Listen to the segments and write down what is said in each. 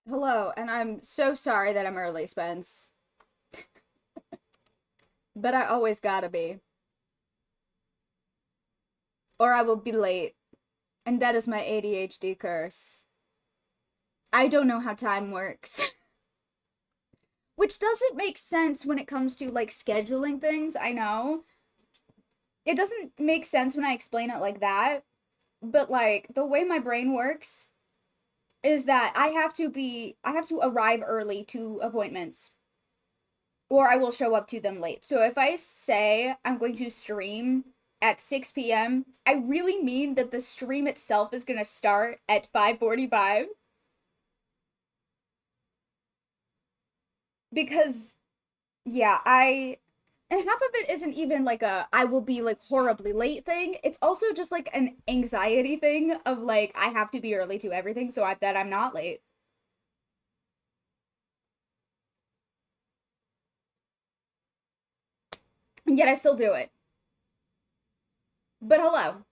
Hello, and I'm so sorry that I'm early, Spence. But I always gotta be. Or I will be late. And that is my ADHD curse. I don't know how time works. Which doesn't make sense when it comes to, like, scheduling things, I know. It doesn't make sense when I explain it like that. But, like, the way my brain works is that I have to arrive early to appointments. Or I will show up to them late. So if I say I'm going to stream at 6 p.m., I really mean that the stream itself is going to start at 5:45 because yeah, I and half of it isn't even like a I will be like horribly late thing. It's also just like an anxiety thing of like I have to be early to everything that I'm not late. And yet I still do it. But hello.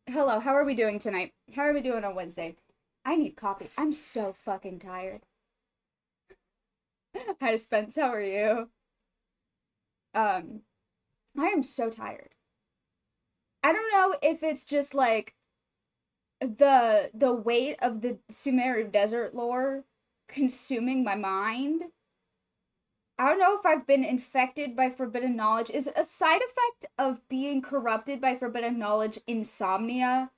Hello, how are we doing tonight? How are we doing on Wednesday? I need coffee. I'm so fucking tired. Hi, Spence. How are you? Um, I am so tired. I don't know if it's just like the weight of the Sumeru desert lore consuming my mind. I don't know if I've been infected by forbidden knowledge. Is a side effect of being corrupted by forbidden knowledge insomnia?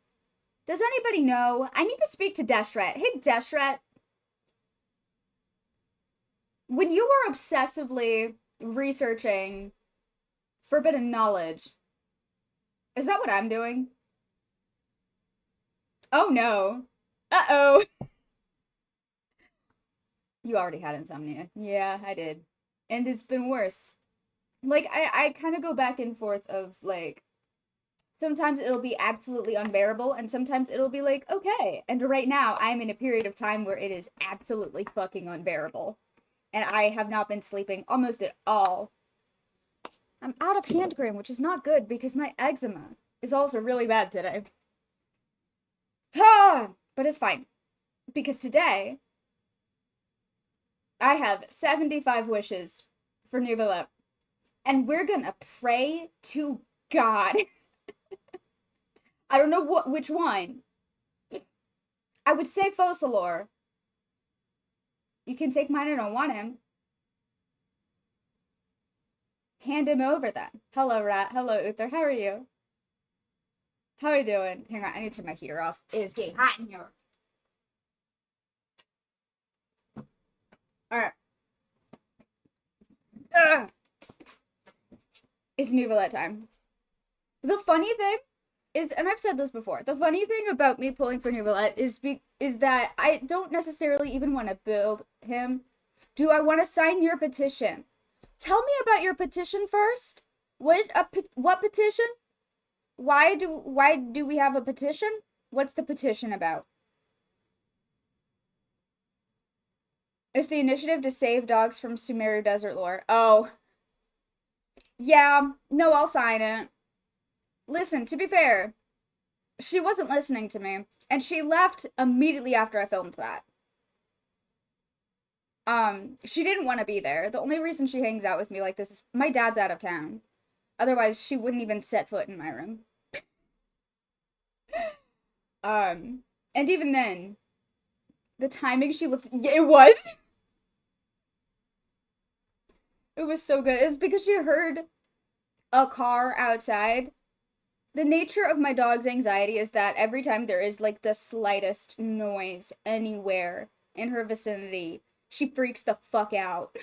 Does anybody know? I need to speak to Deshret. Hey, Deshret, when you were obsessively researching forbidden knowledge, is that what I'm doing? Oh no. Uh-oh. You already had insomnia. Yeah, I did. And it's been worse. Like I kind of go back and forth of like sometimes it'll be absolutely unbearable and sometimes it'll be like okay. And right now I'm in a period of time where it is absolutely fucking unbearable. And I have not been sleeping almost at all. I'm out of hand cream, which is not good because my eczema is also really bad today. But it's fine because today I have 75 wishes for neuvillette, and we're gonna pray to God. I don't know which one. I would say Focalor. You can take mine, I don't want him. Hand him over then. Hello, Rat. Hello, Uther. How are you? How are you doing? Hang on, I need to turn my heater off. It is getting hot in here. Alright. It's neuvillette time. The funny thing is, and I've said this before, the funny thing about me pulling for neuvillette is that I don't necessarily even want to build him. Do I want to sign your petition? Tell me about your petition first. What petition? Why do we have a petition? What's the petition about? It's the initiative to save dogs from Sumeru Desert Lore. Oh, yeah. No, I'll sign it. Listen, to be fair, she wasn't listening to me, and she left immediately after I filmed that. She didn't want to be there. The only reason she hangs out with me like this is my dad's out of town. Otherwise, she wouldn't even set foot in my room. And even then, the timing she left, yeah, it was. It was so good. It's because she heard a car outside. The nature of my dog's anxiety is that every time there is like the slightest noise anywhere in her vicinity, she freaks the fuck out.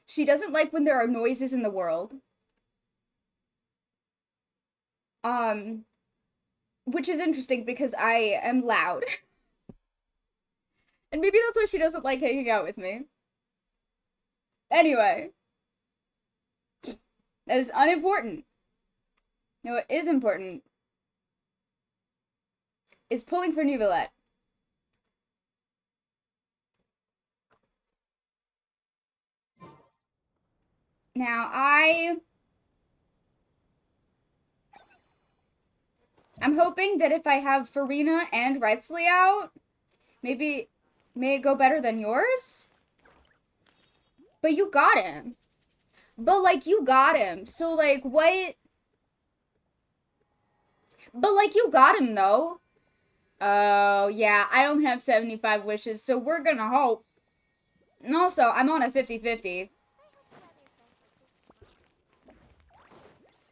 She doesn't like when there are noises in the world. Um, which is interesting because I am loud. And maybe that's why she doesn't like hanging out with me. Anyway, that is unimportant. No, what is important is pulling for neuvillette. Now, I'm hoping that if I have Farina and Wrightsley out, Maybe, may it go better than yours? But you got him. But, like, you got him. So, like, what? But, like, you got him, though. Oh, yeah. I don't have 75 wishes, so we're gonna hope. And also, I'm on a 50-50.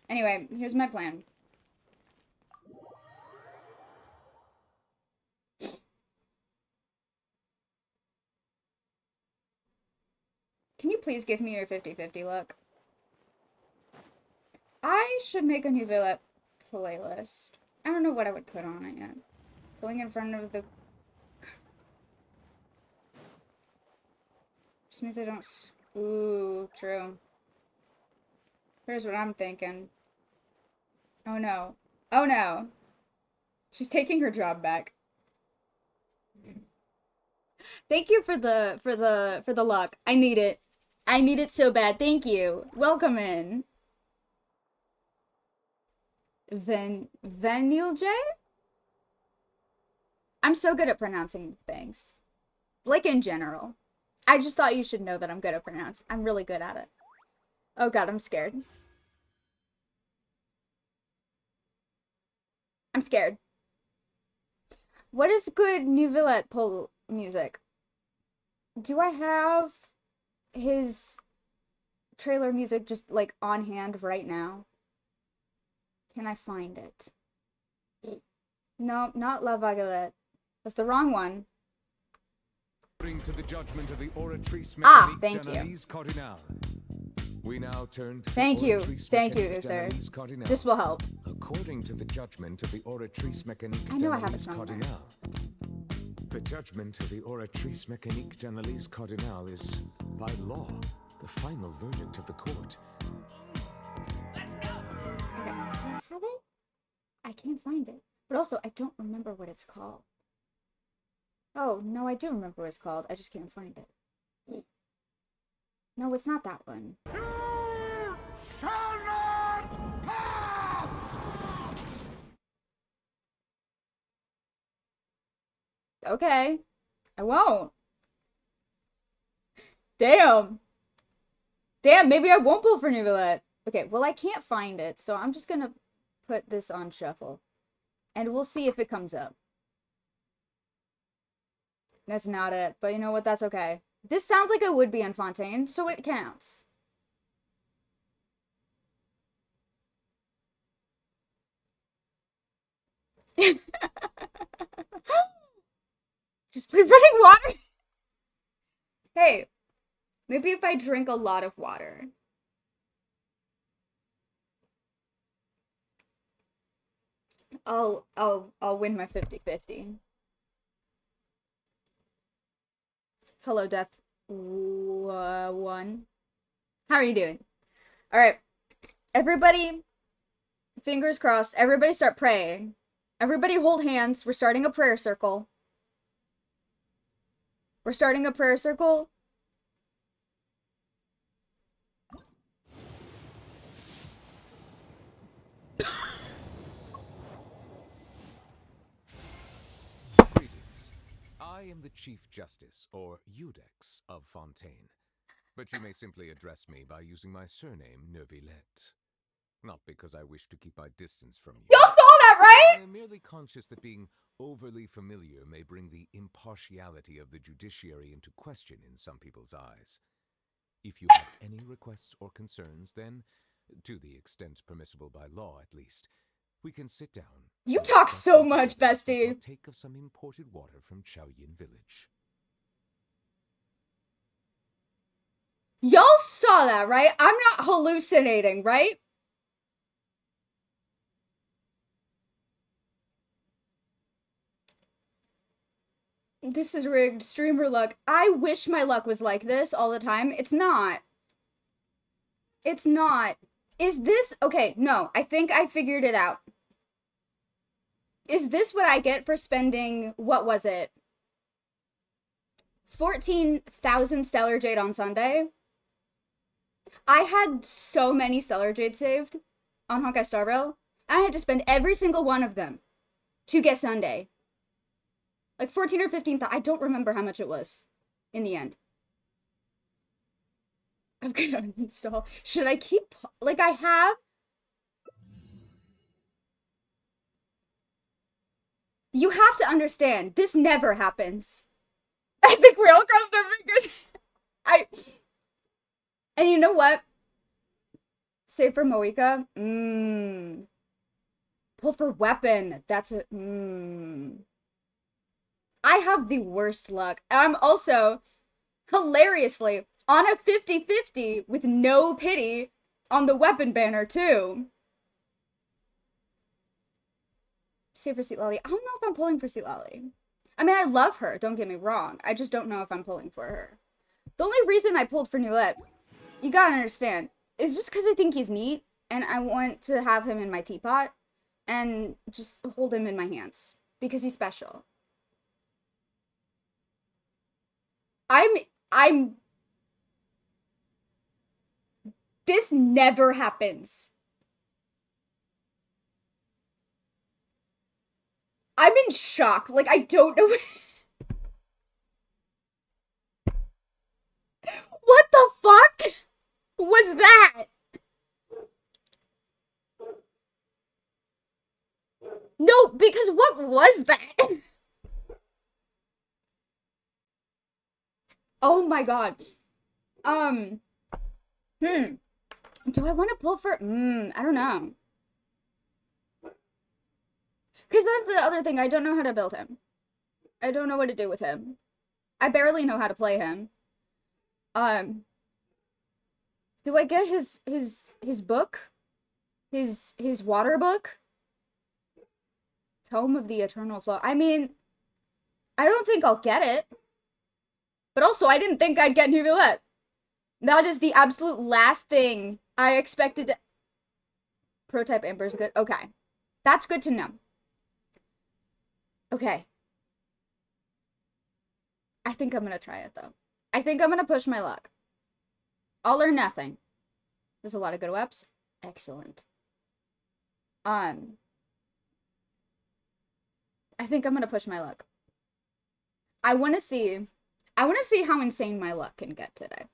Anyway, here's my plan. Can you please give me your 50-50 luck? I should make a neuvillette playlist. I don't know what I would put on it yet. Pulling in front of the... Just means I don't... Ooh, true. Here's what I'm thinking. Oh no. Oh no. She's taking her job back. Thank you for the luck. I need it. I need it so bad. Thank you. Welcome in. Vanilje? I'm so good at pronouncing things. Like in general. I just thought you should know that I'm good at pronounce. I'm really good at it. Oh god, I'm scared. I'm scared. What is good neuvillette pull music? Do I have his trailer music just like on hand right now? Can I find it? No, not La Vagalette. That's the wrong one. To the judgment of the oratrice thank you. We now turn to thank you, Uther. This will help. According to the judgment of the oratrice mécanique, I know I have it somewhere. The judgment of the oratrice mécanique d'analyse cardinale is, by law, the final verdict of the court. Let's go. Okay, do I have it? I can't find it. But also, I don't remember what it's called. Oh, no, I do remember what it's called. I just can't find it. No, it's not that one. You shall not pass! Okay. I won't. Damn. Damn, maybe I won't pull for neuvillette. Okay, well, I can't find it, so I'm just gonna put this on shuffle. And we'll see if it comes up. That's not it, but you know what? That's okay. This sounds like it would be in Fontaine, so it counts. Just keep running water. Hey, maybe if I drink a lot of water. I'll win my 50-50. Hello, Death. One. How are you doing? Alright. Everybody, fingers crossed. Everybody start praying. Everybody hold hands. We're starting a prayer circle. We're starting a prayer circle. Greetings. I am the Chief Justice, or Iudex, of Fontaine. But you may simply address me by using my surname, Neuvillette. Not because I wish to keep my distance from you. Y'all saw that, right? I am merely conscious that being overly familiar may bring the impartiality of the judiciary into question in some people's eyes. If you have any requests or concerns, then, to the extent permissible by law at least, we can sit down. You talk so much, bestie. Take of some imported water from Chaoyin village. Y'all saw that, right? I'm not hallucinating, right? This is rigged. Streamer luck. I wish my luck was like this all the time. It's not. It's not. Is this... Okay, no. I think I figured it out. Is this what I get for spending... What was it? 14,000 Stellar Jade on Sunday? I had so many Stellar Jade saved on Honkai Star Rail. I had to spend every single one of them to get Sunday. Like 14 or 15, I don't remember how much it was in the end. I'm gonna uninstall. Should I keep, like I have? You have to understand, this never happens. I think we all crossed our fingers. And you know what? Save for Moika. Pull for weapon. That's a, I have the worst luck. I'm also, hilariously, on a 50-50 with no pity on the weapon banner, too. Save for Seat Lolly. I don't know if I'm pulling for Seat Lolly. I mean, I love her, don't get me wrong. I just don't know if I'm pulling for her. The only reason I pulled for Neuvillette, you gotta understand, is just because I think he's neat, and I want to have him in my teapot, and just hold him in my hands, because he's special. This never happens. I'm in shock. Like, I don't know what the fuck was that? No, because what was that? Oh my god. Do I want to pull for, I don't know. Because that's the other thing, I don't know how to build him. I don't know what to do with him. I barely know how to play him. Do I get his book? His water book? Tome of the Eternal Flow. I mean, I don't think I'll get it. But also, I didn't think I'd get Neuvillette. That is the absolute last thing I expected to... Prototype Amber is good. Okay. That's good to know. Okay. I think I'm gonna try it, though. I think I'm gonna push my luck. All or nothing. There's a lot of good weps. Excellent. I think I'm gonna push my luck. I wanna see how insane my luck can get today.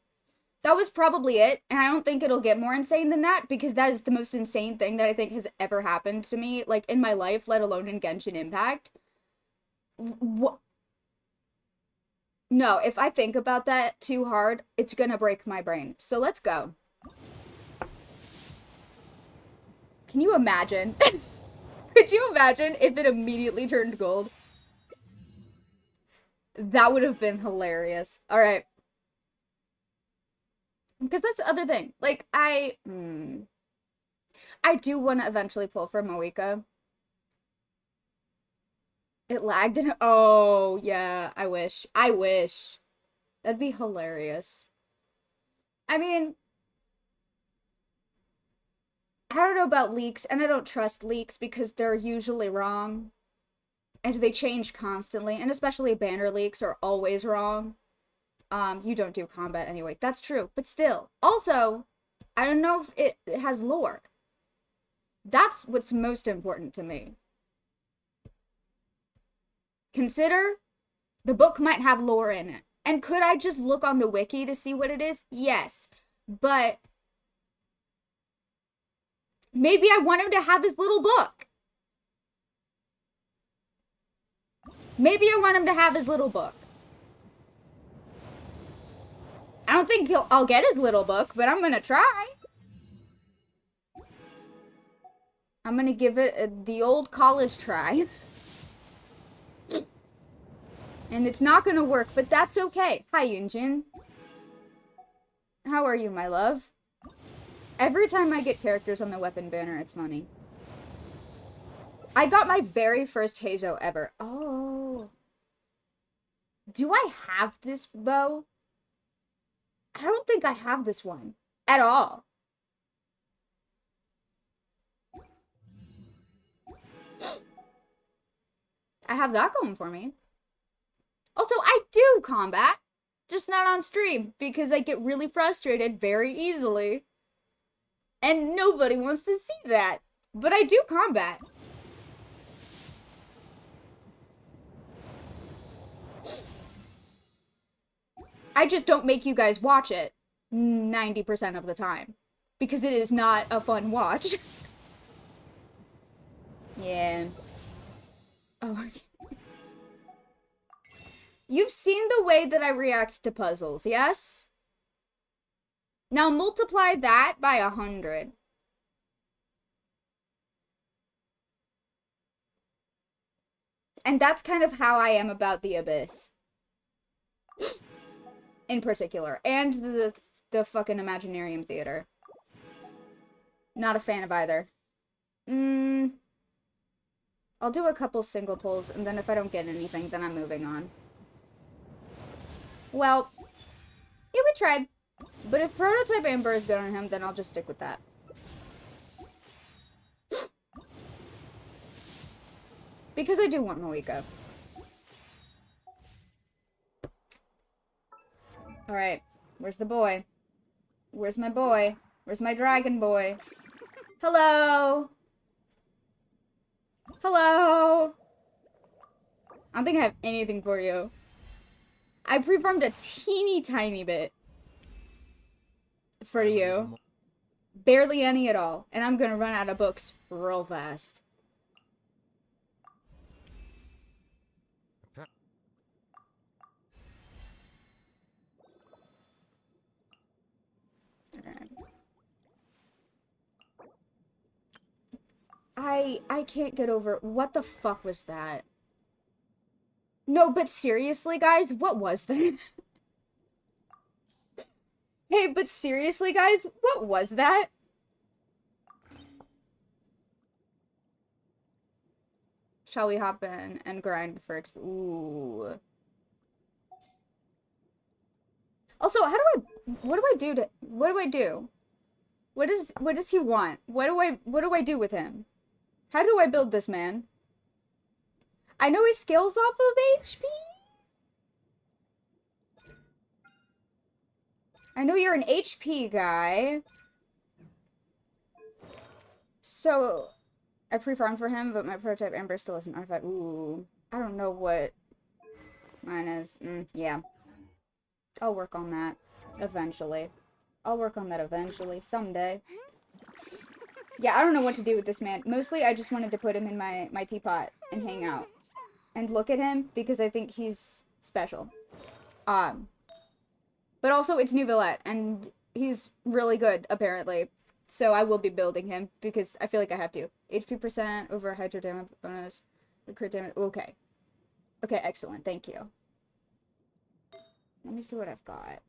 That was probably it, and I don't think it'll get more insane than that, because that is the most insane thing that I think has ever happened to me, like, in my life, let alone in Genshin Impact. What? No, if I think about that too hard, it's gonna break my brain. So let's go. Can you imagine? Could you imagine if it immediately turned gold? That would have been hilarious. Alright. Because that's the other thing. Like, I do want to eventually pull for Moika. It lagged and... Oh, yeah. I wish. I wish. That'd be hilarious. I mean... I don't know about leaks, and I don't trust leaks because they're usually wrong. And they change constantly, and especially banner leaks are always wrong. You don't do combat anyway. That's true, but still. Also, I don't know if it has lore. That's what's most important to me. Consider the book might have lore in it. And could I just look on the wiki to see what it is? Yes. But maybe I want him to have his little book. Maybe I want him to have his little book. I don't think I'll get his little book, but I'm gonna try. I'm gonna give it the old college try. And it's not gonna work, but that's okay. Hi, Yunjin. How are you, my love? Every time I get characters on the weapon banner, it's funny. I got my very first Heizo ever. Oh. Do I have this bow? I don't think I have this one. At all. I have that going for me. Also, I do combat. Just not on stream. Because I get really frustrated very easily. And nobody wants to see that. But I do combat. I just don't make you guys watch it 90% of the time. Because it is not a fun watch. Yeah. Oh. You've seen the way that I react to puzzles, yes? Now multiply that by 100. And that's kind of how I am about the Abyss. In particular. And the fucking Imaginarium Theater. Not a fan of either. I'll do a couple single pulls, and then if I don't get anything, then I'm moving on. Well, yeah, we tried. But if Prototype Amber is good on him, then I'll just stick with that. Because I do want Moika. Alright, where's the boy? Where's my boy? Where's my dragon boy? Hello? Hello? I don't think I have anything for you. I pre-farmed a teeny tiny bit for you. Barely any at all. And I'm gonna run out of books real fast. I can't get over what the fuck was that? No, but seriously, guys, what was that? Hey, but seriously, guys, what was that? Shall we hop in and grind for ooh. Also, how do I what do I do to what do I do? What does he want? What do I do with him? How do I build this man? I know he scales off of HP. I know you're an HP guy. So, I pre-farmed for him, but my prototype Amber still isn't artifact. Ooh. I don't know what mine is. Yeah. I'll work on that. Eventually. I'll work on that eventually. Someday. Yeah, I don't know what to do with this man. Mostly, I just wanted to put him in my teapot and hang out. And look at him, because I think he's special. But also, it's neuvillette, and he's really good, apparently. So I will be building him, because I feel like I have to. HP percent over hydro damage bonus. Crit damage. Okay. Okay, excellent. Thank you. Let me see what I've got.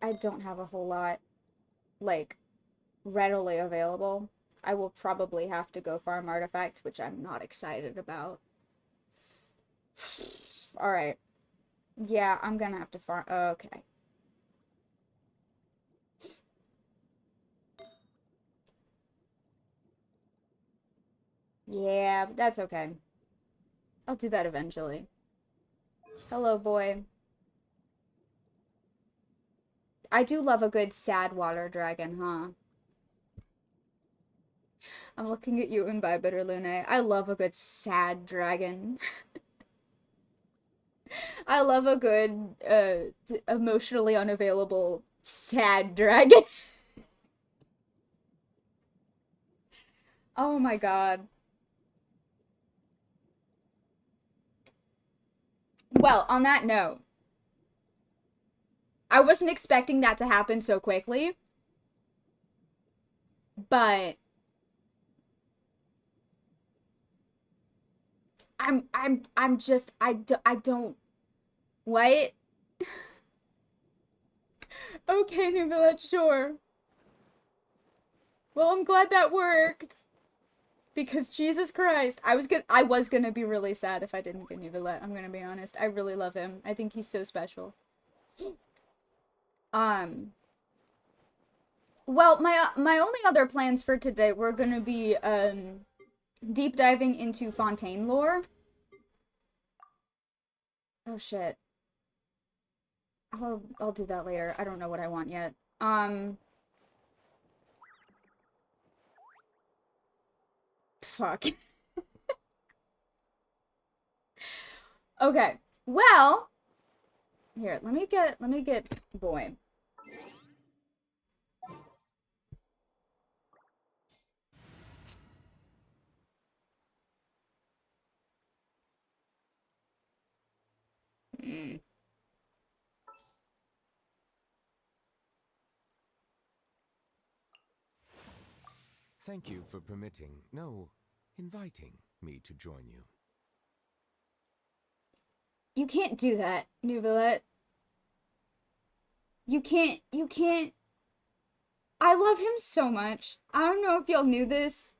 I don't have a whole lot, like, readily available. I will probably have to go farm artifacts, which I'm not excited about. Alright. Yeah, I'm gonna have to farm. Okay. Yeah, that's okay. I'll do that eventually. Hello, boy. I do love a good sad water dragon, huh? I'm looking at you, Imbibe Bitter Lune. I love a good sad dragon. I love a good, emotionally unavailable sad dragon. Oh my god. Well, on that note, I wasn't expecting that to happen so quickly, but I'm just, I don't, what? Okay, New Village, sure. Well, I'm glad that worked. Because Jesus Christ, I was gonna be really sad if I didn't get Neuvillette, I'm gonna be honest. I really love him. I think he's so special. Well, my only other plans for today were gonna be, deep diving into Fontaine lore. Oh shit. I'll do that later. I don't know what I want yet. Fuck. Okay. Well, Here, let me get boy. Mm. Thank you for permitting, no, inviting me to join you. You can't do that, neuvillette. You can't. I love him so much. I don't know if y'all knew this.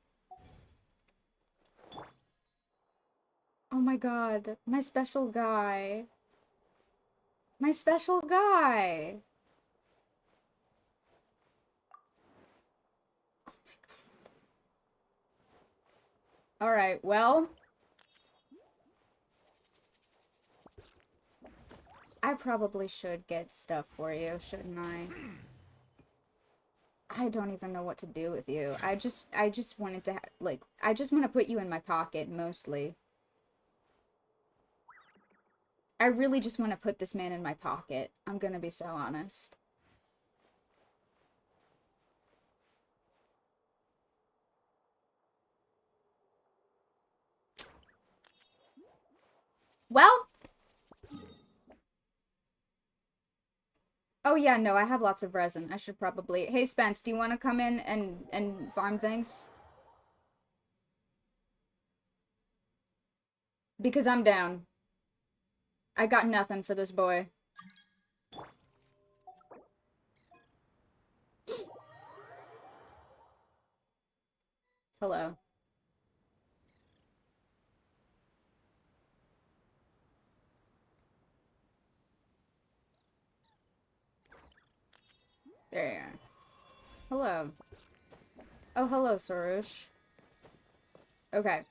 Oh my god, my special guy. My special guy. Alright, well. I probably should get stuff for you, shouldn't I? I don't even know what to do with you. I just wanted to, like, I just want to put you in my pocket, mostly. I really just want to put this man in my pocket. I'm gonna be so honest. Well. Oh yeah, no, I have lots of resin. I should probably... Hey, Spence, do you want to come in and farm things? Because I'm down. I got nothing for this boy. Hello. There you are. Hello. Oh, hello, Sorush. Okay.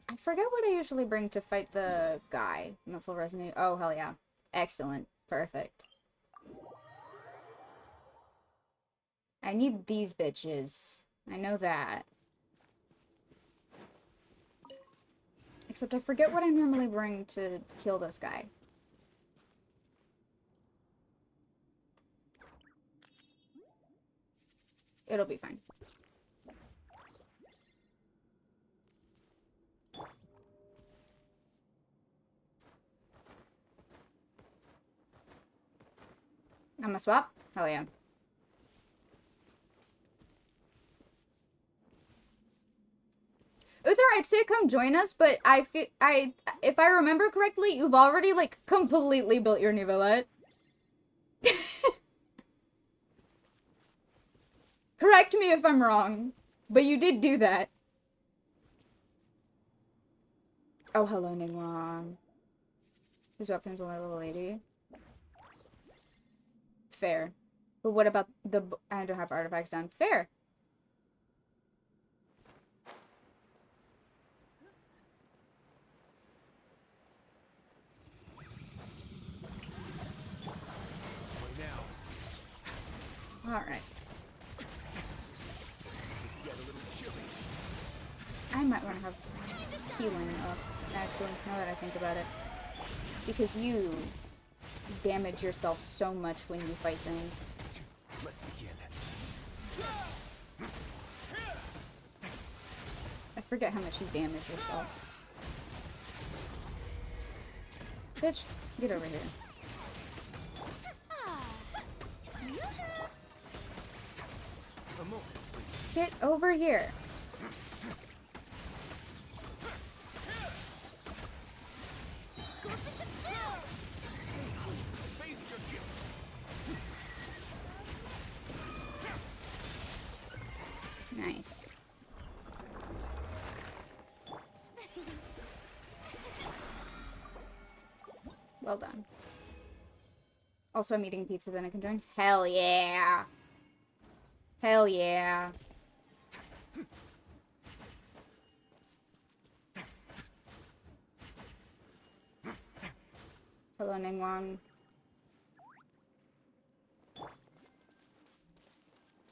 I forget what I usually bring to fight the guy. I'm at full resin. Oh, hell yeah. Excellent. Perfect. I need these bitches. I know that. Except I forget what I normally bring to kill this guy. It'll be fine. I'm gonna swap? Hell yeah. Uther, I'd say come join us, but if I remember correctly, you've already, like, completely built your neuvillette. Correct me if I'm wrong, but you did do that. Oh, hello, Ningguang. His weapon's only level 80. Fair. But what about the... I don't have artifacts done. Fair. Alright. I might want to have healing up, actually, now that I think about it. Because you damage yourself so much when you fight things. Let's begin. I forget how much you damage yourself. Bitch, get over here. Get over here. Nice. Well done. Also, I'm eating pizza, then I can join. Hell yeah. Hell yeah. Hello, Ningguang.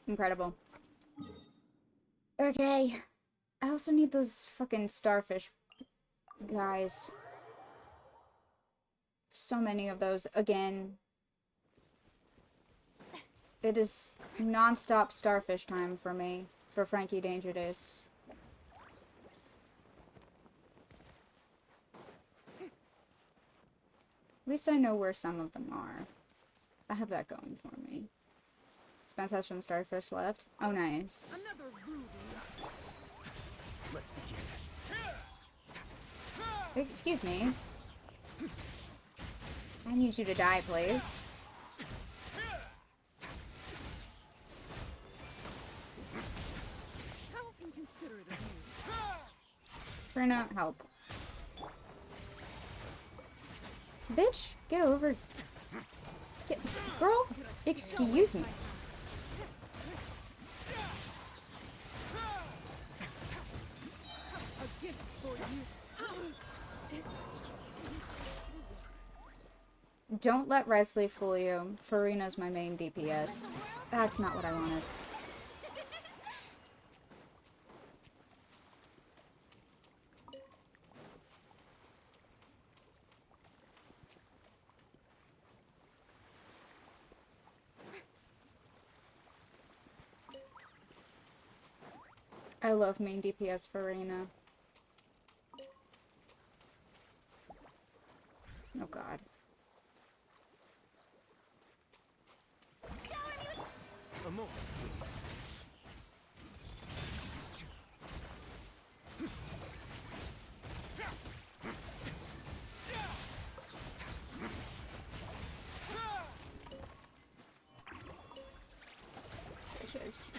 Incredible. Okay. I also need those fucking starfish guys. So many of those. Again, it is non-stop starfish time for me, for Frankie Danger Days. At least I know where some of them are. I have that going for me. Spence has some starfish left. Oh, nice. Another rude lot. Let's begin. Excuse me. I need you to die, please. How inconsiderate of you. Trina, help. Bitch, get over. Girl, excuse me. A gift for you. Don't let Wrestly fool you. Farina's my main DPS. That's not what I wanted. I love main DPS Farina. Oh god. A moment, please. Bitches.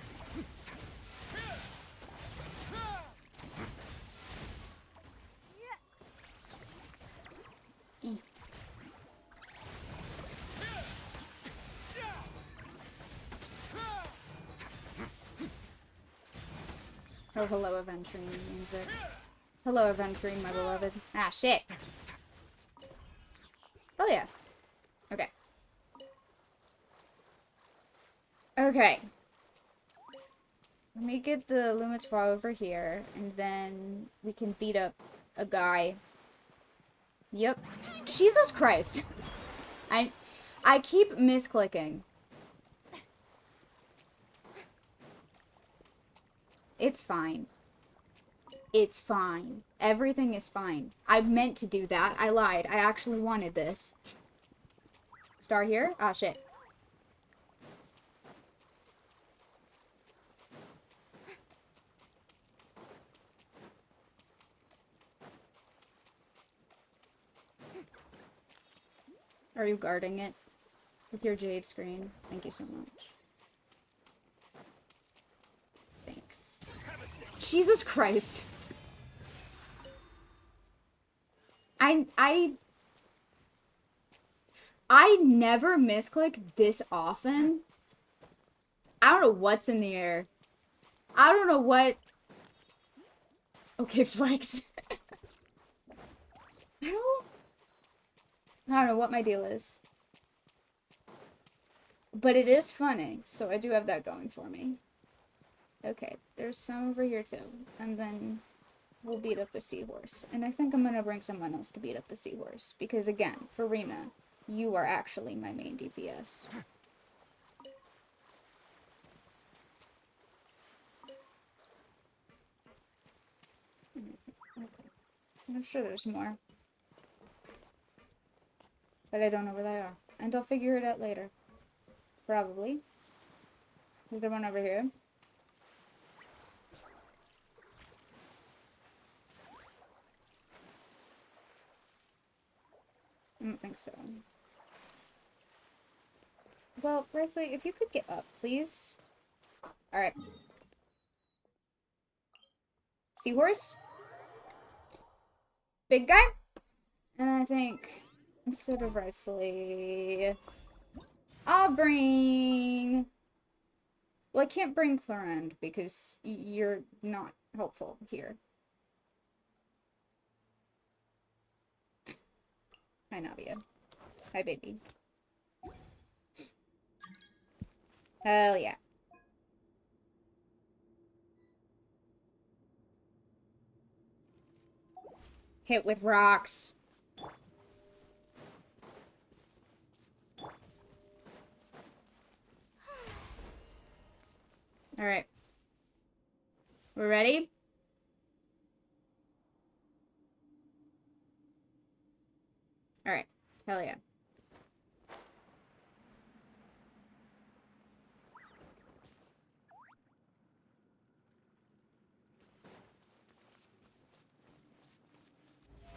Oh, hello, Aventurine music. Hello, Aventurine, my beloved. Ah, shit. Oh, yeah. Okay. Okay. Let me get the Lumitoir over here, and then we can beat up a guy. Yep. Jesus Christ. I keep misclicking. It's fine. It's fine. Everything is fine. I meant to do that. I lied. I actually wanted this. Star here? Ah, shit. Are you guarding it with your jade screen? Thank you so much. Thanks. Jesus Christ. I never misclick this often. I don't know what's in the air. I don't know what... Okay, flex. I don't know what my deal is. But it is funny, so I do have that going for me. Okay, there's some over here too. And then we'll beat up a seahorse. And I think I'm gonna bring someone else to beat up the seahorse. Because again, Farina, you are actually my main DPS. Okay. I'm sure there's more. But I don't know where they are. And I'll figure it out later. Probably. Is there one over here? I don't think so. Well, Brysley, if you could get up, please. Alright. Seahorse? Big guy? And I think, instead of Brysley, I'll bring... Well, I can't bring Clarend because you're not helpful here. Hi, Navia. Hi, baby. Hell yeah. Hit with rocks. Alright. We're ready? Alright. Hell yeah.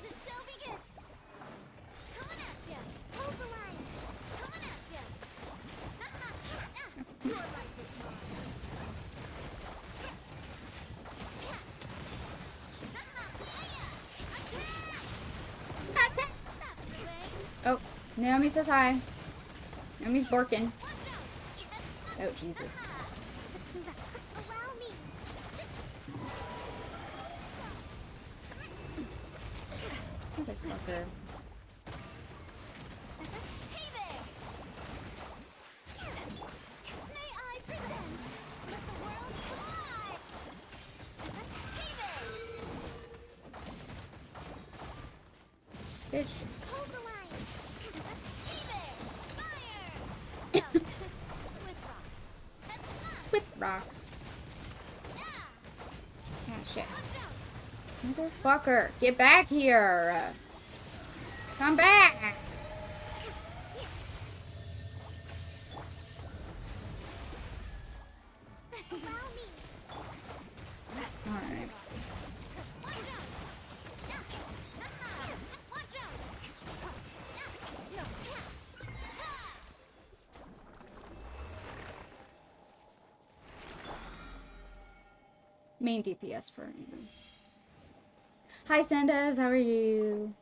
The show begins. Coming at ya. Hold the line. Coming at ya. Your life is mine. Attack! That's the way. Oh, Naomi says hi. Naomi's barking. Watch out. Oh, Jesus. Allow me. Motherfucker. Hey there. May I present? Let the world collide. Hey there. Bitch. Hold the line. Hey there. Fire. With rocks. With rocks. Ah. Ah, shit. Watch out. Motherfucker. Get back here. Come back. Allow me. Alright. Watch out. Watch out. No. Main DPS for anyone. Hi, Sandaz. How are you?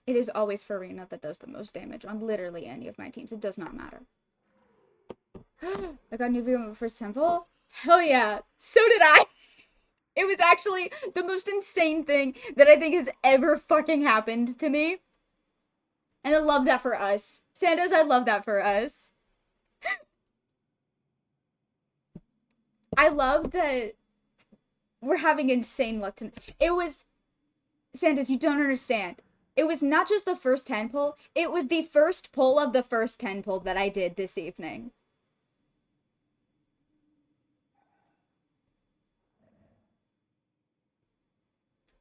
It is always Farina that does the most damage on literally any of my teams. It does not matter. I got a new view of my first temple. Hell yeah. So did I. It was actually the most insane thing that I think has ever fucking happened to me. And I love that for us. Sandaz, I love that for us. I love that we're having insane luck tonight. It was... Sandaz, you don't understand. It was not just the first 10 pull, it was the first pull of the first 10 pull that I did this evening.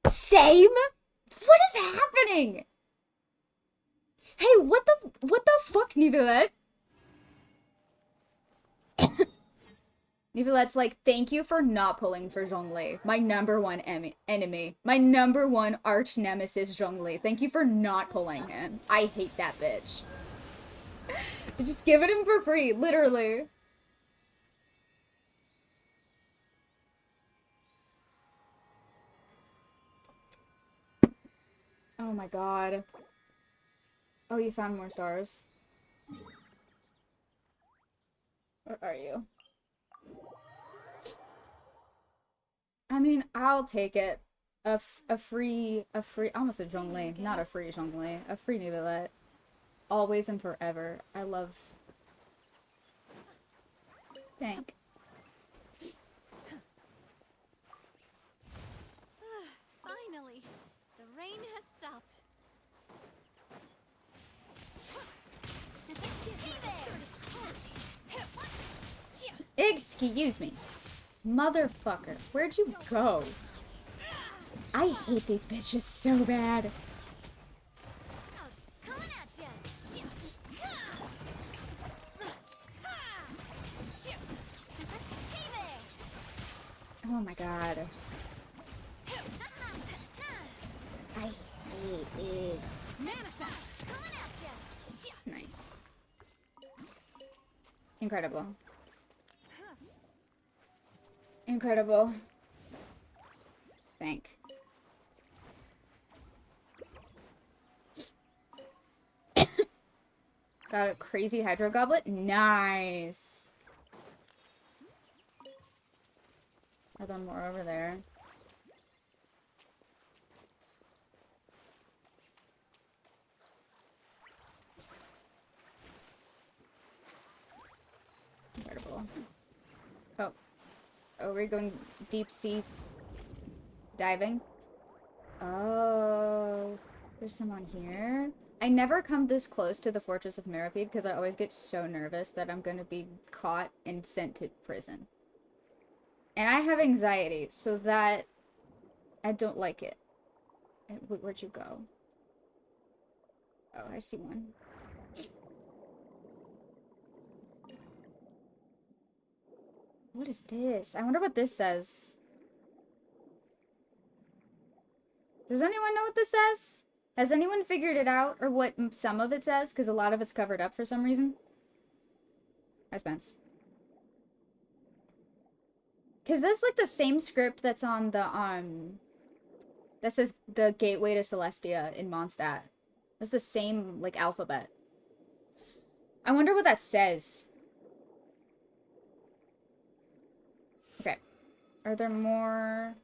Same? What is happening? Hey, what the fuck, Neuvillette? Neuvillette's like, thank you for not pulling for Zhongli, my number one enemy. My number one arch nemesis, Zhongli. Thank you for not pulling him. I hate that bitch. Just give it him for free, literally. Oh my god. Oh, you found more stars. Where are you? I mean, I'll take it. A free, almost a Zhongli, not a free Zhongli, a free Neuvillette. Always and forever. I love... Thank. Finally, the rain has stopped. Excuse me. Motherfucker, where'd you go? I hate these bitches so bad. Coming at ya. Hey there. Oh my god. I hate this. Manifest. Coming at ya. Nice. Incredible. Incredible. Thank. Got a crazy hydro goblet? Nice. Are there more over there? Incredible. Oh. Oh, we're going deep sea diving? Oh. There's someone here? I never come this close to the Fortress of Meropide because I always get so nervous that I'm gonna be caught and sent to prison. And I have anxiety, so that I don't like it. Where'd you go? Oh, I see one. What is this? I wonder what this says. Does anyone know what this says? Has anyone figured it out, or what some of it says? Because a lot of it's covered up for some reason. Hi, Spence. Because that's like the same script that's on the, that says the Gateway to Celestia in Mondstadt. That's the same, like, alphabet. I wonder what that says. Okay. Are there more?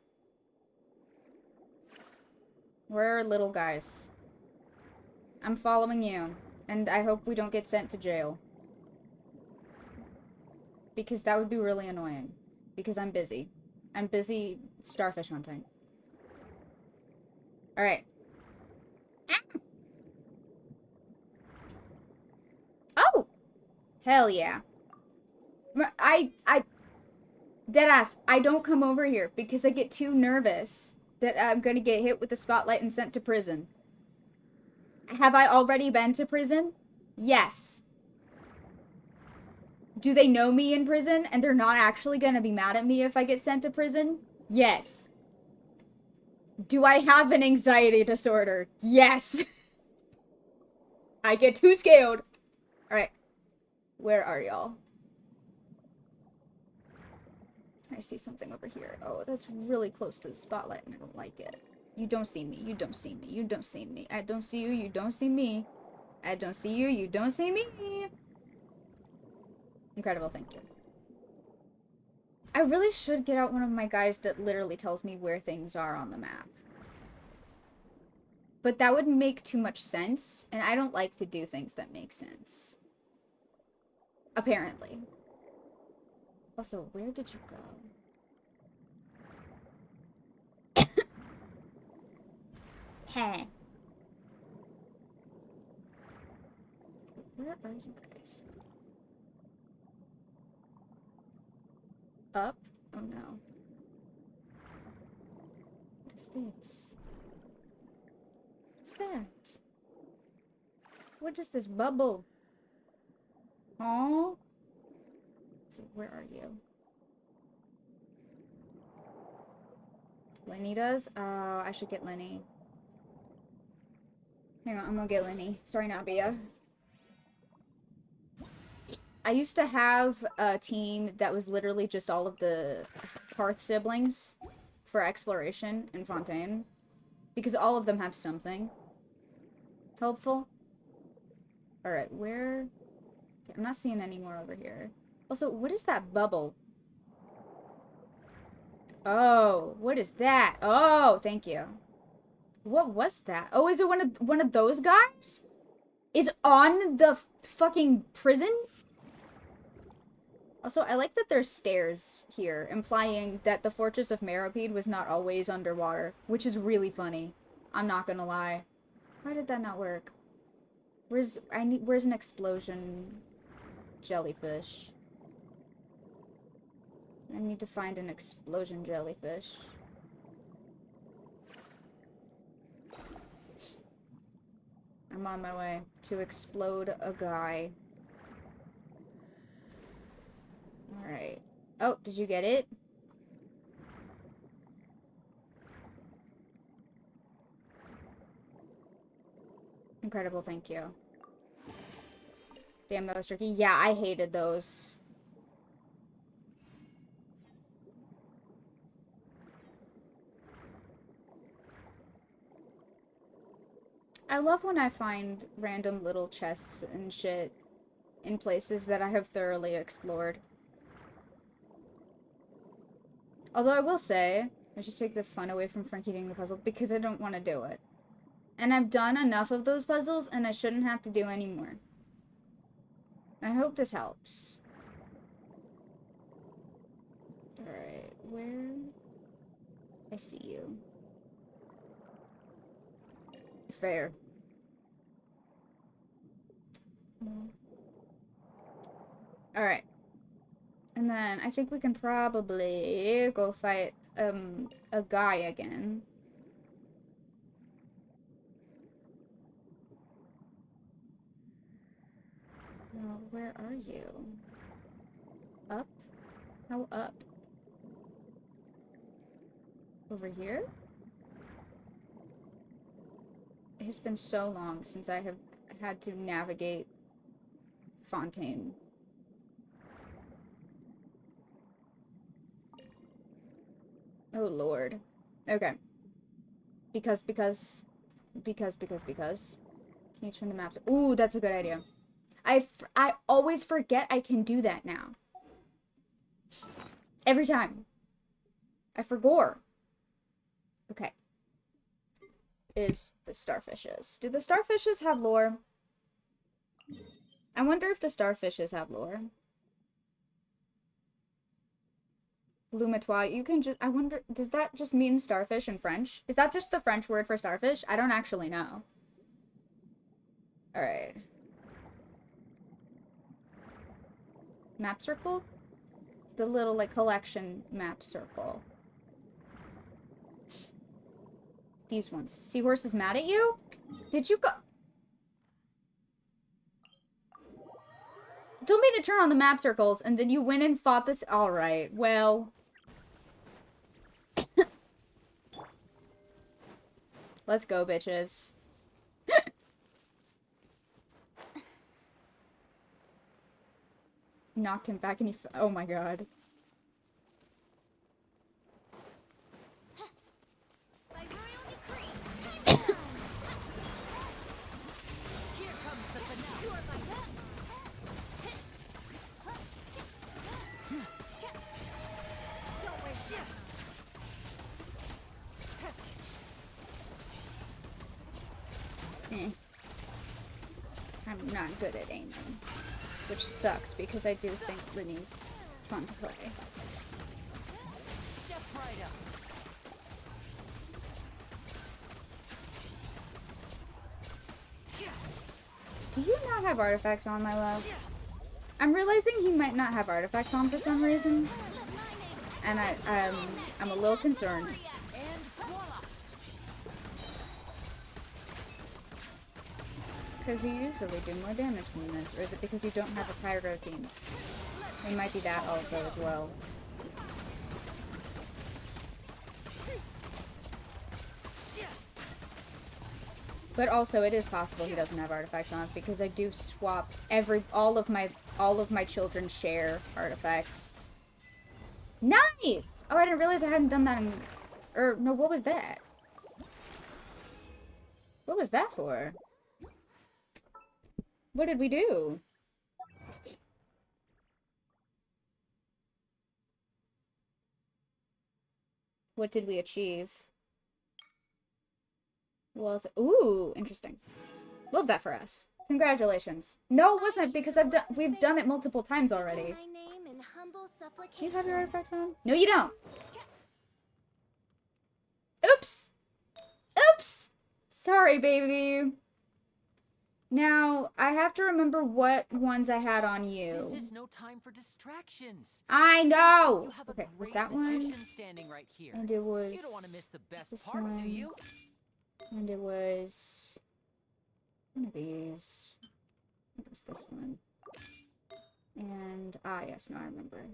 Where are little guys? I'm following you. And I hope we don't get sent to jail. Because that would be really annoying. Because I'm busy. I'm busy starfish hunting. Alright. Oh! Hell yeah. Deadass, I don't come over here because I get too nervous that I'm gonna get hit with the spotlight and sent to prison. Have I already been to prison? Yes. Do they know me in prison and they're not actually gonna be mad at me if I get sent to prison? Yes. Do I have an anxiety disorder? Yes. I get too scared. Alright. Where are y'all? I see something over here. Oh, that's really close to the spotlight and I don't like it. You don't see me. You don't see me. You don't see me. I don't see you. You don't see me. I don't see you. You don't see me. Incredible. Thank you. I really should get out one of my guys that literally tells me where things are on the map. But that would make too much sense, and I don't like to do things that make sense. Apparently. Also, where did you go? Heh. Where are you guys? Up? Oh no. What is this? What's that? What is this bubble? Aww. So where are you? Lenny does? Oh, I should get Lenny. Hang on, I'm gonna get Lenny. Sorry, Nabia. I used to have a team that was literally just all of the Hearth siblings for exploration in Fontaine. Because all of them have something helpful. Alright, where? Okay, I'm not seeing any more over here. Also, what is that bubble? Oh, what is that? Oh, thank you. What was that? Oh, is it one of those guys? Is on the fucking prison? Also, I like that there's stairs here, implying that the Fortress of Meropide was not always underwater, which is really funny. I'm not gonna lie. Why did that not work? Where's an explosion jellyfish? I need to find an explosion jellyfish. I'm on my way to explode a guy. Alright. Oh, did you get it? Incredible, thank you. Damn, that was tricky. Yeah, I hated those. I love when I find random little chests and shit in places that I have thoroughly explored. Although I will say, I should take the fun away from Frankie doing the puzzle because I don't want to do it. And I've done enough of those puzzles and I shouldn't have to do any more. I hope this helps. Alright, where? I see you. Fair. Alright. And then I think we can probably go fight a guy again. Where are you? Up? How up? Over here? It has been so long since I have had to navigate Fontaine. Oh lord. Okay. Because. Can you turn the maps? Ooh, that's a good idea. I always forget I can do that now. Every time. I forgot. Okay. Is the starfishes. Do the starfishes have lore? I wonder if the starfishes have lore. Lumatois, you can just, I wonder, does that just mean starfish in French? Is that just the French word for starfish? I don't actually know. Alright. Map circle? The little, like, collection map circle. These ones. Seahorse is mad at you? Did you go? Told me to turn on the map circles, and then you went and fought this. Alright, well. Let's go, bitches. Knocked him back and he oh my god. By royal decree, time to shine. Here comes the finale. You are my don't waste it. I'm not good at aiming. Which sucks, because I do think Linny's fun to play. Step right up. Do you not have artifacts on, my love? I'm realizing he might not have artifacts on for some reason. And I'm a little concerned. Because you usually do more damage than this, or is it because you don't have a pyro team? It might be that also as well. But also, it is possible he doesn't have artifacts on, because I do swap all of my children share artifacts. Nice! Oh, I didn't realize I hadn't done that in, no, what was that? What was that for? What did we do? What did we achieve? Well, ooh, interesting. Love that for us. Congratulations. No, it wasn't, because we've done it multiple times already. My name in humble Do you have your supplication. artifacts on? No, you don't. Oops. Oops. Sorry, baby. Now, I have to remember what ones I had on you. This is no time for distractions. I Seriously, know. you have a Okay, was great that one? magician standing right here. And it was You don't want to miss the best this part, do one. you? And it was one of these. It was this one. And yes, no, I remember.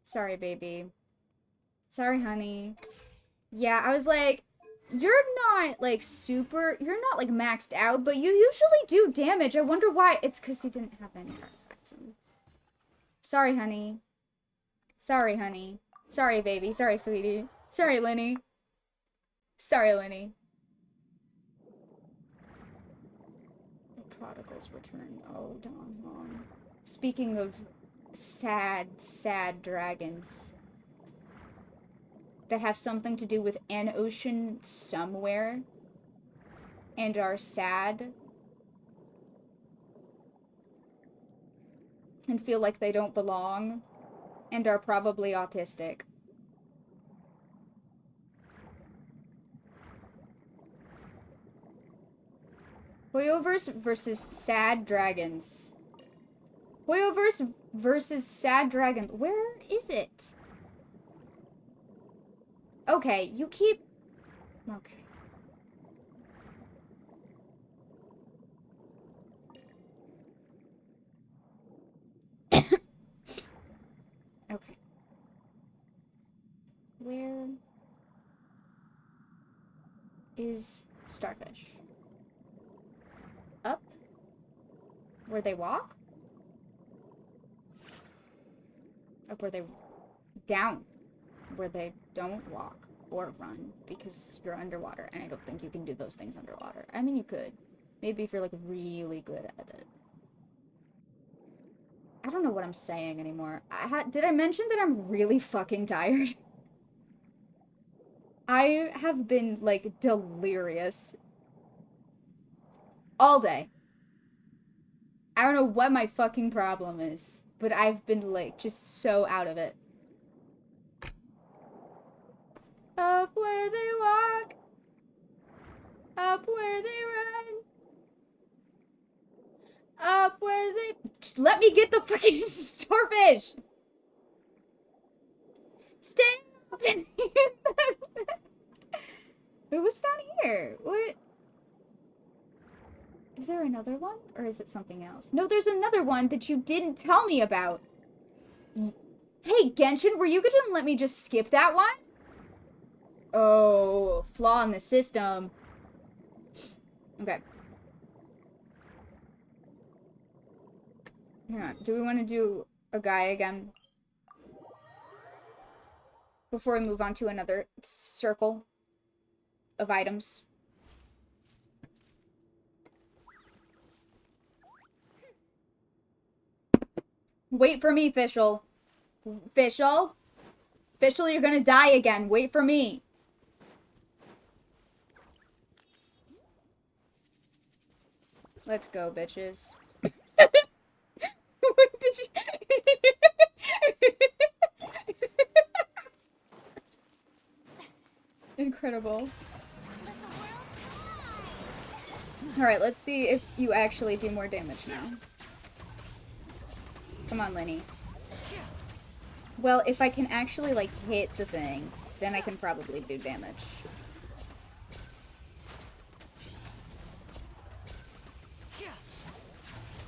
Sorry, baby. Sorry, honey. Yeah, I was like, you're not like you're not like maxed out, but you usually do damage. I wonder why. It's because he didn't have any artifacts in. Sorry, honey. Sorry, honey. Sorry, baby. Sorry, sweetie. Sorry, Lenny. Sorry, Lenny. The prodigal's return. Oh, Don Hong. Speaking of sad, sad dragons that have something to do with an ocean somewhere and are sad and feel like they don't belong and are probably autistic. Hoyoverse versus Sad Dragons. Hoyoverse versus Sad Dragon. Where is it? Okay, you keep... Okay. Okay. Where is Starfish? Up? Where they walk? Up where they... Down. Where they don't walk or run because you're underwater, and I don't think you can do those things underwater. I mean, you could. Maybe if you're, like, really good at it. I don't know what I'm saying anymore. Did I mention that I'm really fucking tired? I have been, like, delirious all day. I don't know what my fucking problem is, but I've been, like, just so out of it. Up where they walk, up where they run, up where they... Just let me get the fucking starfish! Stay... What's down here? What? Is there another one? Or is it something else? No, there's another one that you didn't tell me about. Hey, Genshin, were you gonna let me just skip that one? Oh, flaw in the system. Okay. Hang on. Do we want to do a guy again? Before we move on to another circle of items. Wait for me, Fischl. Fischl? Fischl, you're gonna die again. Wait for me. Let's go, bitches. What did you... Incredible. Alright, let's see if you actually do more damage now. Come on, Lenny. Well, if I can actually, like, hit the thing, then I can probably do damage.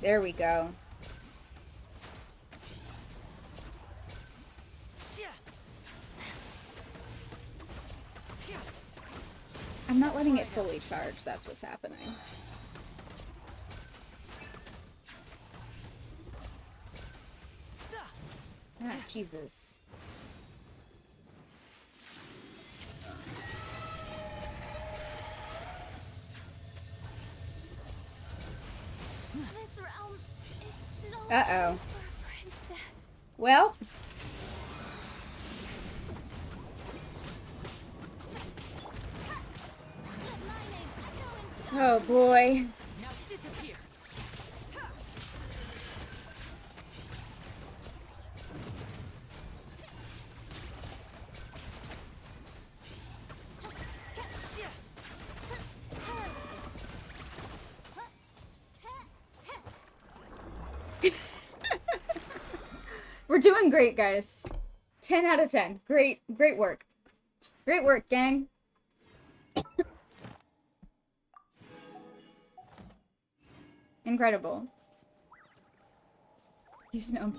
There we go. I'm not letting it fully charge, that's what's happening. Ah, Jesus. This realm is no Uh-oh. place for a princess. Well. Let my name echo inside. Oh, boy. Now disappear. We're doing great, guys. 10 out of 10. Great work. Great work, gang. Incredible.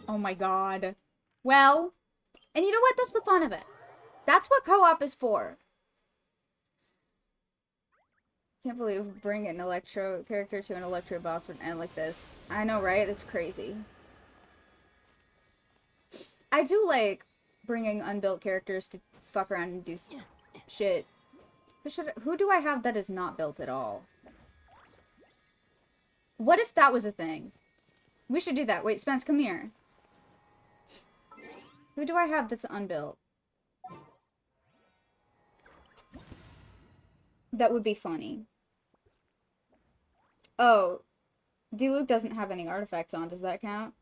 Oh my god. Well, and you know what? That's the fun of it. That's what co-op is for. Can't believe bring an Electro character to an Electro boss would end like this. I know, right? That's crazy. I do like bringing unbuilt characters to fuck around and do shit. Who do I have that is not built at all? What if that was a thing? We should do that. Wait, Spence, come here. Who do I have that's unbuilt? That would be funny. Oh, D-Luke doesn't have any artifacts on. Does that count?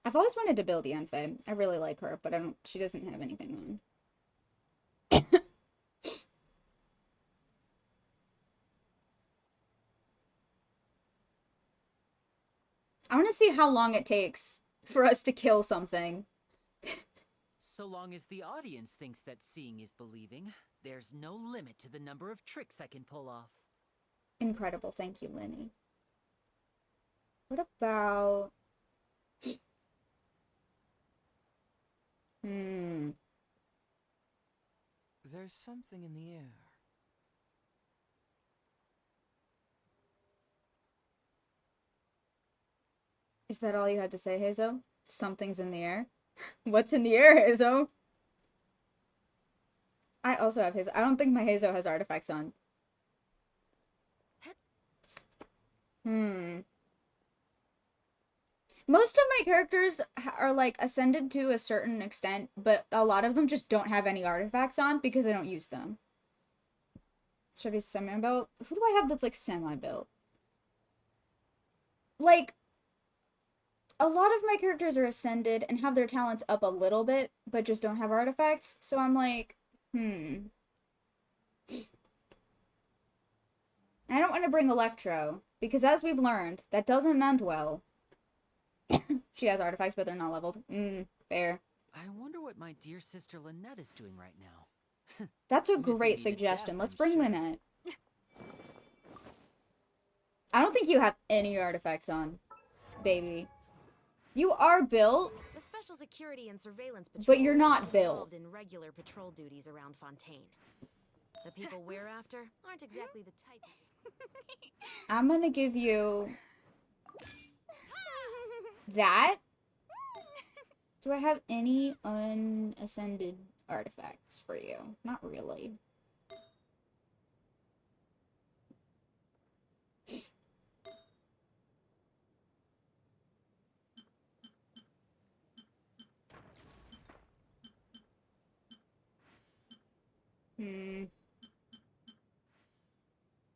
I've always wanted to build Yanfei. I really like her, but she doesn't have anything on. I want to see how long it takes for us to kill something. So long as the audience thinks that seeing is believing, there's no limit to the number of tricks I can pull off. Incredible. Thank you, Lenny. What about... There's something in the air. Is that all you had to say, Hazo? Something's in the air? What's in the air, Hazo? I also have Hazo. I don't think my Hazo has artifacts on. Most of my characters are, like, ascended to a certain extent, but a lot of them just don't have any artifacts on because I don't use them. Should I be semi-built? Who do I have that's, like, semi-built? Like, a lot of my characters are ascended and have their talents up a little bit, but just don't have artifacts, so I'm like, I don't want to bring Electro, because as we've learned, that doesn't end well. She has artifacts, but they're not leveled. Fair. I wonder what my dear sister Lynette is doing right now. That's a Missing great me to suggestion. death, Let's I'm bring sure. Lynette. I don't think you have any artifacts on, baby. You are built, The special security and surveillance patrol but you're not isn't built. involved in regular patrol duties around Fontaine. The people we're after aren't exactly the type. I'm gonna give you that. Do I have any unascended artifacts for you? Not really.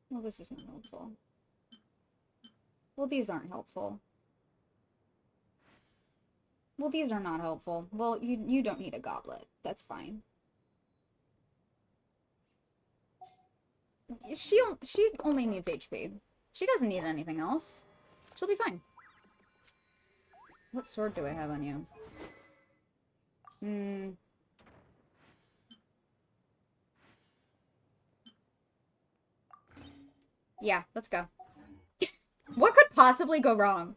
Well, this is not helpful. Well, these aren't helpful. Well, these are not helpful. Well, you don't need a goblet. That's fine. She only needs HP. She doesn't need anything else. She'll be fine. What sword do I have on you? Yeah, let's go. What could possibly go wrong?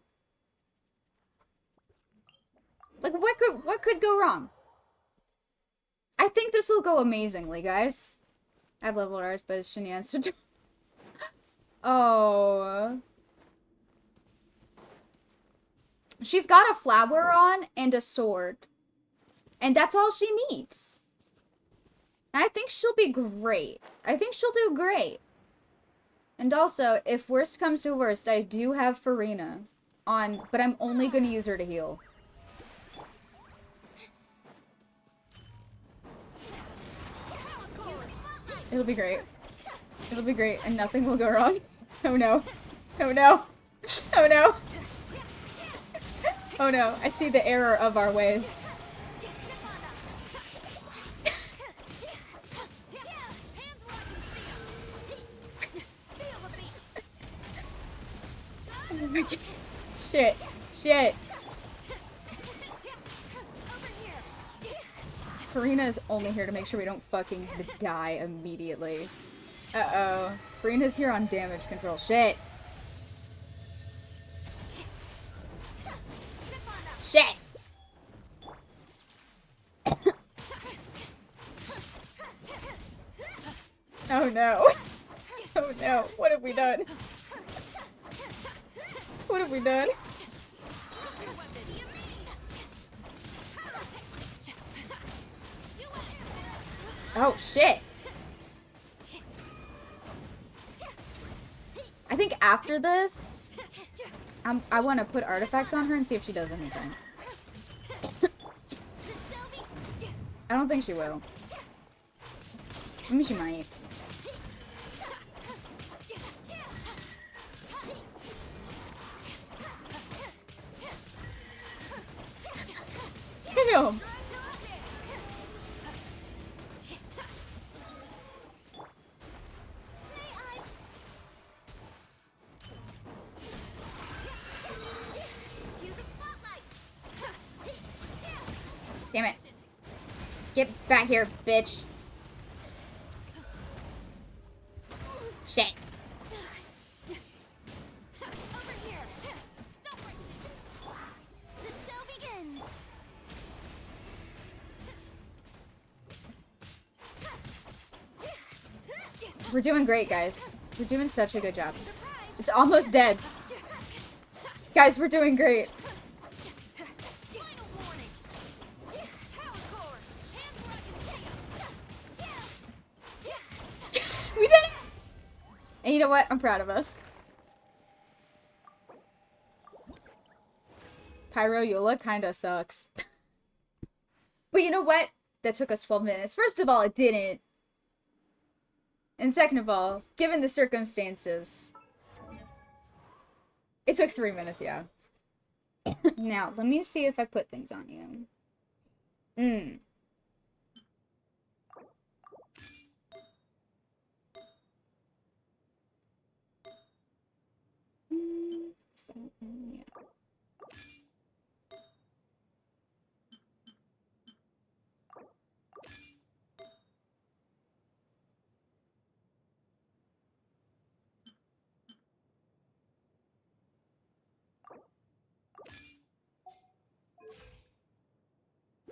Like, what could go wrong? I think this will go amazingly, guys. I have leveled ours, but it's Shenyan's to do. Oh. She's got a flower on and a sword. And that's all she needs. I think she'll be great. I think she'll do great. And also, if worst comes to worst, I do have Farina on, but I'm only going to use her to heal. It'll be great. It'll be great, and nothing will go wrong. Oh no. Oh no. Oh no. Oh no. I see the error of our ways. Shit. Shit. Farina is only here to make sure we don't fucking die immediately. Uh-oh. Farina's here on damage control. Shit. Shit! Oh no. Oh no. What have we done? What have we done? Oh shit. I think after this, I want to put artifacts on her and see if she does anything. I don't think she will. Maybe she might. Damn! Damn it. Get back here, bitch. Shit. Over here. Stop right. The show begins. We're doing great, guys. We're doing such a good job. It's almost dead. Guys, we're doing great. Final warning. Power core. Hands where I can see 'em. We did it! And you know what? I'm proud of us. Pyro Yola kinda sucks. But you know what? That took us 12 minutes. First of all, it didn't. And second of all, given the circumstances, it took 3 minutes, yeah. Now, let me see if I put things on you. Yeah.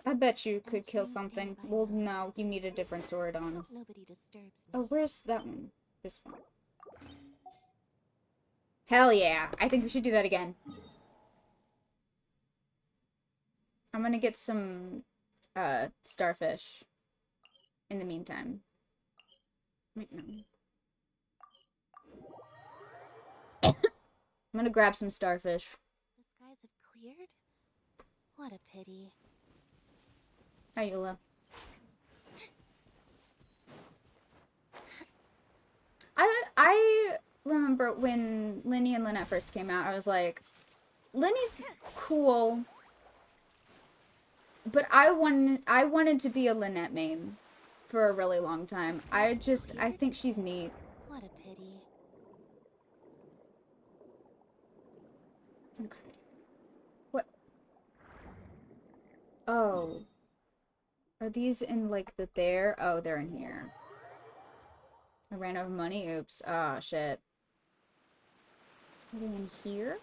I bet you could kill something. Well, no, you need a different sword on. Nobody disturbs me. Oh, where's that one? This one. Hell yeah. I think we should do that again. I'm gonna get some, starfish in the meantime. Wait, no. I'm gonna grab some starfish. The skies have cleared? What a pity. Hi, Yola. I remember when Linny and Lynette first came out, I was like, Linny's cool, but I wanted to be a Lynette main for a really long time. I think she's neat. What a pity. Okay. What? Oh. Are these in, like, the there? Oh, they're in here. I ran out of money? Oops. Ah, shit. Are they in here?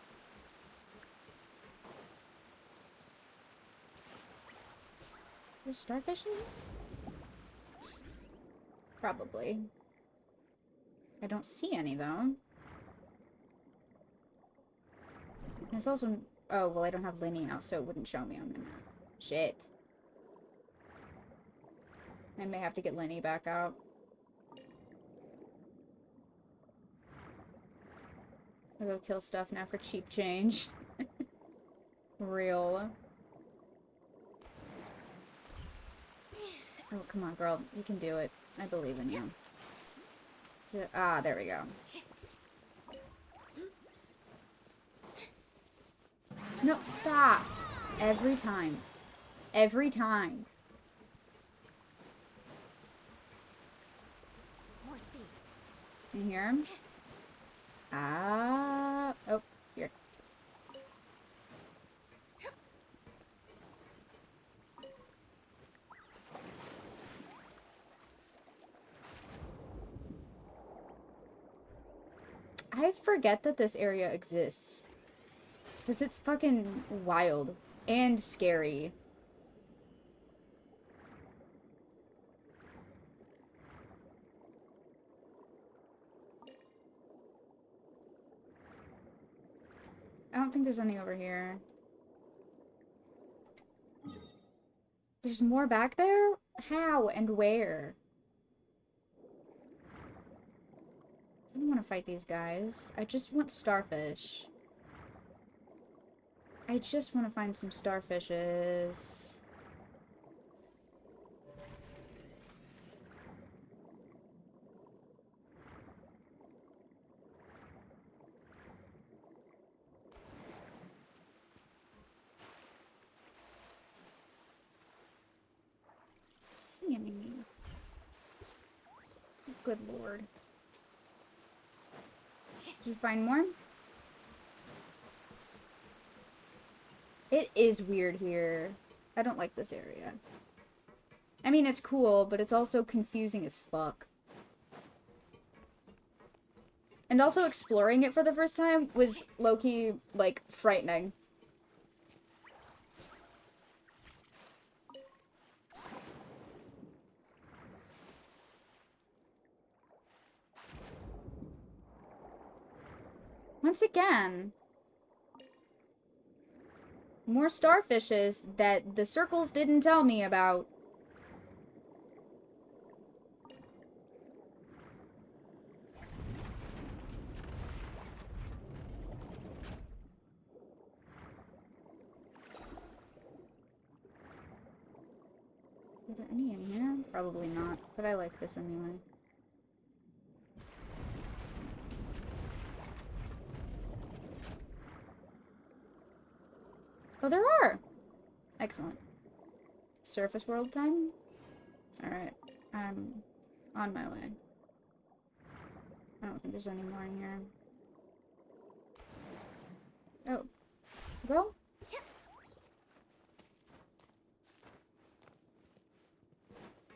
There's starfish in here? Probably. I don't see any, though. There's also... Oh, well, I don't have Linny out, so it wouldn't show me on the map. Shit. I may have to get Linny back out. I'll go kill stuff now for cheap change. Real. Oh, come on, girl. You can do it. I believe in you. Ah, there we go. No, stop. Every time. Every time. More speed. You hear him? Ah. Oh, here. I forget that this area exists. Because it's fucking wild. And scary. I don't think there's any over here. There's more back there? How and where? I don't want to fight these guys. I just want starfish. I just want to find some starfishes. See any? Good lord. Did you find more? It is weird here. I don't like this area. I mean, it's cool, but it's also confusing as fuck. And also exploring it for the first time was low-key, like, frightening. Once again, more starfishes that the circles didn't tell me about. Are there any in here? Probably not, but I like this anyway. Oh, there are! Excellent. Surface world time? Alright, I'm on my way. I don't think there's any more in here. Oh. Go?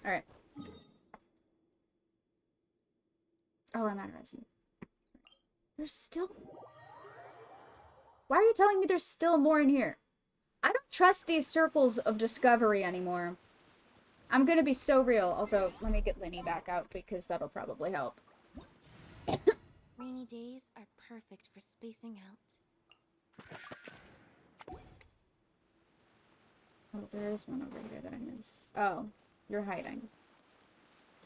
Alright. Oh, I'm out of resin. There's still... Why are you telling me there's still more in here? I don't trust these circles of discovery anymore. I'm gonna be so real. Also, let me get Linny back out because that'll probably help. Rainy days are perfect for spacing out. Oh, there is one over here that I missed. Oh, you're hiding.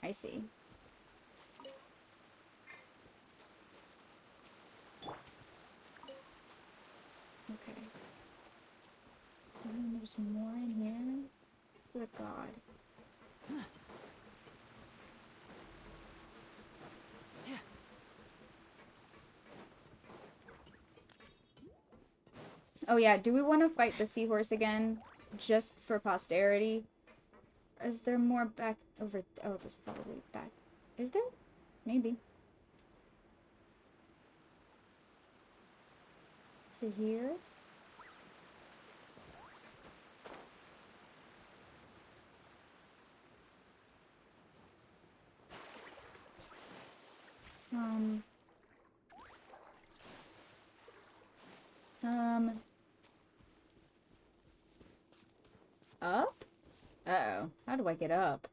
I see. Okay. And there's more in here? Good God. Oh yeah, do we want to fight the seahorse again? Just for posterity? Is there more back over... Oh, there's probably back... Is there? Maybe. Is it here? Up? Uh-oh. How do I get up?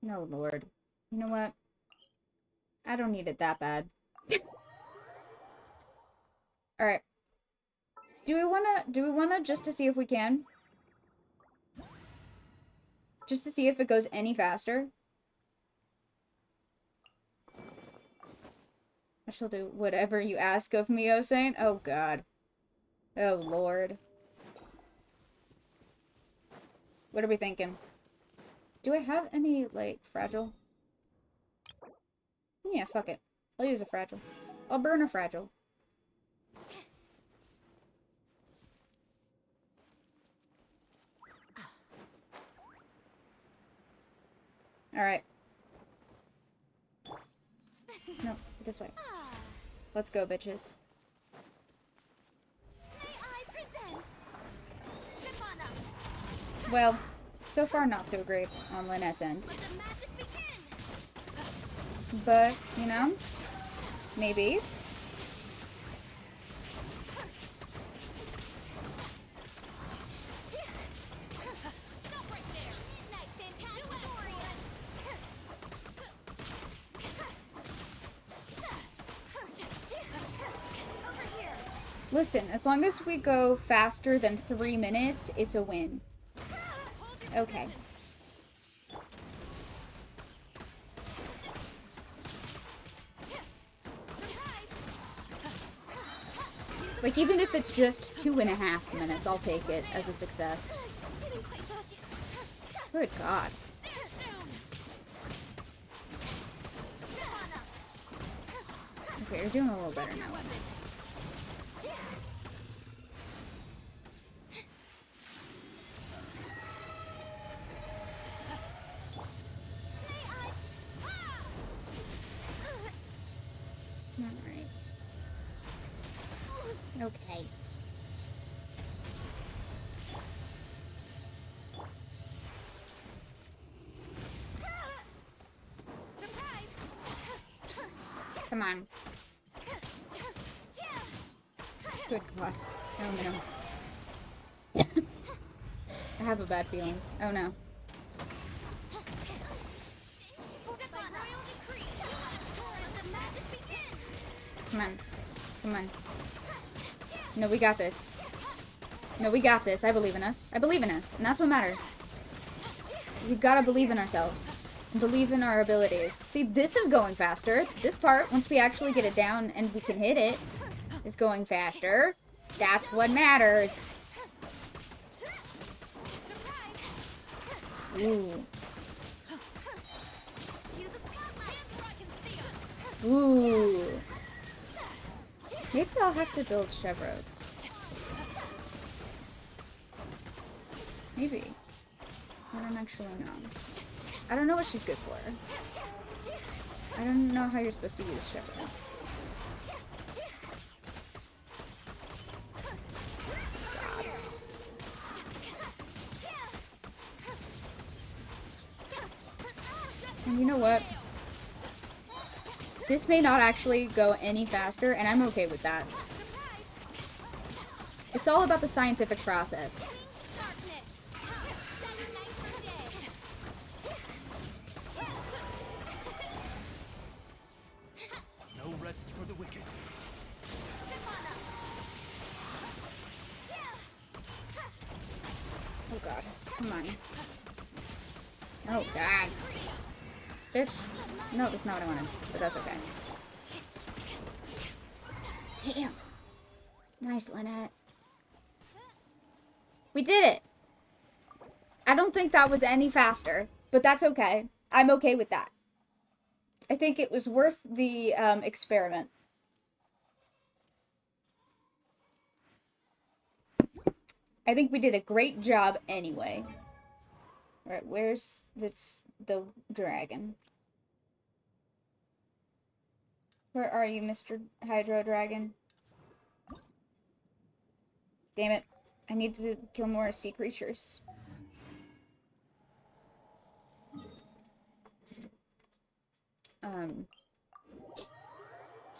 No, Lord. You know what? I don't need it that bad. Alright. Do we wanna just to see if we can? Just to see if it goes any faster? I shall do whatever you ask of me, O Saint. Oh, God. Oh, Lord. What are we thinking? Do I have any, like, fragile? Yeah, fuck it. I'll use a fragile. I'll burn a fragile. Alright. No, this way. Let's go, bitches. May I present Stefana? Well, so far not so great on Lynette's end. Let the magic begin! But, you know, maybe. Stop right there! Midnight Phantasmagoria! Over here! Listen, as long as we go faster than 3 minutes, it's a win. Hold your Okay. positions. Like, even if it's just 2.5 minutes, I'll take it as a success. Good God. Okay, you're doing a little better now. Alright. Okay. on. Good God. Oh no. I have a bad feeling. Oh no. Come on. Come on. No, we got this. No, we got this. I believe in us. I believe in us. And that's what matters. We gotta believe in ourselves. And believe in our abilities. See, this is going faster. This part, once we actually get it down and we can hit it, is going faster. That's what matters. Ooh. Ooh. Maybe I'll have to build chevros. Maybe. I don't actually know. I don't know what she's good for. I don't know how you're supposed to use chevros. And you know what? This may not actually go any faster, and I'm okay with that. It's all about the scientific process. No rest for the wicked. Oh god. Come on. Oh god. Bitch. No, that's not what I wanted. But that's okay. Damn. Nice, Lynette. We did it! I don't think that was any faster, but that's okay. I'm okay with that. I think it was worth the experiment. I think we did a great job anyway. Alright, where's the dragon? Where are you, Mr. Hydro Dragon? Damn it. I need to kill more sea creatures.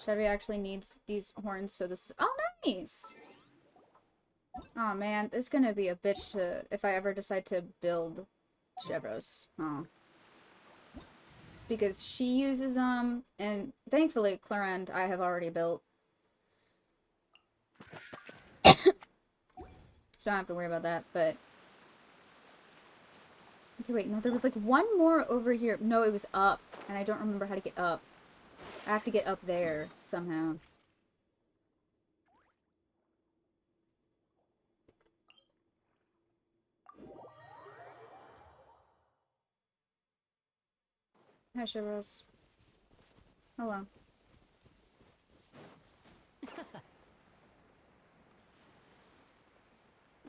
Chevy actually needs these horns, so this... Oh, nice! Oh man, this is gonna be a bitch to... if I ever decide to build Chevros. Oh. Because she uses them, and thankfully, Clarend I have already built. So I don't have to worry about that, but... Okay, wait, no, there was like one more over here. No, it was up, and I don't remember how to get up. I have to get up there, somehow. Hi, Chevros. Hello.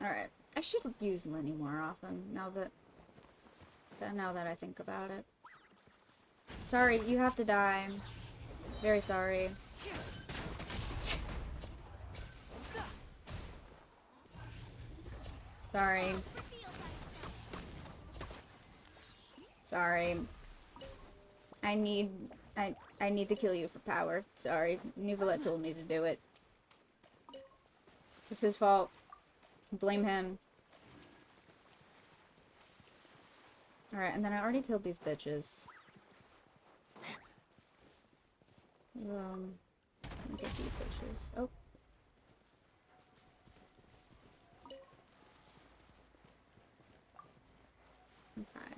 Alright. I should use Lenny more often, now that I think about it. Sorry, you have to die. Very sorry. Sorry. Sorry. I need to kill you for power. Sorry. Neuvillette told me to do it. It's his fault. Blame him. Alright, and then I already killed these bitches. Let me get these bitches. Oh. Okay.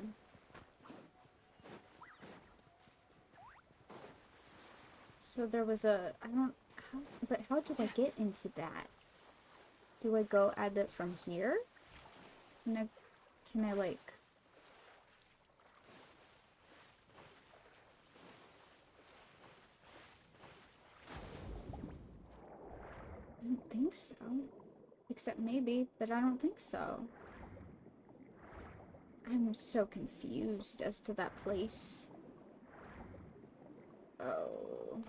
So there was a... but how do I get into that? Do I go at it from here? Can I like... I don't think so. Except maybe, but I don't think so. I'm so confused as to that place. Oh.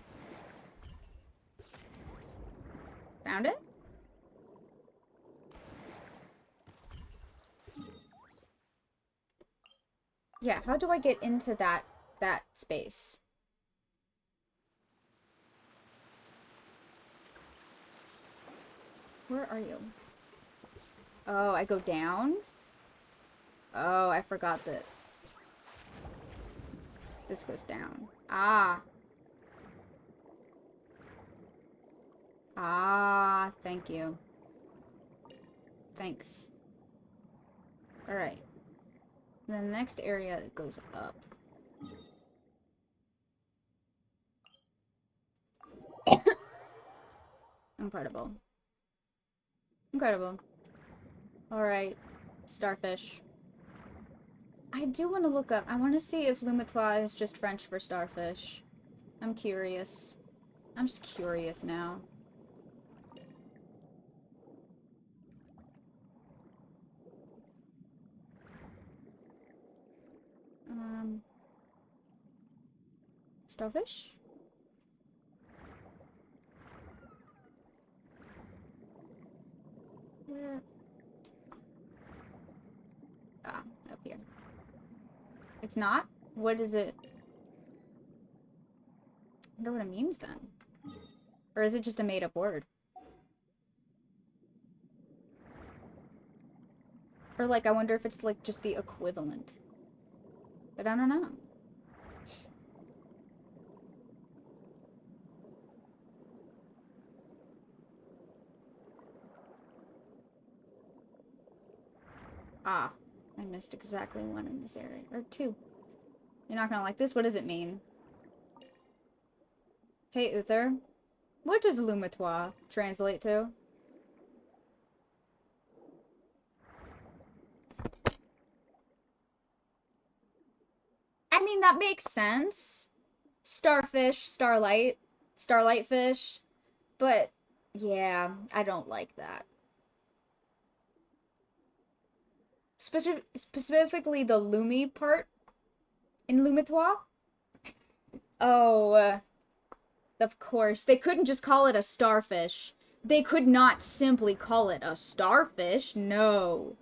Found it? Yeah, how do I get into that space? Where are you? Oh, I go down? Oh, I forgot that this goes down. Ah. Ah, thank you. Thanks. Alright. Then the next area goes up. Incredible. Incredible. Alright. Starfish. I do want to look up. I want to see if Lumitois is just French for starfish. I'm curious. I'm just curious now. Starfish? Where? Ah, up here. It's not? What is it? I wonder what it means then. Or is it just a made-up word? Or like, I wonder if it's like just the equivalent. But I don't know. Ah, I missed exactly one in this area. Or two. You're not gonna like this? What does it mean? Hey, Uther. What does Lumitois translate to? I mean, that makes sense. Starfish, starlight, starlight fish. But, yeah, I don't like that. Specifically the Lumi part in Lumitois. Oh, of course. They couldn't just call it a starfish. They could not simply call it a starfish. No.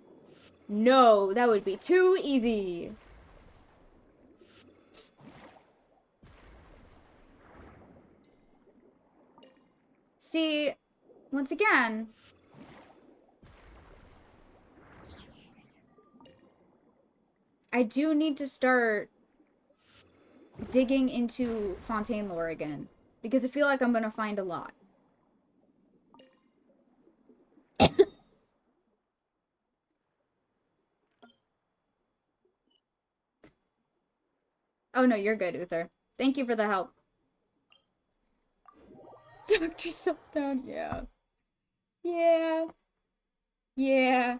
No, that would be too easy. See, once again, I do need to start digging into Fontaine lore again, because I feel like I'm gonna find a lot. Oh no, you're good, Uther. Thank you for the help. Talk yourself down, yeah. Yeah. Yeah.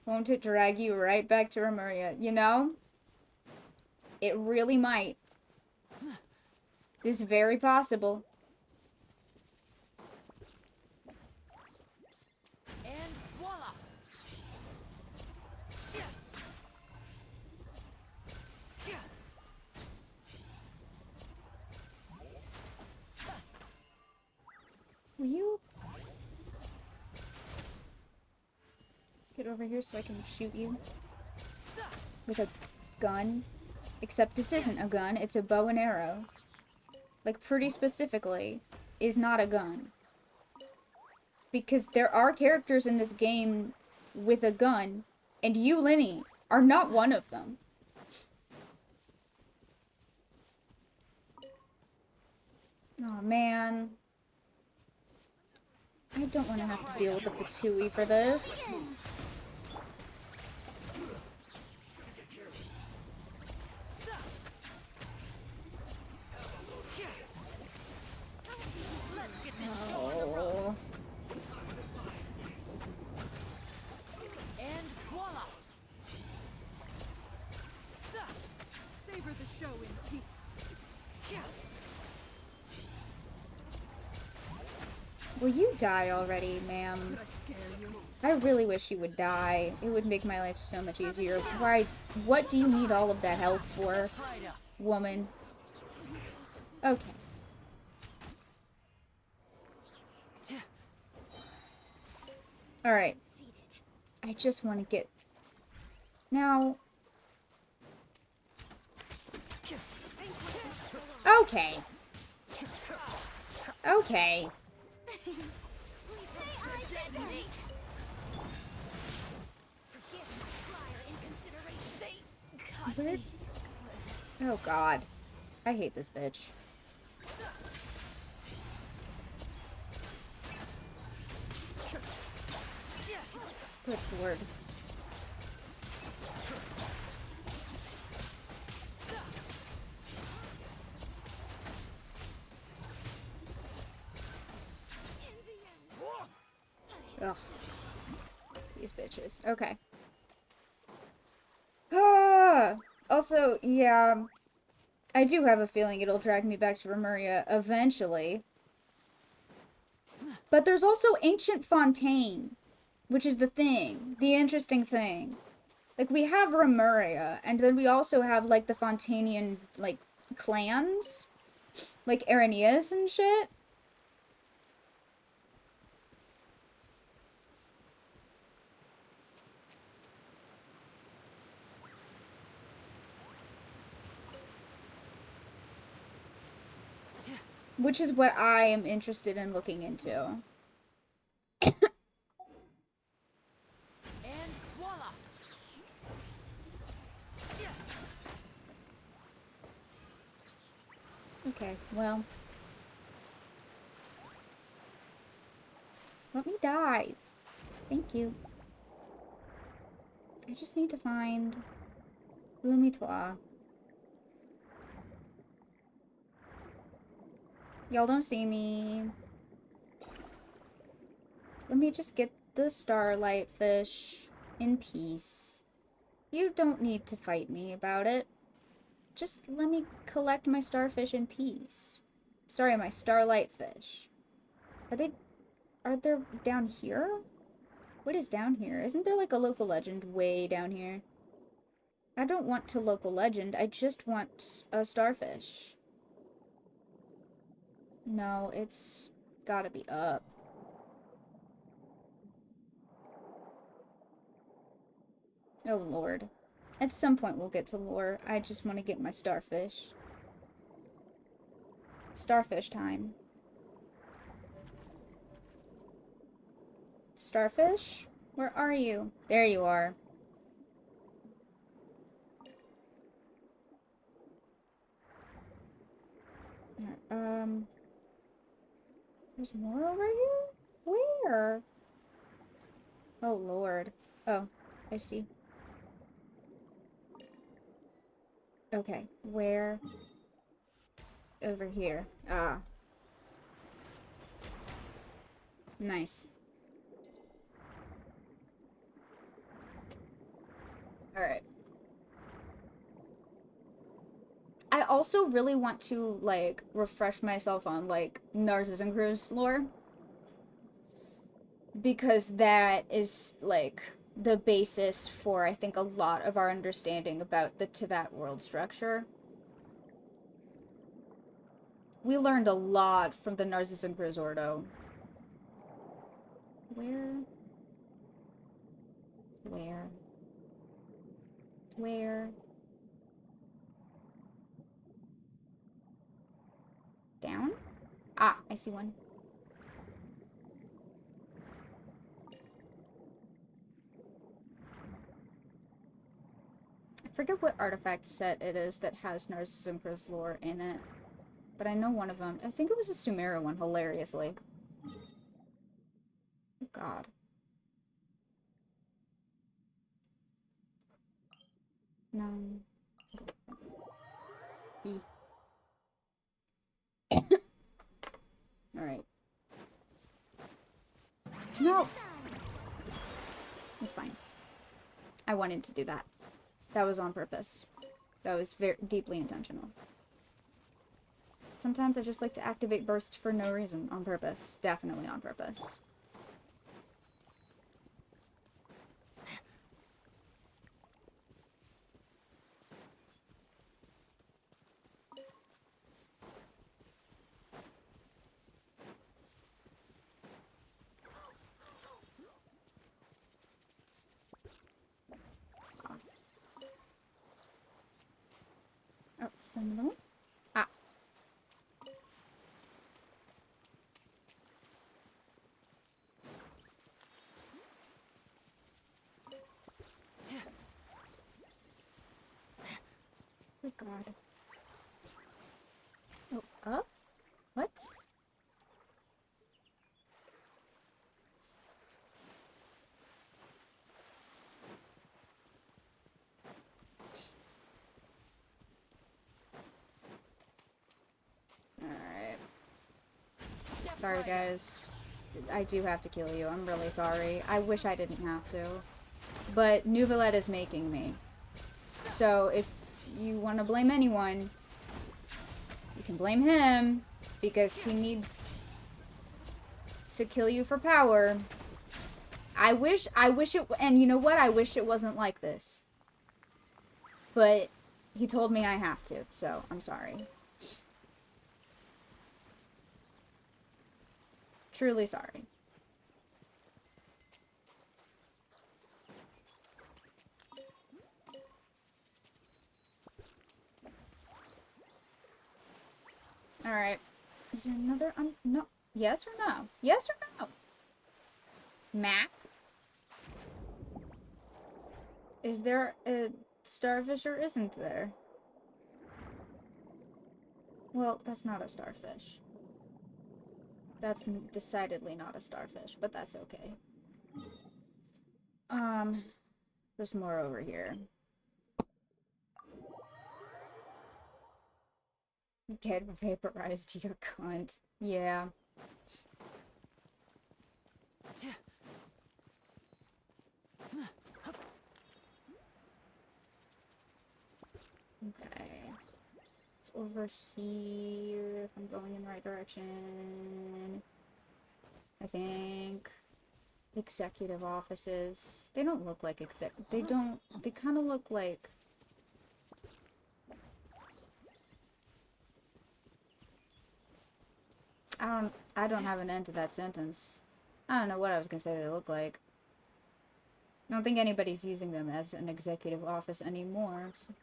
Won't it drag you right back to Remuria? You know? It really might. It's very possible. And voila! Will you get over here so I can shoot you with a gun? Except this isn't a gun, it's a bow and arrow. Like, pretty specifically, is not a gun. Because there are characters in this game with a gun, and you, Lenny, are not one of them. Oh man. I don't want to have to deal with the Fatui for this. Oh. And voila! Savor the show in peace. Will you die already, ma'am? I really wish you would die. It would make my life so much easier. Why? What do you need all of that health for, woman? Okay. Alright. I just want to get... Now... Okay. Okay. Please may I detonate. Forgive my prior inconsideration. They cut Where? me. Oh god. I hate this bitch. Good lord. Ugh. These bitches. Okay. Ah! Also, yeah. I do have a feeling it'll drag me back to Remuria eventually. But there's also Ancient Fontaine, which is the thing. The interesting thing. Like, we have Remuria, and then we also have, like, the Fontanian, like, clans. Like, Araneas and shit. Which is what I am interested in looking into. And voila! Okay, well. Let me dive. Thank you. I just need to find Gloomy-Twa. Y'all don't see me. Let me just get the starlight fish in peace. You don't need to fight me about it. Just let me collect my starfish in peace. Sorry, my starlight fish. Are there down here? What is down here? Isn't there like a local legend way down here? I don't want to local legend. I just want a starfish. No, it's gotta be up. Oh lord. At some point we'll get to lore. I just want to get my starfish. Starfish time. Starfish? Where are you? There you are. There's more over here? Where? Oh lord. Oh, I see. Okay, where? Over here. Ah. Nice. Alright. I also really want to, like, refresh myself on, like, Narcissus Crew's lore. Because that is, like, the basis for, I think, a lot of our understanding about the Teyvat world structure. We learned a lot from the Narcissus Crew's Ordo. Where? Down? Ah, I see one. I forget what artifact set it is that has Narcissus Crew's lore in it. But I know one of them. I think it was a Sumeria one, hilariously. Oh god. No. E. Alright. No! It's fine. I wanted to do that. That was on purpose. That was very deeply intentional. Sometimes I just like to activate bursts for no reason. On purpose. Definitely on purpose. Oh, is that another one? Ah. God. Oh, up? What? Alright. Sorry, guys. I do have to kill you. I'm really sorry. I wish I didn't have to. But Neuvillette is making me. So if you want to blame anyone, you can blame him. Because he needs to kill you for power. I wish it, and you know what? I wish it wasn't like this. But he told me I have to, so I'm sorry. Truly sorry. Alright. Is there another, no. Yes or no? Yes or no? Map? Is there a starfish or isn't there? Well, that's not a starfish. That's decidedly not a starfish, but that's okay. There's more over here. Get vaporized, you cunt. Yeah. Okay. It's over here, if I'm going in the right direction. I think. Executive offices. They don't look like they kind of look like... I don't have an end to that sentence. I don't know what I was gonna say they look like. I don't think anybody's using them as an executive office anymore. So.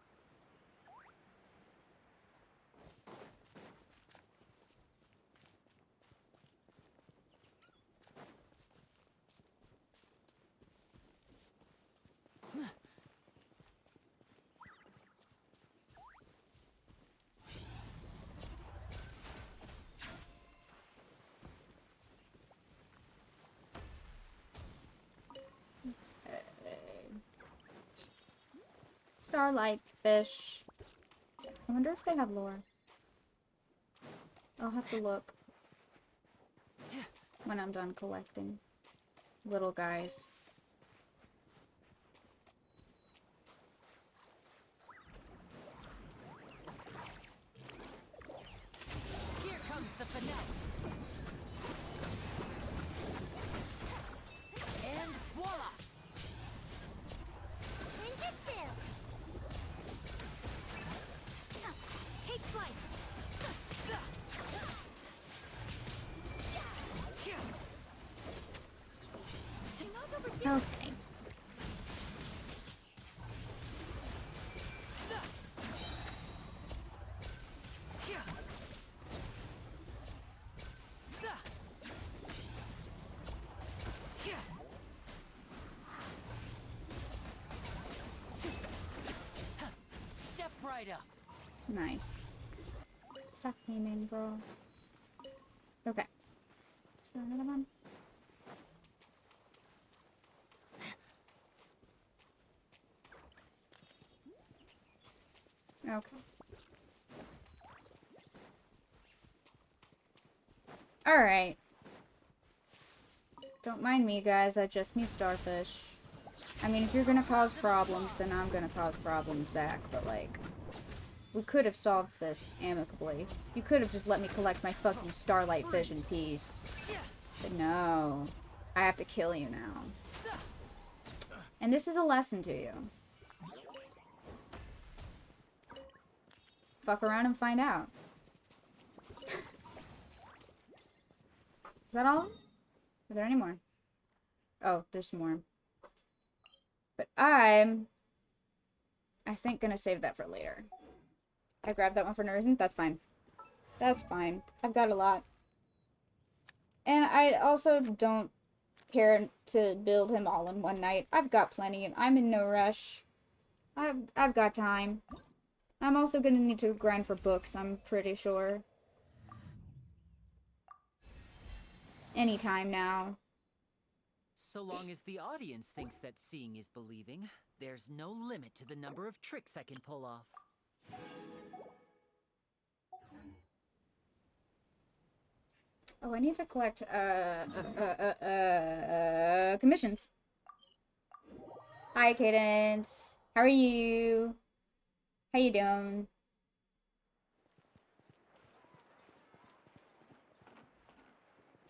Starlight fish. I wonder if they have lore. I'll have to look when I'm done collecting little guys. Here comes the finale. And voila! Ninjutsu! Take flight! Do not overdo it! Okay. Step right up. Nice. Suck aiming, bro. Okay. Is there another one? Okay. Alright. Don't mind me, guys. I just need starfish. I mean, if you're gonna cause problems, then I'm gonna cause problems back, but like... We could have solved this amicably. You could have just let me collect my fucking starlight fish in peace. But no. I have to kill you now. And this is a lesson to you. Fuck around and find out. Is that all? Are there any more? Oh, there's some more. But I think gonna save that for later. I grabbed that one for no reason. That's fine. That's fine. I've got a lot. And I also don't care to build him all in one night. I've got plenty. I'm in no rush. I've got time. I'm also gonna need to grind for books, I'm pretty sure. Anytime now. So long as the audience thinks that seeing is believing, there's no limit to the number of tricks I can pull off. Oh, I need to collect, commissions. Hi, Cadence. How are you? How you doing?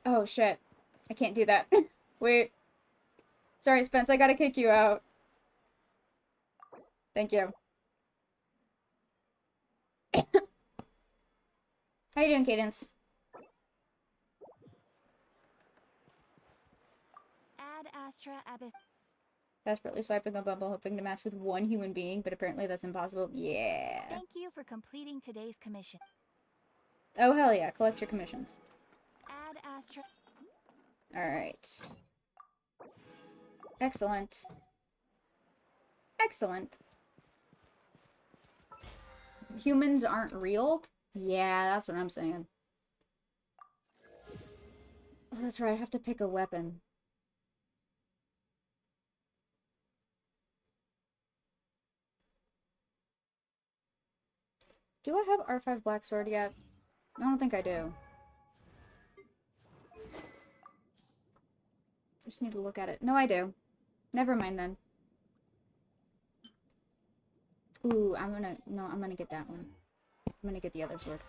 Oh, shit. I can't do that. Wait. Sorry, Spence, I gotta kick you out. Thank you. How you doing, Cadence? Ad Astra Abyss. Desperately swiping a Bumble, hoping to match with one human being, but apparently that's impossible. Yeah. Thank you for completing today's commission. Oh, hell yeah. Collect your commissions. Ad Astra. Alright. Excellent. Excellent. Humans aren't real? Yeah, that's what I'm saying. Oh, that's right. I have to pick a weapon. Do I have R5 Black Sword yet? I don't think I do. Just need to look at it. No, I do. Never mind then. Ooh, I'm gonna get that one. I'm gonna get the other sword.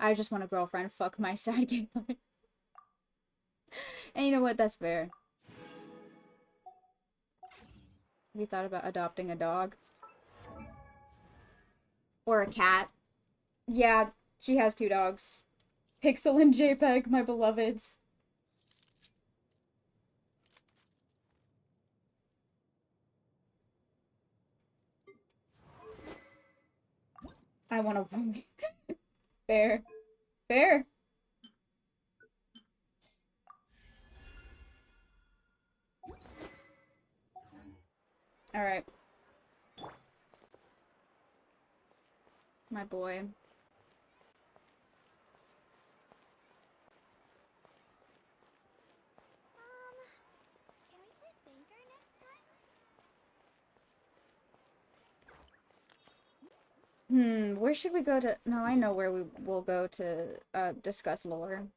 I just want a girlfriend. Fuck my sad gameplay. And you know what? That's fair. Have you thought about adopting a dog? Or a cat? Yeah, she has 2 dogs. Pixel and JPEG, my beloveds. I want a woman. Fair. Fair. Alright. My boy. Can we play banker next time? Where should we go to? No, I know where we will go to discuss lore.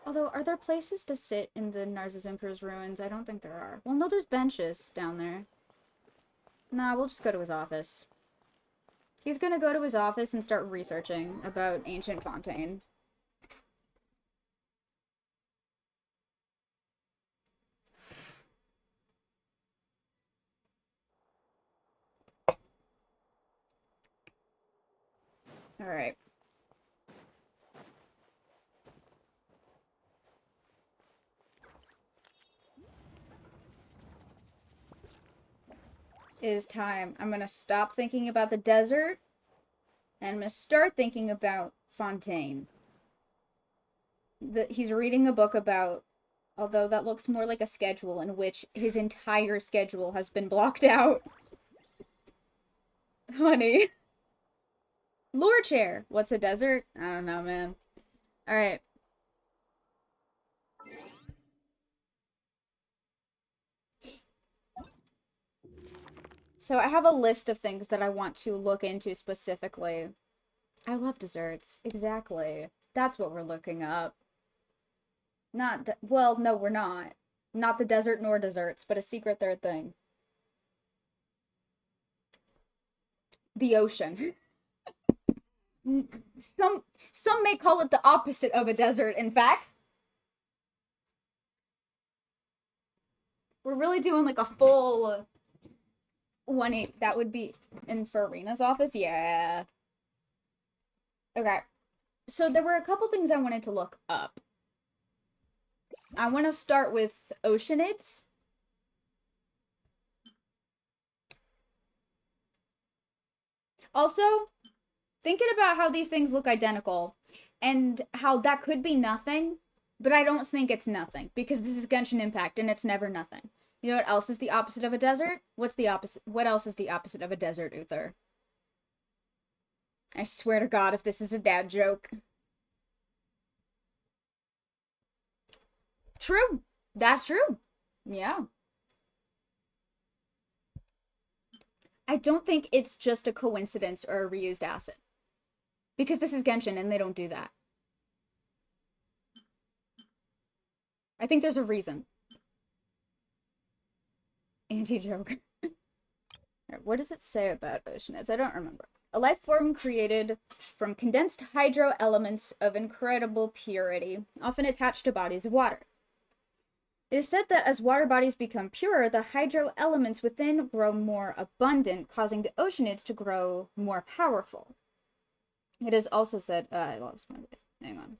Although, are there places to sit in the Narcissus ruins? I don't think there are. Well, no, there's benches down there. Nah, we'll just go to his office. He's gonna go to his office and start researching about Ancient Fontaine. Alright. It is time. I'm gonna stop thinking about the desert, and I'm gonna start thinking about Fontaine. He's reading a book about, although that looks more like a schedule in which his entire schedule has been blocked out. Honey. Lore chair. What's a desert? I don't know, man. Alright. So I have a list of things that I want to look into specifically. I love desserts. Exactly. That's what we're looking up. Well, no, we're not. Not the desert nor desserts, but a secret third thing. The ocean. Some may call it the opposite of a desert, in fact. We're really doing like a full 180. That would be in Farina's office? Yeah. Okay. So there were a couple things I wanted to look up. I want to start with oceanids. Also, thinking about how these things look identical and how that could be nothing, but I don't think it's nothing because this is Genshin Impact and it's never nothing. You know what else is the opposite of a desert? What's the opposite? What else is the opposite of a desert, Uther? I swear to God, if this is a dad joke. True. That's true. Yeah. I don't think it's just a coincidence or a reused asset. Because this is Genshin and they don't do that. I think there's a reason. Anti-joke. What does it say about oceanids? I don't remember. A life form created from condensed hydro elements of incredible purity, often attached to bodies of water. It is said that as water bodies become purer, the hydro elements within grow more abundant, causing the oceanids to grow more powerful. It is also said, I lost my voice. Hang on.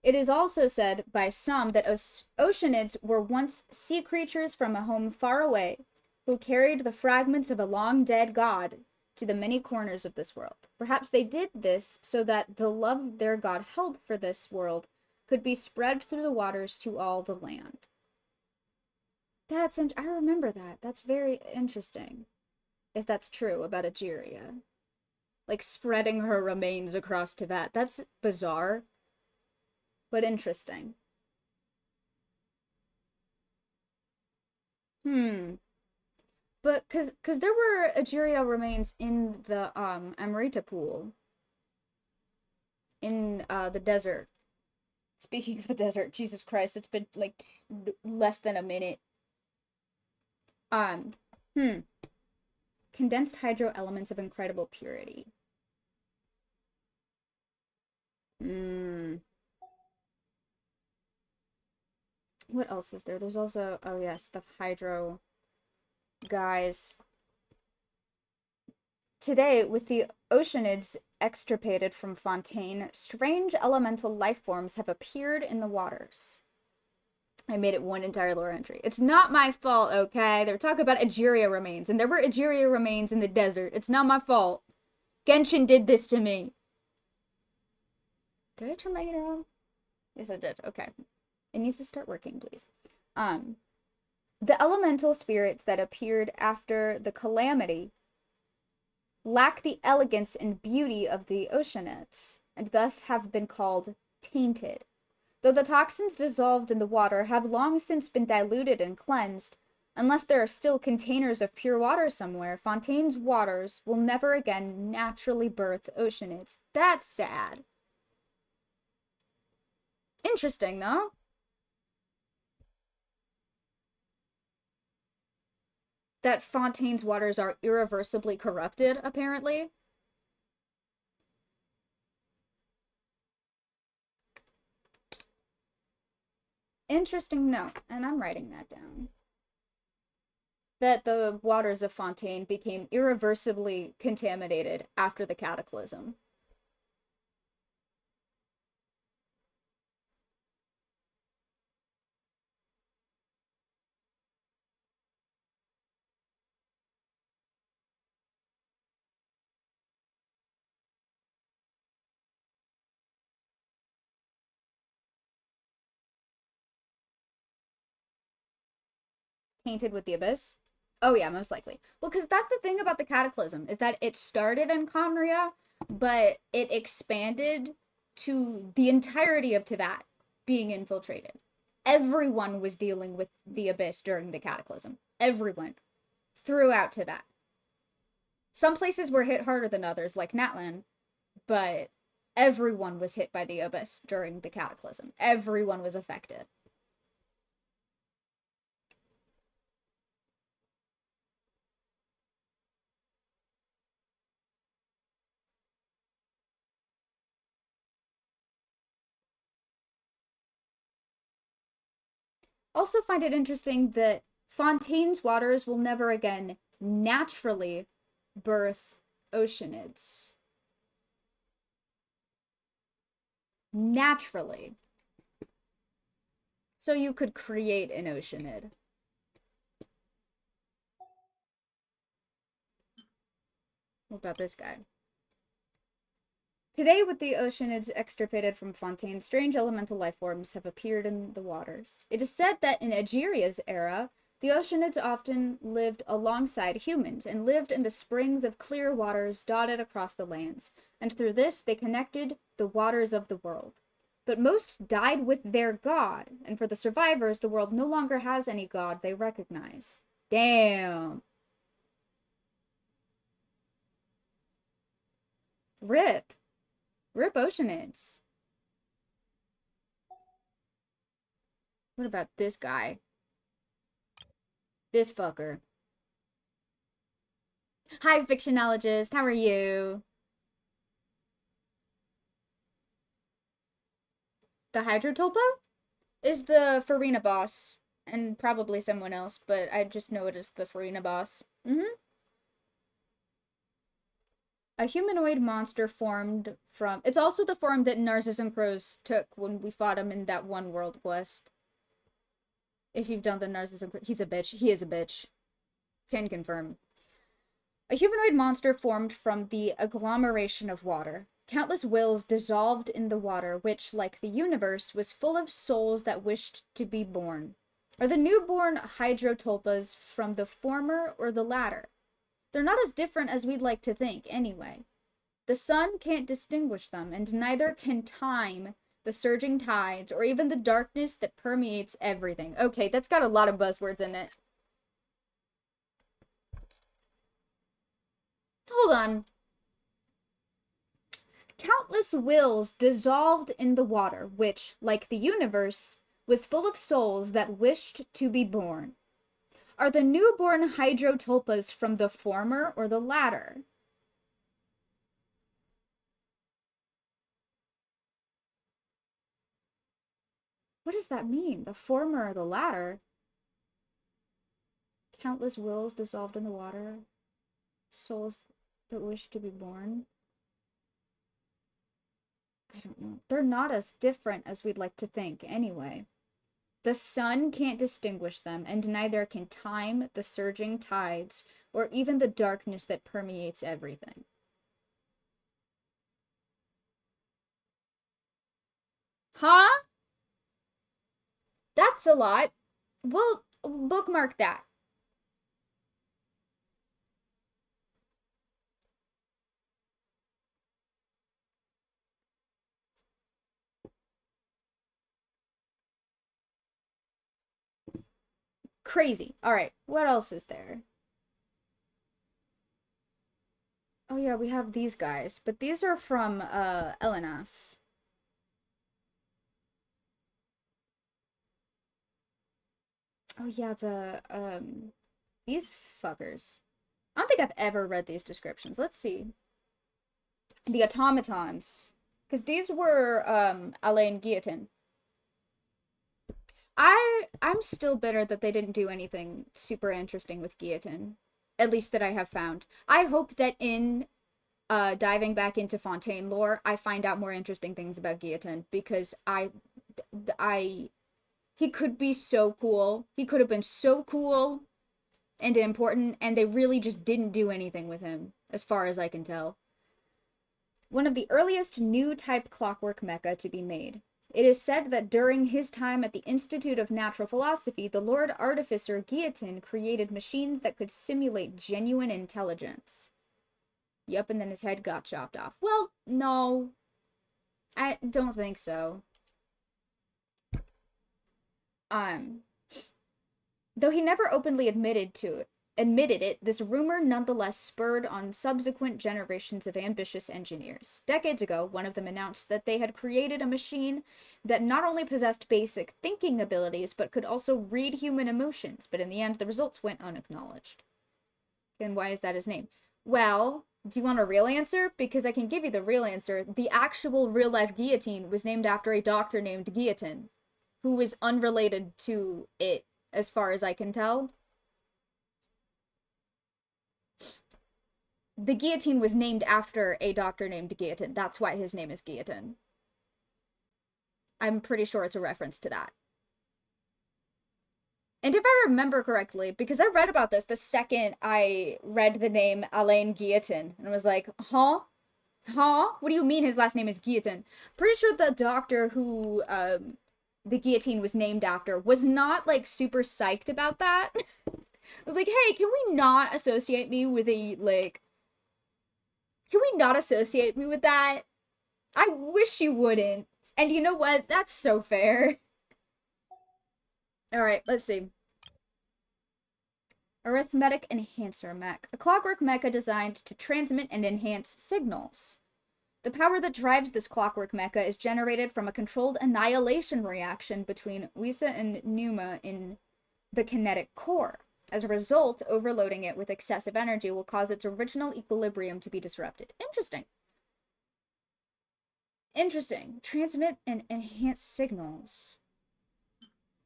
It is also said by some that oceanids were once sea creatures from a home far away, who carried the fragments of a long-dead god to the many corners of this world. Perhaps they did this so that the love their god held for this world could be spread through the waters to all the land. I remember that. That's very interesting. If that's true about Egeria. Like, spreading her remains across Tibet. That's bizarre. But interesting. But, cause there were Egeria remains in the, Amrita pool. In, the desert. Speaking of the desert, Jesus Christ, it's been, like, less than a minute. Condensed hydro elements of incredible purity. What else is there? There's also, oh yes, the hydro guys. Today, with the oceanids extirpated from Fontaine, strange elemental life forms have appeared in the waters. I made it one entire lore entry. It's not my fault, okay? They're talking about Egeria remains, and there were Egeria remains in the desert. It's not my fault. Genshin did this to me. Did I turn my heater on? Yes, I did. Okay. It needs to start working, please. The elemental spirits that appeared after the calamity lack the elegance and beauty of the oceanids, and thus have been called tainted. Though the toxins dissolved in the water have long since been diluted and cleansed, unless there are still containers of pure water somewhere, Fontaine's waters will never again naturally birth oceanids. That's sad. Interesting, though. That Fontaine's waters are irreversibly corrupted, apparently. Interesting note, and I'm writing that down. That the waters of Fontaine became irreversibly contaminated after the cataclysm. Tainted with the abyss? Oh yeah, most likely. Well, because that's the thing about the cataclysm, is that it started in Conria, but it expanded to the entirety of Tibet being infiltrated. Everyone was dealing with the abyss during the cataclysm. Everyone. Throughout Tibet. Some places were hit harder than others, like Natlan, but everyone was hit by the abyss during the cataclysm. Everyone was affected. Also find it interesting that Fontaine's waters will never again naturally birth oceanids. Naturally. So you could create an oceanid. What about this guy? Today, with the oceanids extirpated from Fontaine, strange elemental life forms have appeared in the waters. It is said that in Egeria's era, the oceanids often lived alongside humans and lived in the springs of clear waters dotted across the lands, and through this they connected the waters of the world. But most died with their god, and for the survivors, the world no longer has any god they recognize. Damn. Rip. Rip oceanids. What about this guy? This fucker. Hi, fictionologist. How are you? The Hydrotolpo is the Farina boss, and probably someone else, but I just know it as the Farina boss. A humanoid monster formed from... It's also the form that Narcissus and Crows took when we fought him in that one world quest. If you've done the Narcissus and Crows... He's a bitch. He is a bitch. Can confirm. A humanoid monster formed from the agglomeration of water. Countless wills dissolved in the water, which, like the universe, was full of souls that wished to be born. Are the newborn hydrotolpas from the former or the latter? They're not as different as we'd like to think, anyway. The sun can't distinguish them, and neither can time, the surging tides, or even the darkness that permeates everything. Okay, that's got a lot of buzzwords in it. Hold on. Countless wills dissolved in the water, which, like the universe, was full of souls that wished to be born. Are the newborn hydrotolpas from the former or the latter? What does that mean? The former or the latter? Countless wills dissolved in the water. Souls that wish to be born. I don't know. They're not as different as we'd like to think, anyway. The sun can't distinguish them, and neither can time, the surging tides, or even the darkness that permeates everything. Huh? That's a lot. We'll bookmark that. Crazy. Alright, what else is there? Oh yeah, we have these guys, but these are from, Elenas. Oh yeah, these fuckers. I don't think I've ever read these descriptions. Let's see. The automatons. Because these were, Alain Guillotin. I'm still bitter that they didn't do anything super interesting with Guillotin. At least that I have found. I hope that in diving back into Fontaine lore, I find out more interesting things about Guillotin, because he could be so cool. He could have been so cool and important, and they really just didn't do anything with him, as far as I can tell. One of the earliest new type clockwork mecha to be made. It is said that during his time at the Institute of Natural Philosophy, the Lord Artificer Guillotin created machines that could simulate genuine intelligence. Yup, and then his head got chopped off. Well, no. I don't think so. Though he never openly admitted it, this rumor nonetheless spurred on subsequent generations of ambitious engineers. Decades ago, one of them announced that they had created a machine that not only possessed basic thinking abilities, but could also read human emotions, but in the end, the results went unacknowledged. And why is that his name? Well, do you want a real answer? Because I can give you the real answer. The actual real-life guillotine was named after a doctor named Guillotin, who was unrelated to it, as far as I can tell. The guillotine was named after a doctor named Guillotin. That's why his name is Guillotin. I'm pretty sure it's a reference to that. And if I remember correctly, because I read about this the second I read the name Alain Guillotin, and was like, huh? Huh? What do you mean his last name is Guillotine? Pretty sure the doctor who the guillotine was named after was not like super psyched about that. I was like, hey, can we not associate me with a like can we not associate me with that? I wish you wouldn't. And you know what? That's so fair. Alright, let's see. Arithmetic Enhancer Mech. A clockwork mecha designed to transmit and enhance signals. The power that drives this clockwork mecha is generated from a controlled annihilation reaction between Wisa and Numa in the kinetic core. As a result, overloading it with excessive energy will cause its original equilibrium to be disrupted. Interesting. Interesting. Transmit and enhance signals.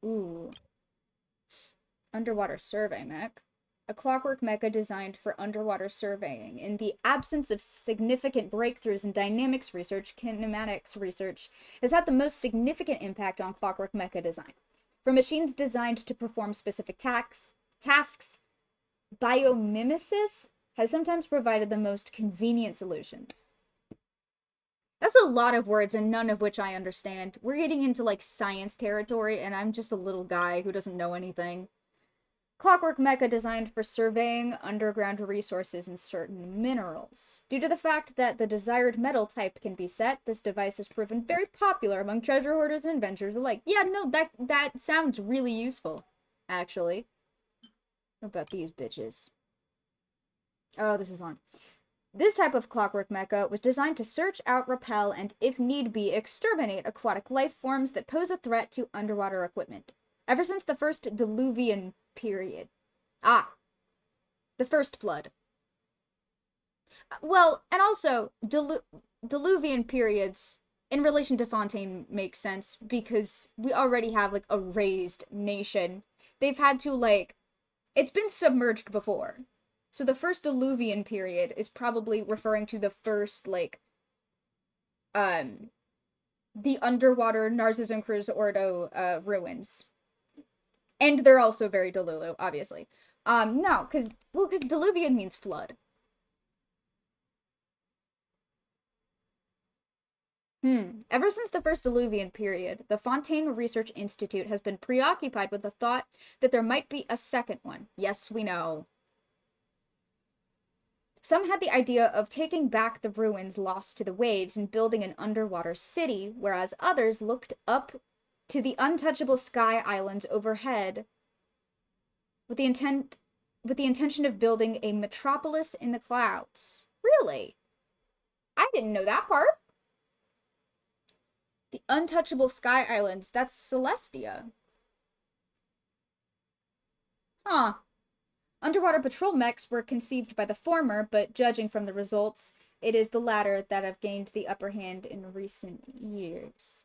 Ooh. Underwater survey mech. A clockwork mecha designed for underwater surveying. In the absence of significant breakthroughs in dynamics research, kinematics research has had the most significant impact on clockwork mecha design. For machines designed to perform specific tasks, biomimesis has sometimes provided the most convenient solutions. That's a lot of words and none of which I understand. We're getting into like science territory and I'm just a little guy who doesn't know anything. Clockwork mecha designed for surveying underground resources and certain minerals. Due to the fact that the desired metal type can be set, this device has proven very popular among treasure hoarders and adventurers alike. Yeah, no, that sounds really useful, actually. What about these bitches? Oh, this is long. This type of clockwork mecha was designed to search out, repel, and, if need be, exterminate aquatic life forms that pose a threat to underwater equipment. Ever since the first Diluvian period. The first flood. Well, and also, Diluvian periods, in relation to Fontaine, make sense, because we already have, like, a raised nation. They've had to, like, it's been submerged before. So the first Diluvian period is probably referring to the first, like, the underwater Narcissus Cruz Ordo, ruins. And they're also very Delulu, obviously. No, because Diluvian means flood. Ever since the first Diluvian period, the Fontaine Research Institute has been preoccupied with the thought that there might be a second one. Yes, we know. Some had the idea of taking back the ruins lost to the waves and building an underwater city, whereas others looked up to the untouchable sky islands overhead with the intention of building a metropolis in the clouds. Really? I didn't know that part. The untouchable sky islands, that's Celestia. Huh. Underwater patrol mechs were conceived by the former, but judging from the results, it is the latter that have gained the upper hand in recent years.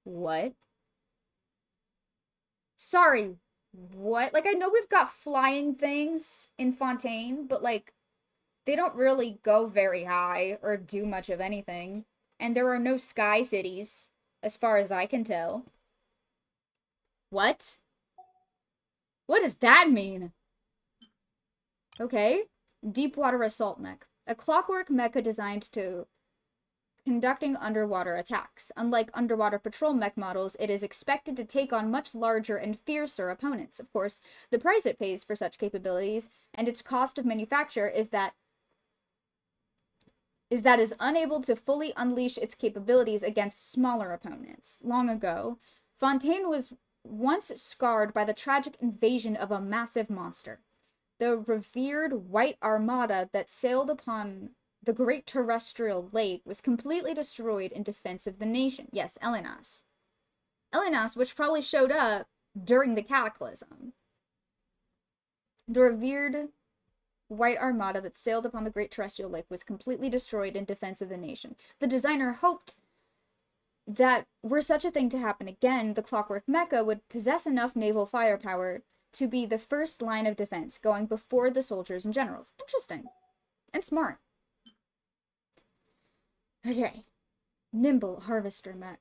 What? Sorry, what? Like, I know we've got flying things in Fontaine, but, like, they don't really go very high or do much of anything. And there are no sky cities, as far as I can tell. What? What does that mean? Okay. Deepwater Assault Mech. A clockwork mecha designed to conducting underwater attacks. Unlike underwater patrol mech models, it is expected to take on much larger and fiercer opponents. Of course, the price it pays for such capabilities and its cost of manufacture is that is unable to fully unleash its capabilities against smaller opponents. Long ago, Fontaine was once scarred by the tragic invasion of a massive monster. The revered White Armada that sailed upon the great terrestrial lake was completely destroyed in defense of the nation. Yes, Elenas. Elenas, which probably showed up during the Cataclysm. The revered White Armada that sailed upon the great terrestrial lake was completely destroyed in defense of the nation. The designer hoped that were such a thing to happen again, the clockwork mecha would possess enough naval firepower to be the first line of defense, going before the soldiers and generals. Interesting. And smart. Okay. Nimble Harvester Mech.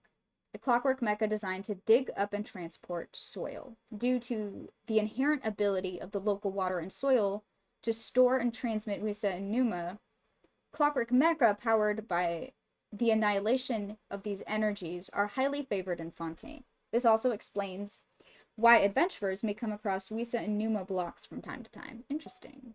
A clockwork mecha designed to dig up and transport soil. Due to the inherent ability of the local water and soil to store and transmit Wisa and Numa, clockwork mecha powered by the annihilation of these energies are highly favored in Fontaine. This also explains why adventurers may come across Wisa and Numa blocks from time to time. Interesting.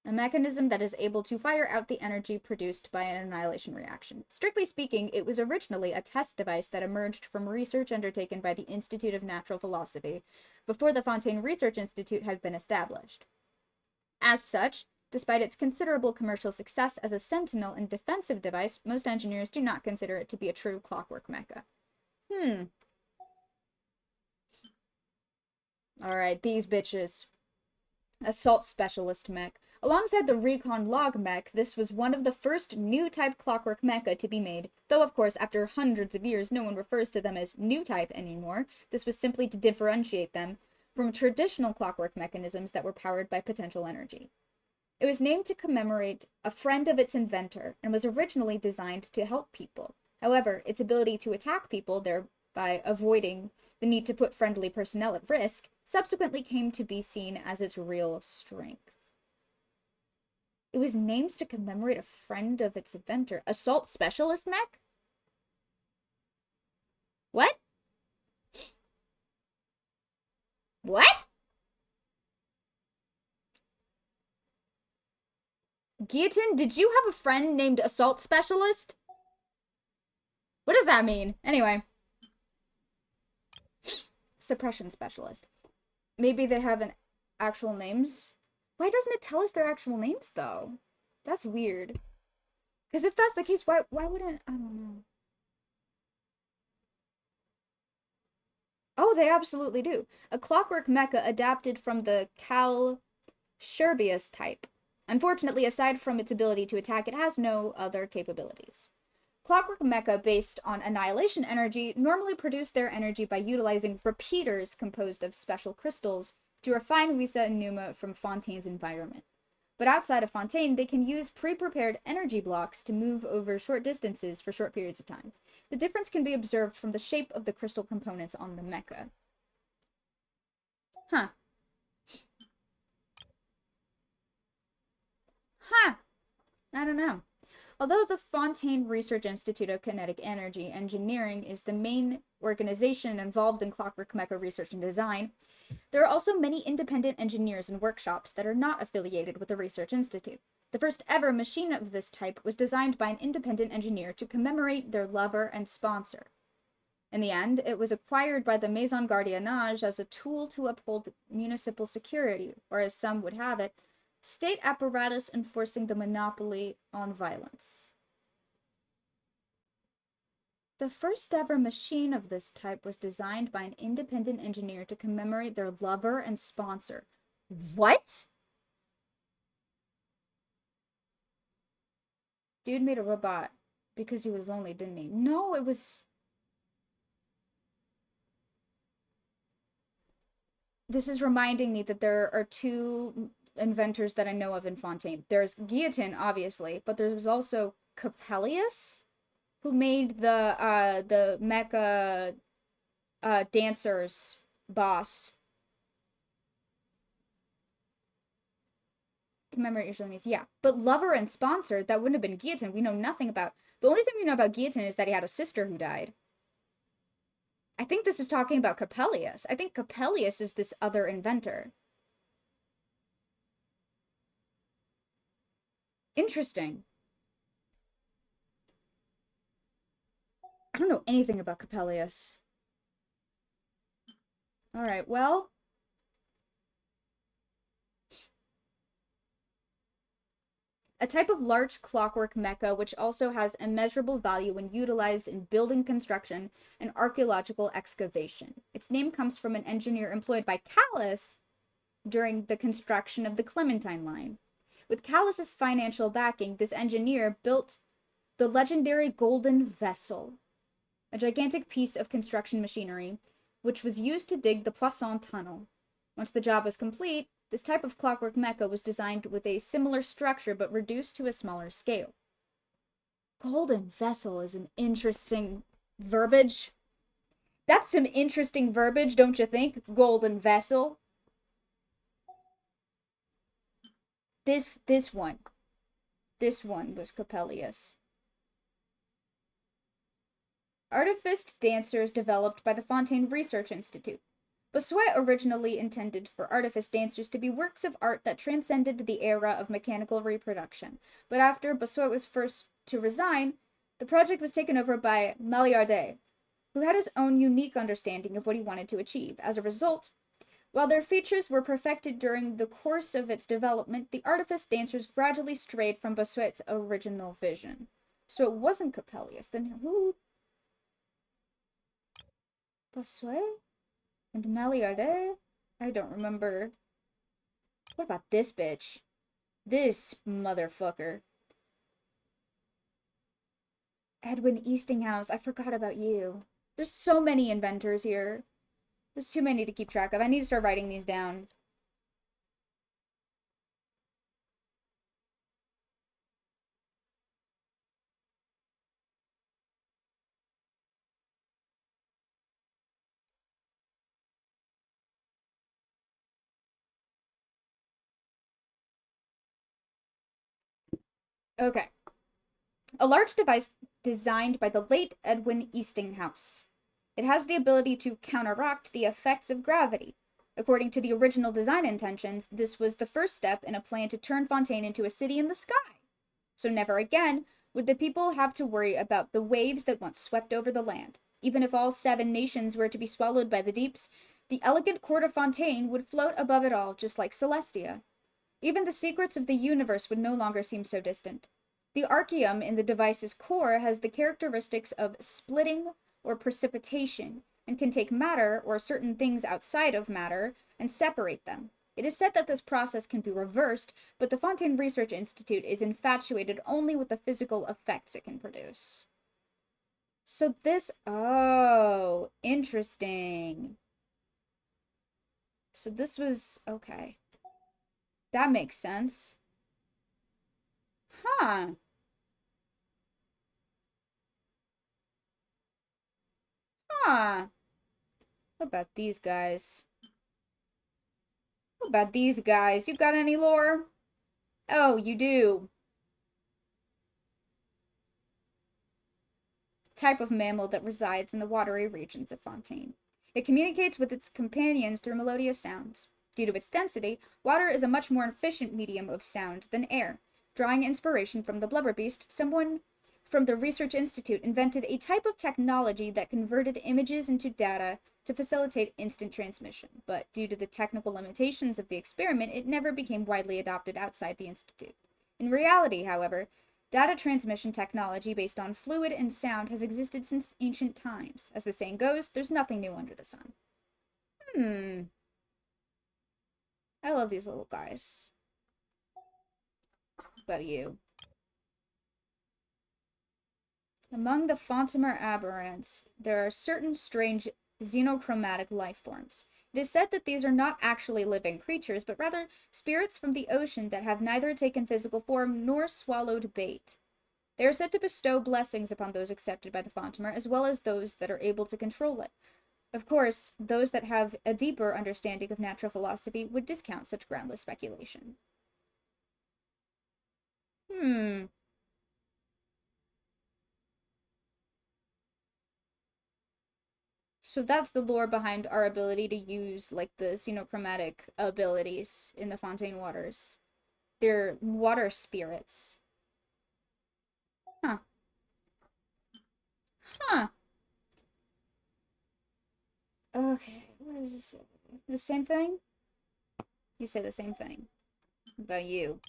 A mechanism that is able to fire out the energy produced by an annihilation reaction. Strictly speaking, it was originally a test device that emerged from research undertaken by the Institute of Natural Philosophy before the Fontaine Research Institute had been established. As such, despite its considerable commercial success as a sentinel and defensive device, most engineers do not consider it to be a true clockwork mecha. Alright, these bitches. Assault Specialist mech. Alongside the Recon Log mech, this was one of the first new type clockwork mecha to be made, though of course after hundreds of years no one refers to them as new type anymore. This was simply to differentiate them from traditional clockwork mechanisms that were powered by potential energy. It was named to commemorate a friend of its inventor and was originally designed to help people. However, its ability to attack people, thereby avoiding the need to put friendly personnel at risk, subsequently came to be seen as its real strength. It was named to commemorate a friend of its inventor. Assault Specialist mech? What? What? Guillotine, did you have a friend named Assault Specialist? What does that mean? Anyway. Suppression Specialist. Maybe they have an actual names? Why doesn't it tell us their actual names, though? That's weird. Because if that's the case, why wouldn't... I don't know. Oh, they absolutely do. A clockwork mecha adapted from the Cal Sherbius type. Unfortunately, aside from its ability to attack, it has no other capabilities. Clockwork mecha based on annihilation energy normally produce their energy by utilizing repeaters composed of special crystals to refine Wisa and Numa from Fontaine's environment. But outside of Fontaine, they can use pre-prepared energy blocks to move over short distances for short periods of time. The difference can be observed from the shape of the crystal components on the mecha. Huh. I don't know. Although the Fontaine Research Institute of Kinetic Energy Engineering is the main organization involved in clockwork mecha research and design, there are also many independent engineers and workshops that are not affiliated with the Research Institute. The first ever machine of this type was designed by an independent engineer to commemorate their lover and sponsor. In the end, it was acquired by the Maison Gardiennage as a tool to uphold municipal security, or as some would have it, state apparatus enforcing the monopoly on violence. The first ever machine of this type was designed by an independent engineer to commemorate their lover and sponsor. What? Dude made a robot because he was lonely, didn't he? No, it was... This is reminding me that there are two inventors that I know of in Fontaine. There's Guillotine, obviously, but there's also Coppelius, who made the mecha dancers boss. Commemorate usually means, yeah. But lover and sponsor, that wouldn't have been Guillotine. We know nothing about... The only thing we know about Guillotine is that he had a sister who died. I think this is talking about Coppelius. I think Coppelius is this other inventor. Interesting. I don't know anything about Coppelius. Alright, well... A type of large clockwork mecha which also has immeasurable value when utilized in building construction and archaeological excavation. Its name comes from an engineer employed by Callus during the construction of the Clementine line. With Callus's financial backing, this engineer built the legendary Golden Vessel, a gigantic piece of construction machinery which was used to dig the Poisson Tunnel. Once the job was complete, this type of clockwork mecha was designed with a similar structure but reduced to a smaller scale. Golden Vessel is an interesting verbiage. That's some interesting verbiage, don't you think? Golden Vessel. This one. This one was Coppelius. Artificed dancers developed by the Fontaine Research Institute. Bossuet originally intended for artifice dancers to be works of art that transcended the era of mechanical reproduction, but after Bossuet was forced to resign, the project was taken over by Maillardet, who had his own unique understanding of what he wanted to achieve. As a result, while their features were perfected during the course of its development, the artifice dancers gradually strayed from Bossuet's original vision. So it wasn't Coppelius. Then who? Bossuet? And Maillardet? I don't remember. What about this bitch? This motherfucker. Edwin Eastinghouse, I forgot about you. There's so many inventors here. There's too many to keep track of. I need to start writing these down. Okay. A large device designed by the late Edwin Eastinghouse. It has the ability to counteract the effects of gravity. According to the original design intentions, this was the first step in a plan to turn Fontaine into a city in the sky. So never again would the people have to worry about the waves that once swept over the land. Even if all 7 nations were to be swallowed by the deeps, the elegant court of Fontaine would float above it all, just like Celestia. Even the secrets of the universe would no longer seem so distant. The archaeum in the device's core has the characteristics of splitting or precipitation, and can take matter or certain things outside of matter and separate them. It is said that this process can be reversed, but the Fontaine Research Institute is infatuated only with the physical effects it can produce. So this, oh, interesting. So this was, okay. That makes sense. Huh. Huh. What about these guys? What about these guys? You got any lore? Oh, you do. Type of mammal that resides in the watery regions of Fontaine. It communicates with its companions through melodious sounds. Due to its density, water is a much more efficient medium of sound than air. Drawing inspiration from the blubberbeast, someone from the Research Institute invented a type of technology that converted images into data to facilitate instant transmission, but due to the technical limitations of the experiment, it never became widely adopted outside the Institute. In reality, however, data transmission technology based on fluid and sound has existed since ancient times. As the saying goes, there's nothing new under the sun. I love these little guys. What about you? Among the Fontamer aberrants, there are certain strange xenochromatic life forms. It is said that these are not actually living creatures, but rather spirits from the ocean that have neither taken physical form nor swallowed bait. They are said to bestow blessings upon those accepted by the Fontamer, as well as those that are able to control it. Of course, those that have a deeper understanding of natural philosophy would discount such groundless speculation. So that's the lore behind our ability to use, like, the xenochromatic abilities in the Fontaine waters. They're water spirits. Huh. Huh. Okay, what is this? The same thing? You say the same thing. What about you?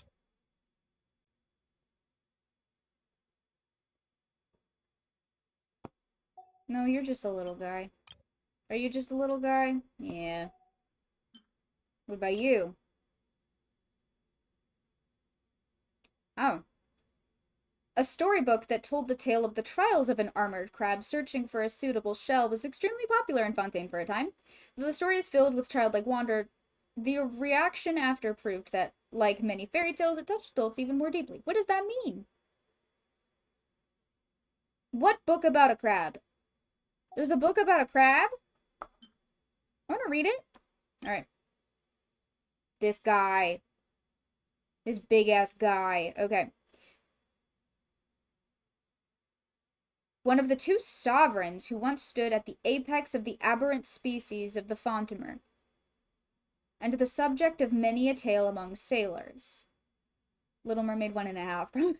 No, you're just a little guy. Are you just a little guy? Yeah. What about you? Oh. A storybook that told the tale of the trials of an armored crab searching for a suitable shell was extremely popular in Fontaine for a time. Though the story is filled with childlike wonder, the reaction after proved that, like many fairy tales, it touched adults even more deeply. What does that mean? What book about a crab? There's a book about a crab? I want to read it. All right. This guy. This big-ass guy. Okay. One of the two sovereigns who once stood at the apex of the aberrant species of the Fontamer, and the subject of many a tale among sailors. Little Mermaid 1.5.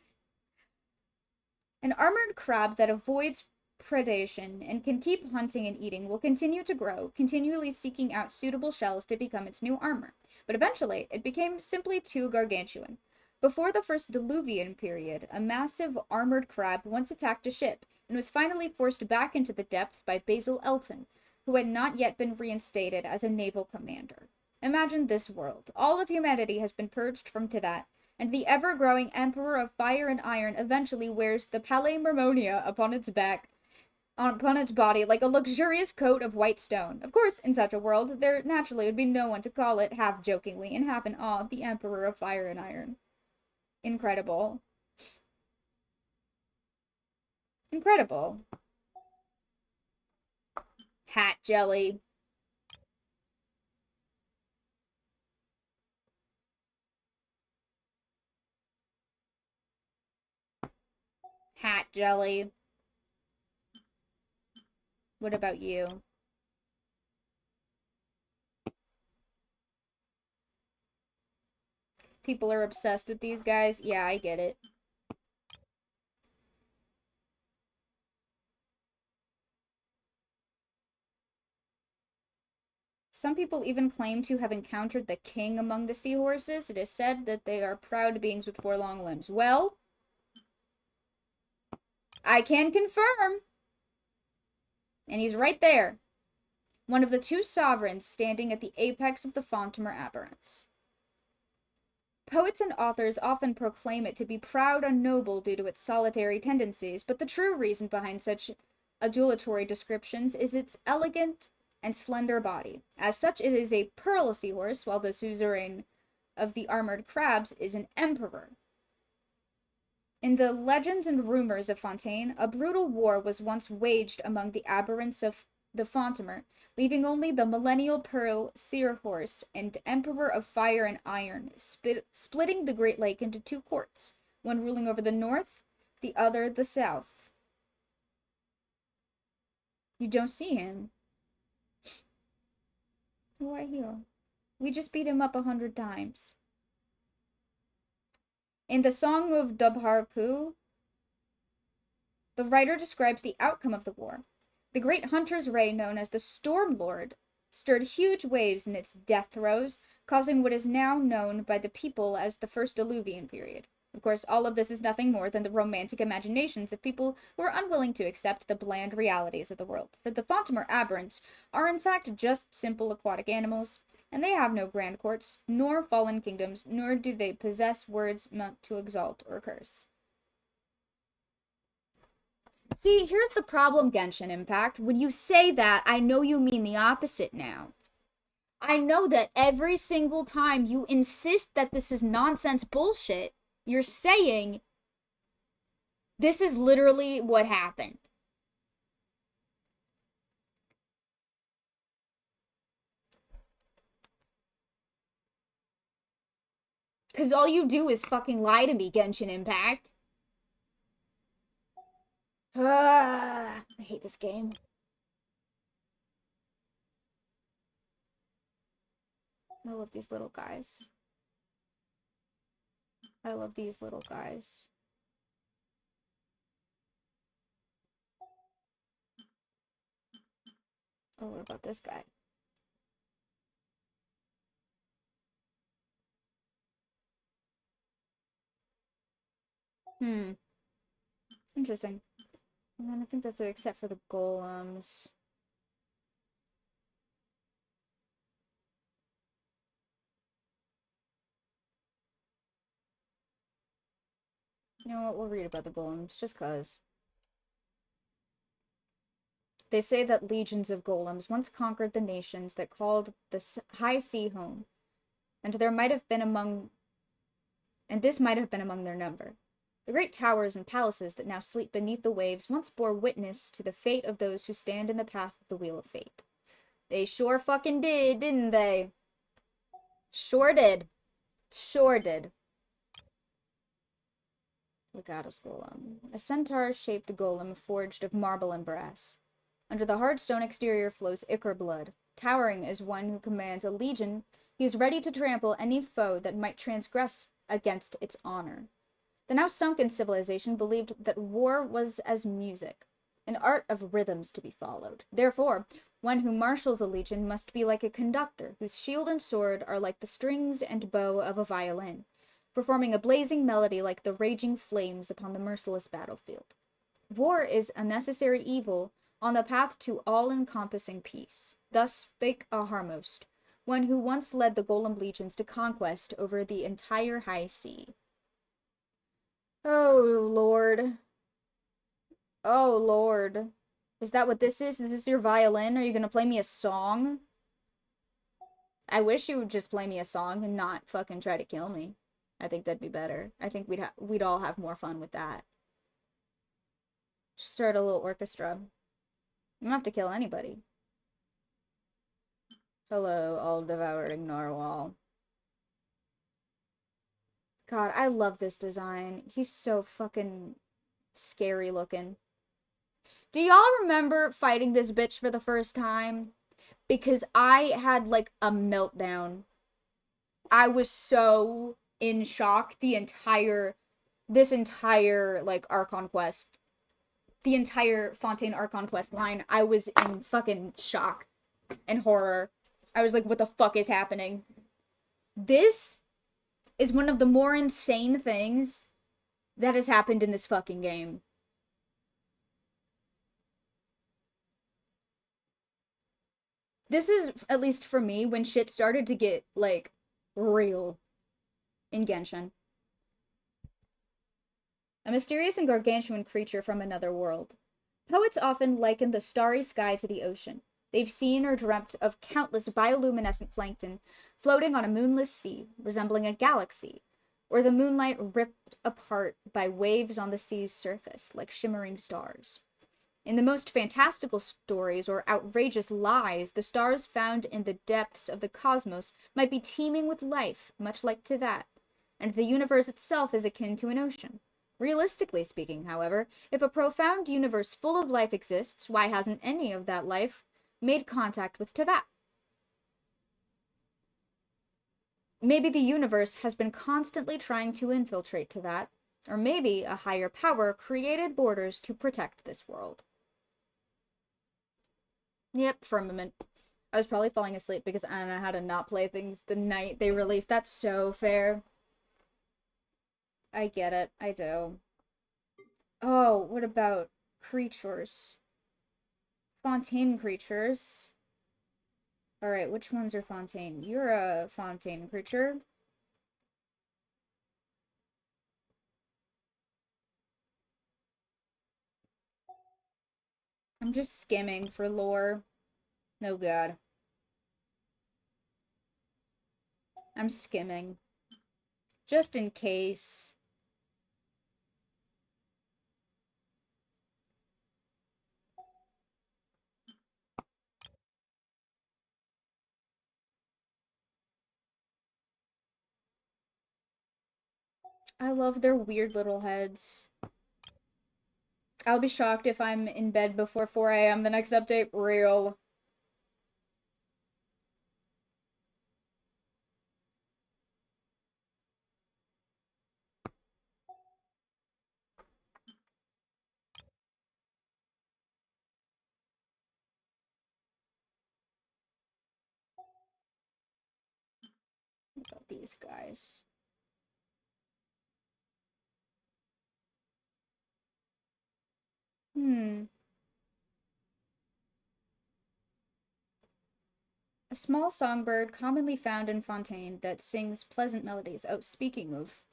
An armored crab that avoids predation and can keep hunting and eating will continue to grow, continually seeking out suitable shells to become its new armor. But eventually, it became simply too gargantuan. Before the first Diluvian period, a massive armored crab once attacked a ship and was finally forced back into the depths by Basil Elton, who had not yet been reinstated as a naval commander. Imagine this world. All of humanity has been purged from Tibet, and the ever-growing Emperor of Fire and Iron eventually wears the Palais Mermonia upon its body like a luxurious coat of white stone. Of course, in such a world, there naturally would be no one to call it, half jokingly and half in awe, the Emperor of Fire and Iron. Incredible. Incredible. Hat jelly. Hat jelly. What about you? People are obsessed with these guys. Yeah, I get it. Some people even claim to have encountered the king among the seahorses. It is said that they are proud beings with 4 long limbs. Well, I can confirm. And he's right there. One of the 2 sovereigns standing at the apex of the Fontamer aberrance. Poets and authors often proclaim it to be proud and noble due to its solitary tendencies, but the true reason behind such adulatory descriptions is its elegant and slender body. As such, it is a pearl seahorse, while the suzerain of the armored crabs is an emperor. In the legends and rumors of Fontaine, a brutal war was once waged among the aberrants of the Fontamer, leaving only the millennial pearl seahorse and Emperor of Fire and Iron, splitting the Great Lake into 2 courts, one ruling over the north, the other the south. You don't see him. Why here? We just beat him up 100 times. In the Song of Dabharku, the writer describes the outcome of the war. The great hunter's ray, known as the Storm Lord, stirred huge waves in its death throes, causing what is now known by the people as the First Diluvian period. Of course, all of this is nothing more than the romantic imaginations of people who are unwilling to accept the bland realities of the world. For the Fontamer aberrants are in fact just simple aquatic animals, and they have no grand courts, nor fallen kingdoms, nor do they possess words meant to exalt or curse. See, here's the problem, Genshin Impact. When you say that, I know you mean the opposite now. I know that every single time you insist that this is nonsense bullshit, you're saying this is literally what happened. Because all you do is fucking lie to me, Genshin Impact. I hate this game. I love these little guys. I love these little guys. Oh, what about this guy? Interesting. And then I think that's it, except for the golems. You know what? We'll read about the golems, just cause. They say that legions of golems once conquered the nations that called the high sea home, and this might have been among their number. The great towers and palaces that now sleep beneath the waves once bore witness to the fate of those who stand in the path of the Wheel of Fate. They sure fucking did, didn't they? Sure did. Sure did. Legatus golem. A centaur-shaped golem forged of marble and brass. Under the hard stone exterior flows ichor blood. Towering as one who commands a legion, he is ready to trample any foe that might transgress against its honor. The now sunken civilization believed that war was as music, an art of rhythms to be followed. Therefore, one who marshals a legion must be like a conductor, whose shield and sword are like the strings and bow of a violin, performing a blazing melody like the raging flames upon the merciless battlefield. War is a necessary evil on the path to all-encompassing peace. Thus spake a Harmost, one who once led the Golem legions to conquest over the entire high sea. Oh, Lord. Oh, Lord. Is that what this is? Is this your violin? Are you gonna play me a song? I wish you would just play me a song and not fucking try to kill me. I think that'd be better. I think we'd all have more fun with that. Just start a little orchestra. You don't have to kill anybody. Hello, all-devouring narwhal. God, I love this design. He's so fucking scary looking. Do y'all remember fighting this bitch for the first time? Because I had, like, a meltdown. I was so in shock this entire, like, Archon quest. The entire Fontaine Archon quest line. I was in fucking shock and horror. I was like, what the fuck is happening? This is one of the more insane things that has happened in this fucking game. This is, at least for me, when shit started to get, like, real in Genshin. A mysterious and gargantuan creature from another world. Poets often liken the starry sky to the ocean. They've seen or dreamt of countless bioluminescent plankton floating on a moonless sea, resembling a galaxy, or the moonlight ripped apart by waves on the sea's surface, like shimmering stars. In the most fantastical stories or outrageous lies, the stars found in the depths of the cosmos might be teeming with life, much like Teyvat, and the universe itself is akin to an ocean. Realistically speaking, however, if a profound universe full of life exists, why hasn't any of that life made contact with Teyvat? Maybe the universe has been constantly trying to infiltrate Teyvat, or maybe a higher power created borders to protect this world. Yep, firmament. I was probably falling asleep because I don't know how to not play things the night they release. That's so fair. I get it. I do. Oh, what about creatures? Fontaine creatures. Alright, which ones are Fontaine? You're a Fontaine creature. I'm just skimming for lore. Oh god. I'm skimming. Just in case. I love their weird little heads. I'll be shocked if I'm in bed before 4 a.m. the next update. Real. What about these guys? A small songbird commonly found in Fontaine that sings pleasant melodies. Oh, speaking of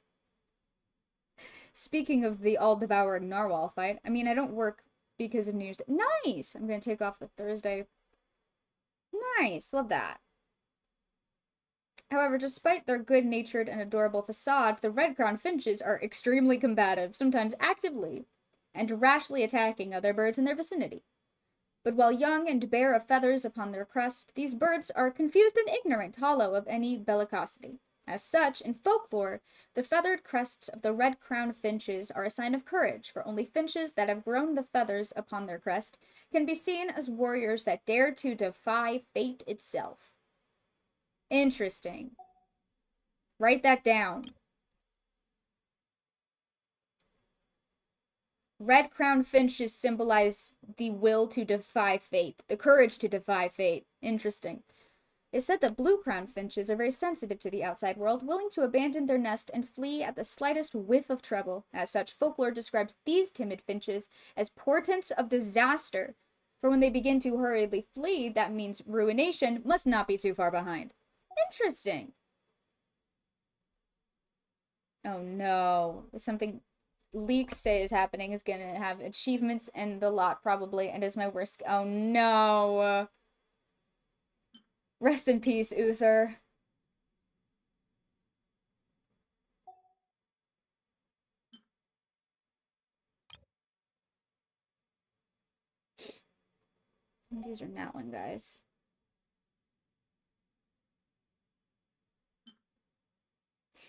the all-devouring narwhal fight, I mean, I don't work because of New Year's Day. Nice! I'm gonna take off the Thursday. Nice, love that. However, despite their good-natured and adorable facade, the red-crowned finches are extremely combative, sometimes actively, and rashly attacking other birds in their vicinity. But while young and bare of feathers upon their crest, these birds are confused and ignorant, hollow of any bellicosity. As such, in folklore, the feathered crests of the red-crowned finches are a sign of courage, for only finches that have grown the feathers upon their crest can be seen as warriors that dare to defy fate itself. Interesting. Write that down. Red-crowned finches symbolize the will to defy fate, the courage to defy fate. Interesting. It's said that blue-crowned finches are very sensitive to the outside world, willing to abandon their nest and flee at the slightest whiff of trouble. As such, folklore describes these timid finches as portents of disaster, for when they begin to hurriedly flee, that means ruination must not be too far behind. Interesting. Oh no. Something leaks say is happening is gonna have achievements and a lot, probably, and is my worst. Oh no. Rest in peace, Uther. These are Natlan guys.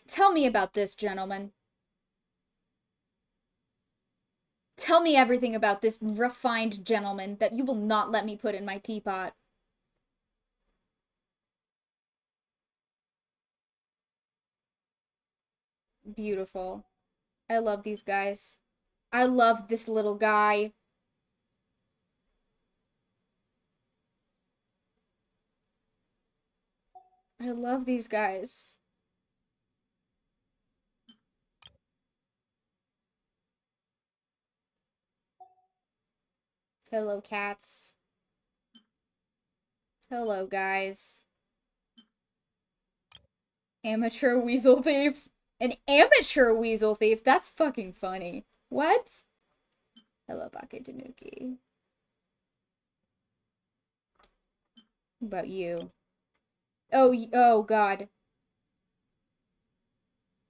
Tell me about this, gentlemen. Tell me everything about this refined gentleman that you will not let me put in my teapot. Beautiful. I love these guys. I love this little guy. I love these guys. Hello, cats. Hello, guys. Amateur weasel thief. An amateur weasel thief? That's fucking funny. What? Hello, Bake Tanuki. What about you? Oh, God.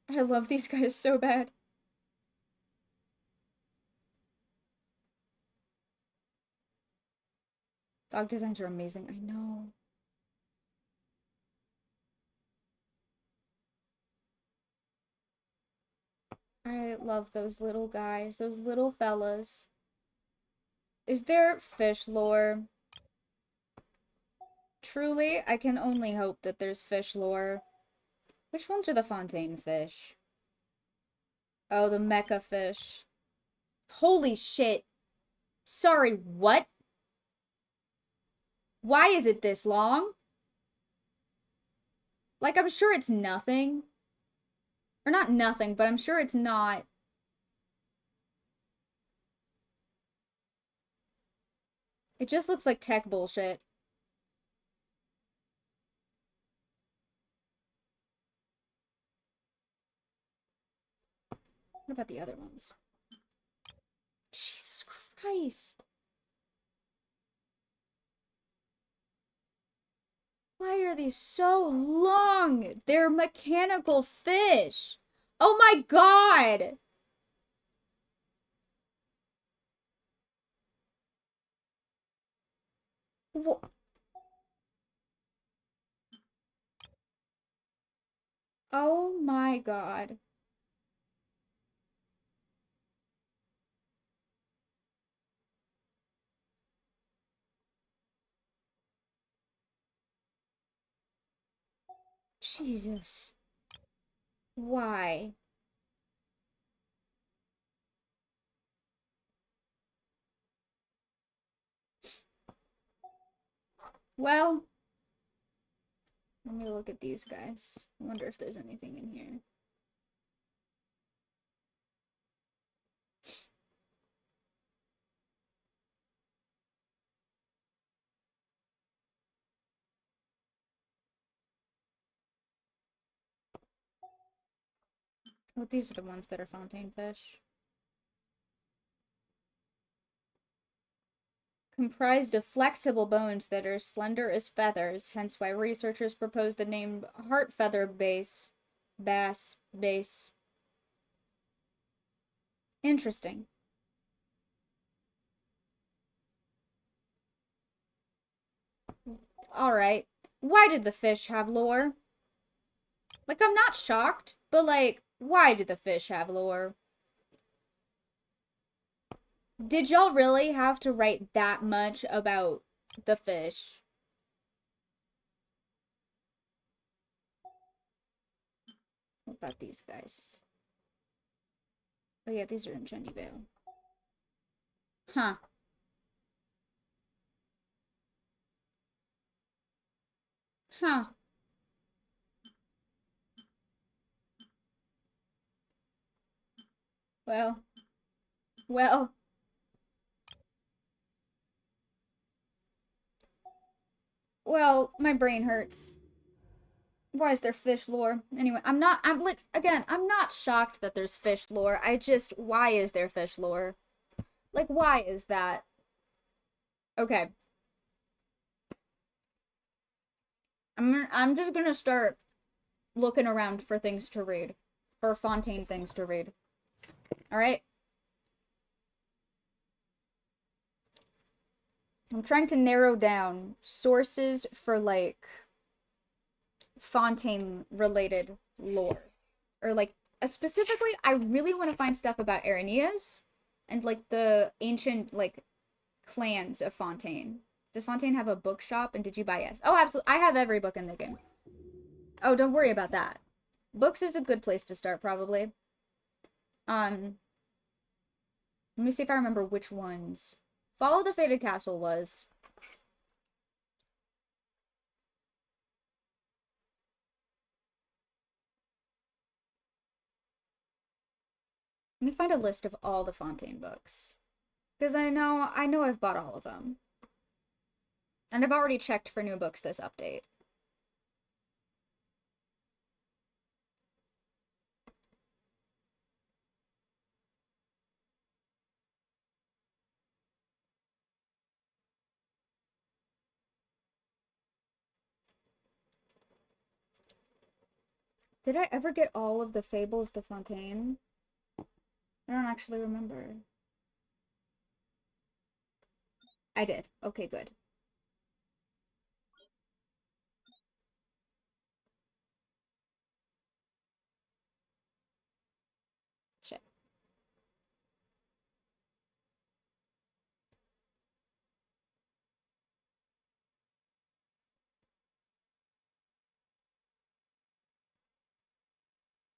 I love these guys so bad. Dog designs are amazing. I know. I love those little guys, those little fellas. Is there fish lore? Truly, I can only hope that there's fish lore. Which ones are the fontaine fish? Oh, the mecha fish. Holy shit. Sorry, what? Why is it this long? Like, I'm sure it's nothing. Or not nothing, but I'm sure it's not. It just looks like tech bullshit. What about the other ones? Jesus Christ. Why are these so long? They're mechanical fish. Oh my god! What? Oh my god. Jesus. Why? Well, let me look at these guys. I wonder if there's anything in here. Oh, these are the ones that are fontaine fish. Comprised of flexible bones that are slender as feathers, hence why researchers propose the name heart feather bass. Interesting. Alright. Why did the fish have lore? Like, I'm not shocked, but like, why do the fish have lore? Did y'all really have to write that much about the fish? What about these guys? Oh yeah, these are in Jennyvale. Huh. Huh. Well. Well. Well, my brain hurts. Why is there fish lore? Anyway, I'm like, again, I'm not shocked that there's fish lore. Why is there fish lore? Like, why is that? Okay. I'm just gonna start looking around for things to read. For Fontaine things to read. Alright? I'm trying to narrow down sources for, like, Fontaine related lore. Or, like, specifically, I really want to find stuff about Araneas and, like, the ancient, like, clans of Fontaine. Does Fontaine have a bookshop, and did you buy yes? Oh, absolutely. I have every book in the game. Oh, don't worry about that. Books is a good place to start, probably. Let me see if I remember which ones. Follow the Fated Castle was. Let me find a list of all the Fontaine books. Because I know I've bought all of them. And I've already checked for new books this update. Did I ever get all of the Fables de Fontaine? I don't actually remember. I did. Okay, good. Shit.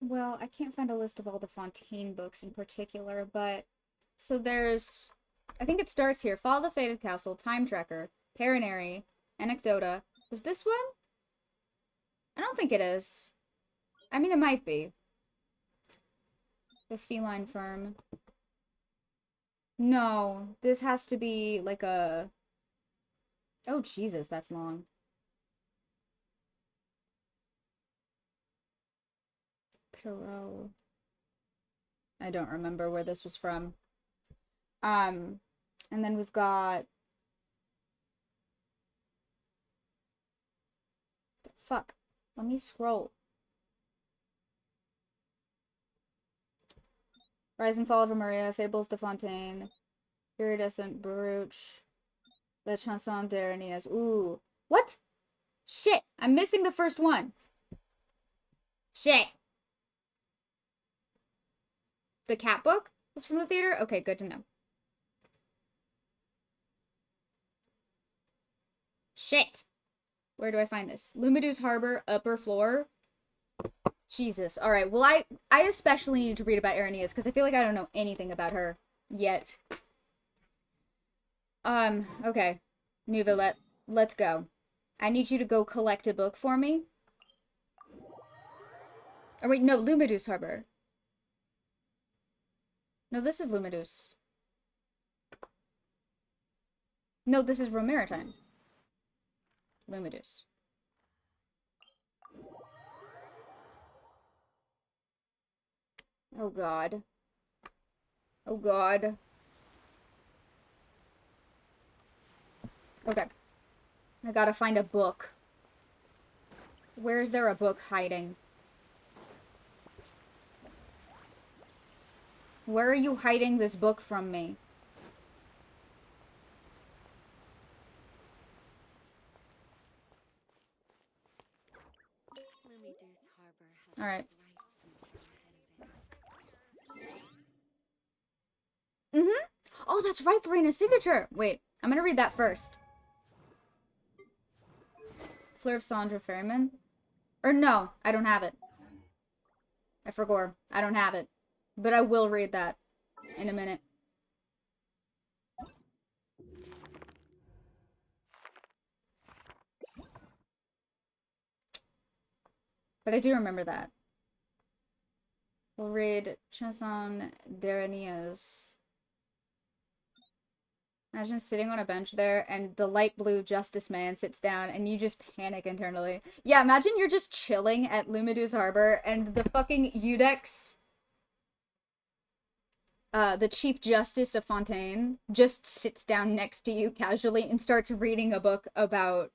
Well, I can't find a list of all the Fontaine books in particular, but... So there's... I think it starts here. Follow the Fated Castle, Time Tracker, Paranary, Anecdota. Was this one? I don't think it is. I mean, it might be. The Feline Firm. No, this has to be like a... Oh, Jesus, that's long. Perot. I don't remember where this was from. And then we've got... The fuck. Let me scroll. Rise and Fall of Maria, Fables de Fontaine, Iridescent Baruch, La Chanson d'Arenias. Ooh. What? Shit! I'm missing the first one. Shit! The cat book was from the theater? Okay, good to know. Shit! Where do I find this? Lumidu's Harbor, upper floor. Jesus. Alright, well, I especially need to read about Araneas, because I feel like I don't know anything about her yet. Okay. Neuvillette, let's go. I need you to go collect a book for me. Oh, wait, no, Lumidu's Harbor. No, this is Lumidus. No, this is Romaritime. Lumidus. Oh god. Oh god. Okay. I gotta find a book. Where is there a book hiding? Where are you hiding this book from me? All right. Oh, that's right, Verena's signature. Wait, I'm gonna read that first. Fleur of Sandra Ferryman. Or no, I don't have it. I forgot. I don't have it. But I will read that in a minute. But I do remember that. We'll read Chanson d'Areneas. Imagine sitting on a bench there and the light blue justice man sits down and you just panic internally. Yeah, imagine you're just chilling at Lumidu's Harbor and the fucking Eudex, the Chief Justice of Fontaine, just sits down next to you casually and starts reading a book about...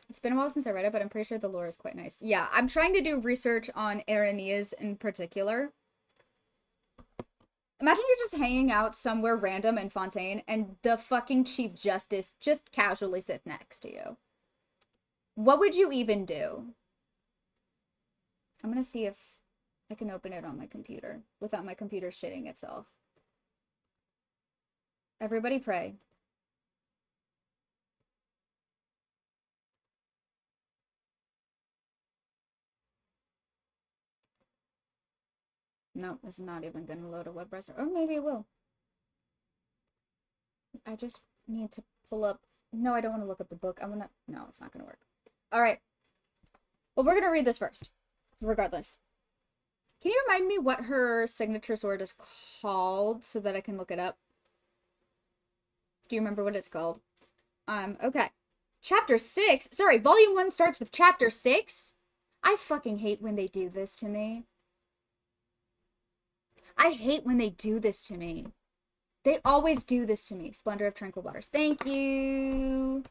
It's been a while since I read it, but I'm pretty sure the lore is quite nice. Yeah, I'm trying to do research on Areneas in particular. Imagine you're just hanging out somewhere random in Fontaine and the fucking Chief Justice just casually sits next to you. What would you even do? I'm gonna see if I can open it on my computer without my computer shitting itself. Everybody pray. No, it's not even gonna load a web browser. Or maybe it will. I just need to pull up... No, I don't want to look up the book. I want to... No, it's not gonna work. Alright. Well, we're gonna read this first. Regardless. Can you remind me what her signature sword is called so that I can look it up? Do you remember what it's called? Okay. Chapter 6? Sorry, Volume 1 starts with Chapter 6? I fucking hate when they do this to me. I hate when they do this to me. They always do this to me. Splendor of Tranquil Waters. Thank you.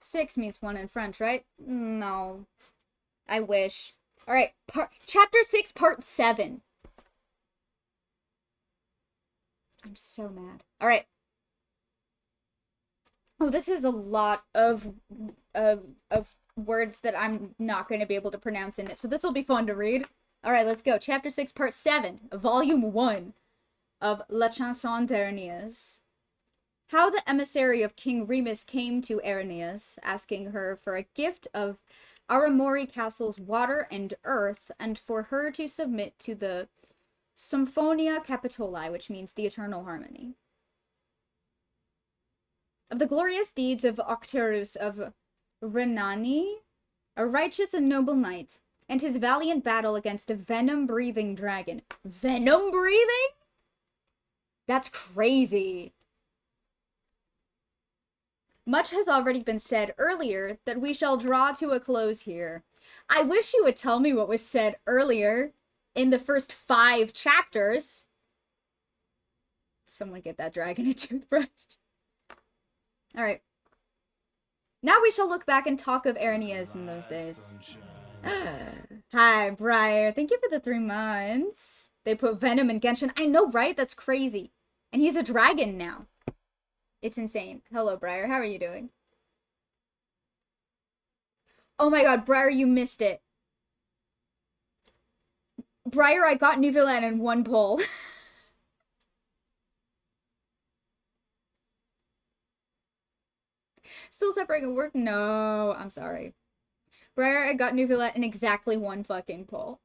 Six means one in French, right? No. I wish. Alright, Chapter 6, Part 7. I'm so mad. Alright. Oh, this is a lot of words that I'm not going to be able to pronounce in it. So this will be fun to read. Alright, let's go. Chapter 6, Part 7, Volume 1 of La Chanson d'Areneas. How the emissary of King Remus came to Areneas, asking her for a gift of Aramori Castle's water and earth, and for her to submit to the Symphonia Capitoli, which means the eternal harmony. Of the glorious deeds of Octerus of Renani, a righteous and noble knight, and his valiant battle against a venom-breathing dragon. Venom-breathing? That's crazy. Much has already been said earlier that we shall draw to a close here. I wish you would tell me what was said earlier in the first 5 chapters. Someone get that dragon a toothbrush. Alright. Now we shall look back and talk of Areneas in those days. Hi, Briar. Thank you for the 3 months. They put Venom in Genshin. I know, right? That's crazy. And he's a dragon now. It's insane. Hello, Briar. How are you doing? Oh my god, Briar, you missed it. Briar, I got neuvillette in 1 pull. Still suffering at work? No, I'm sorry. Briar, I got neuvillette in exactly 1 fucking pull.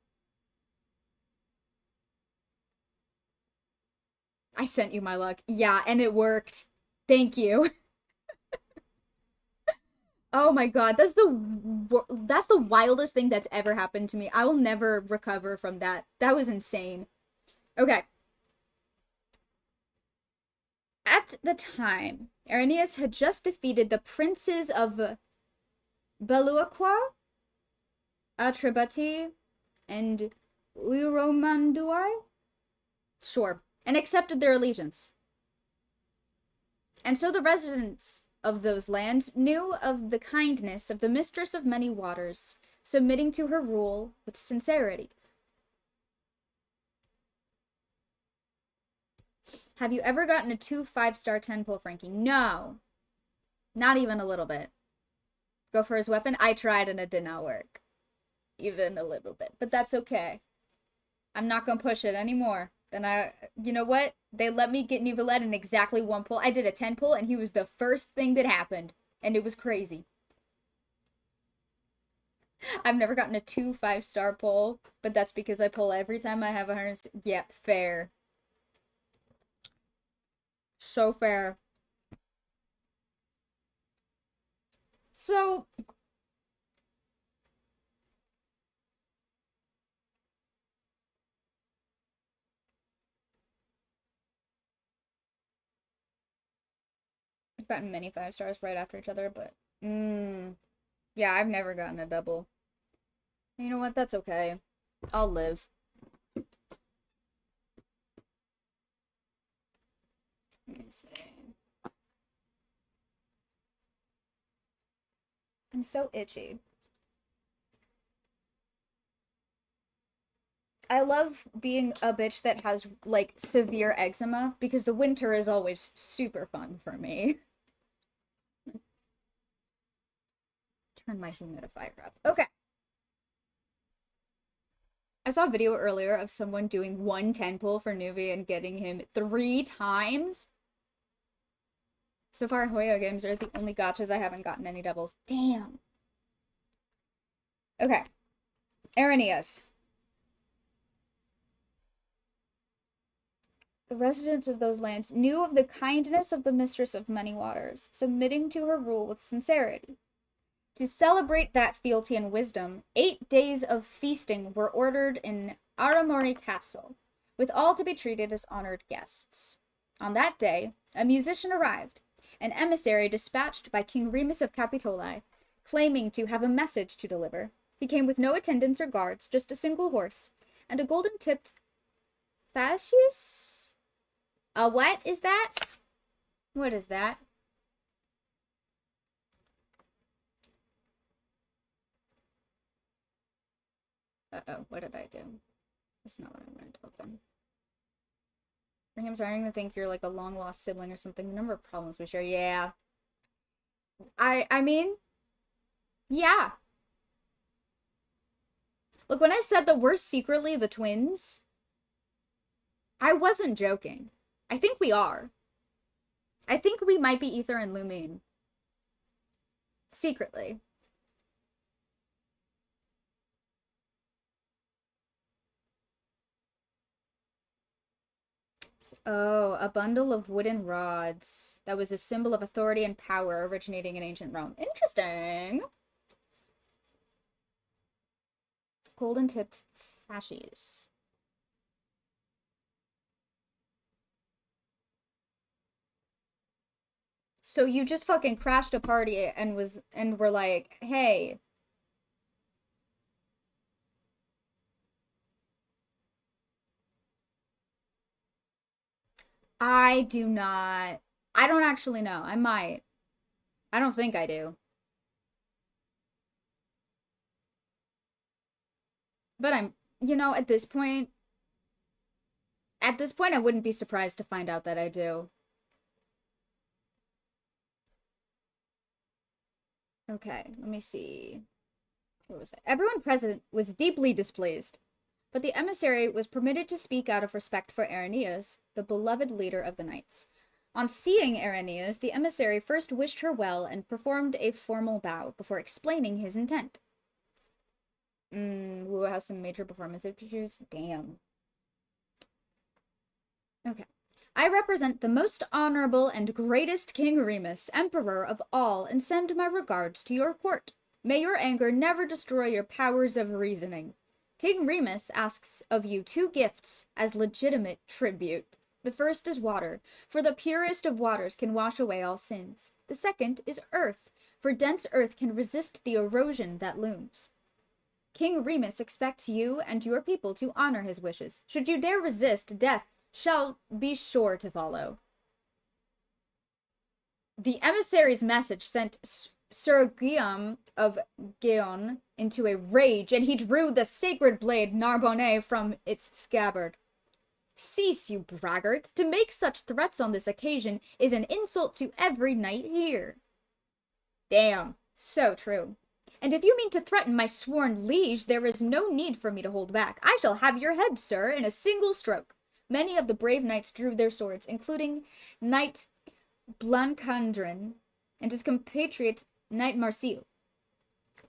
I sent you my luck. Yeah, and it worked. Thank you. Oh my god, that's the wildest thing that's ever happened to me. I will never recover from that. That was insane. Okay. At the time, Areneas had just defeated the princes of Beluaqua, Atribati, and Uiromandui? Sure, and accepted their allegiance. And so the residents of those lands knew of the kindness of the Mistress of Many Waters, submitting to her rule with sincerity. Have you ever gotten a 2 5-star 10 pull, Frankie? No. Not even a little bit. Go for his weapon? I tried and it did not work. Even a little bit. But that's okay. I'm not gonna push it anymore. Then you know what? They let me get neuvillette in exactly 1 pull. I did a 10 pull and he was the first thing that happened. And it was crazy. I've never gotten a 2 5-star pull, but that's because I pull every time I have 100. Yep, fair. So fair. So I've gotten many 5 stars right after each other, but yeah, I've never gotten a double. You know what? That's okay. I'll live. Let me see. I'm so itchy. I love being a bitch that has, like, severe eczema, because the winter is always super fun for me. Turn my humidifier up. Okay. I saw a video earlier of someone doing 1 10 pull for Nuvi and getting him 3 times. So far, Hoyo games are the only gachas I haven't gotten any doubles. Damn. Okay. Aranias. The residents of those lands knew of the kindness of the Mistress of Many Waters, submitting to her rule with sincerity. To celebrate that fealty and wisdom, 8 days of feasting were ordered in Aramori Castle, with all to be treated as honored guests. On that day, a musician arrived, an emissary dispatched by King Remus of Capitoli, claiming to have a message to deliver. He came with no attendants or guards, just a single horse, and a golden-tipped fascius? A what is that? What is that? Uh-oh, what did I do? That's not what I wanted to open. For him starting to think you're like a long-lost sibling or something. The number of problems we share. Yeah. I mean, yeah. Look, when I said that we're secretly the twins, I wasn't joking. I think we are. I think we might be Ether and Lumine. Secretly. Oh, a bundle of wooden rods. That was a symbol of authority and power originating in ancient Rome. Interesting. Golden-tipped fasces. So you just fucking crashed a party and were like, hey. I don't actually know. I might. I don't think I do. But at this point, I wouldn't be surprised to find out that I do. Okay, let me see. Where was I? Everyone present was deeply displeased, but the emissary was permitted to speak out of respect for Aranias, the beloved leader of the knights. On seeing Aranias, the emissary first wished her well and performed a formal bow before explaining his intent. Wu has some major performance issues. Damn. Okay. I represent the most honorable and greatest King Remus, Emperor of all, and send my regards to your court. May your anger never destroy your powers of reasoning. King Remus asks of you 2 gifts as legitimate tribute. The first is water, for the purest of waters can wash away all sins. The second is earth, for dense earth can resist the erosion that looms. King Remus expects you and your people to honor his wishes. Should you dare resist, death shall be sure to follow. The emissary's message sent Sir Guillaume of Gaon into a rage, and he drew the sacred blade Narbonne from its scabbard. Cease, you braggart! To make such threats on this occasion is an insult to every knight here. Damn, so true. And if you mean to threaten my sworn liege, there is no need for me to hold back. I shall have your head, sir, in a single stroke. Many of the brave knights drew their swords, including Knight Blancandrin and his compatriot Knight Marsil.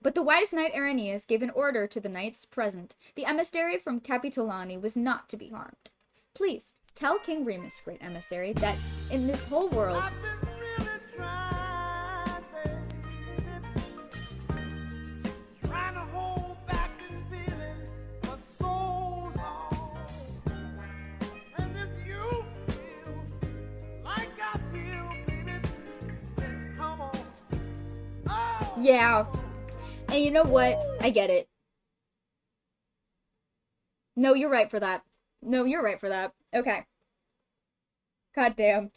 But the wise knight Irenaeus gave an order to the knights present. The emissary from Capitolani was not to be harmed. Please, tell King Remus, great emissary, that in this whole world... I've been really trying, baby, trying to hold back this feeling for so long. And if you feel like I feel, baby, then come on. Oh! Yeah. And you know what? I get it. No, you're right for that. No, you're right for that. Okay. God damn.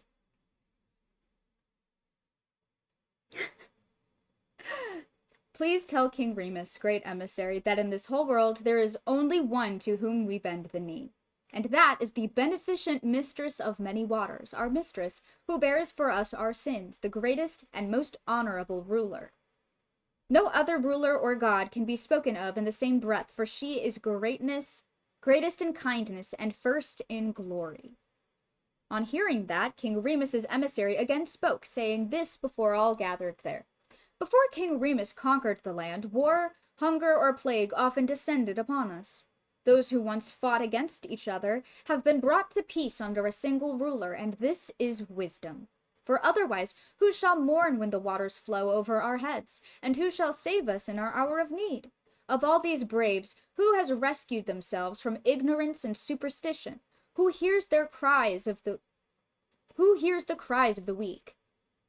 Please tell King Remus, great emissary, that in this whole world there is only one to whom we bend the knee. And that is the beneficent mistress of many waters, our mistress, who bears for us our sins, the greatest and most honorable ruler. No other ruler or god can be spoken of in the same breath, for she is greatest in kindness, and first in glory. On hearing that, King Remus's emissary again spoke, saying this before all gathered there. Before King Remus conquered the land, war, hunger, or plague often descended upon us. Those who once fought against each other have been brought to peace under a single ruler, and this is wisdom. For otherwise, who shall mourn when the waters flow over our heads, and who shall save us in our hour of need? Of all these braves, who has rescued themselves from ignorance and superstition? Who hears the cries of the weak?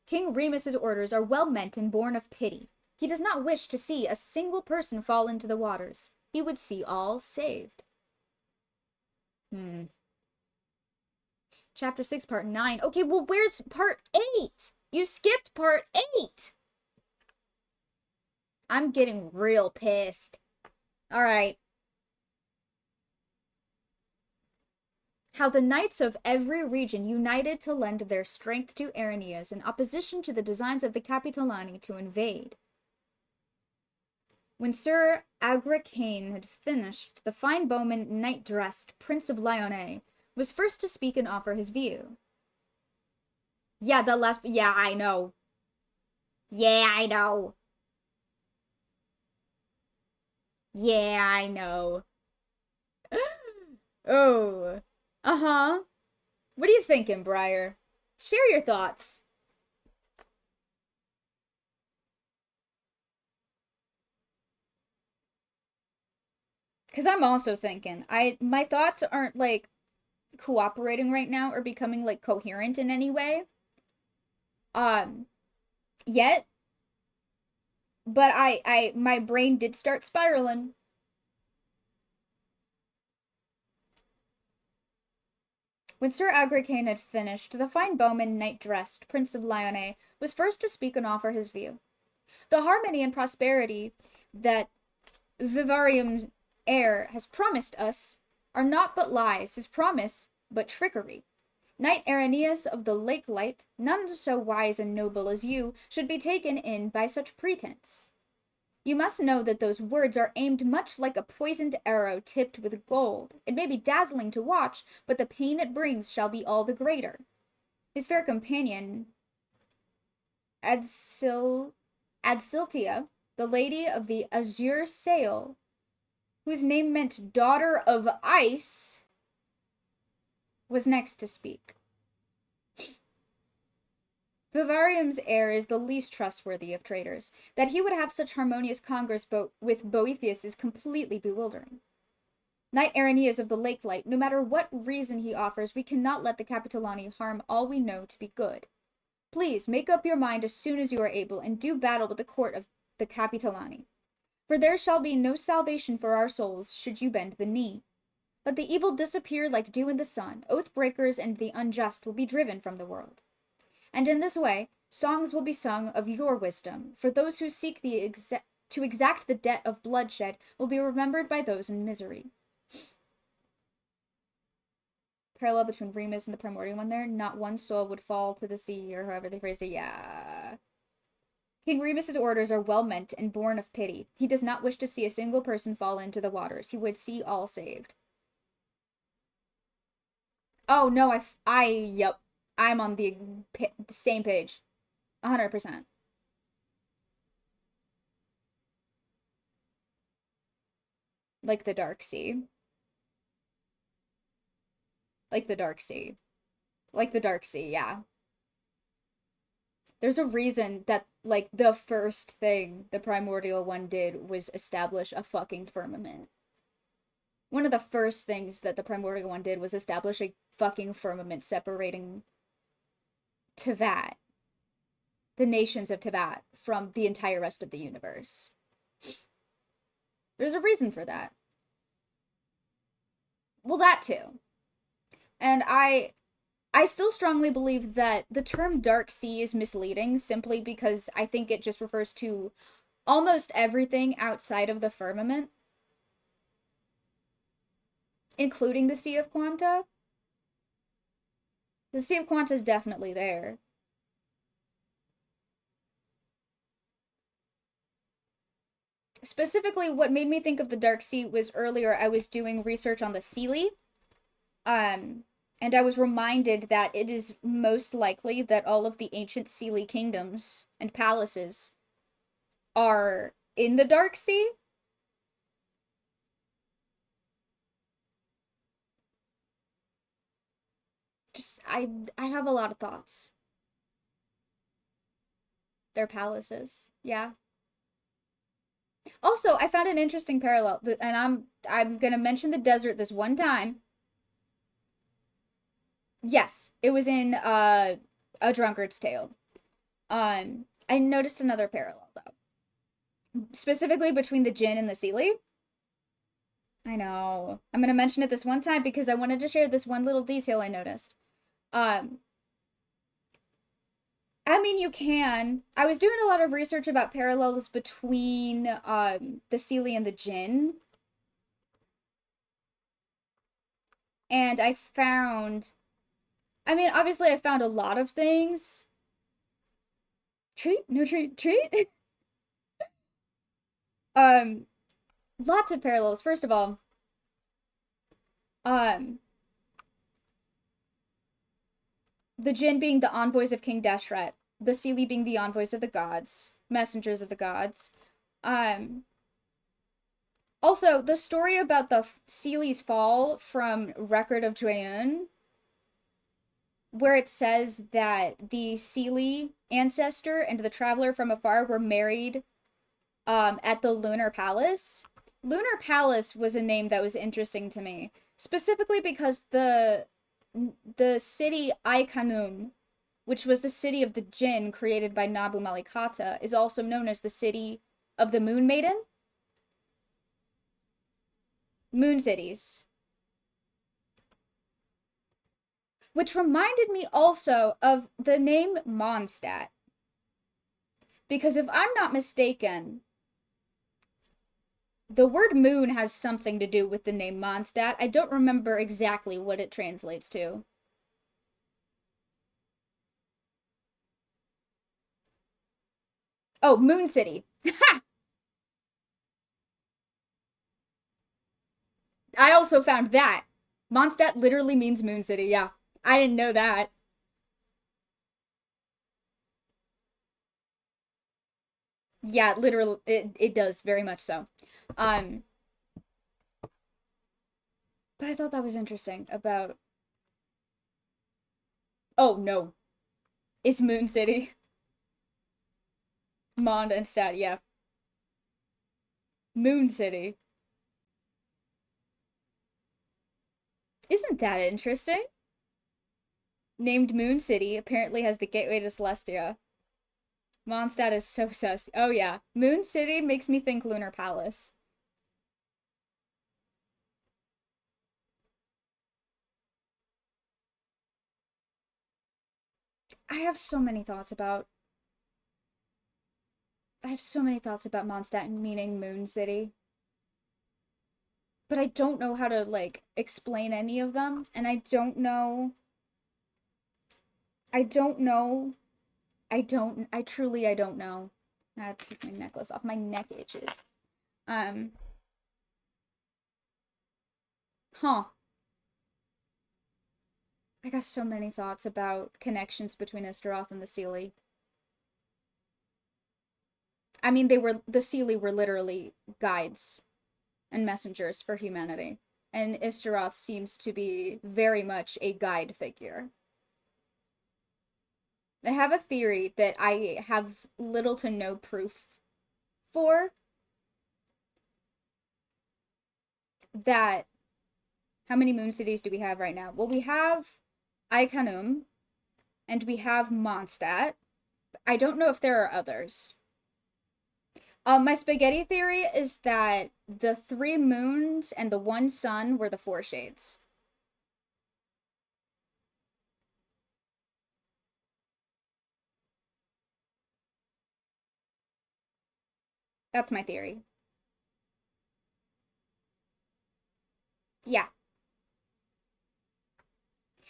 King Remus's orders are well meant and born of pity. He does not wish to see a single person fall into the waters. He would see all saved. Chapter 6, Part 9. Okay, well, where's Part 8? You skipped Part 8! I'm getting real pissed. Alright. How the knights of every region united to lend their strength to Irenaeus in opposition to the designs of the Capitolani to invade. When Sir Agricane had finished, the fine bowman, knight-dressed Prince of Lyonnais, was first to speak and offer his view. Yeah, I know. Yeah, I know. Yeah, I know. Oh. Uh-huh. What are you thinking, Briar? Share your thoughts. Because I'm also thinking. My thoughts aren't, like, cooperating right now or becoming, like, coherent in any way. Yet. But my brain did start spiraling. When Sir Agricane had finished, the fine bowman, knight-dressed, Prince of Lyonnais, was first to speak and offer his view. The harmony and prosperity that Vivarium's heir has promised us are not but lies, his promise but trickery. Knight Irenaeus of the Lake Light, none so wise and noble as you, should be taken in by such pretense. You must know that those words are aimed much like a poisoned arrow tipped with gold. It may be dazzling to watch, but the pain it brings shall be all the greater. His fair companion, Adsiltia, the lady of the azure sail, whose name meant daughter of ice, was next to speak. Vivarium's heir is the least trustworthy of traitors. That he would have such harmonious congress with Boethius is completely bewildering. Knight Irenaeus of the Lake Light, no matter what reason he offers, we cannot let the Capitolani harm all we know to be good. Please, make up your mind as soon as you are able, and do battle with the court of the Capitolani. For there shall be no salvation for our souls should you bend the knee. Let the evil disappear like dew in the sun. Oath-breakers and the unjust will be driven from the world. And in this way, songs will be sung of your wisdom, for those who seek to exact the debt of bloodshed will be remembered by those in misery. parallel between Remus and the primordial one there. Not one soul would fall to the sea, or however they phrased it. Yeah. King Remus's orders are well meant and born of pity. He does not wish to see a single person fall into the waters. He would see all saved. Oh no, yep. I'm on the same page. 100%. Like the Dark Sea. Like the Dark Sea. Like the Dark Sea, yeah. There's a reason that, like, the first thing the primordial one did was establish a fucking firmament. One of the first things that the primordial one did was establish a fucking firmament separating Teyvat, the nations of Teyvat, from the entire rest of the universe. There's a reason for that. Well, that too. And I still strongly believe that the term Dark Sea is misleading simply because I think it just refers to almost everything outside of the firmament, including the Sea of Quanta. The Sea of Quanta is definitely there. Specifically, what made me think of the Dark Sea was earlier I was doing research on the Seelie, and I was reminded that it is most likely that all of the ancient Seelie kingdoms and palaces are in the Dark Sea. Just, I have a lot of thoughts. Their palaces, yeah. Also, I found an interesting parallel, and I'm gonna mention the desert this one time. Yes, it was in A Drunkard's Tale. I noticed another parallel though, specifically between the Jinn and the Seelie. I know. I'm gonna mention it this one time because I wanted to share this one little detail I noticed. I mean, you can. I was doing a lot of research about parallels between the Seelie and the Jinn. And I found, I mean, obviously I found a lot of things. Treat? No treat? Treat? Lots of parallels. First of all, the Jinn being the envoys of King Deshret, the Seelie being the envoys of the gods, messengers of the gods. Also, the story about the Seelie's fall from Record of Draeun, where it says that the Seelie ancestor and the traveler from afar were married at the Lunar Palace. Lunar Palace was a name that was interesting to me, specifically because the city Aikanum, which was the city of the Jinn created by Nabu Malikata, is also known as the city of the Moon Maiden. Moon cities. Which reminded me also of the name Mondstadt. Because if I'm not mistaken, the word moon has something to do with the name Mondstadt. I don't remember exactly what it translates to. Oh, Moon City. Ha! I also found that. Mondstadt literally means Moon City, yeah. I didn't know that. Yeah, literally, it does, very much so. But I thought that was interesting about... Oh, no. It's Moon City. Mond and Stat, yeah. Moon City. Isn't that interesting? Named Moon City, apparently has the gateway to Celestia. Mondstadt is so sus. Oh yeah. Moon City makes me think Lunar Palace. I have so many thoughts about... Mondstadt meaning Moon City. but I don't know how to, like, explain any of them, and I don't know, I truly, I don't know. I have to take my necklace off, my neck itches. Huh. I got so many thoughts about connections between Istaroth and the Seelie. I mean, the Seelie were literally guides and messengers for humanity, and Istaroth seems to be very much a guide figure. I have a theory that I have little to no proof for, that how many moon cities do we have right now? Well, we have Icannum, and we have Mondstadt. I don't know if there are others. My spaghetti theory is that the 3 moons and the 1 sun were the 4 shades. That's my theory. Yeah.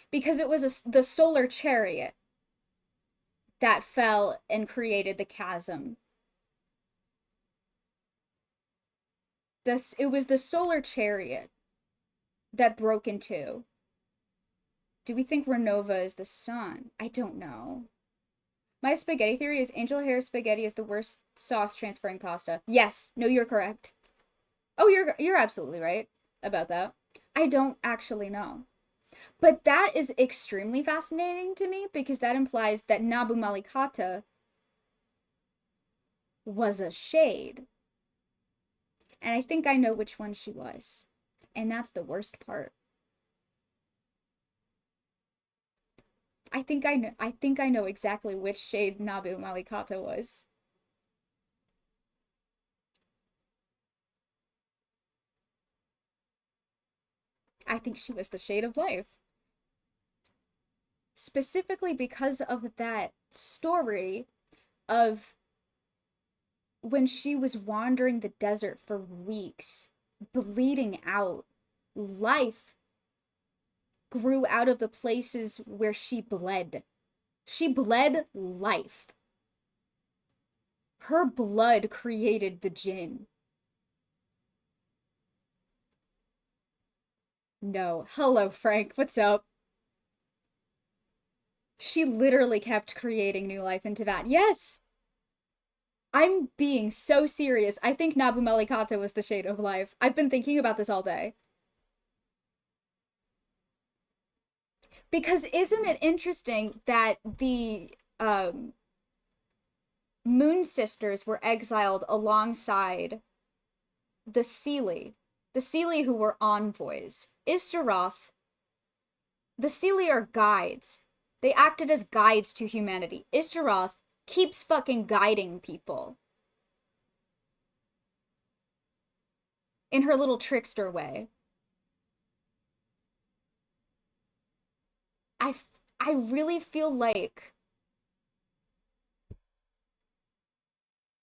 Because it was the solar chariot that fell and created the chasm. It was the solar chariot that broke in 2. Do we think Renova is the sun? I don't know. My spaghetti theory is angel hair spaghetti is the worst sauce transferring pasta. Yes. No, you're correct. Oh, you're absolutely right about that. I don't actually know. But that is extremely fascinating to me, because that implies that Nabu Malikata was a shade. And I think I know which one she was. And that's the worst part. I think I know exactly which shade Nabu Malikata was. I think she was the shade of life. Specifically because of that story of when she was wandering the desert for weeks, bleeding out. Life grew out of the places where she bled. She bled life. Her blood created the djinn. No. Hello, Frank. What's up? She literally kept creating new life into that. Yes! I'm being so serious. I think Nabu Malikata was the shade of life. I've been thinking about this all day. Because isn't it interesting that the Moon Sisters were exiled alongside the Seelie who were envoys. Istaroth, the Seelie are guides. They acted as guides to humanity. Istaroth keeps fucking guiding people. In her little trickster way. I really feel like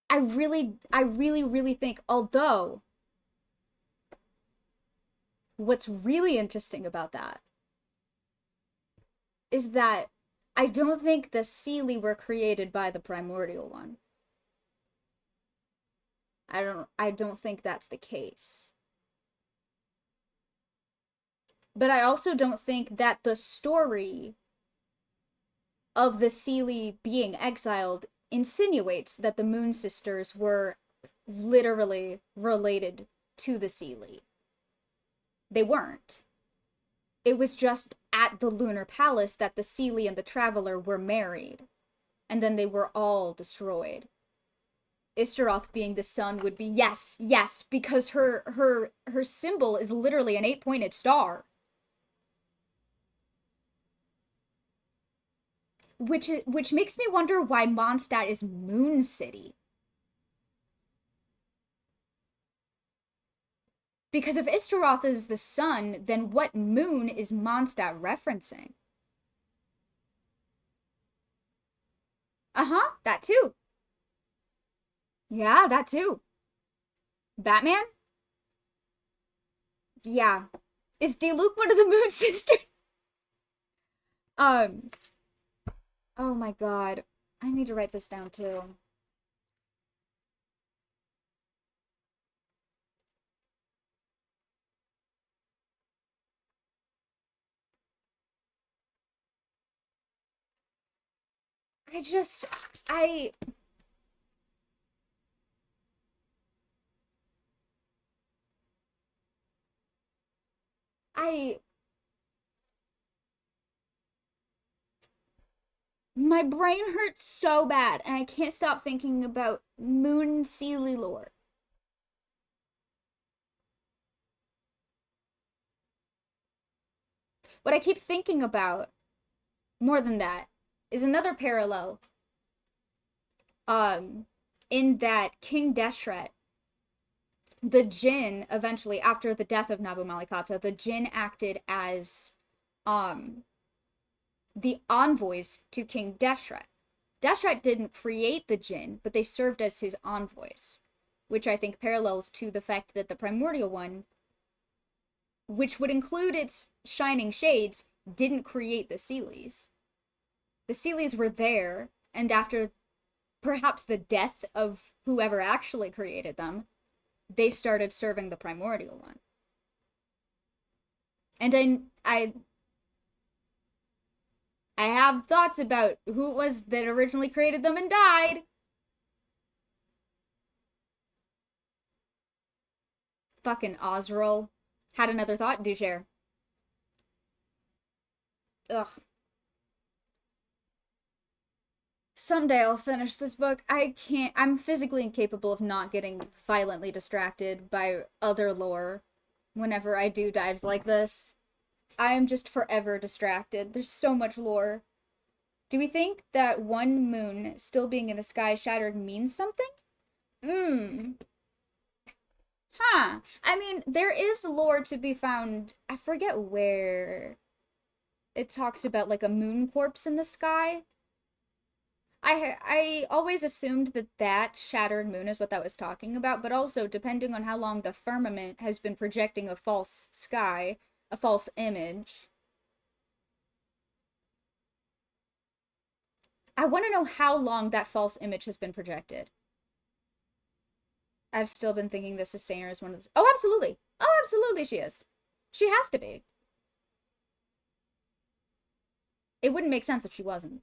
I really think, although what's really interesting about that is that I don't think the Seelie were created by the primordial one. I don't think that's the case. But I also don't think that the story of the Seelie being exiled insinuates that the Moon Sisters were literally related to the Seelie. They weren't. It was just at the Lunar Palace that the Seelie and the Traveler were married, and then they were all destroyed. Istaroth being the sun would be yes, because her symbol is literally an 8-pointed star. Which makes me wonder why Mondstadt is Moon City. Because if Istaroth is the sun, then what moon is Mondstadt referencing? Uh-huh, that too. Yeah, that too. Batman? Yeah. Is Diluc one of the Moon Sisters? Oh my god. I need to write this down too. I just, my brain hurts so bad, and I can't stop thinking about Moon Sealy lore. What I keep thinking about, more than that, is another parallel. In that King Deshret, the Jinn, eventually, after the death of Nabu Malikata, the Jinn acted as, the envoys to King Deshret. Deshret didn't create the Jinn, but they served as his envoys, which I think parallels to the fact that the Primordial One, which would include its shining shades, didn't create the Sealies. The Sealies were there, and after perhaps the death of whoever actually created them, they started serving the Primordial One. And I have thoughts about who it was that originally created them and died. Fucking Osril. Had another thought? Do share. Ugh. Someday I'll finish this book. I can't. I'm physically incapable of not getting violently distracted by other lore whenever I do dives like this. I am just forever distracted. There's so much lore. Do we think that one moon still being in the sky shattered means something? Huh. I mean, there is lore to be found. I forget where. It talks about like a moon corpse in the sky. I always assumed that that shattered moon is what that was talking about, but also depending on how long the firmament has been projecting a false sky, a false image. I want to know how long that false image has been projected. I've still been thinking the Sustainer is one of the... Oh, absolutely! Oh, absolutely she is! She has to be. It wouldn't make sense if she wasn't.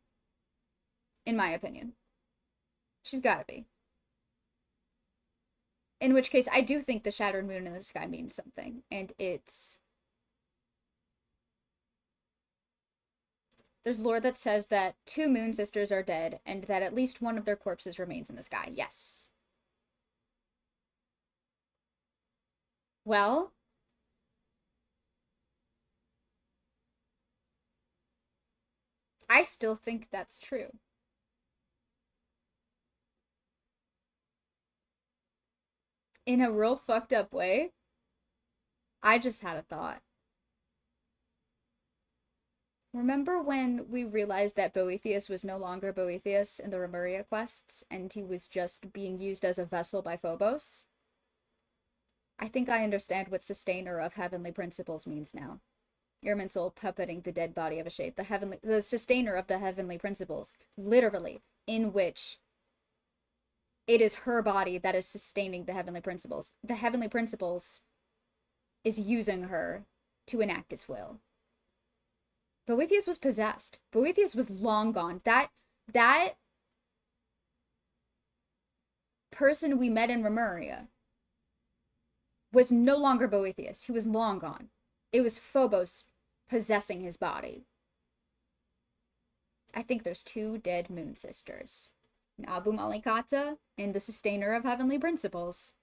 In my opinion. She's gotta be. In which case, I do think the shattered moon in the sky means something, and it's... There's lore that says that 2 moon sisters are dead, and that at least one of their corpses remains in the sky. Yes. Well... I still think that's true. In a real fucked up way, I just had a thought. Remember when we realized that Boethius was no longer Boethius in the Remuria quests, and he was just being used as a vessel by Phobos? I think I understand what Sustainer of Heavenly Principles means now. Irminsul puppeting the dead body of a shape, the Sustainer of the Heavenly Principles, literally, in which it is her body that is sustaining the Heavenly Principles. The Heavenly Principles is using her to enact its will. Boethius was possessed. Boethius was long gone. That person we met in Remuria was no longer Boethius. He was long gone. It was Phobos possessing his body. I think there's 2 dead moon sisters. Nabu Malikata and the Sustainer of Heavenly Principles.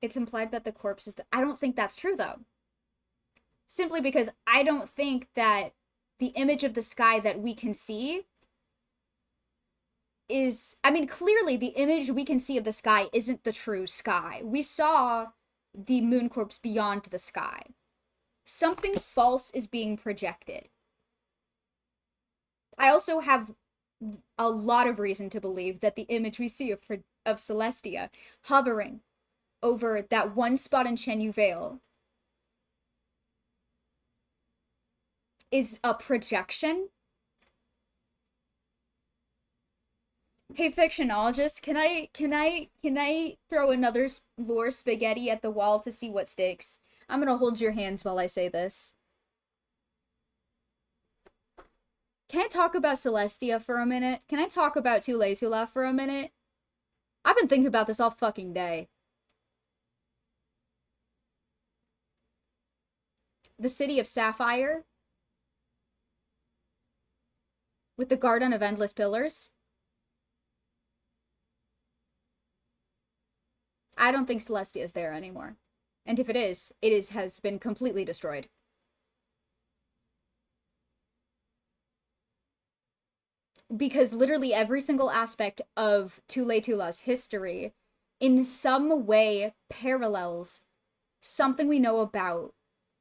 It's implied that the corpse is I don't think that's true, though. Simply because I don't think that the image of the sky that we can see is... I mean, clearly the image we can see of the sky isn't the true sky. We saw the moon corpse beyond the sky. Something false is being projected. I also have a lot of reason to believe that the image we see of Celestia hovering over that one spot in Chen Yu Vale is a projection. Hey, fictionologist, can I throw another lore spaghetti at the wall to see what sticks? I'm gonna hold your hands while I say this. Can I talk about Celestia for a minute? Can I talk about Tula for a minute? I've been thinking about this all fucking day. The city of Sapphire with the Garden of Endless Pillars. I don't think Celestia is there anymore. And if it is, has been completely destroyed. Because literally every single aspect of Tula's history in some way parallels something we know about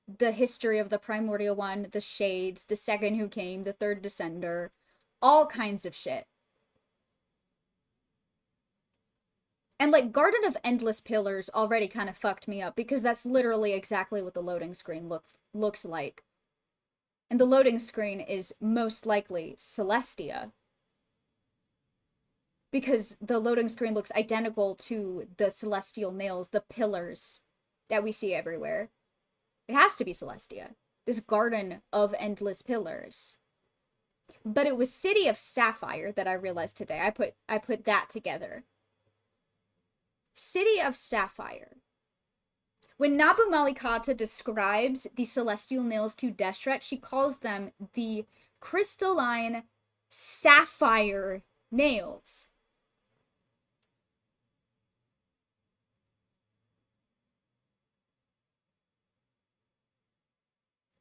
the history of the Primordial One, the Shades, the Second Who Came, the Third Descender, all kinds of shit. And like Garden of Endless Pillars already kind of fucked me up because that's literally exactly what the loading screen looks like. And the loading screen is most likely Celestia. Because the loading screen looks identical to the celestial nails, the pillars that we see everywhere. It has to be Celestia. This Garden of Endless Pillars. But it was City of Sapphire that I realized today. I put that together. City of Sapphire. When Nabu Malikata describes the celestial nails to Deshret, she calls them the crystalline sapphire nails.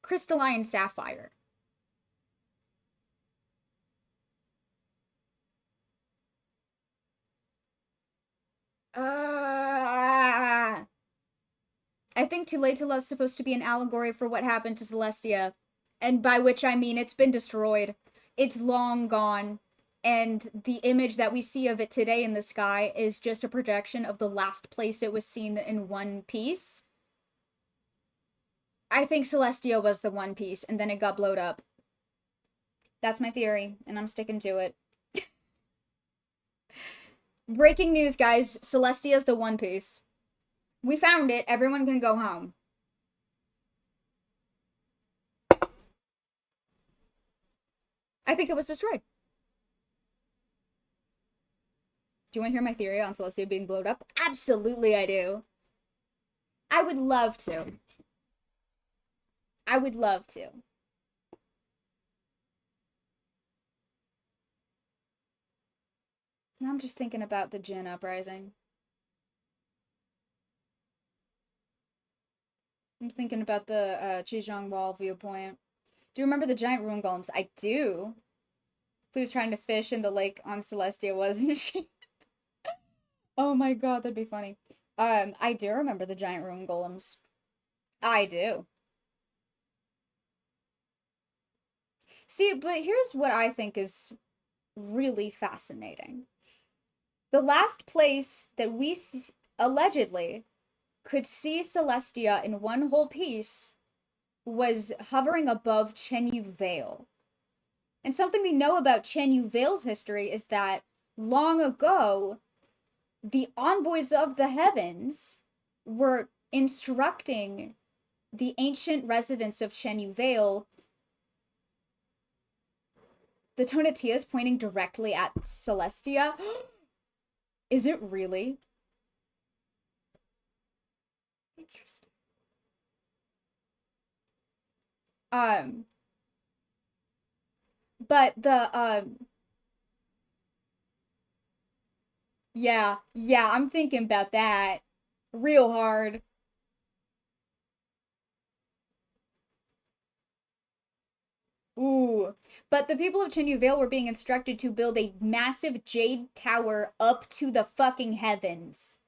Crystalline sapphire. I think Tula is supposed to be an allegory for what happened to Celestia, and by which I mean it's been destroyed. It's long gone, and the image that we see of it today in the sky is just a projection of the last place it was seen in One Piece. I think Celestia was the One Piece, and then it got blowed up. That's my theory, and I'm sticking to it. Breaking news, guys. Celestia's the One Piece. We found it. Everyone can go home. I think it was destroyed. Do you want to hear my theory on Celestia being blown up? Absolutely I do. I would love to. I would love to. Now I'm just thinking about the Jin uprising. I'm thinking about the Qizhong Wall viewpoint. Do you remember the giant ruin golems? I do. Who was trying to fish in the lake on Celestia, wasn't she? Oh my god, that'd be funny. I do remember the giant ruin golems. I do. See, but here's what I think is really fascinating. The last place that we allegedly could see Celestia in one whole piece was hovering above Chen Yu Vale. And something we know about Chen Yu Vale's history is that long ago, the envoys of the heavens were instructing the ancient residents of Chen Yu Vale. The Tonatia is pointing directly at Celestia. Is it really? Interesting. But the, yeah, I'm thinking about that real hard. Ooh. But the people of Chen Yu Vale were being instructed to build a massive jade tower up to the fucking heavens.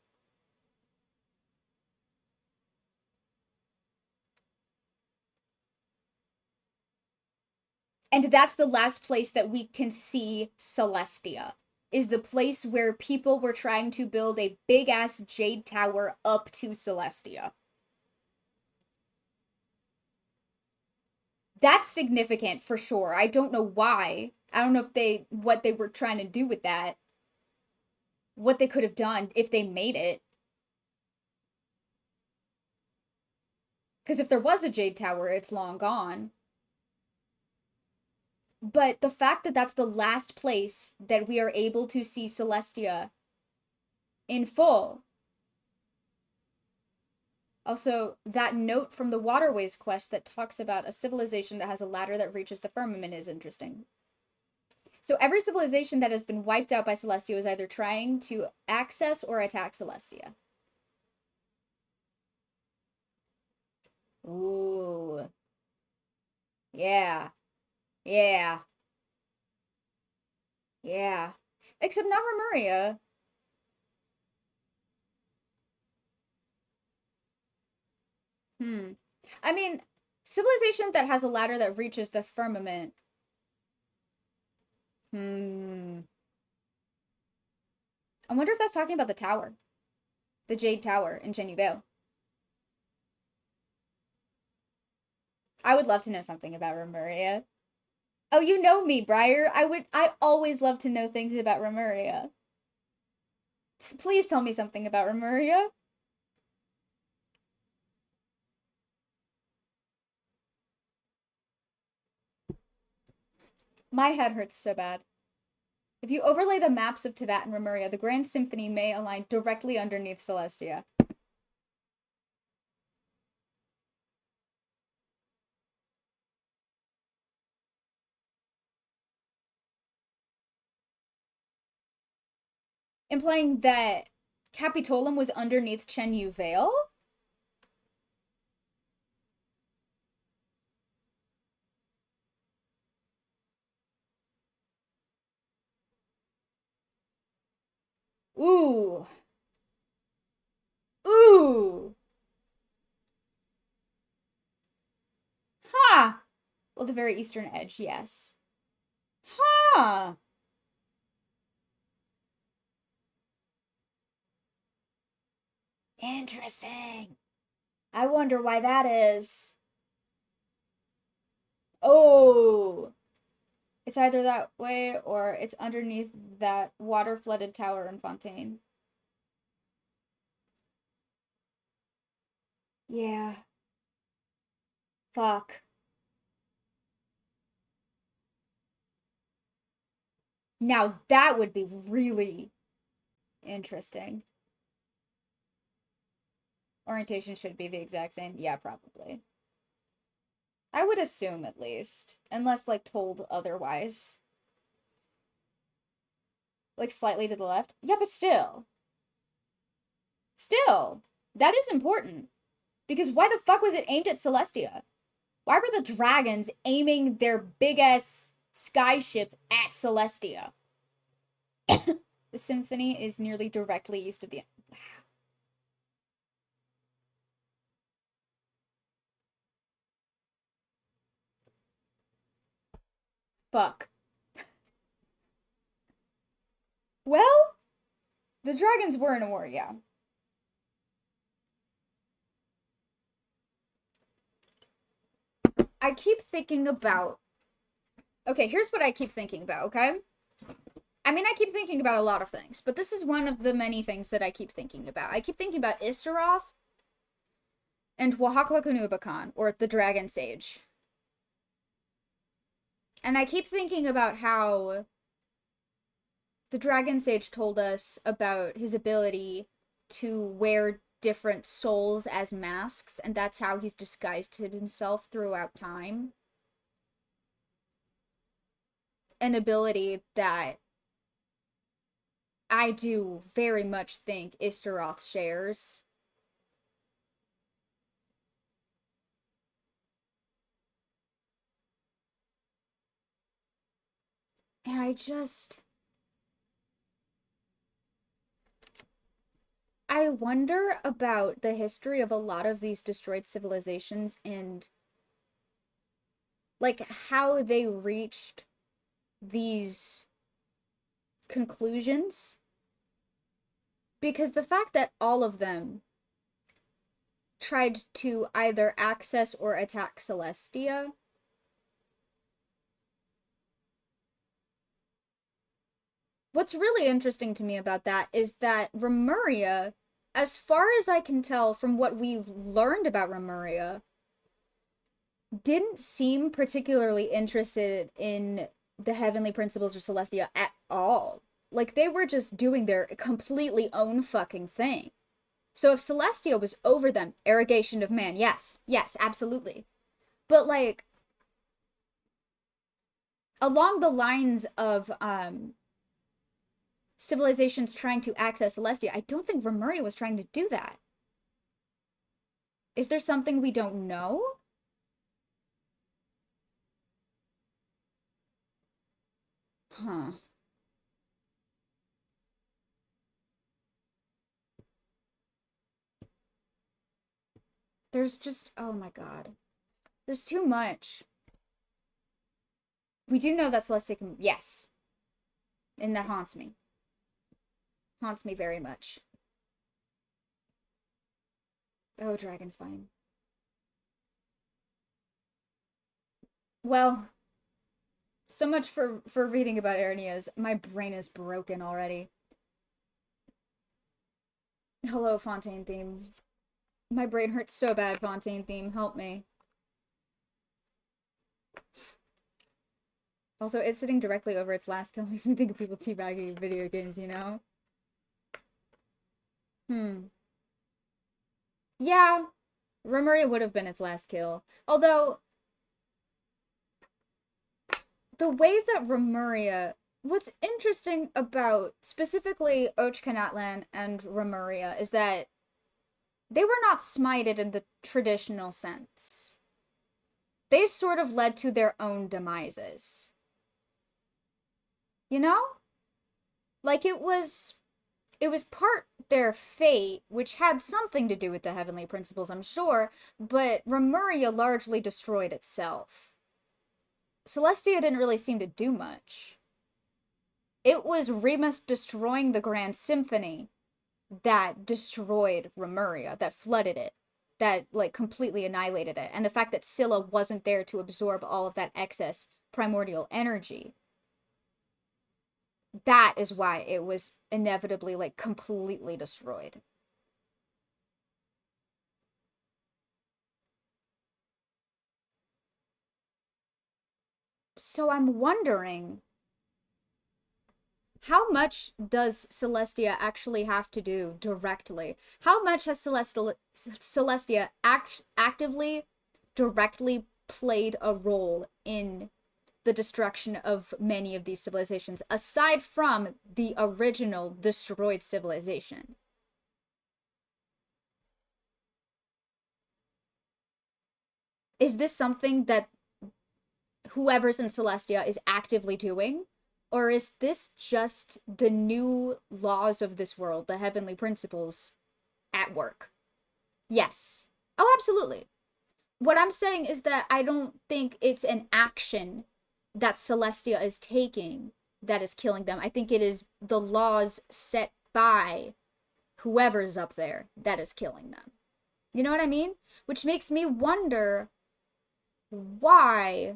And that's the last place that we can see Celestia, is the place where people were trying to build a big-ass jade tower up to Celestia. That's significant for sure. I don't know why. I don't know if what they were trying to do with that. What they could have done if they made it. Because if there was a jade tower, it's long gone. But the fact that that's the last place that we are able to see Celestia in full. Also, that note from the Waterways quest that talks about a civilization that has a ladder that reaches the firmament is interesting. So every civilization that has been wiped out by Celestia is either trying to access or attack Celestia. Ooh. Yeah. Yeah. Yeah. Except not Remuria. I mean, civilization that has a ladder that reaches the firmament. I wonder if that's talking about the tower. The Jade Tower in Genuine. I would love to know something about Remuria. Oh, you know me, Briar. I always love to know things about Remuria. Please tell me something about Remuria. My head hurts so bad. If you overlay the maps of Teyvat and Remuria, the Grand Symphony may align directly underneath Celestia. Implying that Capitolum was underneath Chen Yu Vale? Ooh. Ooh. Ha! Well, the very eastern edge, yes. Ha! Interesting. I wonder why that is. Oh. It's either that way or it's underneath that water-flooded tower in Fontaine. Yeah. Fuck. Now that would be really interesting. Orientation should be the exact same. Yeah, probably. I would assume, at least. Unless, like, told otherwise. Like, slightly to the left? Yeah, but still. Still. That is important. Because why the fuck was it aimed at Celestia? Why were the dragons aiming their big-ass skyship at Celestia? The symphony is nearly directly east of the... Wow. Fuck. Well, the dragons were in a war, yeah. I keep thinking about... Okay, here's what I keep thinking about, okay? I mean, I keep thinking about a lot of things, but this is one of the many things that I keep thinking about. I keep thinking about Istaroth and Wahakla or the Dragon Sage. And I keep thinking about how the Dragon Sage told us about his ability to wear different souls as masks, and that's how he's disguised himself throughout time. An ability that I do very much think Istaroth shares. And I wonder about the history of a lot of these destroyed civilizations and, like, how they reached these conclusions. Because the fact that all of them tried to either access or attack Celestia, what's really interesting to me about that is that Remuria, as far as I can tell from what we've learned about Remuria, didn't seem particularly interested in the heavenly principles or Celestia at all. Like, they were just doing their completely own fucking thing. So if Celestia was over them, arrogation of man, yes, absolutely. But, like, along the lines of, civilizations trying to access Celestia, I don't think Remuria was trying to do that. Is there something we don't know? Huh. There's just, oh my god. There's too much. We do know that Celestia can, yes. And that haunts me. Haunts me very much. Oh, Dragonspine. Well, so much for reading about Arenias. My brain is broken already. Hello, Fontaine theme. My brain hurts so bad, Fontaine theme. Help me. Also, it's sitting directly over its last kill makes me think of people teabagging video games, you know? Yeah, Remuria would have been its last kill. Although, the way that Remuria... What's interesting about specifically Ochkanatlan and Remuria is that they were not smited in the traditional sense. They sort of led to their own demises. You know? Like, it was part their fate, which had something to do with the heavenly principles, I'm sure, but Remuria largely destroyed itself. Celestia didn't really seem to do much. It was Remus destroying the Grand Symphony that destroyed Remuria, that flooded it, that, like, completely annihilated it. And the fact that Scylla wasn't there to absorb all of that excess primordial energy. That is why it was inevitably, like, completely destroyed. So I'm wondering, how much does Celestia actually have to do directly? How much has Celestia actively, directly played a role in the destruction of many of these civilizations, aside from the original destroyed civilization? Is this something that whoever's in Celestia is actively doing? Or is this just the new laws of this world, the heavenly principles, at work? Yes. Oh, absolutely. What I'm saying is that I don't think it's an action that Celestia is taking that is killing them. I think it is the laws set by whoever's up there that is killing them. You know what I mean? Which makes me wonder why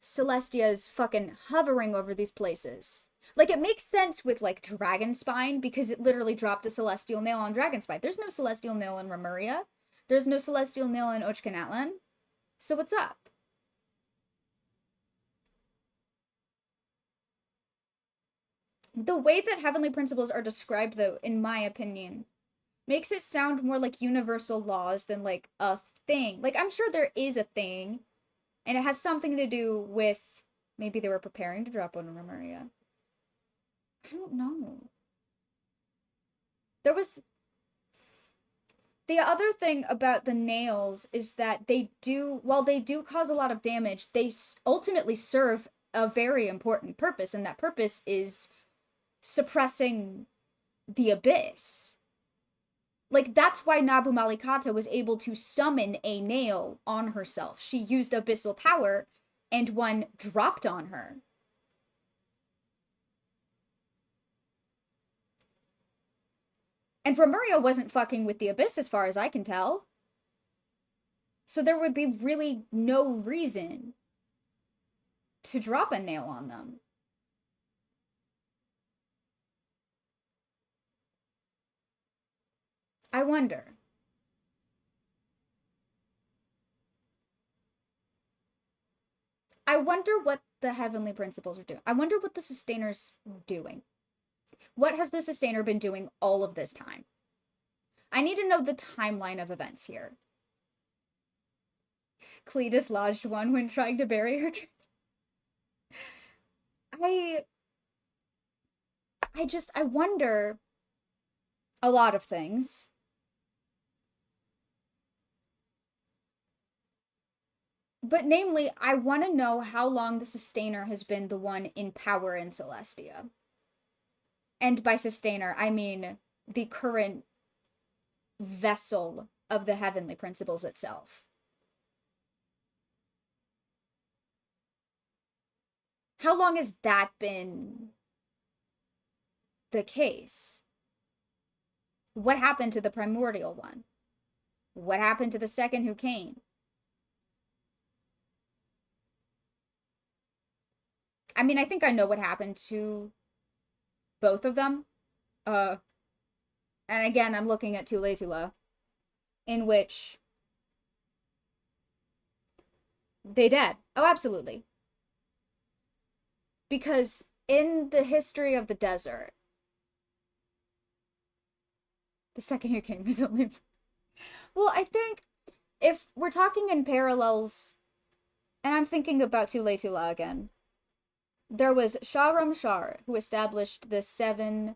Celestia is fucking hovering over these places. Like, it makes sense with, like, Dragonspine, because it literally dropped a Celestial Nail on Dragonspine. There's no Celestial Nail in Remuria. There's no Celestial Nail in Ochkanatlan. So what's up? The way that heavenly principles are described, though, in my opinion, makes it sound more like universal laws than, like, a thing. Like, I'm sure there is a thing, and it has something to do with, maybe they were preparing to drop one in Remuria. I don't know. There was... The other thing about the nails is that they do, while they do cause a lot of damage, they ultimately serve a very important purpose, and that purpose is suppressing the abyss. Like, that's why Nabu Malikata was able to summon a nail on herself. She used abyssal power, and one dropped on her. And Romurio wasn't fucking with the Abyss as far as I can tell. So there would be really no reason to drop a nail on them. I wonder. I wonder what the Heavenly Principles are doing. I wonder what the Sustainer's doing. What has the Sustainer been doing all of this time? I need to know the timeline of events here. Cletus lodged one when trying to bury her. I wonder a lot of things. But namely, I want to know how long the Sustainer has been the one in power in Celestia. And by Sustainer, I mean the current vessel of the Heavenly Principles itself. How long has that been the case? What happened to the primordial one? What happened to the second who came? I mean, I think I know what happened to both of them. And again, I'm looking at Tuletula, in which they dead. Oh, absolutely. Because in the history of the desert, the second who came was only... Well, I think if we're talking in parallels, and I'm thinking about Tuletula again, there was Shah-Ramshar, who established the cities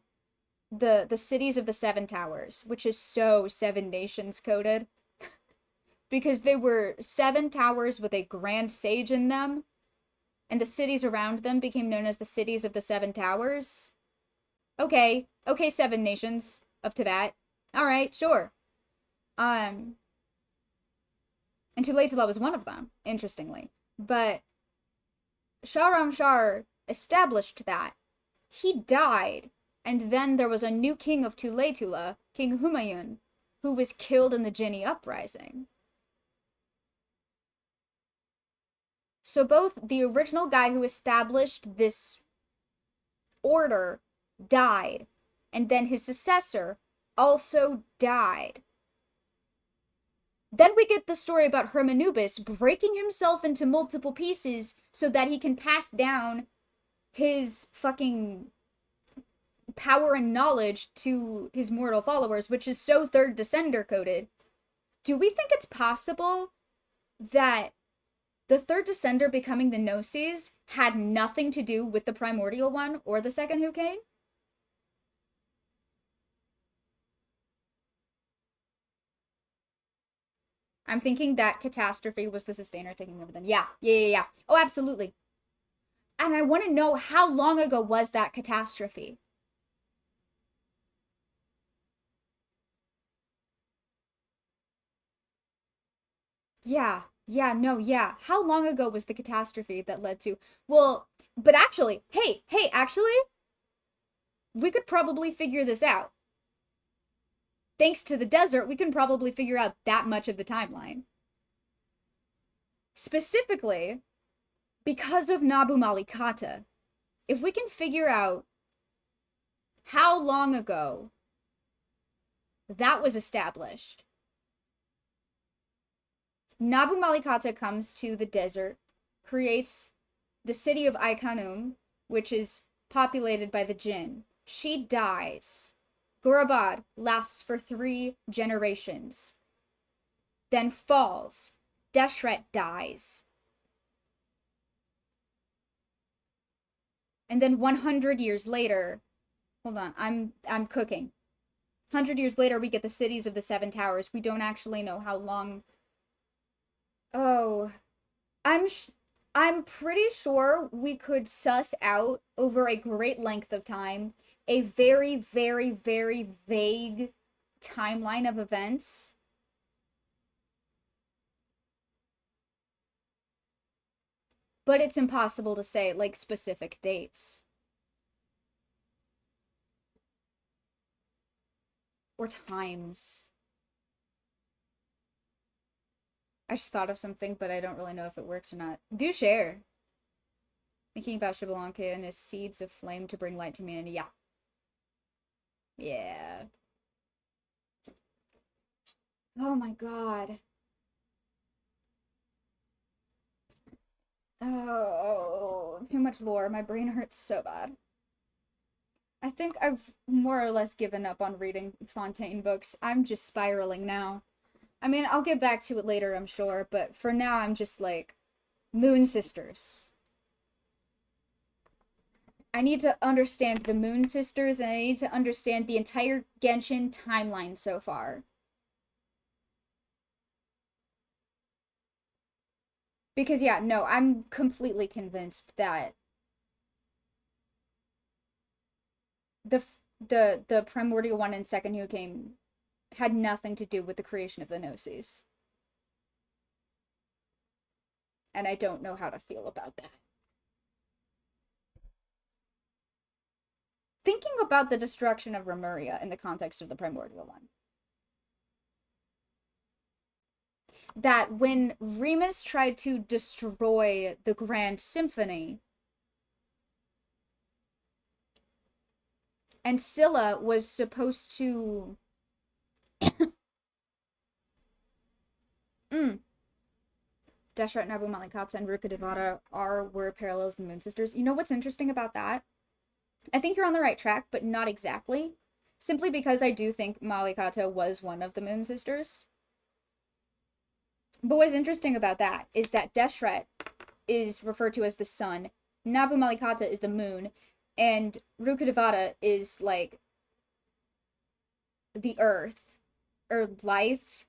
of the Seven Towers, which is so Seven Nations coded. Because they were 7 towers with a grand sage in them, and the cities around them became known as the cities of the 7 towers. Okay, 7 nations of Tibet. Alright, sure. And Tuletula was one of them, interestingly. But Shah-Ramshar established that. He died, and then there was a new king of Tuletula, King Humayun, who was killed in the Jinni Uprising. So both the original guy who established this order died, and then his successor also died. Then we get the story about Hermanubis breaking himself into multiple pieces so that he can pass down his fucking power and knowledge to his mortal followers, which is so Third Descender coded. Do we think it's possible that the Third Descender becoming the Gnosis had nothing to do with the Primordial One or the second who came? I'm thinking that catastrophe was the Sustainer taking over them. Yeah. Oh, absolutely. And I want to know, how long ago was that catastrophe? Yeah. How long ago was the catastrophe that led to... Well, but actually, hey, actually, we could probably figure this out. Thanks to the desert, we can probably figure out that much of the timeline. Specifically, because of Nabu Malikata, if we can figure out how long ago that was established, Nabu Malikata comes to the desert, creates the city of Aikanum, which is populated by the Jinn. She dies. Gorabad lasts for 3 generations. Then falls. Deshret dies. And then 100 years later, hold on, I'm cooking. 100 years later, we get the cities of the 7 towers. We don't actually know how long. Oh, I'm pretty sure we could suss out over a great length of time a very, very, very vague timeline of events. But it's impossible to say, like, specific dates. Or times. I just thought of something, but I don't really know if it works or not. Do share. Thinking about Xbalanque and his seeds of flame to bring light to humanity. Yeah. Yeah. Oh my god. Oh, too much lore. My brain hurts so bad. I think I've more or less given up on reading Fontaine books. I'm just spiraling now. I mean, I'll get back to it later, I'm sure, but for now I'm just like, Moon Sisters. I need to understand the Moon Sisters, and I need to understand the entire Genshin timeline so far. Because yeah, no, I'm completely convinced that the primordial one and second who came had nothing to do with the creation of the Gnosis. And I don't know how to feel about that. Thinking about the destruction of Remuria in the context of the primordial one. That when Remus tried to destroy the Grand Symphony, and Scylla was supposed to Deshret, Nabu Malikatsa, and Ruka Devata were parallels in the Moon Sisters. You know what's interesting about that? I think you're on the right track, but not exactly. Simply because I do think Malikata was one of the Moon Sisters. But what is interesting about that is that Deshret is referred to as the sun, Nabu Malikata is the moon, and Ruka Devata is like the earth, or life,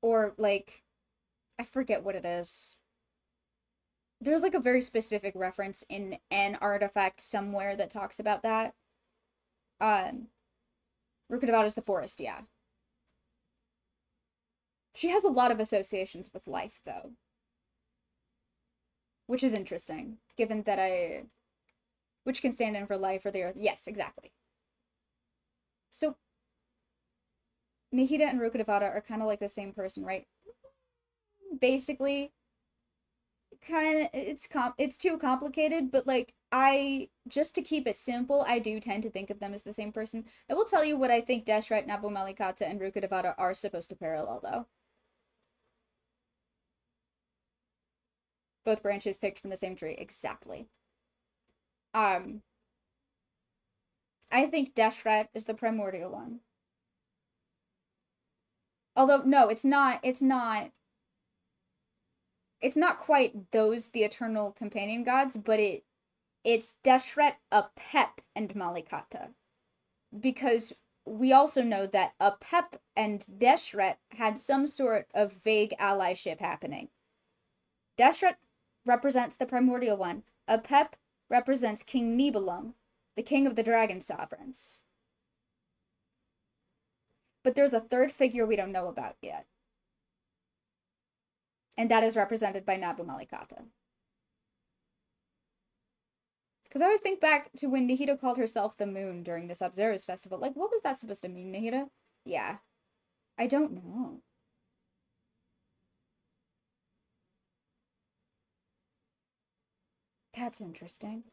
or like, I forget what it is. There's like a very specific reference in an artifact somewhere that talks about that. Ruka Devata is the forest, yeah. She has a lot of associations with life, though. Which is interesting, given that which can stand in for life or the earth. Yes, exactly. So, Nihida and Ruka Devata are kind of like the same person, right? Basically, kind of, it's too complicated, but like, just to keep it simple, I do tend to think of them as the same person. I will tell you what I think Deshret, Nabu Malikata, and Ruka Devata are supposed to parallel, though. Both branches picked from the same tree, exactly. I think Deshret is the primordial one. Although, no, it's not quite those, the eternal companion gods, but it's Deshret, Apep, and Malikata. Because we also know that Apep and Deshret had some sort of vague allyship happening. Deshret represents the primordial one. Apep represents King Nibelung, the king of the dragon sovereigns. But there's a third figure we don't know about yet. And that is represented by Nabu Malikata. Because I always think back to when Nihida called herself the moon during the Sub-Zero's festival. Like, what was that supposed to mean, Nihida? Yeah. I don't know. That's interesting.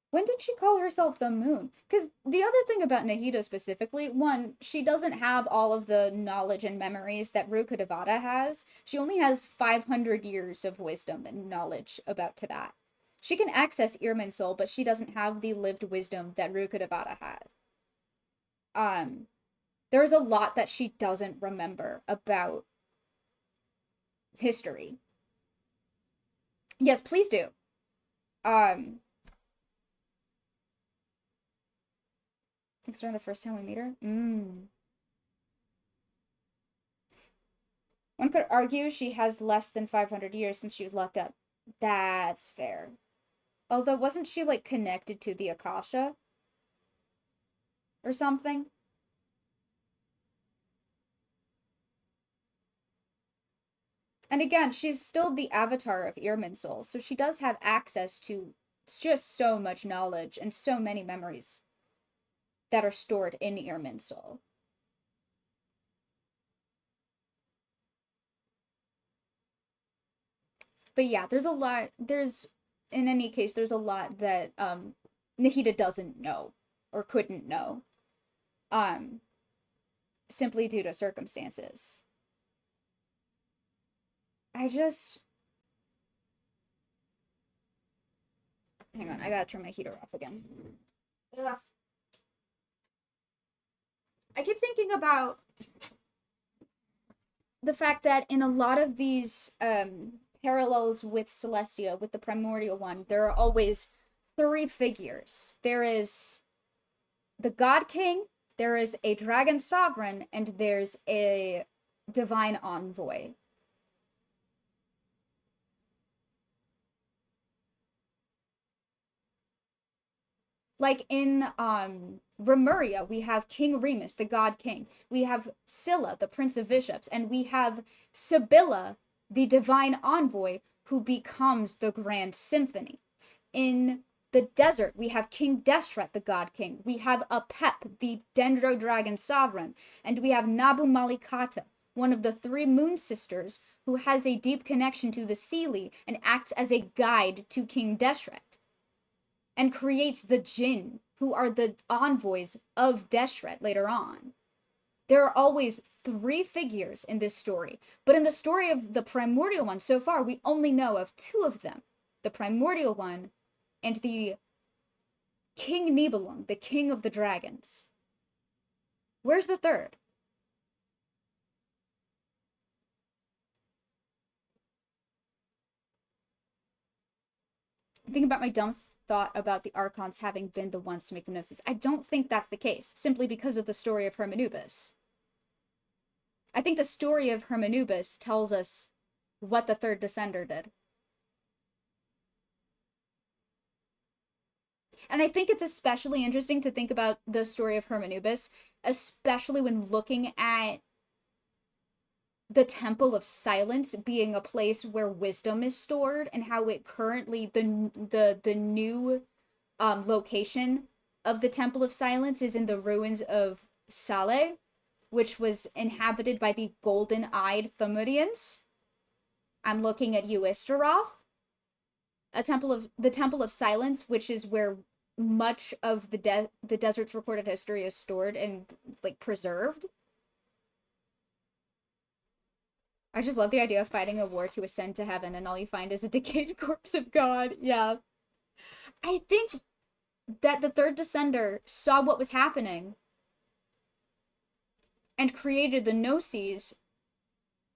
When did she call herself the moon? Because the other thing about Nahida specifically, one, she doesn't have all of the knowledge and memories that Ruka Devata has. She only has 500 years of wisdom and knowledge about to that. She can access Irminsul, but she doesn't have the lived wisdom that Ruka Devata had. There's a lot that she doesn't remember about history. Yes, please do. It's during the first time we meet her? One could argue she has less than 500 years since she was locked up. That's fair. Although, wasn't she, like, connected to the Akasha? Or something? And again, she's still the avatar of Irminsul, so she does have access to It's just so much knowledge and so many memories that are stored in Irminsul. But yeah, there's a lot, in any case, there's a lot that, Nahida doesn't know, or couldn't know, simply due to circumstances. Hang on, I gotta turn my heater off again. Ugh. I keep thinking about the fact that in a lot of these parallels with Celestia, with the primordial one, there are always 3 figures. There is the God King, there is a dragon sovereign, and there's a divine envoy. Like in Remuria, we have King Remus, the God King. We have Scylla, the Prince of Bishops, and we have Sibylla, the divine envoy, who becomes the Grand Symphony. In the desert, we have King Deshret, the God King. We have Apep, the Dendro Dragon Sovereign. And we have Nabu Malikata, one of the 3 Moon Sisters, who has a deep connection to the Seelie and acts as a guide to King Deshret. And creates the Jinn, who are the envoys of Deshret later on. There are always 3 figures in this story, but in the story of the primordial one so far, we only know of 2 of them. The primordial one and the King Nibelung, the king of the dragons. Where's the 3rd? Think about my dumb thought about the Archons having been the ones to make the Gnosis. I don't think that's the case, simply because of the story of Hermanubis. I think the story of Hermanubis tells us what the 3rd Descender did. And I think it's especially interesting to think about the story of Hermanubis, especially when looking at the Temple of Silence being a place where wisdom is stored, and how it currently, the new location of the Temple of Silence is in the ruins of Saleh, which was inhabited by the golden-eyed Thumurians. I'm looking at you, Istaroth. The Temple of Silence, which is where much of the desert's recorded history is stored and, like, preserved. I just love the idea of fighting a war to ascend to heaven and all you find is a decayed corpse of God. Yeah. I think that the 3rd Descender saw what was happening and created the Gnosis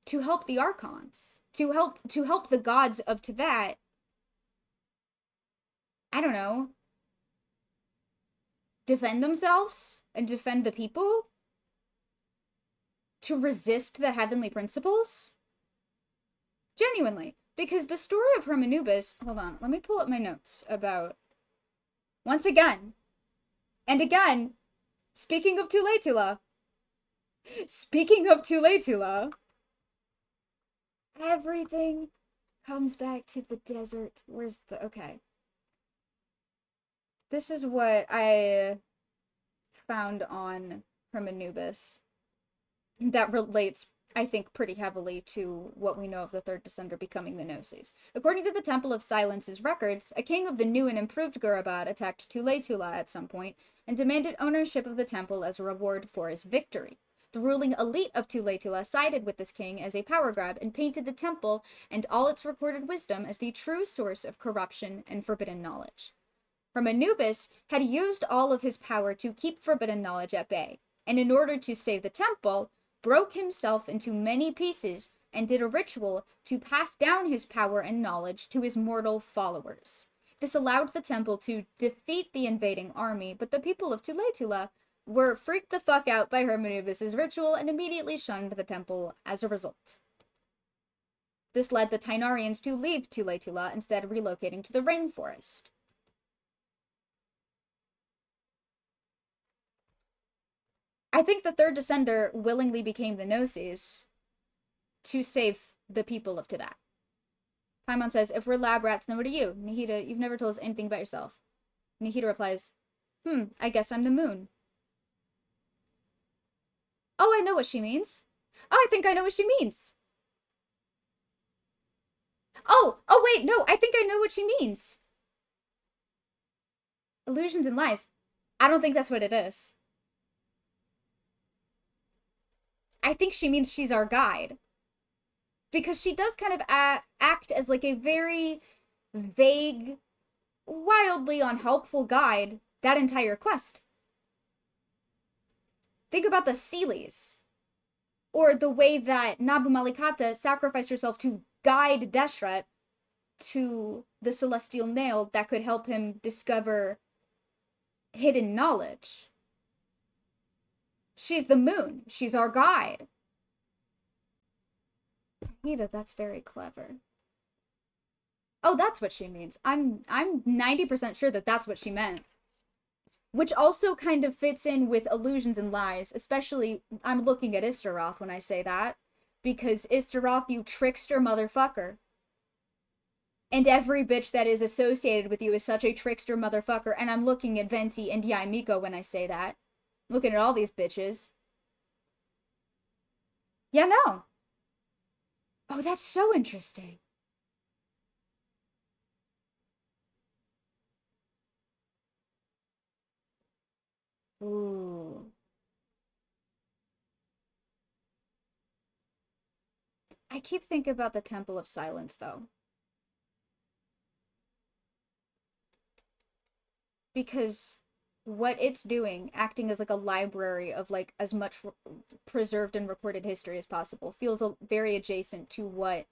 to help the Archons, to help the gods of Teyvat, I don't know, defend themselves and defend the people, to resist the heavenly principles. Genuinely, because the story of Hermanubis, hold on, let me pull up my notes about, once again, and again, speaking of Tuletula, everything comes back to the desert. Okay. This is what I found on Hermanubis that relates, I think, pretty heavily to what we know of the 3rd Descender becoming the Gnosis. According to the Temple of Silence's records, a king of the new and improved Gurabad attacked Tuletula at some point and demanded ownership of the temple as a reward for his victory. The ruling elite of Tuletula sided with this king as a power grab and painted the temple and all its recorded wisdom as the true source of corruption and forbidden knowledge. Hermanubis had used all of his power to keep forbidden knowledge at bay, and in order to save the temple, broke himself into many pieces and did a ritual to pass down his power and knowledge to his mortal followers. This allowed the temple to defeat the invading army, but the people of Tuletula were freaked the fuck out by Hermanubis' ritual and immediately shunned the temple as a result. This led the Tainarians to leave Tuletula, instead relocating to the rainforest. I think the 3rd Descender willingly became the Gnosis to save the people of Teyvat. Paimon says, if we're lab rats, then what are you? Nahida, you've never told us anything about yourself. Nahida replies, I guess I'm the moon. Oh, I know what she means. Oh, I think I know what she means. Oh, wait, no, I think I know what she means. Illusions and lies. I don't think that's what it is. I think she means she's our guide. Because she does kind of act as like a very vague, wildly unhelpful guide that entire quest. Think about the Seelies. Or the way that Nabu Malikata sacrificed herself to guide Deshret to the Celestial Nail that could help him discover hidden knowledge. She's the moon. She's our guide. Nita, that's very clever. Oh, that's what she means. I'm 90% sure that that's what she meant. Which also kind of fits in with illusions and lies, especially I'm looking at Istaroth when I say that, because Istaroth, you trickster motherfucker. And every bitch that is associated with you is such a trickster motherfucker, and I'm looking at Venti and Yaimiko when I say that. Looking at all these bitches. Yeah, no. Oh, that's so interesting. Ooh. I keep thinking about the Temple of Silence, though. Because what it's doing, acting as like a library of like as much preserved and recorded history as possible, feels very adjacent to what...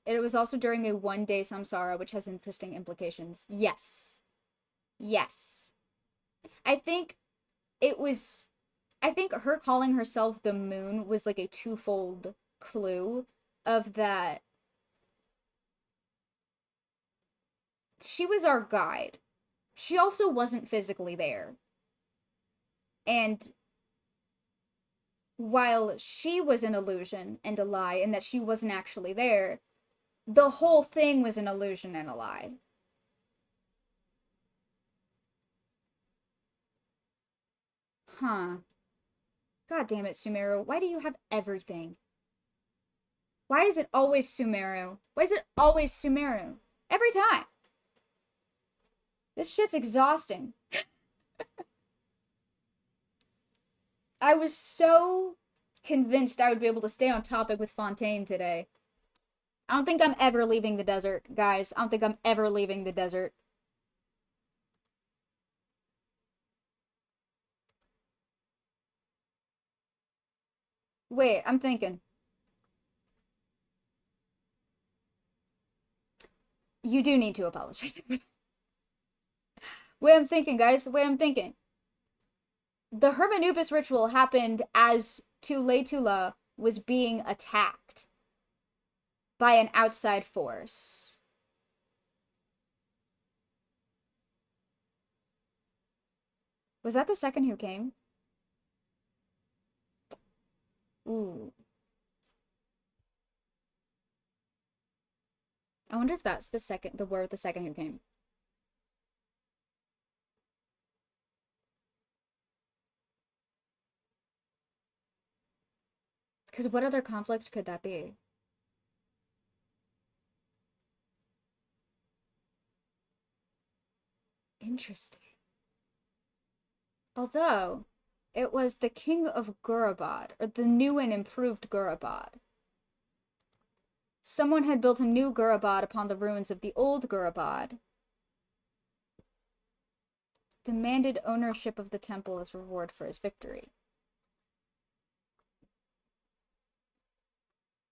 It was also during a one-day samsara, which has interesting implications. Yes. Yes. I think her calling herself the moon was like a twofold clue of that she was our guide. She also wasn't physically there. And while she was an illusion and a lie, and that she wasn't actually there, the whole thing was an illusion and a lie. Huh. God damn it, Sumeru. Why do you have everything? Why is it always Sumeru? Why is it always Sumeru? Every time. This shit's exhausting. I was so convinced I would be able to stay on topic with Fontaine today. I don't think I'm ever leaving the desert, guys. I don't think I'm ever leaving the desert. Wait, I'm thinking. You do need to apologize. Wait, I'm thinking, guys. Wait, I'm thinking. The Hermanubis ritual happened as Tuletula was being attacked by an outside force. Was that the second who came? Ooh. I wonder if that's the word the second who came. Because what other conflict could that be? Interesting. Although, it was the king of Gurabad, or the new and improved Gurabad. Someone had built a new Gurabad upon the ruins of the old Gurabad. Demanded ownership of the temple as reward for his victory.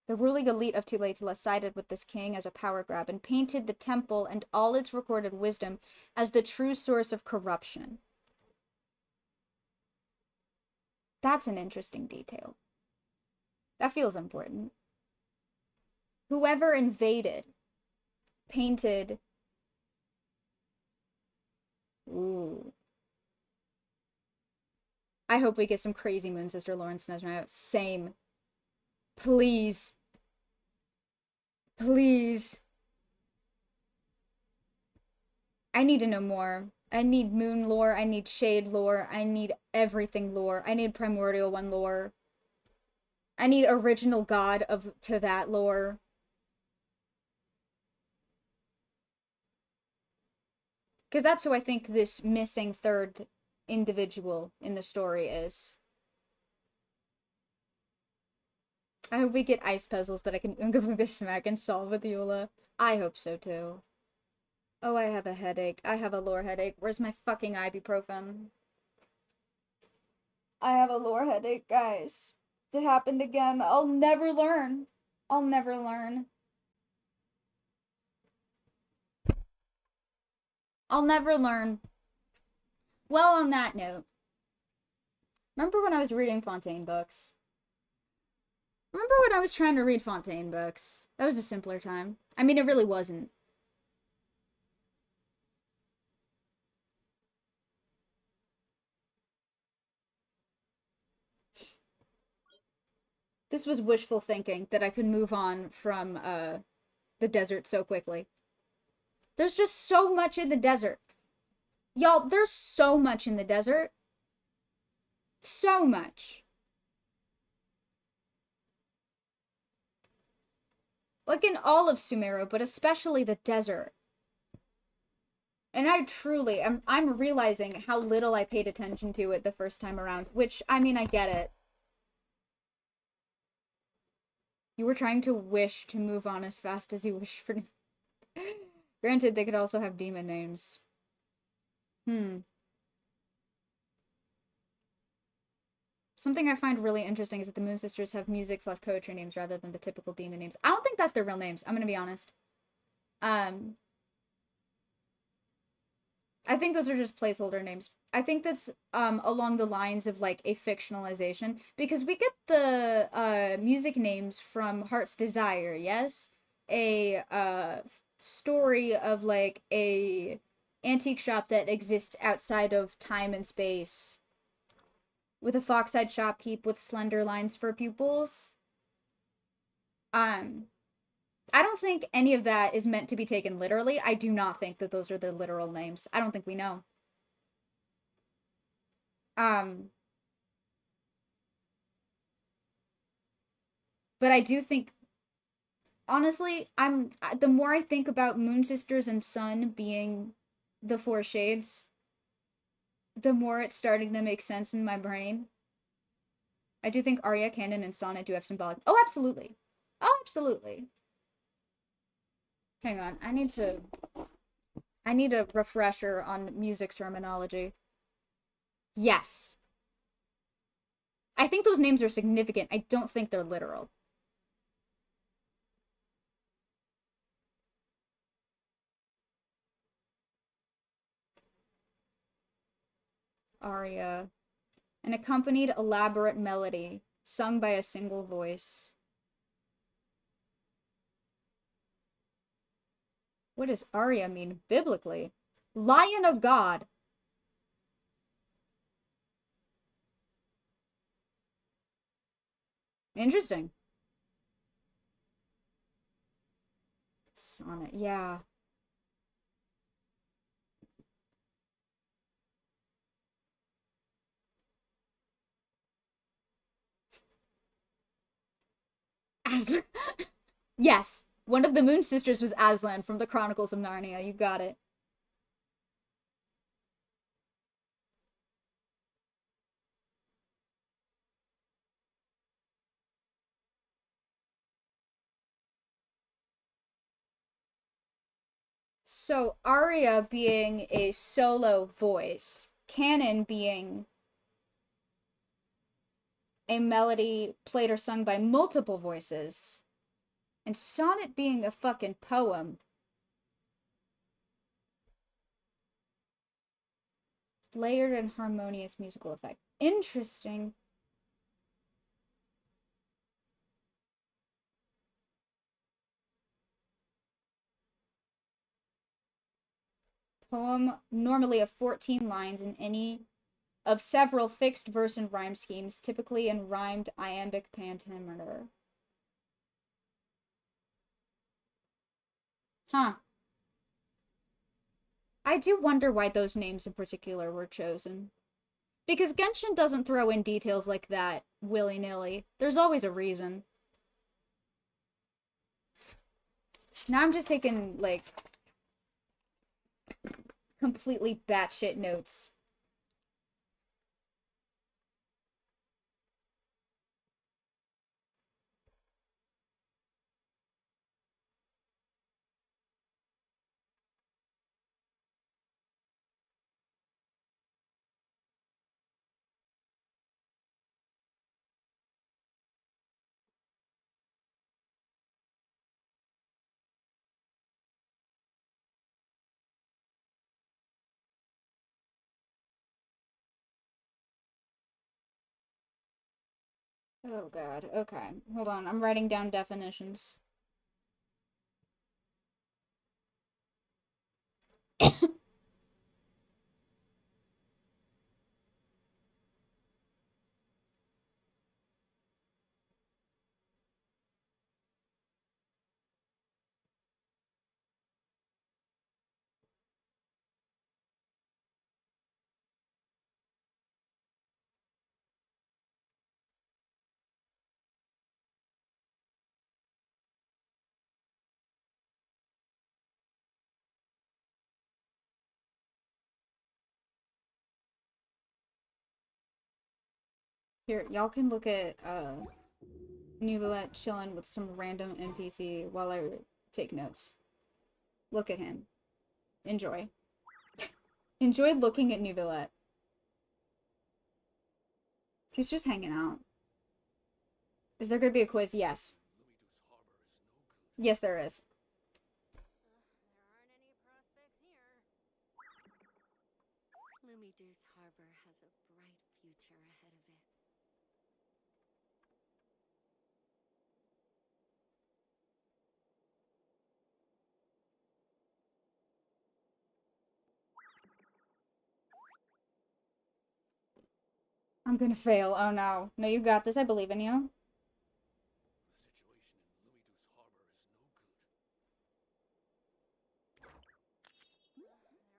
The ruling elite of Tuletula sided with this king as a power grab and painted the temple and all its recorded wisdom as the true source of corruption. That's an interesting detail. That feels important. Whoever invaded painted... Ooh. I hope we get some crazy Moon Sister Lawrence Nesna. Same. Please. Please. I need to know more. I need moon lore, I need shade lore, I need everything lore. I need primordial one lore. I need original god of Teyvat lore. Because that's who I think this missing third individual in the story is. I hope we get ice puzzles that I can Oonga Boonga smack and solve with Eula. I hope so too. Oh, I have a headache. I have a lore headache. Where's my fucking ibuprofen? I have a lore headache, guys. It happened again. I'll never learn. I'll never learn. I'll never learn. Well, on that note, remember when I was reading Fontaine books? Remember when I was trying to read Fontaine books? That was a simpler time. I mean, it really wasn't. This was wishful thinking that I could move on from the desert so quickly. There's just so much in the desert. Y'all, there's so much in the desert. So much. Like in all of Sumeru, but especially the desert. And I truly, I'm realizing how little I paid attention to it the first time around, which, I mean, I get it. You were trying to wish to move on as fast as you wished for... Granted, they could also have demon names. Something I find really interesting is that the Moon Sisters have music/poetry names rather than the typical demon names. I don't think that's their real names, I'm gonna be honest. I think those are just placeholder names. I think that's along the lines of like a fictionalization, because we get the music names from Heart's Desire, yes? A story of like a antique shop that exists outside of time and space, with a fox-eyed shopkeep with slender lines for pupils. I don't think any of that is meant to be taken literally. I do not think that those are their literal names. I don't think we know. But I do think, honestly, the more I think about Moon Sisters and Sun being the four shades, the more it's starting to make sense in my brain. I do think Arya, Canon, and Sonnet do have symbolic... Oh, absolutely. Oh, absolutely. Hang on, I need a refresher on music terminology. Yes. I think those names are significant. I don't think they're literal. Aria. An accompanied elaborate melody, sung by a single voice. What does Arya mean biblically? Lion of God. Interesting. Sonnet, yeah. Aslan. Yes, one of the Moon Sisters was Aslan from the Chronicles of Narnia. You got it. So, Arya being a solo voice, Canon being a melody played or sung by multiple voices, and Sonnet being a fucking poem. Layered and harmonious musical effect. Interesting. Poem normally of 14 lines in any of several fixed verse and rhyme schemes, typically in rhymed iambic pentameter. Huh. I do wonder why those names in particular were chosen. Because Genshin doesn't throw in details like that willy-nilly. There's always a reason. Now I'm just taking, like, completely batshit notes. Oh god, okay. Hold on, I'm writing down definitions. Here, y'all can look at, Neuvillette chilling with some random NPC while I take notes. Look at him. Enjoy. Enjoy looking at Neuvillette. He's just hanging out. Is there gonna be a quiz? Yes. Yes, there is. There aren't any prospects here. Lumiduce Harbor has a bright future ahead of it. I'm gonna fail. Oh no. No, you got this. I believe in you. There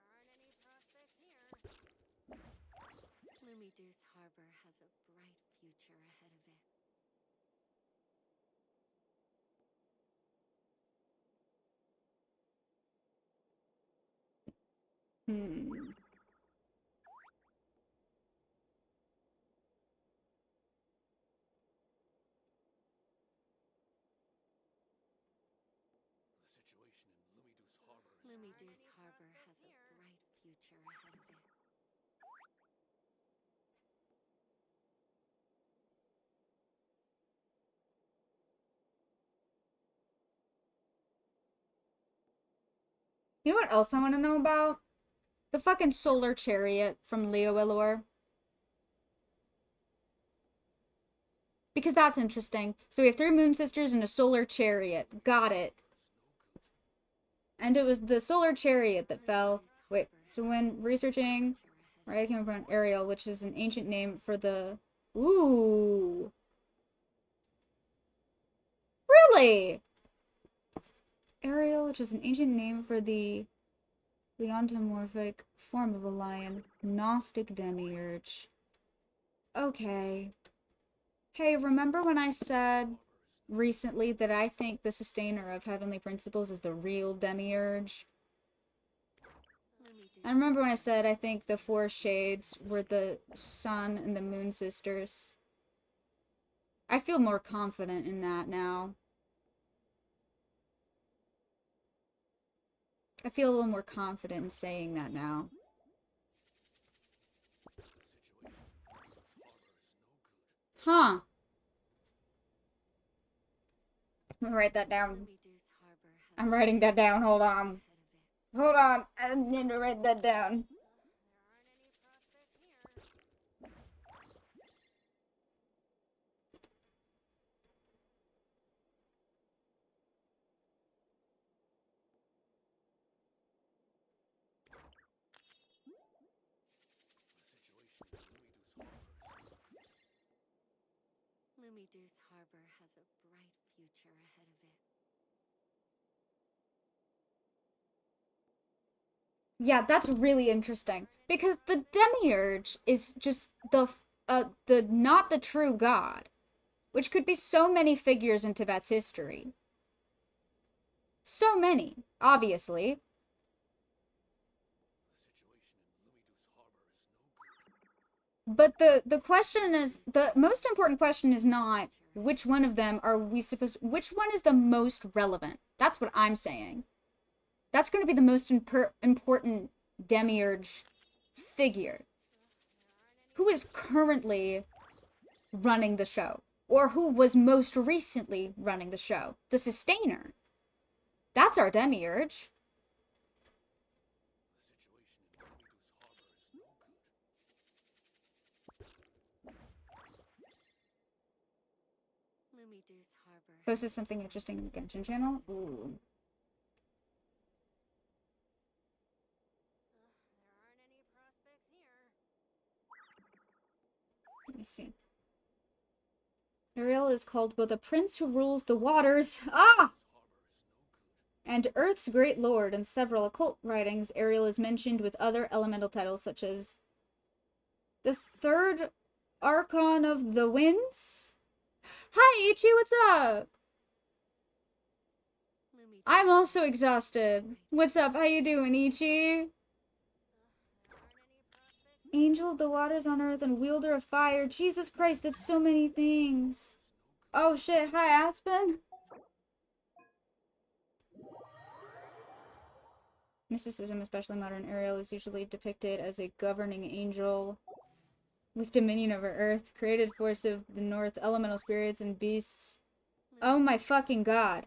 aren't any prospects here. Lumiduce Harbor has a bright future ahead of it. Hmm. Lumiduce Harbor has a bright future ahead of it. You know what else I want to know about? The fucking solar chariot from Leo Elor. Because that's interesting. So we have 3 moon sisters and a solar chariot. Got it. And it was the solar chariot that fell. Wait, so when researching, right, I came upon Ariel, which is an ancient name for the... Ooh. Really? Ariel, which is an ancient name for the leontomorphic form of a lion. Gnostic demiurge. Okay. Hey, remember when I said recently that I think the sustainer of heavenly principles is the real demiurge? I remember when I said I think the 4 shades were the sun and the moon sisters. I feel more confident in that now. I feel a little more confident in saying that now. Huh. I'm gonna write that down. I'm writing that down. Hold on. Hold on. I need to write that down. Lumiduce Harbor has a bright future ahead of it. Yeah, that's really interesting because the demiurge is just the not the true god, which could be so many figures in Tibet's history. So many, obviously. But the question is, the most important question is not which one of them are we supposed, which one is the most relevant? That's what I'm saying. That's going to be the most important demiurge figure. Who is currently running the show? Or who was most recently running the show? The sustainer. That's our demiurge. Lumiduce Harbor. Posted something interesting in the Genshin channel. Ooh. There aren't any prospects here. Let me see. Ariel is called both a prince who rules the waters, and Earth's great lord. In several occult writings, Ariel is mentioned with other elemental titles such as the third archon of the winds. Hi, Ichi, what's up? Lumiduce I'm also exhausted. What's up? How you doing, Ichi? Angel of the waters on earth and wielder of fire. Jesus Christ, that's so many things. Oh shit, hi Aspen. Mysticism, especially modern Ariel, is usually depicted as a governing angel with dominion over earth, created force of the north, elemental spirits and beasts. Oh my fucking god.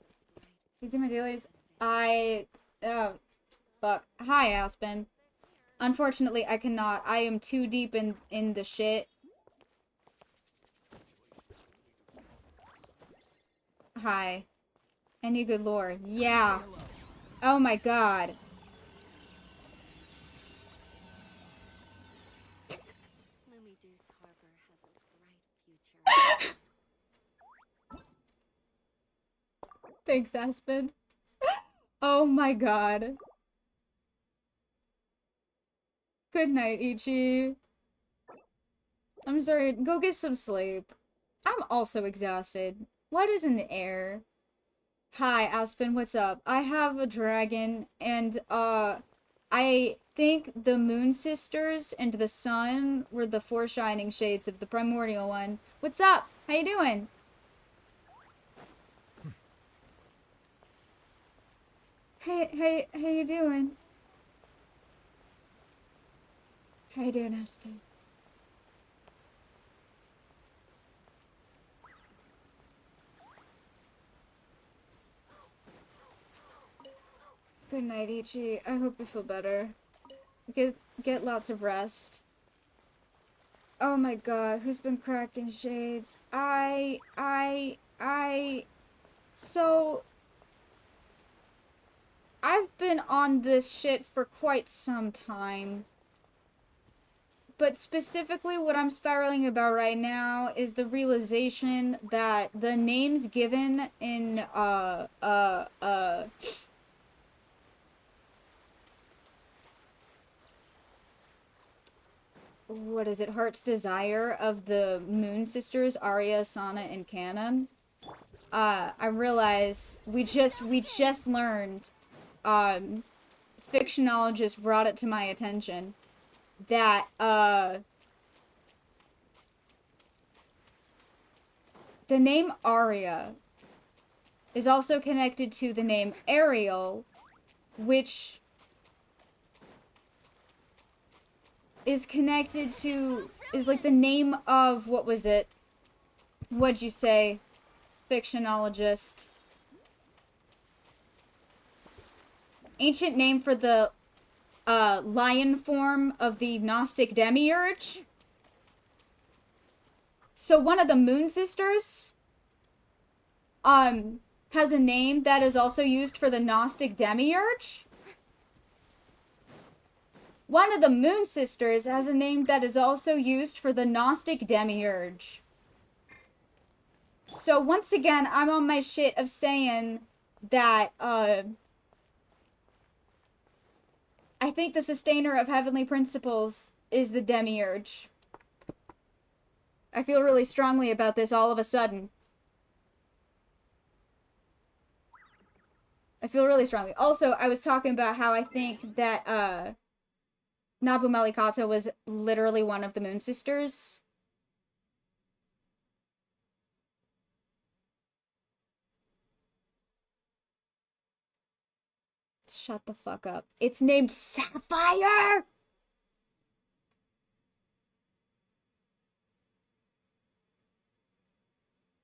You do my dailies? Oh, fuck. Hi Aspen. Unfortunately, I cannot. I am too deep in the shit. Hi. Any good lore? Yeah. Oh my god. Lumiduce Harbor has a bright future. Thanks, Aspen. Oh my god. Good night, Ichi. I'm sorry, go get some sleep. I'm also exhausted. What is in the air? Hi, Aspen, what's up? I have a dragon, and, I think the Moon Sisters and the Sun were the four shining shades of the primordial one. What's up? How you doing? Hey, how you doing? How you doing, Aspen? Good night, Ichi. I hope you feel better. Get lots of rest. Oh my god, who's been cracking shades? So, I've been on this shit for quite some time. But specifically what I'm spiraling about right now is the realization that the names given in, what is it, Heart's Desire of the Moon Sisters, Arya, Sana, and Canon. I realize we just learned, fictionologists brought it to my attention that, the name Arya is also connected to the name Ariel, which is connected to, is like the name of, what was it? What'd you say, fictionologist? Ancient name for the, lion form of the Gnostic demiurge? So one of the Moon Sisters, has a name that is also used for the Gnostic demiurge? One of the Moon Sisters has a name that is also used for the Gnostic demiurge. So once again, I'm on my shit of saying that, I think the sustainer of heavenly principles is the demiurge. I feel really strongly about this all of a sudden. I feel really strongly. Also, I was talking about how I think that Nabu Malikata was literally one of the Moon Sisters. Shut the fuck up. It's named Sapphire!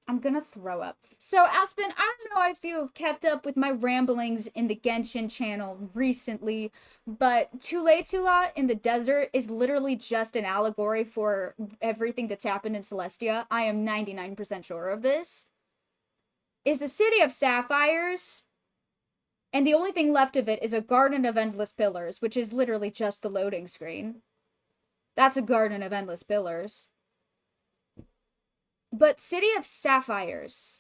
I'm gonna throw up. So, Aspen, I don't know if you've kept up with my ramblings in the Genshin channel recently, but Tula in the desert is literally just an allegory for everything that's happened in Celestia. I am 99% sure of this. Is the city of sapphires, and the only thing left of it is a garden of endless pillars, which is literally just the loading screen. That's a garden of endless pillars. But City of Sapphires.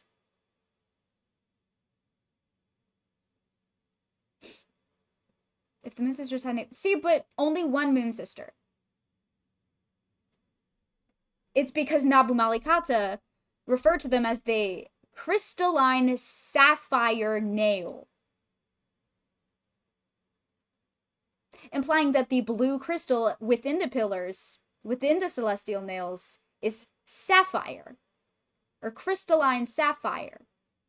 If the Moon Sisters had names. See, but only one Moon Sister. It's because Nabu Malikata referred to them as the crystalline sapphire nail, implying that the blue crystal within the pillars, within the celestial nails, is sapphire, or crystalline sapphire,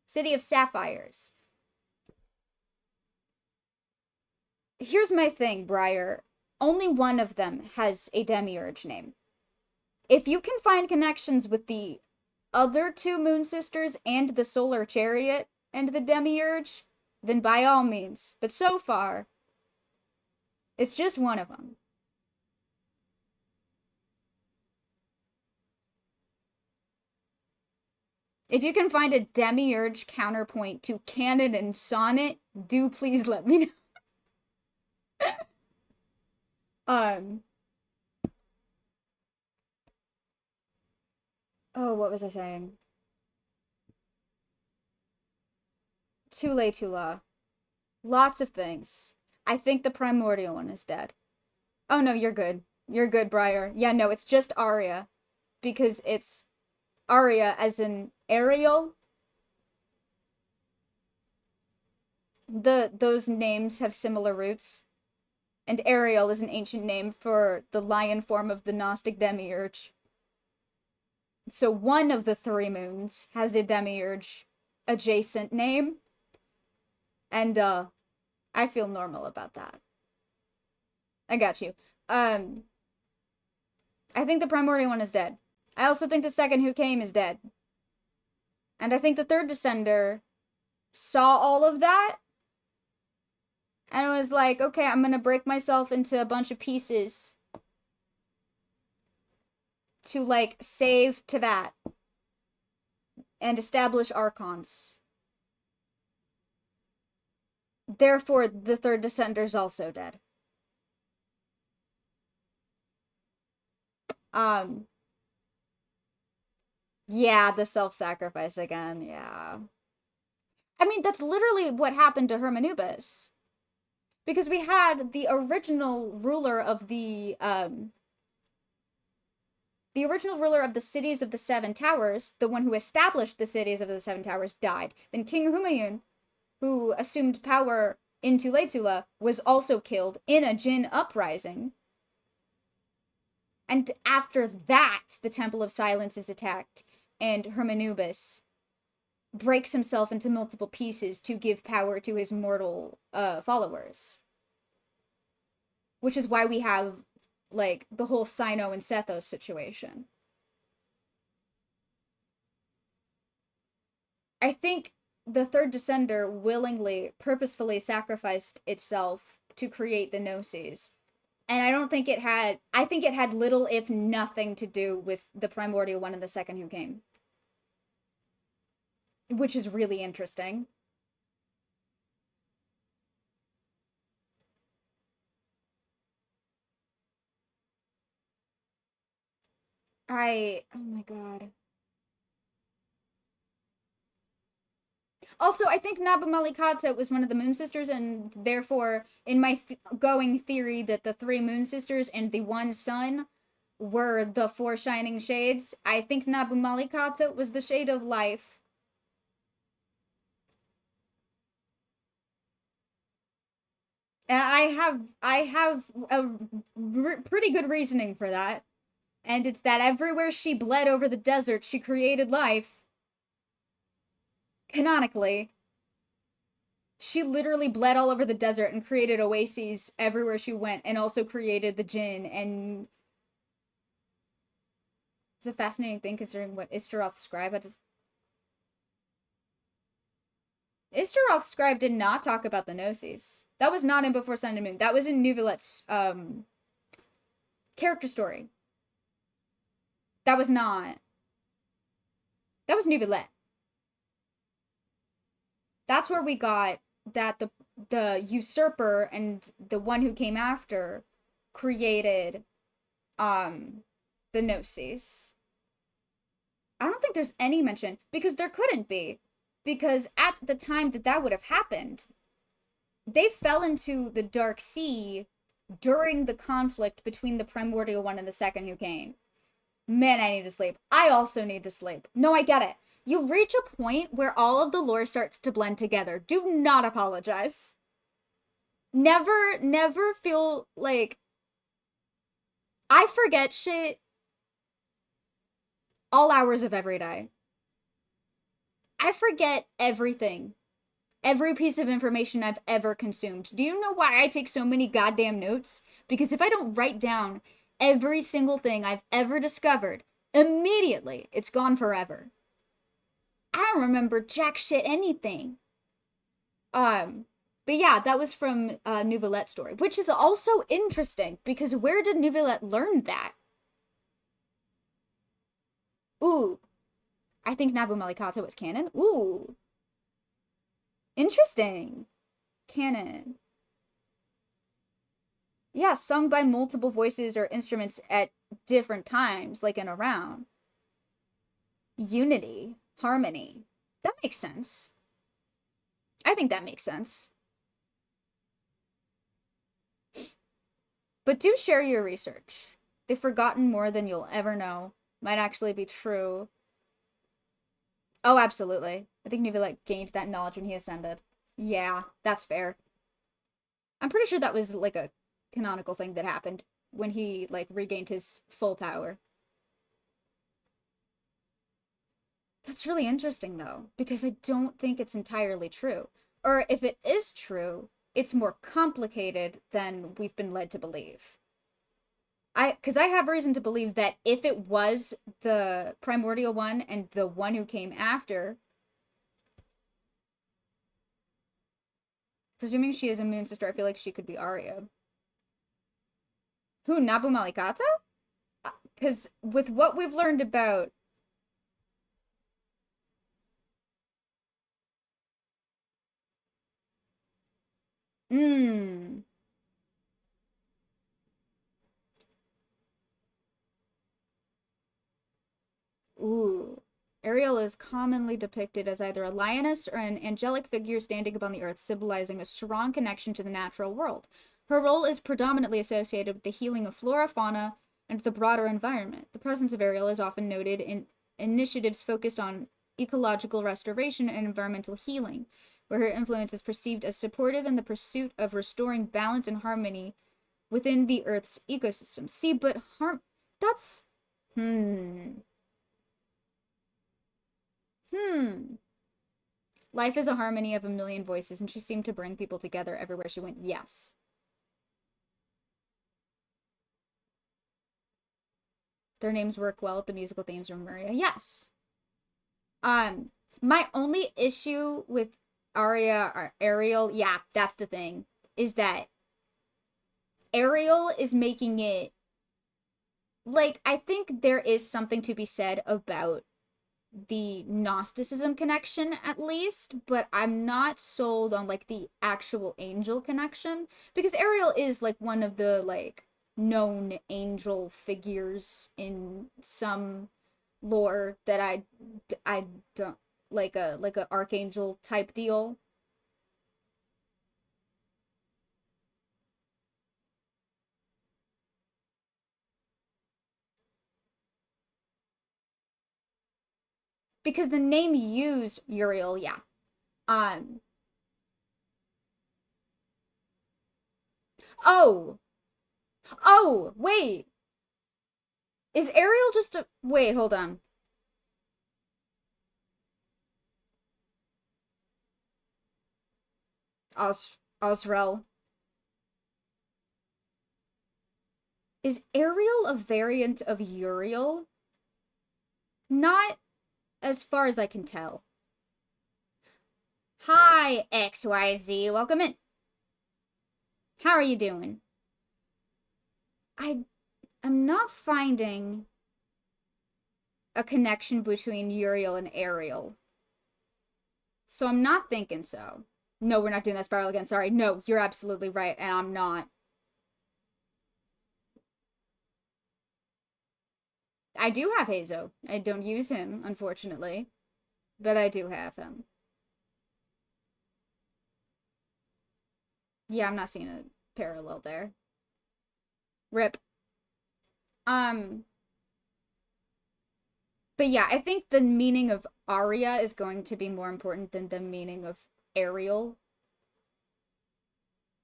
City of Sapphires. Here's my thing, Briar. Only one of them has a demiurge name. If you can find connections with the other two Moon Sisters and the Solar Chariot and the demiurge, then by all means. But so far, it's just one of them. If you can find a demiurge counterpoint to Canon and Sonnet, do please let me know. Oh, what was I saying? Tula. Lots of things. I think the primordial one is dead. Oh no, you're good. You're good, Briar. Yeah, no, it's just Arya. Because it's Arya as in Ariel. Those names have similar roots. And Ariel is an ancient name for the lion form of the Gnostic demiurge. So one of the three moons has a demiurge adjacent name. And I feel normal about that. I got you. I think the primordial one is dead. I also think the second who came is dead. And I think the third descender saw all of that and was like, okay, I'm gonna break myself into a bunch of pieces to, like, save Teyvat and establish Archons. Therefore, the third descender's also dead. Yeah, the self-sacrifice again, yeah. I mean, that's literally what happened to Hermanubis. Because we had the original ruler of the cities of the Seven Towers, the one who established the cities of the Seven Towers, died. Then King Humayun, who assumed power in Tula, was also killed in a Jinn uprising. And after that, the Temple of Silence is attacked, and Hermanubis breaks himself into multiple pieces to give power to his mortal followers. Which is why we have, like, the whole Sino and Sethos situation. I think the third descender willingly, purposefully sacrificed itself to create the Gnosis. And I don't think it had, I think it had little if nothing to do with the primordial one and the second who came. Which is really interesting. Oh my god. Also, I think Nabu Malikata was one of the Moon Sisters, and therefore, in my going theory that the 3 Moon Sisters and the 1 sun were the 4 shining shades, I think Nabu Malikata was the shade of life. And I have a pretty good reasoning for that. And it's that everywhere she bled over the desert, she created life. Canonically. She literally bled all over the desert and created oases everywhere she went, and also created the djinn, and it's a fascinating thing considering what Istaroth's scribe had to... Istaroth's scribe did not talk about the Gnosis. That was not in Before Sun and Moon. That was in Neuvillette's character story. That was not. That was Neuvillette. That's where we got that the usurper and the one who came after created the Gnosis. I don't think there's any mention, because there couldn't be, because at the time that would have happened, they fell into the Dark Sea during the conflict between the Primordial One and the second who came. Man, I need to sleep. I also need to sleep. No, I get it. You reach a point where all of the lore starts to blend together. Do not apologize. Never feel like... I forget shit all hours of every day. I forget everything. Every piece of information I've ever consumed. Do you know why I take so many goddamn notes? Because if I don't write down every single thing I've ever discovered, immediately it's gone forever. I don't remember jack shit anything. But yeah, that was from Neuvillette's story, which is also interesting, because where did Neuvillette learn that? Ooh. I think Nabu Malikata was canon. Ooh. Interesting. Canon. Yeah, sung by multiple voices or instruments at different times, like in a round. Unity. Harmony. That makes sense. I think that makes sense. But do share your research. They've forgotten more than you'll ever know. Might actually be true. Oh, absolutely. I think Neuvillette gained that knowledge when he ascended. Yeah, that's fair. I'm pretty sure that was like a canonical thing that happened when he like regained his full power. That's really interesting though, because I don't think it's entirely true. Or if it is true, it's more complicated than we've been led to believe. Because I have reason to believe that if it was the Primordial One and the one who came after, presuming she is a Moon Sister, I feel like she could be Arya. Who, Nabu Malikata? Because with what we've learned about... Ooh. Ariel is commonly depicted as either a lioness or an angelic figure standing upon the earth, symbolizing a strong connection to the natural world. Her role is predominantly associated with the healing of flora, fauna, and the broader environment. The presence of Ariel is often noted in initiatives focused on ecological restoration and environmental healing, where her influence is perceived as supportive in the pursuit of restoring balance and harmony within the Earth's ecosystem. See, but that's... Life is a harmony of a million voices, and she seemed to bring people together everywhere she went. Yes. Their names work well with the musical themes from Maria. Yes. My only issue with Arya or Ariel, yeah, that's the thing, is that Ariel is making it, like, I think there is something to be said about the Gnosticism connection, at least, but I'm not sold on, like, the actual angel connection, because Ariel is, like, one of the, like, known angel figures in some lore that I don't... like a archangel type deal. Because the name used Uriel, yeah. Oh! Oh, wait! Is Ariel just a... Wait, hold on. Osrel. Is Ariel a variant of Uriel? Not as far as I can tell. Hi, XYZ. Welcome in. How are you doing? I'm not finding a connection between Uriel and Ariel. So I'm not thinking so. No, we're not doing that spiral again. Sorry. No, you're absolutely right, and I'm not. I do have Hazo. I don't use him, unfortunately. But I do have him. Yeah, I'm not seeing a parallel there. Rip. But yeah, I think the meaning of Arya is going to be more important than the meaning of Ariel.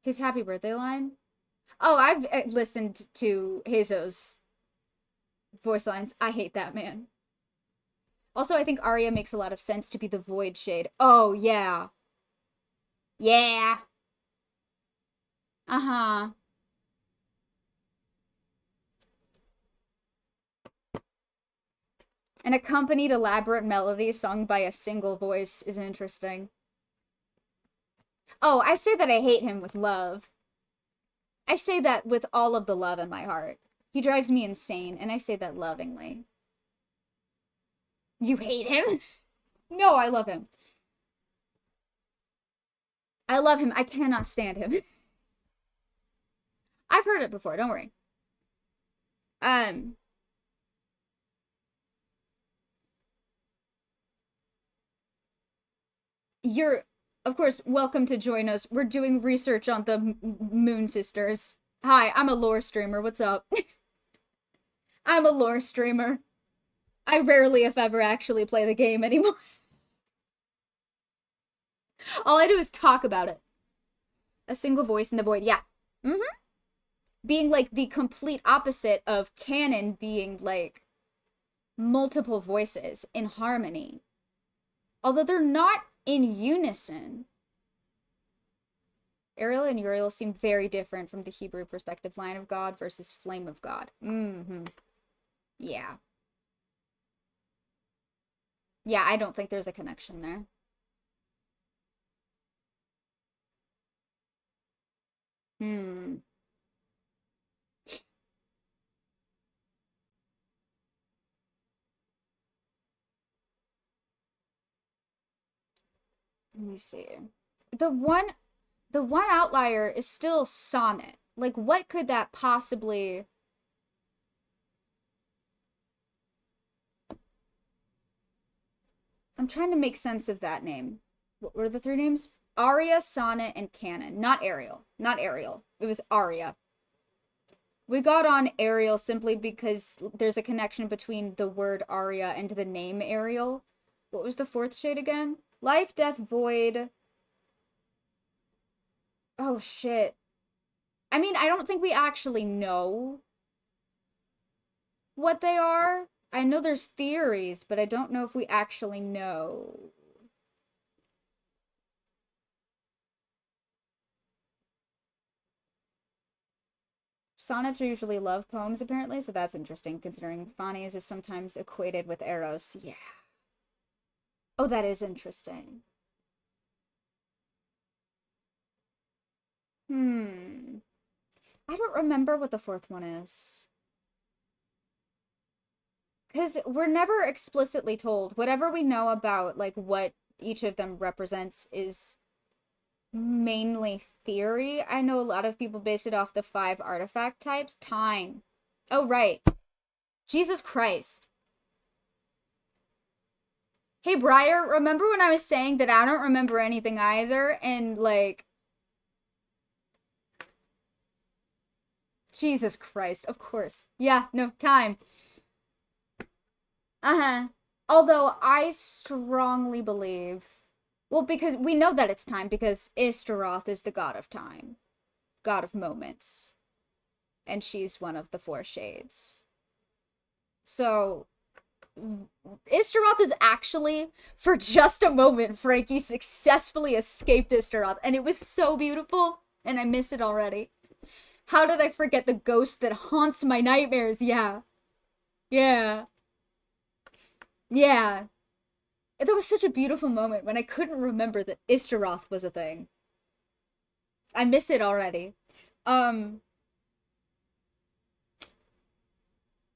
His happy birthday line? Oh, I've listened to Hazo's voice lines. I hate that man. Also, I think Arya makes a lot of sense to be the Void Shade. Oh, yeah. Yeah. Uh-huh. An accompanied elaborate melody sung by a single voice is interesting. Oh, I say that I hate him with love. I say that with all of the love in my heart. He drives me insane, and I say that lovingly. You hate him? No, I love him. I love him. I cannot stand him. I've heard it before, don't worry. You're, of course, welcome to join us. We're doing research on the Moon Sisters. Hi, I'm a lore streamer. What's up? I'm a lore streamer. I rarely, if ever, actually play the game anymore. All I do is talk about it. A single voice in the void. Yeah. Being like the complete opposite of canon being like multiple voices in harmony. Although they're not in unison. Ariel and Uriel seem very different from the Hebrew perspective. Lion of God versus Flame of God. Yeah. Yeah, I don't think there's a connection there. Let me see. The one outlier is still Sonnet. Like, what could that possibly... I'm trying to make sense of that name. What were the three names? Arya, Sonnet, and Canon. Not Ariel. Not Ariel. It was Arya. We got on Ariel simply because there's a connection between the word Arya and the name Ariel. What was the fourth shade again? Life, Death, Void. Oh, shit. I mean, I don't think we actually know what they are. I know there's theories, but I don't know if we actually know. Sonnets are usually love poems, apparently, so that's interesting, considering Phanias is sometimes equated with Eros. Yeah. Oh, that is interesting. I don't remember what the fourth one is. Because we're never explicitly told. Whatever we know about, like, what each of them represents is mainly theory. I know a lot of people base it off the 5 artifact types. Time. Oh, right. Jesus Christ. Hey, Briar, remember when I was saying that I don't remember anything either? And, like... Jesus Christ, of course. Yeah, no, time. Uh-huh. Although, I strongly believe... Well, because we know that it's time, because Istaroth is the god of time. God of moments. And she's one of the four shades. So... Istaroth is actually, for just a moment, Frankie successfully escaped Istaroth, and it was so beautiful, and I miss it already. How did I forget the ghost that haunts my nightmares? Yeah. Yeah. Yeah. That was such a beautiful moment when I couldn't remember that Istaroth was a thing. I miss it already.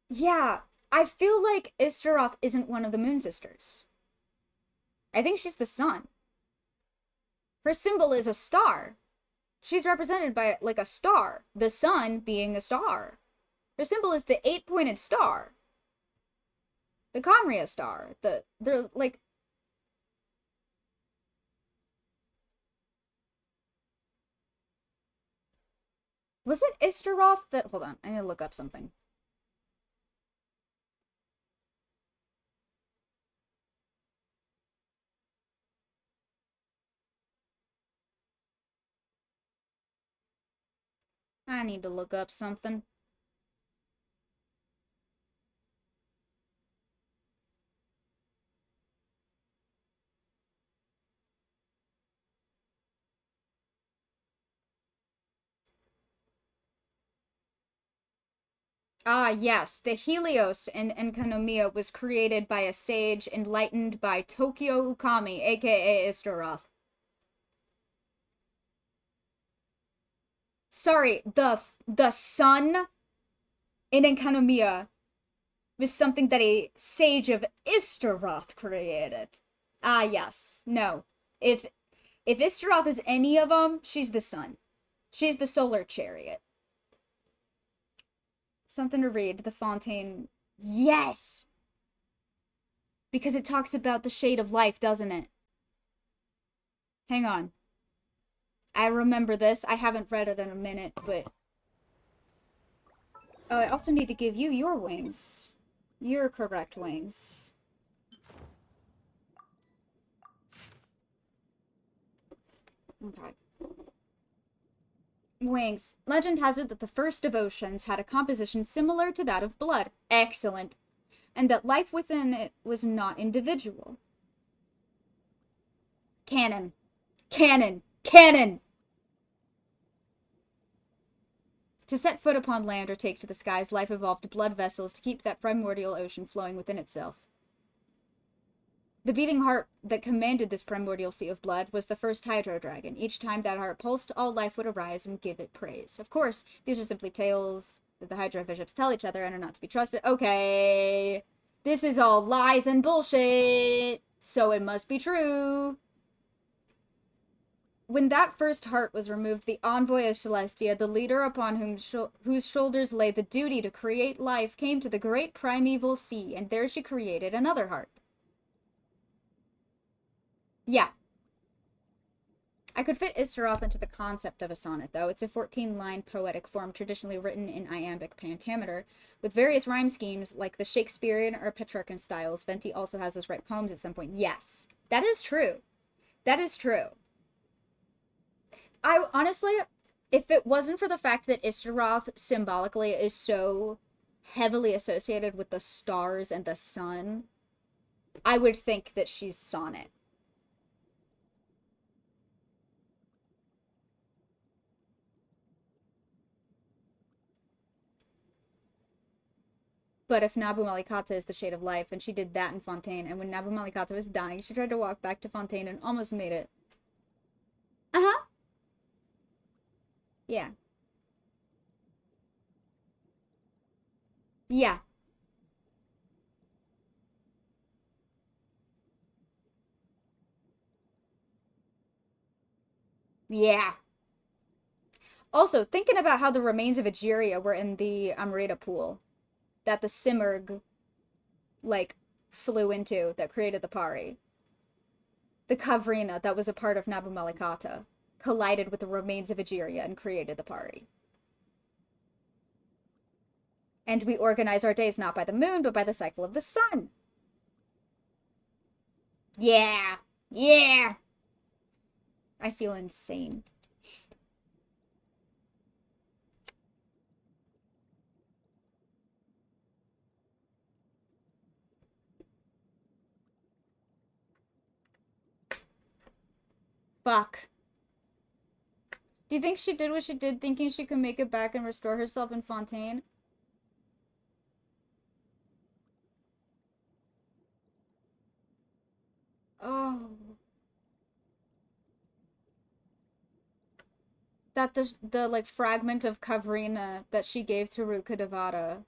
Yeah. I feel like Istaroth isn't one of the Moon Sisters. I think she's the sun. Her symbol is a star. She's represented by, like, a star. The sun being a star. Her symbol is the 8-pointed star. The Conria star. They're, like... Was it Istaroth that... Hold on, I need to look up something. I need to look up something. Ah, yes. The Helios in Enkanomiya was created by a sage enlightened by Tokyo Ukami, aka Istaroth. Sorry, the sun in Enkanomiya was something that a sage of Istaroth created. Ah, yes. No. If Istaroth is any of them, she's the sun. She's the solar chariot. Something to read. The Fontaine. Yes! Because it talks about the shade of life, doesn't it? Hang on. I remember this. I haven't read it in a minute, but... Oh, I also need to give you your wings. Your correct wings. Okay. Wings. Legend has it that the first devotions had a composition similar to that of blood. Excellent. And that life within it was not individual. Canon. Canon. Canon! To set foot upon land or take to the skies, life evolved blood vessels to keep that primordial ocean flowing within itself. The beating heart that commanded this primordial sea of blood was the first Hydro Dragon. Each time that heart pulsed, all life would arise and give it praise. Of course, these are simply tales that the Hydro bishops tell each other and are not to be trusted. Okay, this is all lies and bullshit, so it must be true. When that first heart was removed, the envoy of Celestia, the leader upon whose shoulders lay the duty to create life, came to the great primeval sea, and there she created another heart. Yeah. I could fit Istaroth into the concept of a sonnet, though. It's a 14-line poetic form traditionally written in iambic pentameter, with various rhyme schemes like the Shakespearean or Petrarchan styles. Venti also has us write poems at some point. Yes, that is true. That is true. I honestly, if it wasn't for the fact that Istaroth symbolically is so heavily associated with the stars and the sun, I would think that she's sonnet. But if Nabu Malikata is the shade of life, and she did that in Fontaine, and when Nabu Malikata was dying, she tried to walk back to Fontaine and almost made it. Uh-huh. Yeah. Yeah. Yeah. Also, thinking about how the remains of Egeria were in the Amrita pool. That the Simurgh, like, flew into that created the Pari. The Kavrina that was a part of Nabu Malikata collided with the remains of Egeria and created the Pari. And we organize our days not by the moon, but by the cycle of the sun. Yeah! Yeah! I feel insane. Fuck. Do you think she did what she did thinking she could make it back and restore herself in Fontaine? Oh. That the like fragment of Kavrina that she gave to Rukkhadevata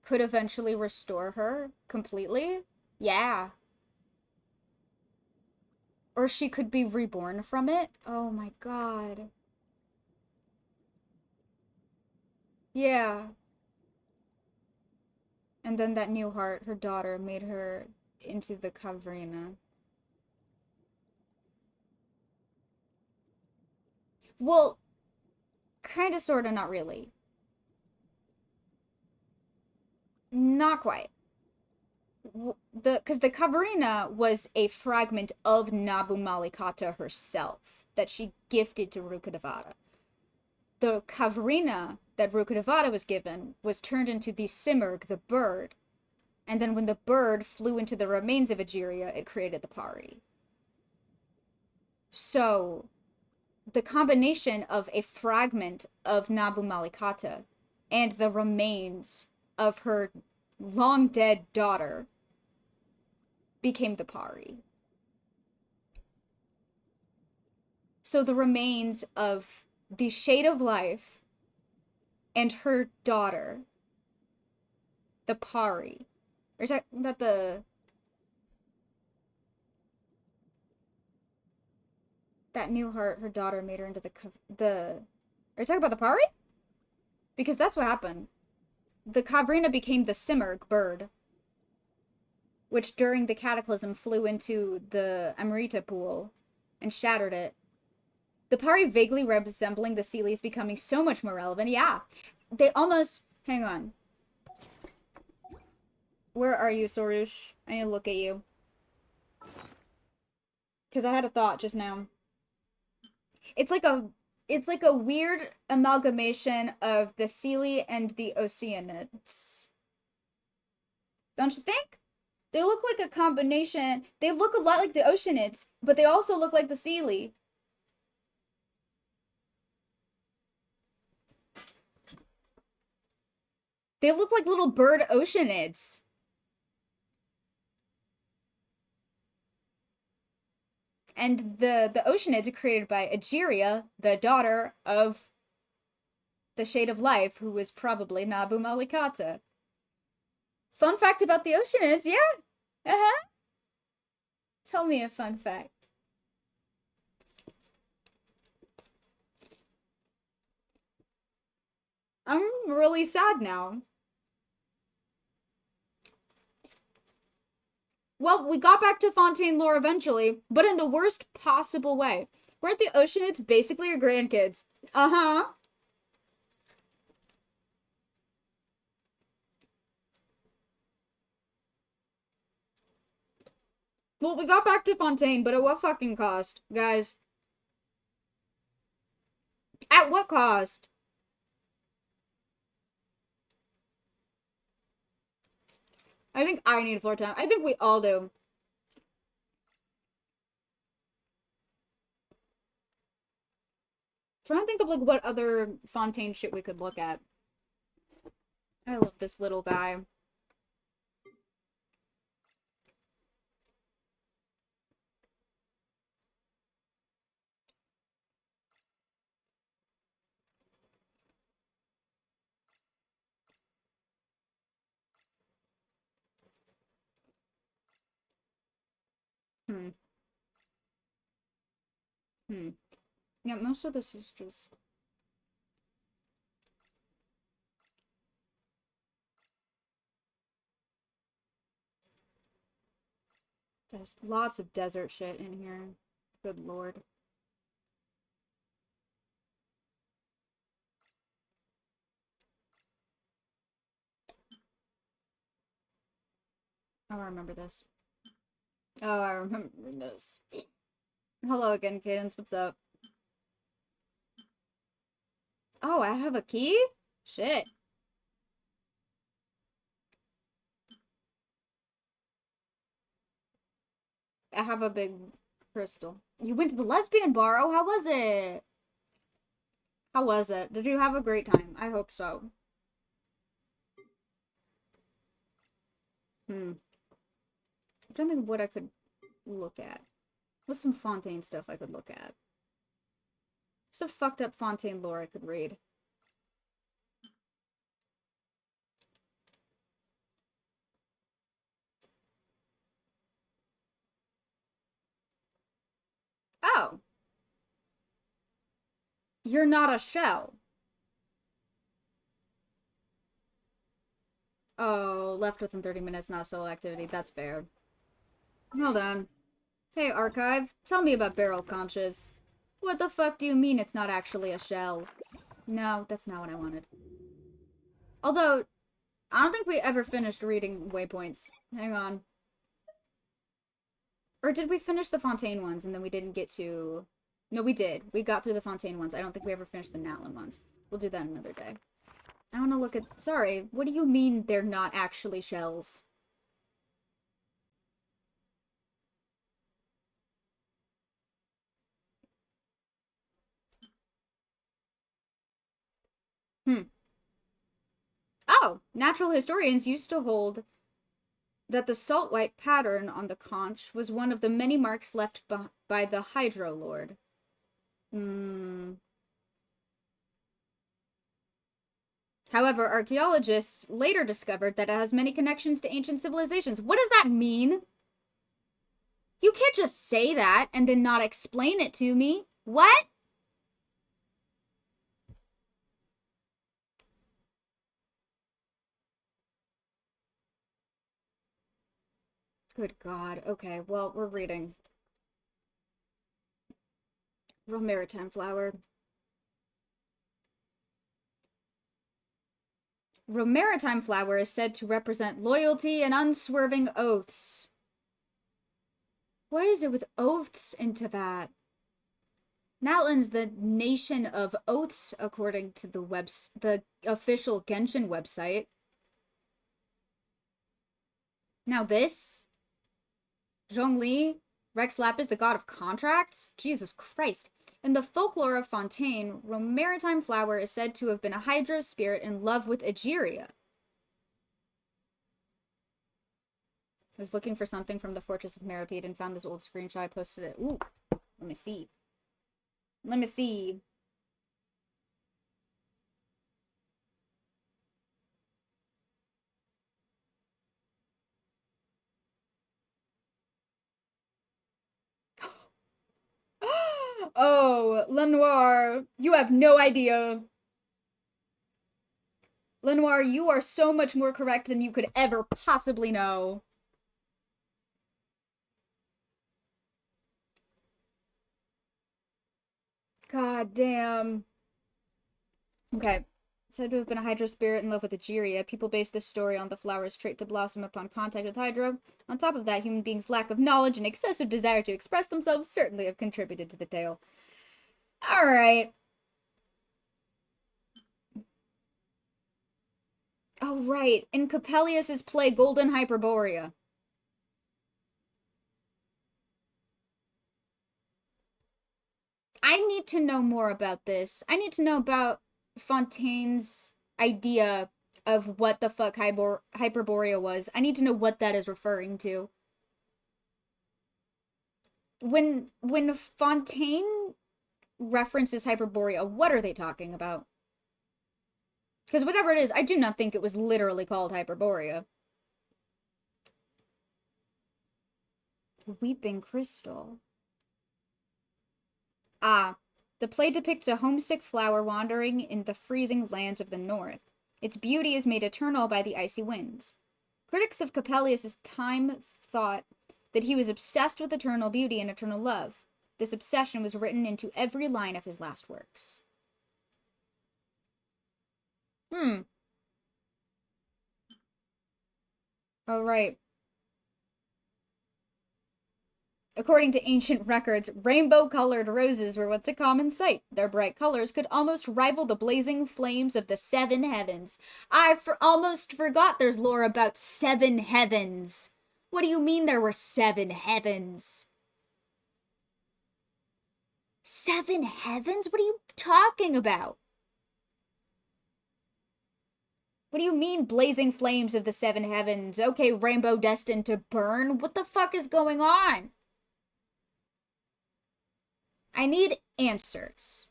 could eventually restore her completely? Yeah. Or she could be reborn from it? Oh my god. Yeah. And then that new heart, her daughter, made her into the Kavrina. Well, kinda, sorta, not really. Not quite. Because the Kavrina was a fragment of Nabu Malikata herself that she gifted to Rukkhadevata. The Kavrina that Rukkhadevata was given was turned into the Simurgh, the bird. And then when the bird flew into the remains of Egeria, it created the Pari. So, the combination of a fragment of Nabu Malikata and the remains of her long-dead daughter became the Pari. So the remains of the Shade of Life and her daughter, the Pari. Are you talking about that new heart her daughter made her into are you talking about the Pari? Because that's what happened. The Kavrina became the Simurgh bird, which during the cataclysm flew into the Amrita pool and shattered it. The Pari vaguely resembling the Seelies becoming so much more relevant. Yeah, they almost... Hang on. Where are you, Sorush? I need to look at you. Because I had a thought just now. It's like a weird amalgamation of the Seelie and the Oceanids. Don't you think? They look like a combination. They look a lot like the Oceanids, but they also look like the Seelie. They look like little bird Oceanids. And the Oceanids are created by Egeria, the daughter of the Shade of Life, who was probably Nabu Malikata. Fun fact about the Oceanids, yeah? Uh-huh. Tell me a fun fact. I'm really sad now. Well, we got back to Fontaine lore eventually, but in the worst possible way. Weren't the Oceanids basically your grandkids? Uh-huh. Well, we got back to Fontaine, but at what fucking cost, guys? At what cost? I think I need floor time. I think we all do. Trying to think of like what other Fontaine shit we could look at. I love this little guy. Hmm. Yeah, most of this is just... There's lots of desert shit in here. Good lord. Oh, I remember this. Oh, I remember this. Hello again, Cadence. What's up? Oh, I have a key? Shit. I have a big crystal. You went to the lesbian bar? Oh, how was it? How was it? Did you have a great time? I hope so. I'm trying to think of what I could look at. What's some Fontaine stuff I could look at? Some fucked up Fontaine lore I could read. Oh. You're not a shell. Oh, left within 30 minutes, not a solo activity. That's fair. Hold on. Hey, Archive. Tell me about barrel conches. What the fuck do you mean it's not actually a shell? No, that's not what I wanted. Although, I don't think we ever finished reading waypoints. Hang on. Or did we finish the Fontaine ones and then we didn't get to... No, we did. We got through the Fontaine ones. I don't think we ever finished the Natlin ones. We'll do that another day. I want to look at... Sorry, what do you mean they're not actually shells? Oh, natural historians used to hold that the salt white pattern on the conch was one of the many marks left by the Hydro Lord. However, archaeologists later discovered that it has many connections to ancient civilizations. What does that mean? You can't just say that and then not explain it to me. What? Good God. Okay, well, we're reading. Real maritime flower. Maritime flower is said to represent loyalty and unswerving oaths. What is it with oaths into that? Natlin's the nation of oaths, according to the official Genshin website. Now this? Zhongli, Rex Lapis, the god of contracts? Jesus Christ. In the folklore of Fontaine, maritime flower is said to have been a hydro spirit in love with Egeria. I was looking for something from the Fortress of Meripede and found this old screenshot. I posted it. Ooh, let me see. Let me see. Oh, Lenoir, you have no idea. Lenoir, you are so much more correct than you could ever possibly know. God damn. Okay. Said to have been a Hydro spirit in love with Egeria. People base this story on the flower's trait to blossom upon contact with Hydro. On top of that, human beings' lack of knowledge and excessive desire to express themselves certainly have contributed to the tale. Alright. Oh, right. In Coppelius's play Golden Hyperborea. I need to know more about this. I need to know about Fontaine's idea of what the fuck Hyperborea was. I need to know what that is referring to. When Fontaine references Hyperborea, what are they talking about? Because whatever it is, I do not think it was literally called Hyperborea. Weeping Crystal. Ah, the play depicts a homesick flower wandering in the freezing lands of the north. Its beauty is made eternal by the icy winds. Critics of Coppelius's time thought that he was obsessed with eternal beauty and eternal love. This obsession was written into every line of his last works. All right. According to ancient records, rainbow-colored roses were once a common sight. Their bright colors could almost rival the blazing flames of the seven heavens. I almost forgot there's lore about seven heavens. What do you mean there were seven heavens? Seven heavens? What are you talking about? What do you mean, blazing flames of the seven heavens? Okay, rainbow destined to burn? What the fuck is going on? I need answers.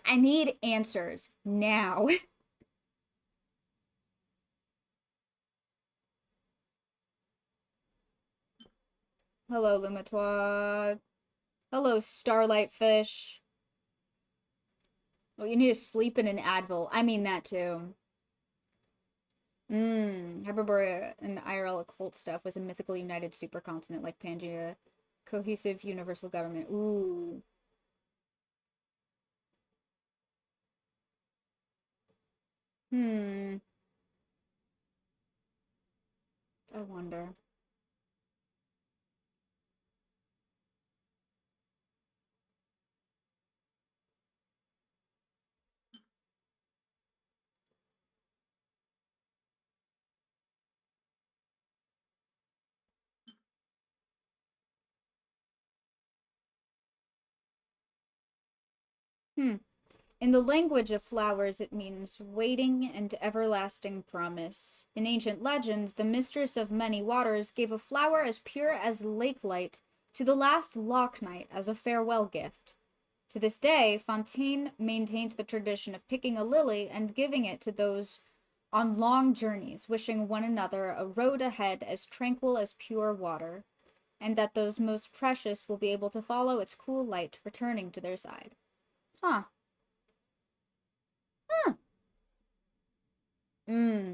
I need answers now. Hello, Lumatois. Hello, Starlight Fish. Oh, you need to sleep in an Advil. I mean that too. Hyperborea and IRL occult stuff was a mythical united supercontinent like Pangea. Cohesive universal government. Ooh. I wonder. In the language of flowers, it means waiting and everlasting promise. In ancient legends, the mistress of many waters gave a flower as pure as lake light to the last loch knight as a farewell gift. To this day, Fontaine maintains the tradition of picking a lily and giving it to those on long journeys, wishing one another a road ahead as tranquil as pure water, and that those most precious will be able to follow its cool light returning to their side. Huh.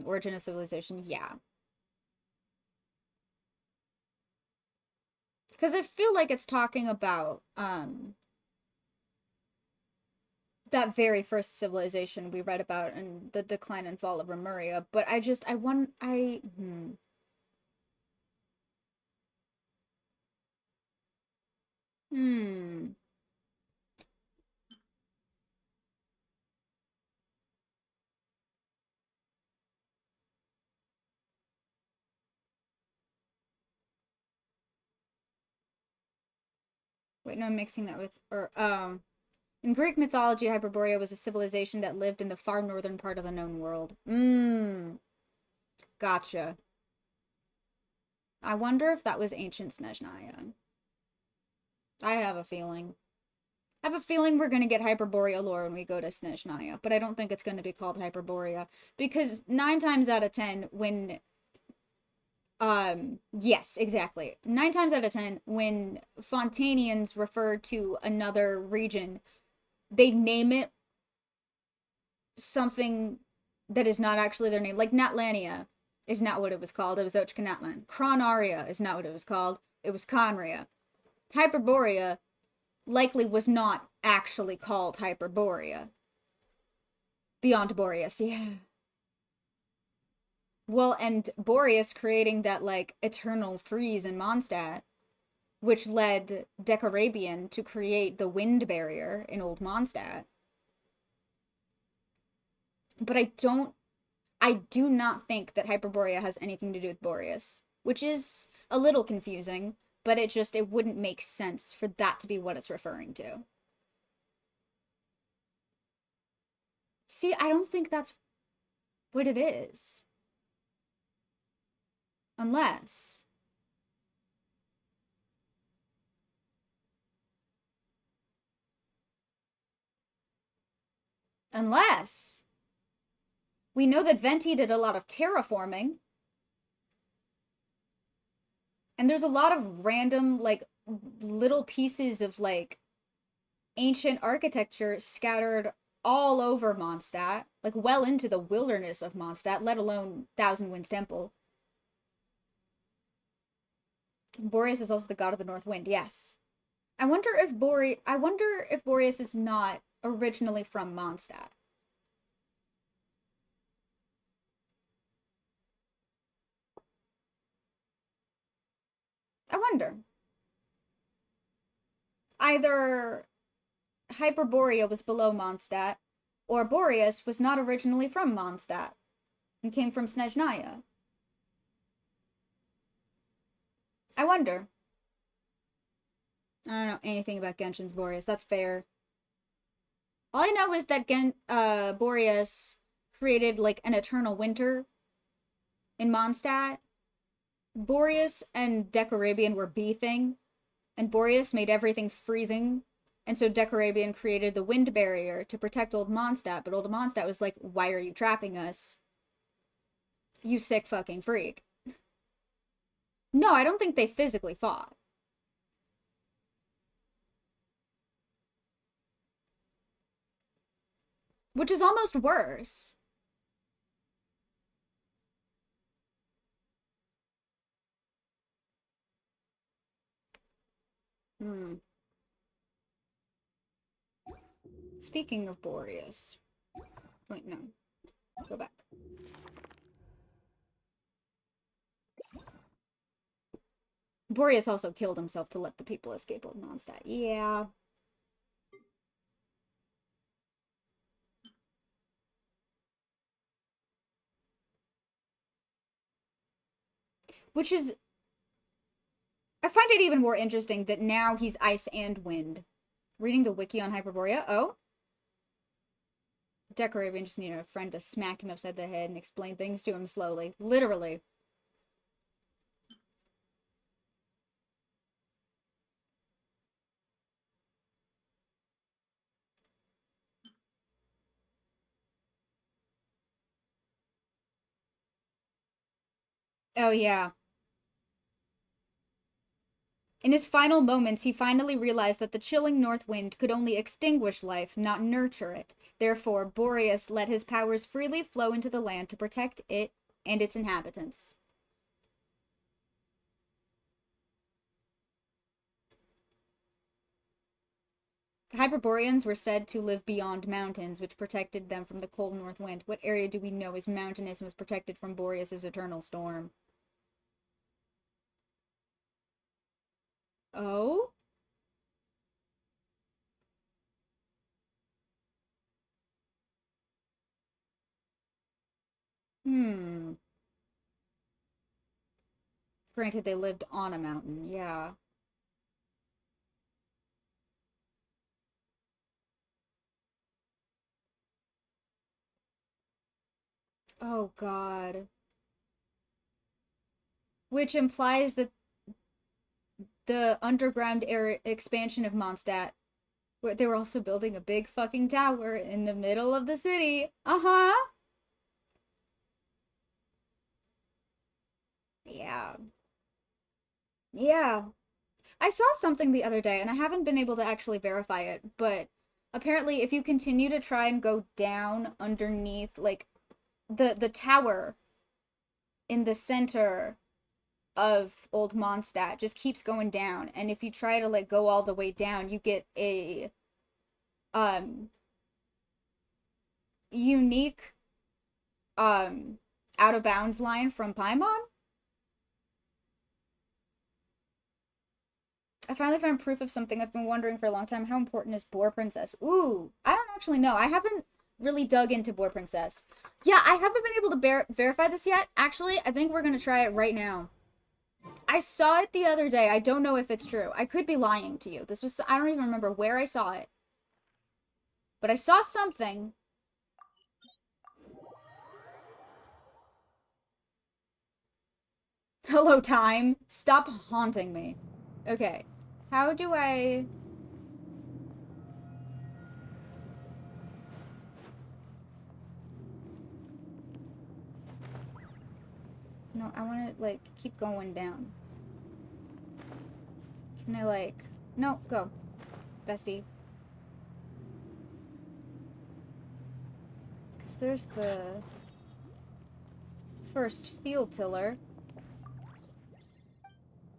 Origin of civilization, yeah. Because I feel like it's talking about, that very first civilization we read about in the decline and fall of Remuria, but Wait, no, I'm mixing that with, in Greek mythology, Hyperborea was a civilization that lived in the far northern part of the known world. Gotcha. I wonder if that was ancient Snezhnaya. I have a feeling. I have a feeling we're going to get Hyperborea lore when we go to Snezhnaya, but I don't think it's going to be called Hyperborea, because 9 times out of 10, when yes, exactly. 9 times out of 10, when Fontanians refer to another region, they name it something that is not actually their name. Like Natlania is not what it was called. It was Ochkanatlan. Cronaria is not what it was called. It was Conria. Hyperborea likely was not actually called Hyperborea. Beyond Boreas, yeah. Well, and Boreas creating that, like, eternal freeze in Mondstadt, which led Decarabian to create the wind barrier in Old Mondstadt. But I do not think that Hyperborea has anything to do with Boreas, which is a little confusing, but it wouldn't make sense for that to be what it's referring to. See, I don't think that's what it is. Unless we know that Venti did a lot of terraforming. And there's a lot of random, like, little pieces of, like, ancient architecture scattered all over Mondstadt, like well into the wilderness of Mondstadt, let alone Thousand Winds Temple. Boreas is also the god of the north wind, yes. I wonder if Boreas is not originally from Mondstadt. I wonder. Either Hyperborea was below Mondstadt, or Boreas was not originally from Mondstadt and came from Snezhnaya. I wonder. I don't know anything about Genshin's Boreas. That's fair. All I know is that Boreas created like an eternal winter in Mondstadt. Boreas and Decarabian were beefing, and Boreas made everything freezing. And so Decarabian created the wind barrier to protect Old Mondstadt, but Old Mondstadt was like, why are you trapping us? You sick fucking freak. No, I don't think they physically fought. Which is almost worse. Speaking of Boreas. Wait, no. Let's go back. Boreas also killed himself to let the people escape Old Mondstadt. Yeah. Which is... I find it even more interesting that now he's ice and wind. Reading the wiki on Hyperborea. Oh? Decarabian just needed a friend to smack him upside the head and explain things to him slowly. Literally. Oh, yeah. In his final moments, he finally realized that the chilling north wind could only extinguish life, not nurture it. Therefore, Boreas let his powers freely flow into the land to protect it and its inhabitants. The Hyperboreans were said to live beyond mountains, which protected them from the cold north wind. What area do we know is mountainous and was protected from Boreas' eternal storm? Oh? Granted, they lived on a mountain, yeah. Oh, God. Which implies that the underground expansion of Mondstadt, where they were also building a big fucking tower in the middle of the city. Uh-huh. Yeah. Yeah. I saw something the other day, and I haven't been able to actually verify it, but apparently if you continue to try and go down underneath, like, the tower in the center of Old Mondstadt just keeps going down, and if you try to, like, go all the way down, you get a, unique, out-of-bounds line from Paimon. I finally found proof of something I've been wondering for a long time. How important is Boar Princess? Ooh, I don't actually know. I haven't really dug into Boar Princess. Yeah, I haven't been able to verify this yet. Actually, I think we're gonna try it right now. I saw it the other day. I don't know if it's true. I could be lying to you. I don't even remember where I saw it. But I saw something. Hello, time. Stop haunting me. Okay. How do I... No, I want to, like, keep going down. Can I, like... No, go. Bestie. there's the first field tiller.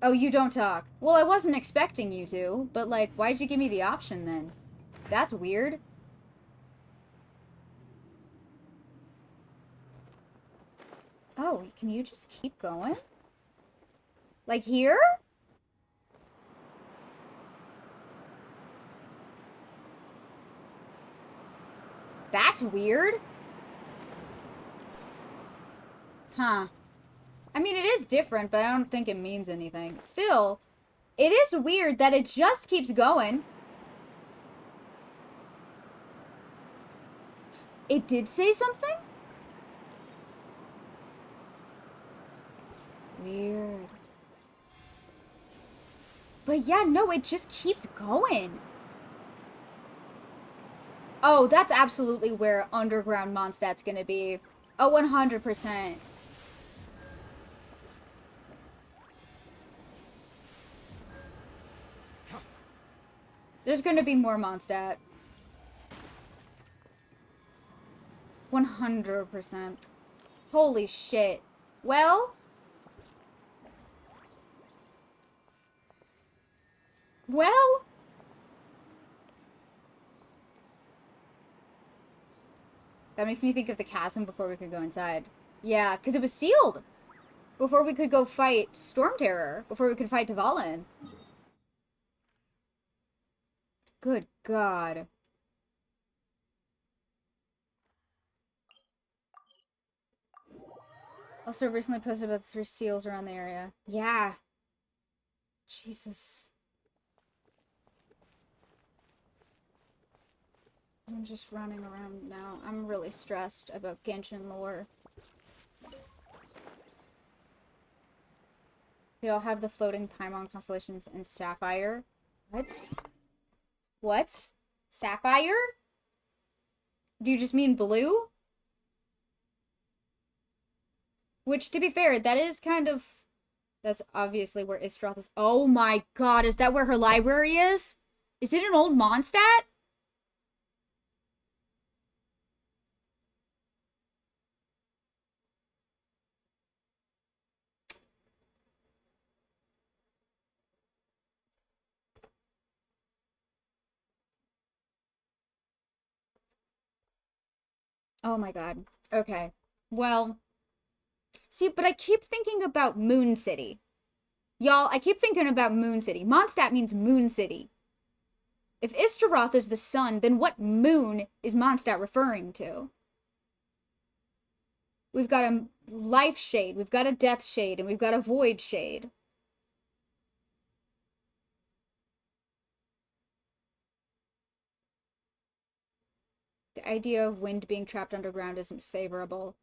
Oh, you don't talk. Well, I wasn't expecting you to, but like, why'd you give me the option then? That's weird. Oh, can you just keep going? Like here? That's weird. Huh. I mean, it is different, but I don't think it means anything. Still, it is weird that it just keeps going. It did say something? Weird. But yeah, no, it just keeps going. Oh, that's absolutely where underground Mondstadt's gonna be. Oh, 100%. There's gonna be more Mondstadt. 100%. Holy shit. Well? Well? That makes me think of the chasm before we could go inside. Yeah, because it was sealed. Before we could go fight Storm Terror. Before we could fight Dvalin. Good God. Also recently posted about the 3 seals around the area. Yeah. Jesus. I'm just running around now. I'm really stressed about Genshin lore. They all have the floating Paimon constellations and Sapphire. What? What? Sapphire? Do you just mean blue? Which, to be fair, that is kind of... That's obviously where Istroth is. Oh my god, is that where her library is? Is it an old Mondstadt? Oh my god. Okay. Well... See, but I keep thinking about Moon City. Y'all, I keep thinking about Moon City. Mondstadt means Moon City. If Istaroth is the sun, then what moon is Mondstadt referring to? We've got a life shade, we've got a death shade, and we've got a void shade. The idea of wind being trapped underground isn't favorable.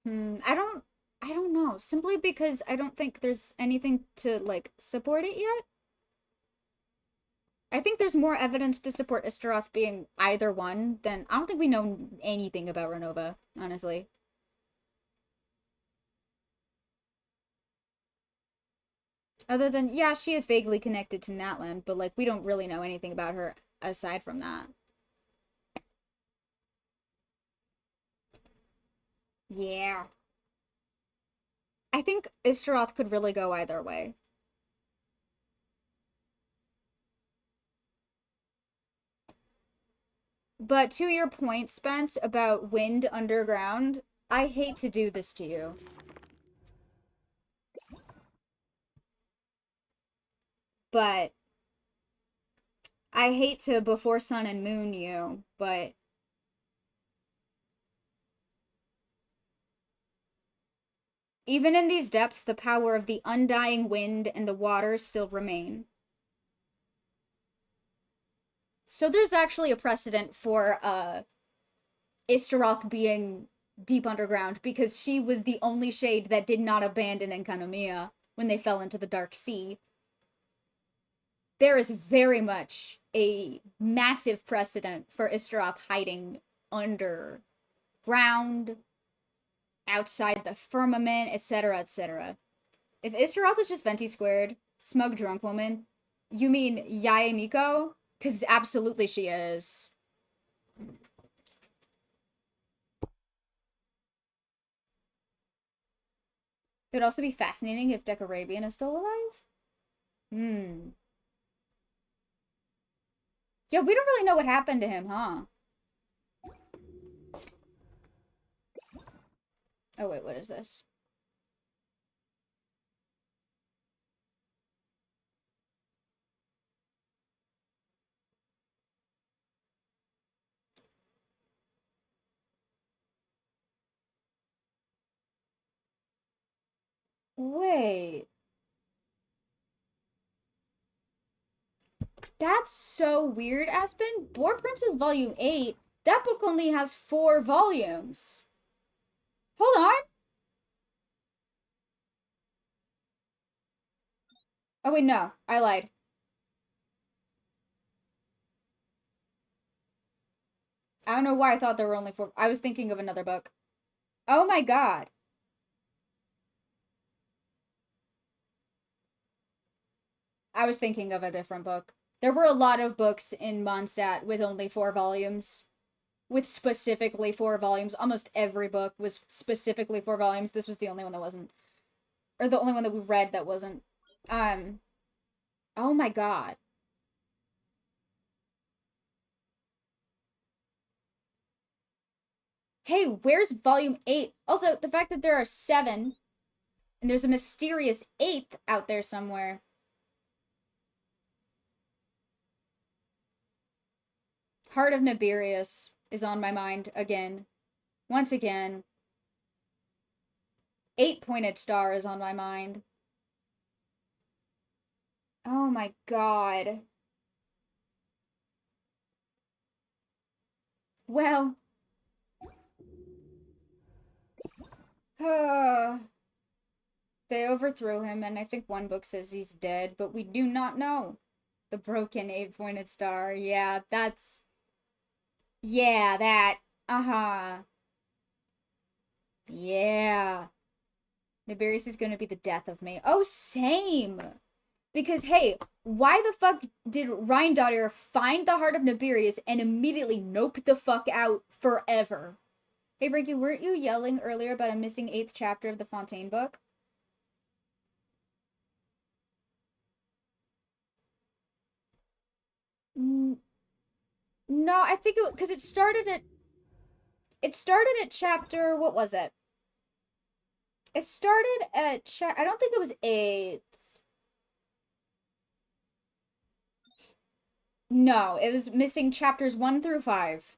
I don't know. Simply because I don't think there's anything to, like, support it yet. I think there's more evidence to support Istaroth being either one than... I don't think we know anything about Renova, honestly. Other than, yeah, she is vaguely connected to Natlan, but, like, we don't really know anything about her aside from that. Yeah. I think Istaroth could really go either way. But to your point, Spence, about wind underground, I hate to do this to you. But I hate to before sun and moon you, but even in these depths, the power of the undying wind and the water still remain. So there's actually a precedent for Istaroth being deep underground, because she was the only shade that did not abandon Enkanomiya when they fell into the Dark Sea. There is very much a massive precedent for Istaroth hiding underground, outside the firmament, etc., etc. If Istaroth is just Venti squared, smug drunk woman, you mean Yae Miko? Because absolutely she is. It would also be fascinating if Decarabian is still alive. Hmm. Yeah, we don't really know what happened to him, huh? Oh, wait, what is this? Wait. That's so weird, Aspen. Boar Princess Volume 8. That book only has 4 volumes. Hold on. Oh, wait, no. I lied. I don't know why I thought there were only 4. I was thinking of another book. Oh my god. I was thinking of a different book. There were a lot of books in Mondstadt with only 4 volumes. With specifically 4 volumes. Almost every book was specifically 4 volumes. This was the only one that wasn't. Or the only one that we read that wasn't. Oh my god. Hey, where's volume 8? Also, the fact that there are 7, and there's a mysterious 8th out there somewhere. Heart of Nibirius is on my mind again. Once again. 8-pointed star is on my mind. Oh my god. Well. They overthrew him, and I think one book says he's dead, but we do not know. The broken 8-pointed star. Yeah, that's... Yeah, that. Uh-huh. Yeah. Nibirius is gonna be the death of me. Oh, same! Because, hey, why the fuck did Rhindaughter find the heart of Nibirius and immediately nope the fuck out forever? Hey, Frankie, weren't you yelling earlier about a missing 8th chapter of the Fontaine book? No, I think it because it started at chapter, what was it? It started at I don't think it was 8th. No, it was missing chapters 1 through 5.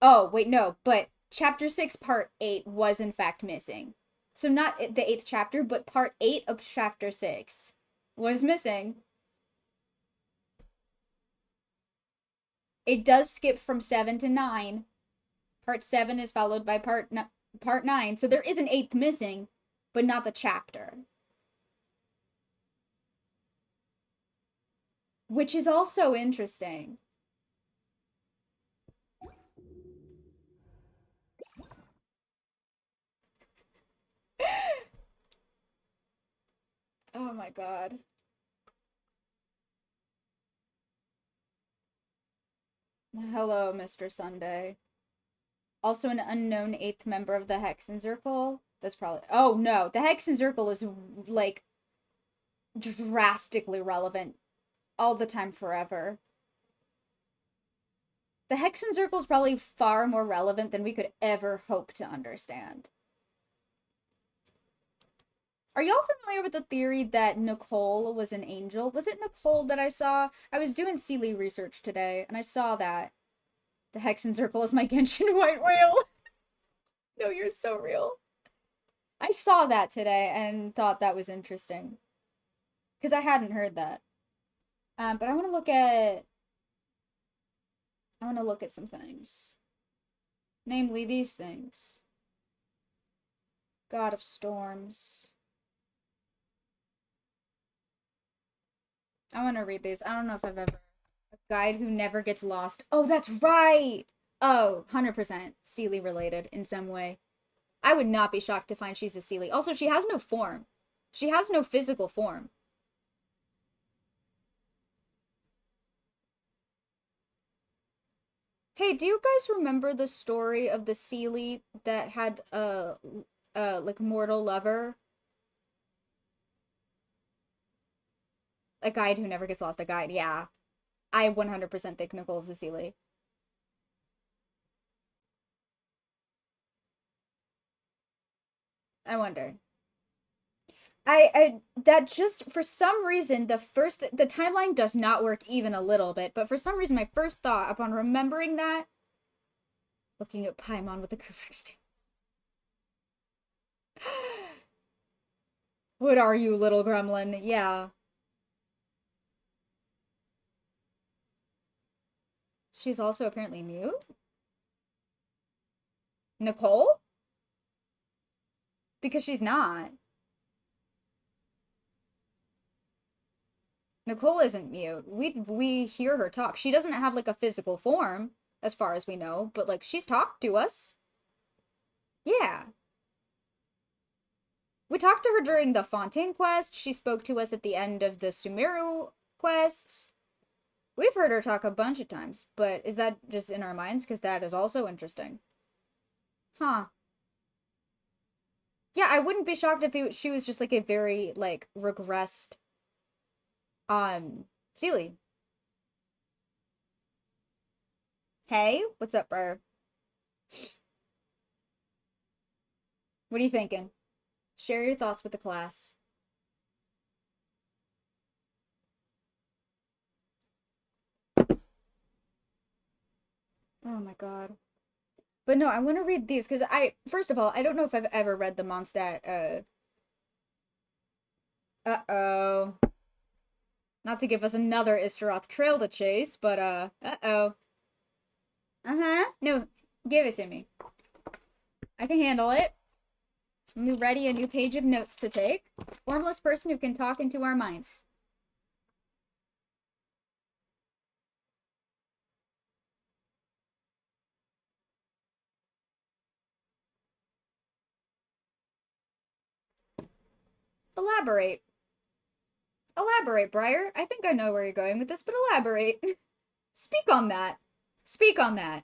Oh, wait, no, but chapter 6 part 8 was in fact missing. So not the 8th chapter, but part 8 of chapter 6 was missing. It does skip from 7 to 9. Part 7 is followed by part 9. So there is an 8th missing, but not the chapter. Which is also interesting. Oh my god. Hello, Mr. Sunday. Also an unknown 8th member of the Hexen Circle. That's probably... Oh, no. The Hexen Circle is, like, drastically relevant all the time forever. The Hexen Circle is probably far more relevant than we could ever hope to understand. Are y'all familiar with the theory that Nicole was an angel? Was it Nicole that I saw? I was doing Sealy research today, and I saw that. The Hexen Circle is my Genshin white whale. No, you're so real. I saw that today and thought that was interesting. Because I hadn't heard that. But I want to look at... some things. Namely, these things. God of Storms. I want to read these. I don't know if I've ever... A guide who never gets lost. Oh, that's right! Oh, 100% Sealy related in some way. I would not be shocked to find she's a Sealy. Also, she has no form. She has no physical form. Hey, do you guys remember the story of the Seelie that had like mortal lover? A guide who never gets lost, a guide, yeah. I 100% think Nicole's a Seelie. I wonder. That just, for some reason, the timeline does not work even a little bit, but for some reason, my first thought upon remembering that, looking at Paimon with the Kubrick stamp. What are you, little gremlin? Yeah. She's also apparently mute? Nicole? Because she's not. Nicole isn't mute. We hear her talk. She doesn't have like a physical form, as far as we know, but like she's talked to us. Yeah. We talked to her during the Fontaine quest. She spoke to us at the end of the Sumeru quest. We've heard her talk a bunch of times, but is that just in our minds? Because that is also interesting. Huh. Yeah, I wouldn't be shocked if she was just like a very like regressed Seelie. Hey, what's up, bro? What are you thinking? Share your thoughts with the class. Oh my god. But no, I want to read these because first of all, I don't know if I've ever read the Mondstadt, uh-oh. Not to give us another Istaroth trail to chase, but, uh-oh. Uh-huh. No, give it to me. I can handle it. I'm ready, a new page of notes to take. Formless person who can talk into our minds. Elaborate. Elaborate, Briar. I think I know where you're going with this, but elaborate. Speak on that. Speak on that.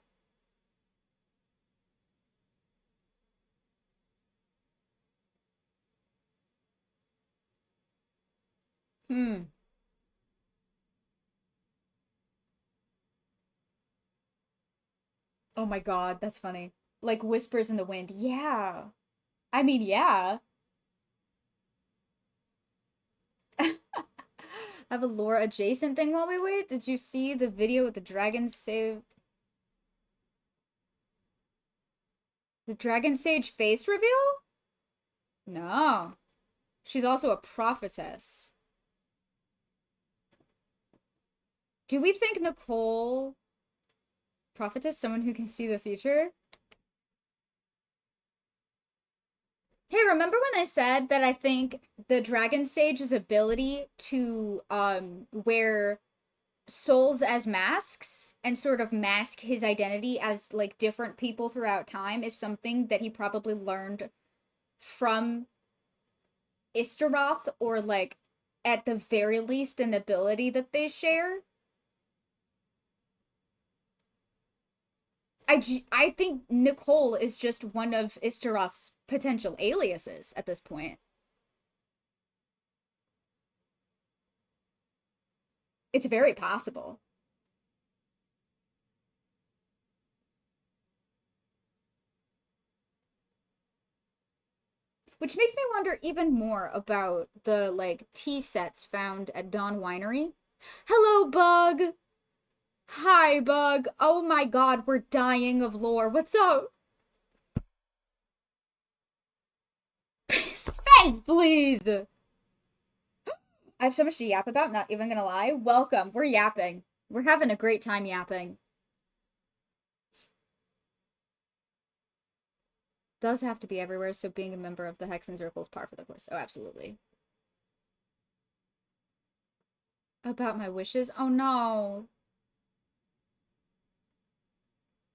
Hmm. Oh my god, that's funny. Like whispers in the wind. Yeah. I mean, yeah. Have a lore adjacent thing while we wait? Did you see the video with the dragon save? The dragon sage face reveal? No. She's also a prophetess. Do we think Nicole... Prophetess? Someone who can see the future? Hey, remember when I said that I think the Dragon Sage's ability to wear souls as masks and sort of mask his identity as like different people throughout time is something that he probably learned from Istaroth, or like at the very least an ability that they share? I think Nicole is just one of Istaroth's potential aliases at this point. It's very possible. Which makes me wonder even more about the, like, tea sets found at Dawn Winery. Hello, Bug! Hi, Bug! Oh my god, we're dying of lore. What's up? Space, please! I have so much to yap about, not even gonna lie. Welcome, we're yapping. We're having a great time yapping. Does have to be everywhere, so being a member of the Hexen Circle is par for the course. Oh, absolutely. About my wishes? Oh no.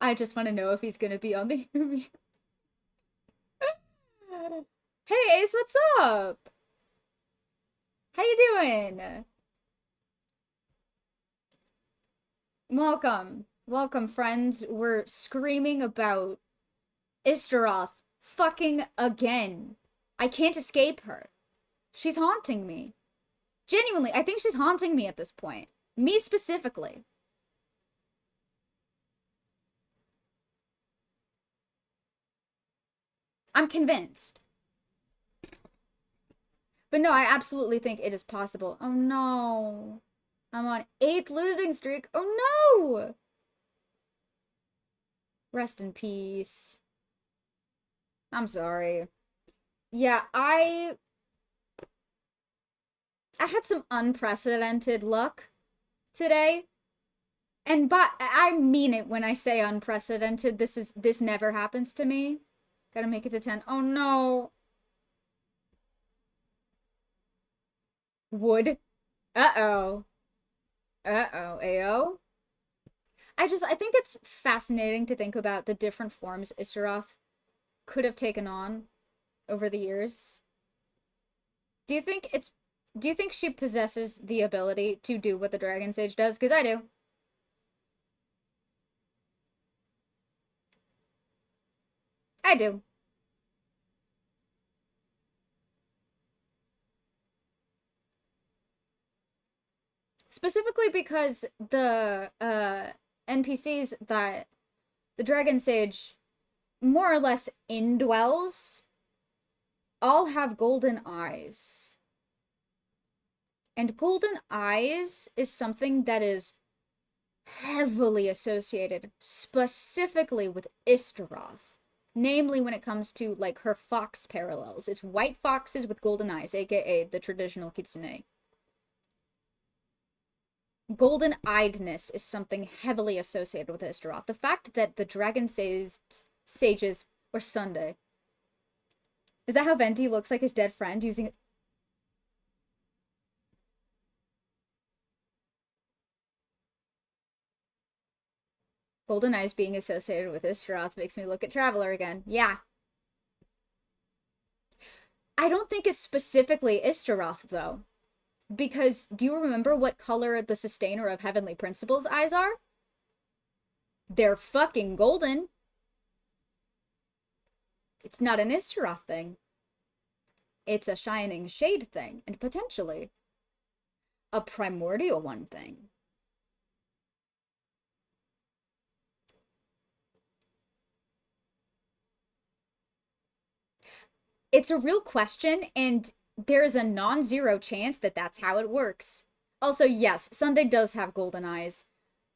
I just want to know if he's gonna be on the Yumi. Hey Ace, what's up? How you doing? Welcome. Welcome, friends. We're screaming about Istaroth fucking again. I can't escape her. She's haunting me. Genuinely, I think she's haunting me at this point. Me specifically. I'm convinced. But no, I absolutely think it is possible. Oh no. I'm on 8th losing streak. Oh no! Rest in peace. I'm sorry. Yeah, I had some unprecedented luck today. And but I mean it when I say unprecedented. This never happens to me. Gotta make it to 10. Oh no. Wood. Uh-oh. Uh-oh. Ayo. I think it's fascinating to think about the different forms Istaroth could have taken on over the years. Do you think she possesses the ability to do what the Dragon Sage does? Because I do. I do. Specifically because the NPCs that the Dragon Sage more or less indwells all have golden eyes. And golden eyes is something that is heavily associated specifically with Istaroth. Namely when it comes to, like, her fox parallels. It's white foxes with golden eyes, aka the traditional kitsune. Golden-eyedness is something heavily associated with Istaroth. The fact that the Dragon Sages, or Sunday. Is that how Venti looks like his dead friend using... Golden eyes being associated with Istaroth makes me look at Traveler again. Yeah. I don't think it's specifically Istaroth, though. Because, do you remember what color the Sustainer of Heavenly Principles' eyes are? They're fucking golden. It's not an Istaroth thing. It's a Shining Shade thing, and potentially a Primordial one thing. It's a real question, and there's a non-zero chance that that's how it works. Also, yes, Sunday does have golden eyes.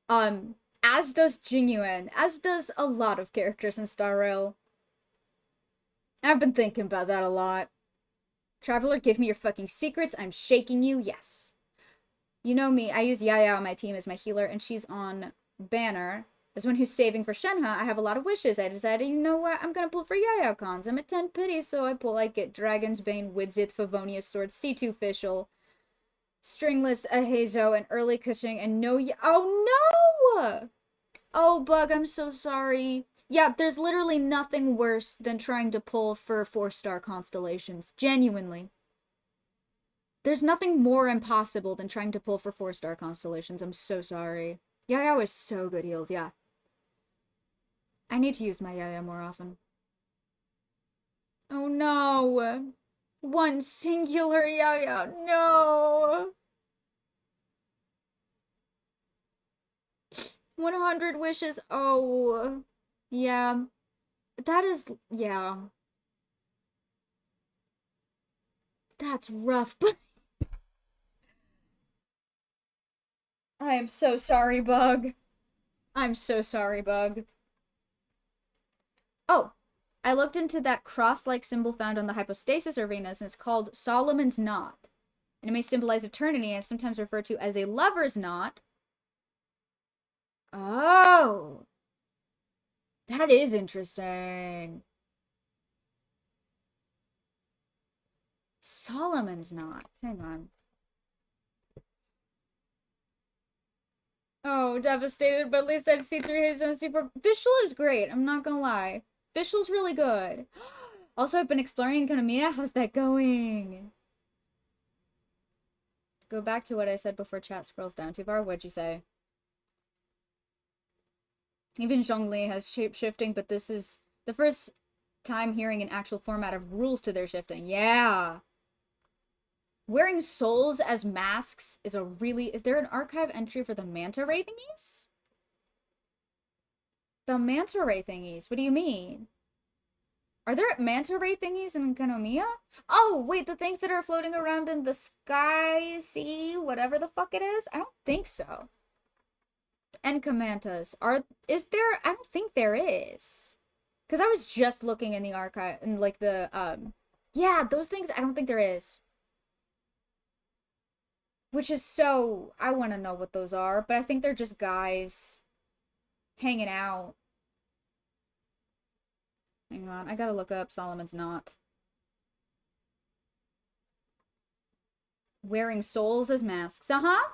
As does Jingyuan, as does a lot of characters in Star Rail. I've been thinking about that a lot. Traveler, give me your fucking secrets. I'm shaking you. Yes. You know me, I use Yaya on my team as my healer, and she's on Banner. As one who's saving for Shenhe, I have a lot of wishes. I decided, you know what, I'm gonna pull for Yaya cons. I'm at 10 pity, so I pull, I get Dragon's Bane, Widzith, Favonius Sword, C2 Fischl, Stringless, Ahazo, and Early Cushing, and no Oh no! Oh, Bug, I'm so sorry. Yeah, there's literally nothing worse than trying to pull for 4-star constellations. Genuinely. There's nothing more impossible than trying to pull for 4-star constellations. I'm so sorry. Yaya was so good heals, yeah. I need to use my Yaya more often. Oh no! One singular Yaya, no! 100 wishes, oh. Yeah. That is, yeah. That's rough, but... I am so sorry, Bug. I'm so sorry, Bug. Oh, I looked into that cross-like symbol found on the hypostasis arenas, and it's called Solomon's Knot. And it may symbolize eternity, and it's sometimes referred to as a lover's knot. Oh. That is interesting. Solomon's Knot. Hang on. Oh, devastated, but at least I'd see 3 hits on C4. Fischl is great, I'm not gonna lie. Fischl's really good. Also, I've been exploring Economia. How's that going? Go back to what I said before chat scrolls down too far. What'd you say? Even Zhongli has shape-shifting, but this is the first time hearing an actual format of rules to their shifting. Yeah. Wearing souls as masks is a really... Is there an archive entry for the manta ray thingies? The manta ray thingies? What do you mean? Are there manta ray thingies in Kanomiya? Oh, wait, the things that are floating around in the sky, sea, whatever the fuck it is? I don't think so. Encamantas. Is there? I don't think there is. Because I was just looking in the archive, and like the, yeah, those things, I don't think there is. Which is so, I want to know what those are, but I think they're just guys hanging out. Hang on, I gotta look up Solomon's Knot. Wearing souls as masks. Uh-huh.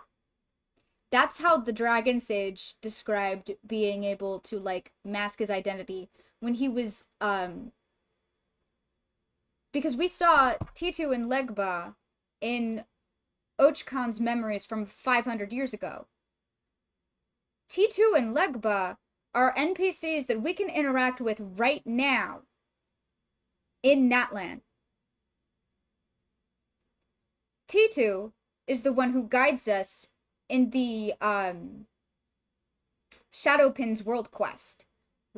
That's how the Dragon Sage described being able to, like, mask his identity when he was, because we saw T2 and Legba in Ochkan's memories from 500 years ago. T2 and Legba are NPCs that we can interact with right now in Natlan. T2 is the one who guides us in the Shadowpin's world quest.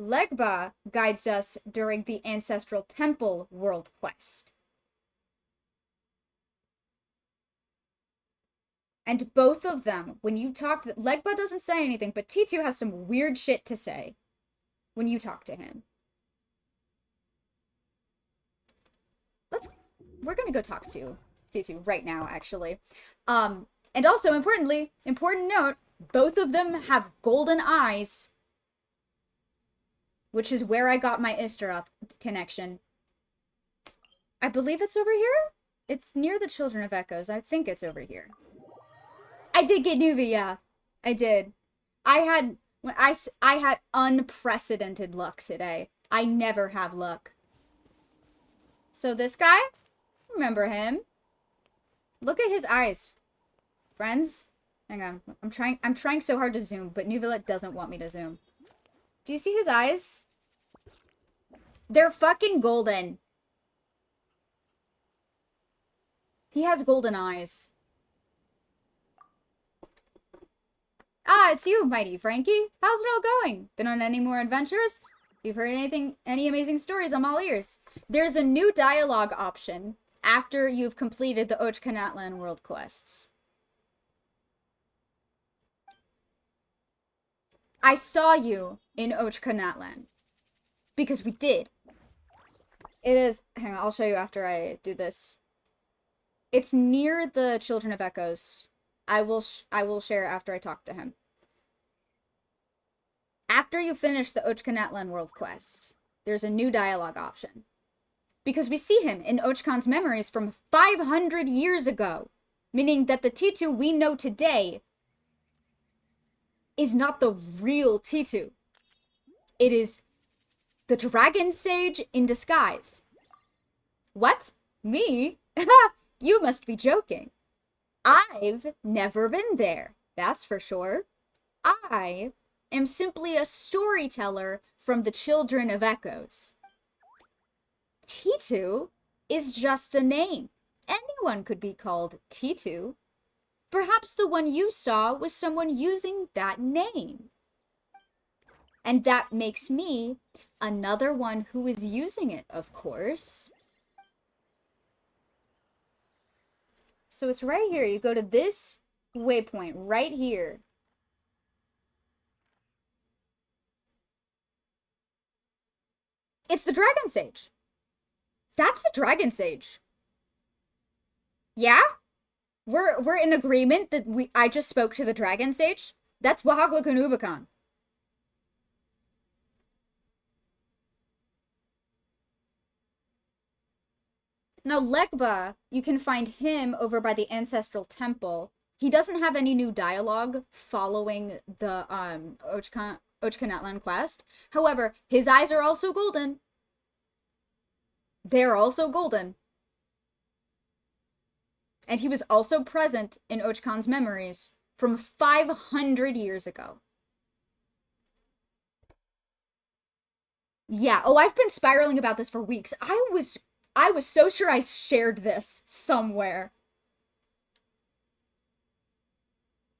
Legba guides us during the Ancestral Temple world quest. And both of them, when you talk to... Legba doesn't say anything, but T2 has some weird shit to say when you talk to him. We're gonna go talk to T2 right now, actually. And also, importantly, important note, both of them have golden eyes. Which is where I got my Isteroth connection. I believe it's over here? It's near the Children of Echoes. I think it's over here. I did get Nuvi, yeah. I did. I had unprecedented luck today. I never have luck. So this guy? Remember him? Look at his eyes. Friends? Hang on. I'm trying so hard to zoom, but neuvillette doesn't want me to zoom. Do you see his eyes? They're fucking golden. He has golden eyes. Ah, it's you, mighty Frankie. How's it all going? Been on any more adventures? If you've heard any amazing stories, I'm all ears. There's a new dialogue option after you've completed the Ochkanatlan world quests. I saw you in Ochkanatlan. Because we did. It is... Hang on, I'll show you after I do this. It's near the Children of Echoes. I will share after I talk to him. After you finish the Ochkanatlan world quest, there's a new dialogue option. Because we see him in Ochkan's memories from 500 years ago. Meaning that the T2 we know today is not the real T2. It is the Dragon Sage in disguise. What? Me? You must be joking. I've never been there, that's for sure. I am simply a storyteller from the Children of Echoes. T2 is just a name. Anyone could be called T2. Perhaps the one you saw was someone using that name. And that makes me another one who is using it, of course. So it's right here. You go to this waypoint right here. It's the Dragon Sage. That's the Dragon Sage. Yeah? We're in agreement that I just spoke to the Dragon Sage? That's Wahaglakun Ubakan. Now, Legba, you can find him over by the Ancestral Temple. He doesn't have any new dialogue following the Ochkanatlan quest. However, his eyes are also golden. They're also golden. And he was also present in Ochkan's memories from 500 years ago. Yeah. Oh, I've been spiraling about this for weeks. I was so sure I shared this somewhere.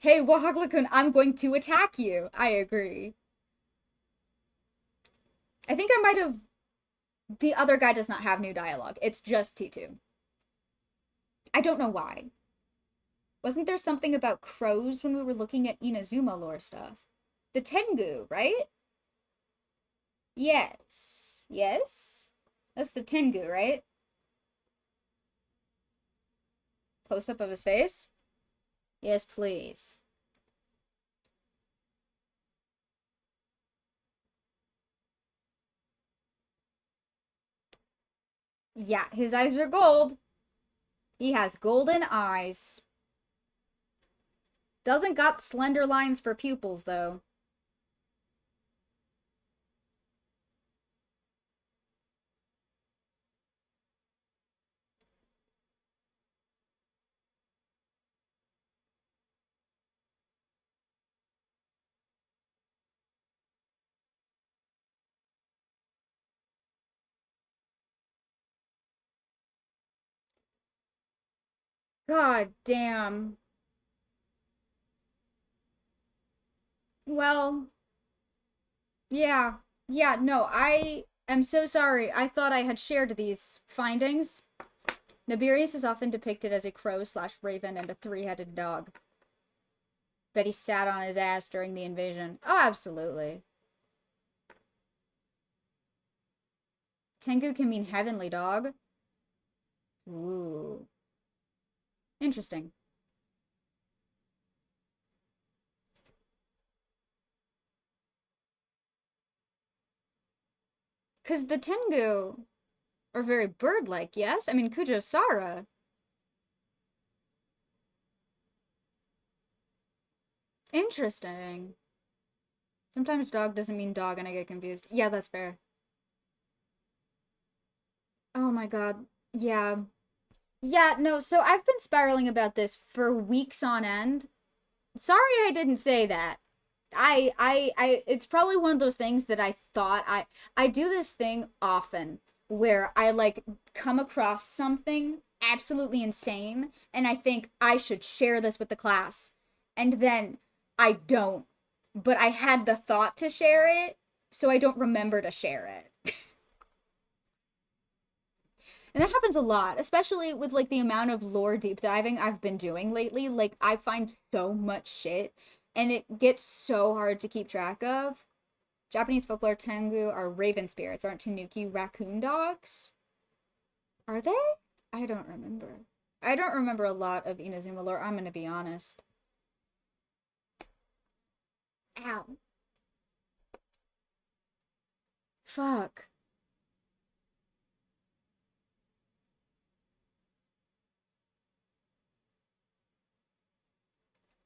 Hey, Wahagla-kun, I'm going to attack you. I agree. I think I might have... The other guy does not have new dialogue. It's just T2. I don't know why. Wasn't there something about crows when we were looking at Inazuma lore stuff? The Tengu, right? Yes. Yes? That's the Tengu, right? Close-up of his face? Yes, please. Yeah, his eyes are gold. He has golden eyes. Doesn't got slender lines for pupils, though. God damn. Well, yeah. Yeah, no, I am so sorry. I thought I had shared these findings. Nabirius is often depicted as a crow/raven and a three-headed dog. Bet he sat on his ass during the invasion. Oh, absolutely. Tengu can mean heavenly dog. Ooh. Interesting. Because the Tengu are very bird-like, yes? I mean, Kujo-Sara. Interesting. Sometimes dog doesn't mean dog and I get confused. Yeah, that's fair. Oh my god. Yeah. Yeah, no, so I've been spiraling about this for weeks on end. Sorry I didn't say that. It's probably one of those things that I do this thing often where I like come across something absolutely insane and I think I should share this with the class. And then I don't. But I had the thought to share it, so I don't remember to share it. And that happens a lot, especially with like the amount of lore deep diving I've been doing lately. Like I find so much shit and it gets so hard to keep track of. Japanese folklore Tengu are raven spirits, aren't Tanuki raccoon dogs? Are they? I don't remember. I don't remember a lot of Inazuma lore, I'm gonna be honest. Ow. Fuck.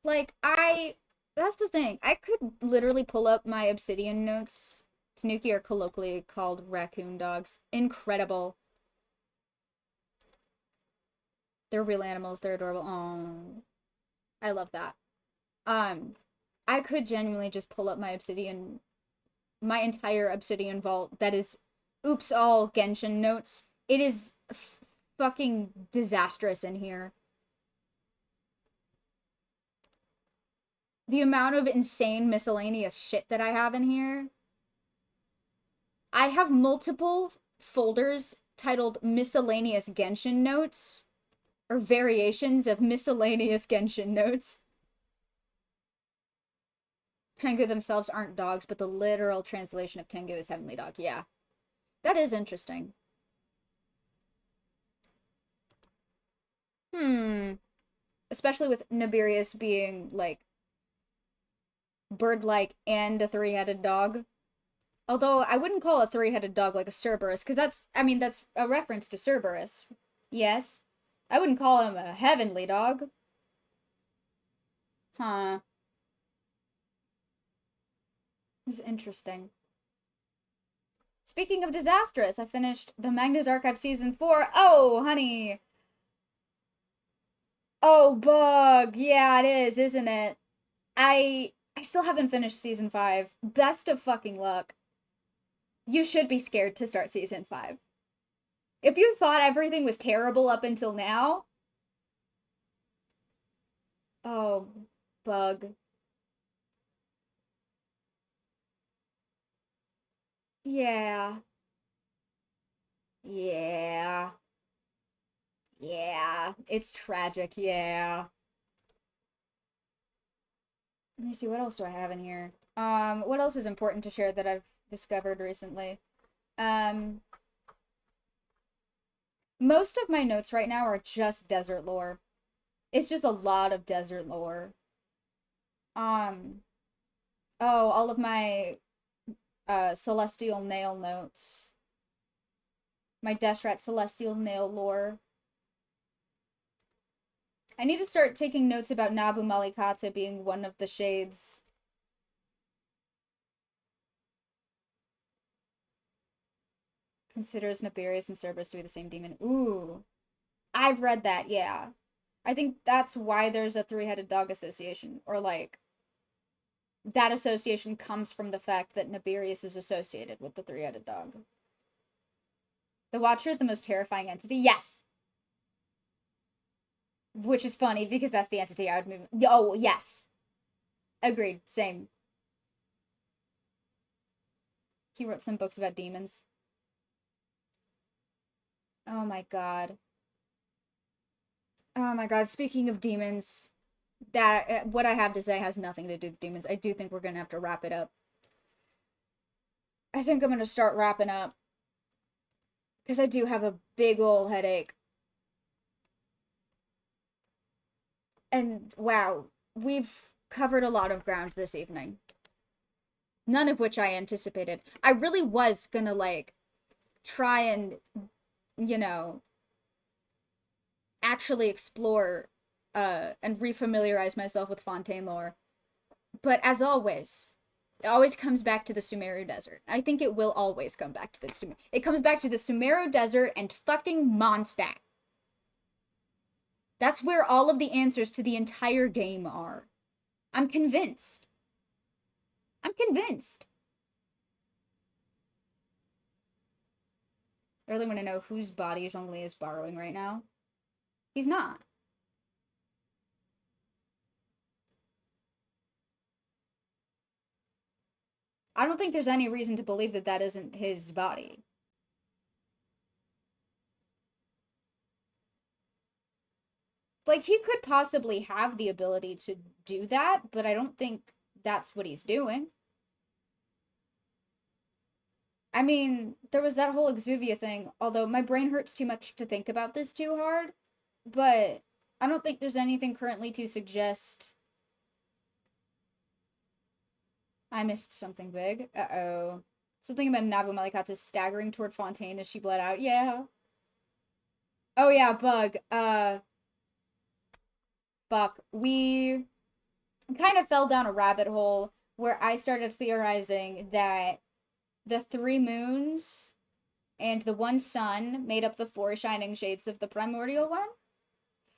Like, that's the thing. I could literally pull up my obsidian notes. Tanuki are colloquially called raccoon dogs. Incredible. They're real animals. They're adorable. Oh, I love that. I could genuinely just pull up my obsidian, my entire obsidian vault. That is, oops, all Genshin notes. It is fucking disastrous in here. The amount of insane miscellaneous shit that I have in here. I have multiple folders titled miscellaneous Genshin notes or variations of miscellaneous Genshin notes. Tengu themselves aren't dogs, but the literal translation of Tengu is heavenly dog. Yeah. That is interesting. Especially with Nabirius being like bird-like and a three-headed dog. Although I wouldn't call a three-headed dog like a Cerberus, because that's a reference to Cerberus. Yes. I wouldn't call him a heavenly dog. Huh. This is interesting. Speaking of disastrous, I finished the Magnus Archive Season 4. Oh, honey. Oh, bug. Yeah, it is, isn't it? I still haven't finished Season 5. Best of fucking luck. You should be scared to start season 5. If you thought everything was terrible up until now... Oh, bug. Yeah. Yeah. Yeah. It's tragic, yeah. Let me see, what else do I have in here? What else is important to share that I've discovered recently? Most of my notes right now are just desert lore. It's just a lot of desert lore. Oh, all of my celestial nail notes. My Deshret celestial nail lore. I need to start taking notes about Nabu Malikata being one of the shades. Considers Nefarious and Cerberus to be the same demon. Ooh. I've read that, yeah. I think that's why there's a three-headed dog association. Or, like, that association comes from the fact that Nefarious is associated with the three-headed dog. The Watcher is the most terrifying entity? Yes! Which is funny, because that's the entity I would move... Oh, yes. Agreed. Same. He wrote some books about demons. Oh my god. Oh my god, speaking of demons, that what I have to say has nothing to do with demons. I do think we're gonna have to wrap it up. I think I'm gonna start wrapping up. Because I do have a big ol' headache. And wow, we've covered a lot of ground this evening. None of which I anticipated. I really was gonna, like, try and, you know, actually explore and refamiliarize myself with Fontaine lore. But as always, it always comes back to the Sumeru Desert. I think it will always come back to the Sumeru. It comes back to the Sumeru Desert and fucking Mondstadt. That's where all of the answers to the entire game are. I'm convinced. I'm convinced. I really want to know whose body Zhongli is borrowing right now. He's not. I don't think there's any reason to believe that that isn't his body. Like, he could possibly have the ability to do that, but I don't think that's what he's doing. I mean, there was that whole Exuvia thing, although my brain hurts too much to think about this too hard, but I don't think there's anything currently to suggest... I missed something big. Uh-oh. Something about Nabu Malikata staggering toward Fontaine as she bled out. Yeah. Oh yeah, bug. Fuck. We kind of fell down a rabbit hole where I started theorizing that the 3 moons and the 1 sun made up the 4 shining shades of the primordial one.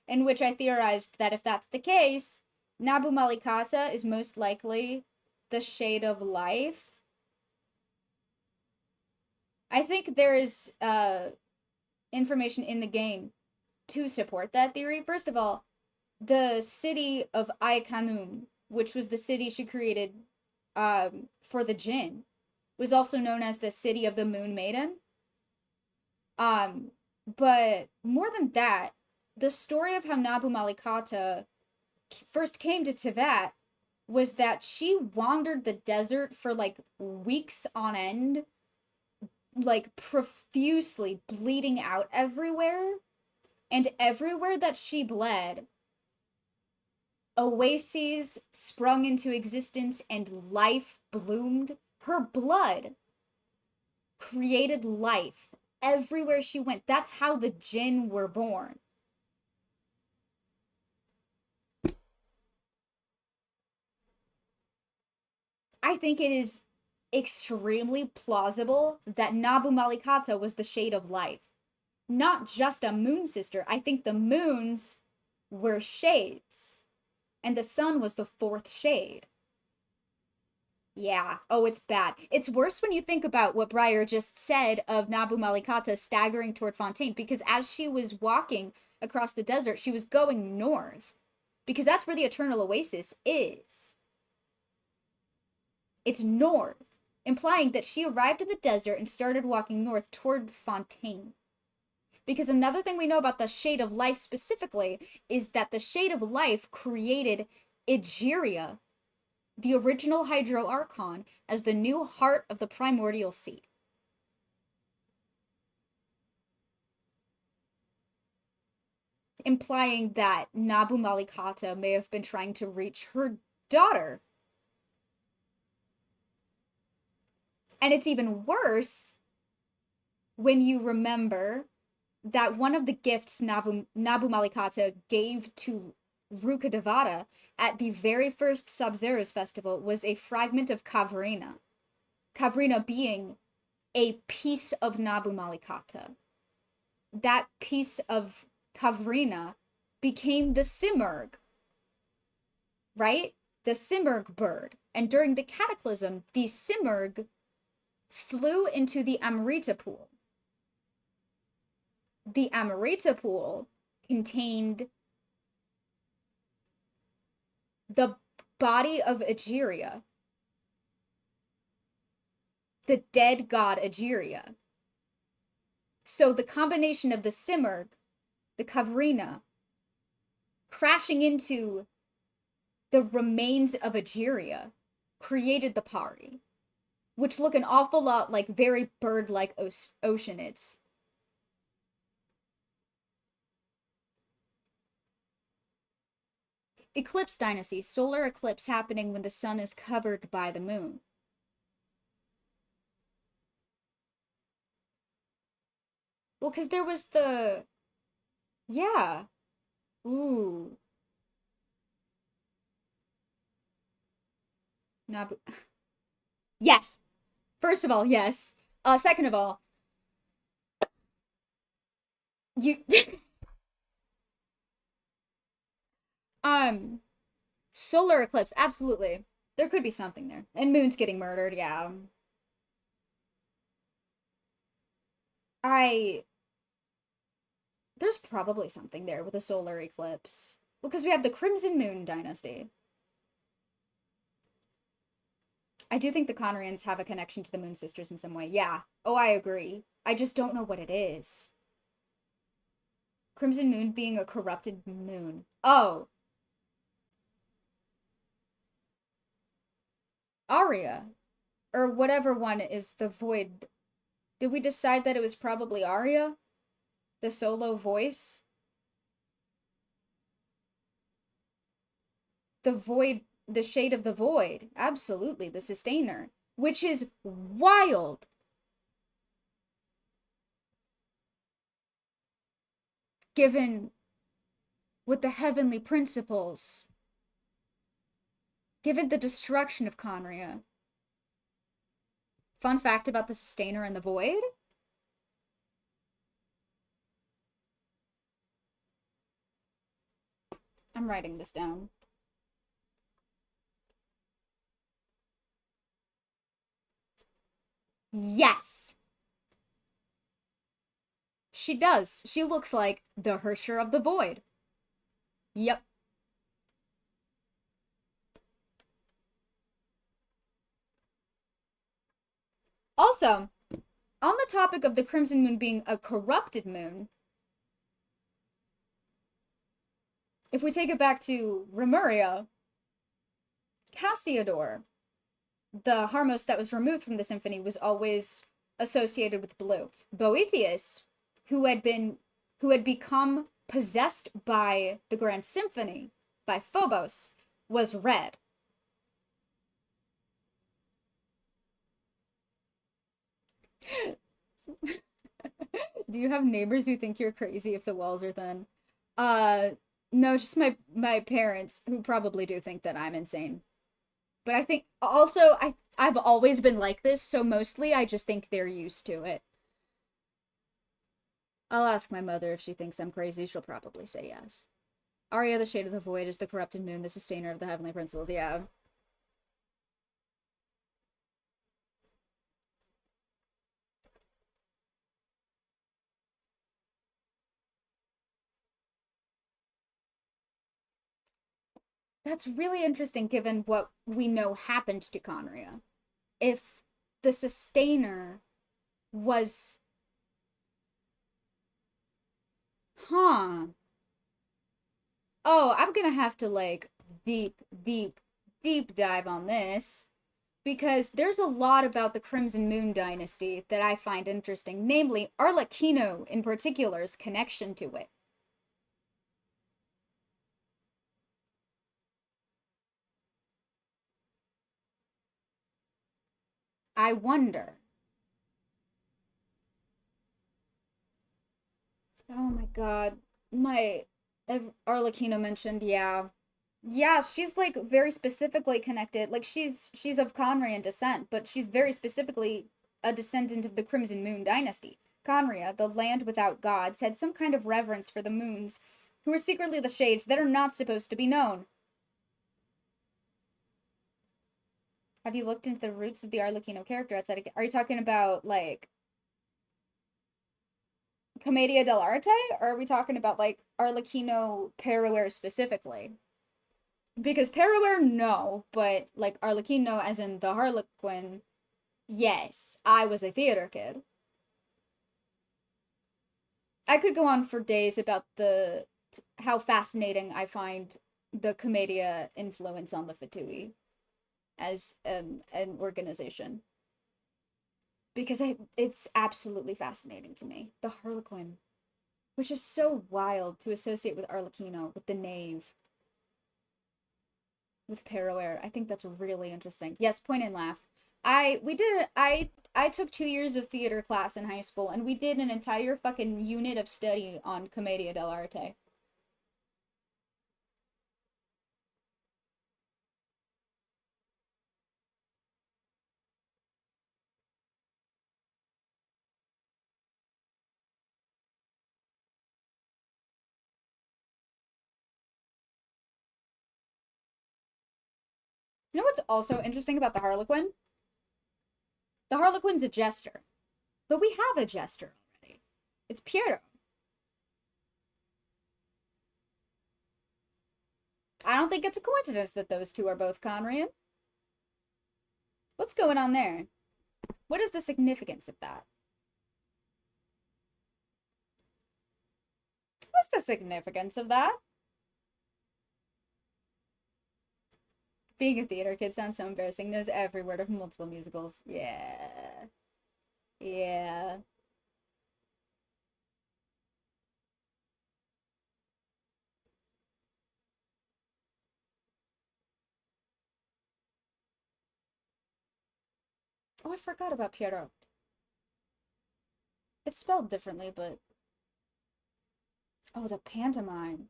In which I theorized that if that's the case, Nabu Malikata is most likely the shade of life. I think there is information in the game to support that theory. First of all, the city of Aikanum, which was the city she created for the Jinn, was also known as the City of the Moon Maiden. But more than that, the story of how Nabu Malikata first came to Tevat was that she wandered the desert for, like, weeks on end, like, profusely bleeding out everywhere, and everywhere that she bled, oases sprung into existence and life bloomed. Her blood created life everywhere she went. That's how the Jinn were born. I think it is extremely plausible that Nabu Malikata was the shade of life. Not just a moon sister. I think the moons were shades. And the sun was the 4th shade. Yeah. Oh, it's bad. It's worse when you think about what Briar just said of Nabu Malikata staggering toward Fontaine, because as she was walking across the desert, she was going north. Because that's where the Eternal Oasis is. It's north, implying that she arrived in the desert and started walking north toward Fontaine. Because another thing we know about the Shade of Life specifically is that the Shade of Life created Egeria, the original Hydro Archon, as the new heart of the primordial sea. Implying that Nabu Malikata may have been trying to reach her daughter. And it's even worse when you remember that one of the gifts Nabu Malikata gave to Ruka Devata at the very first Sub-Zero's festival was a fragment of Kavrina. Kavrina being a piece of Nabu Malikata. That piece of Kavrina became the Simurgh, right? The Simurgh bird. And during the Cataclysm, the Simurgh flew into the Amrita pool. The Amrita pool contained the body of Egeria, the dead god Egeria. So the combination of the Simurgh, the Kavrina, crashing into the remains of Egeria created the Pari, which look an awful lot like very bird-like oceanids. Eclipse dynasty, solar eclipse happening when the sun is covered by the moon. Well, because there was the... Yeah. Ooh. Nabu... Yes! First of all, yes. Second of all... You... Solar eclipse, absolutely. There could be something there. And Moon's getting murdered, yeah. There's probably something there with a solar eclipse. Because we have the Crimson Moon dynasty. I do think the Conrians have a connection to the Moon Sisters in some way. Yeah. Oh, I agree. I just don't know what it is. Crimson Moon being a corrupted moon. Oh. Aria. Or whatever one is the void. Did we decide that it was probably Aria? The solo voice? The void, the shade of the void. Absolutely, the sustainer. Which is wild. Given with the heavenly principles. Given the destruction of Conria. Fun fact about the sustainer and the void. I'm writing this down. Yes! She does. She looks like the Hersher of the Void. Yep. Also, on the topic of the Crimson Moon being a corrupted moon, if we take it back to Remuria, Cassiodor, the Harmos that was removed from the symphony, was always associated with blue. Boethius, who had become possessed by the Grand Symphony, by Phobos, was red. Do you have neighbors who think you're crazy if the walls are thin? No, just my parents, who probably do think that I'm insane. But I think also I've always been like this, so mostly I just think they're used to it. I'll ask my mother if she thinks I'm crazy. She'll probably say yes. Arya, the Shade of the Void, is the corrupted moon, the sustainer of the heavenly principles. Yeah. That's really interesting given what we know happened to Conria. If the sustainer was... Huh. Oh, I'm gonna have to, like, deep dive on this. Because there's a lot about the Crimson Moon dynasty that I find interesting. Namely, Arlecchino in particular's connection to it. I wonder. Oh my god. Arlecchino mentioned, yeah. Yeah, she's like very specifically connected. Like she's of Conrian descent, but she's very specifically a descendant of the Crimson Moon dynasty. Conria, the land without gods, had some kind of reverence for the moons, who are secretly the shades that are not supposed to be known. Have you looked into the roots of the Arlecchino character outside of... Are you talking about, like, Commedia dell'arte? Or are we talking about, like, Arlecchino Perrower specifically? Because Perrower, no, but, like, Arlecchino, as in the Harlequin, yes. I was a theater kid. I could go on for days about how fascinating I find the Commedia influence on the Fatui as an organization. Because it's absolutely fascinating to me. The Harlequin, which is so wild to associate with Arlecchino, with the knave, with Perrower. I think that's really interesting. Yes, point and laugh. I took 2 years of theater class in high school, and we did an entire fucking unit of study on Commedia dell'arte. You know what's also interesting about the Harlequin? The Harlequin's a jester. But we have a jester already. It's Piero. I don't think it's a coincidence that those two are both Conrian. What's going on there? What is the significance of that? What's the significance of that? Being a theater kid sounds so embarrassing. Knows every word of multiple musicals. Yeah. Yeah. Oh, I forgot about Piero. It's spelled differently, but... Oh, the pantomime.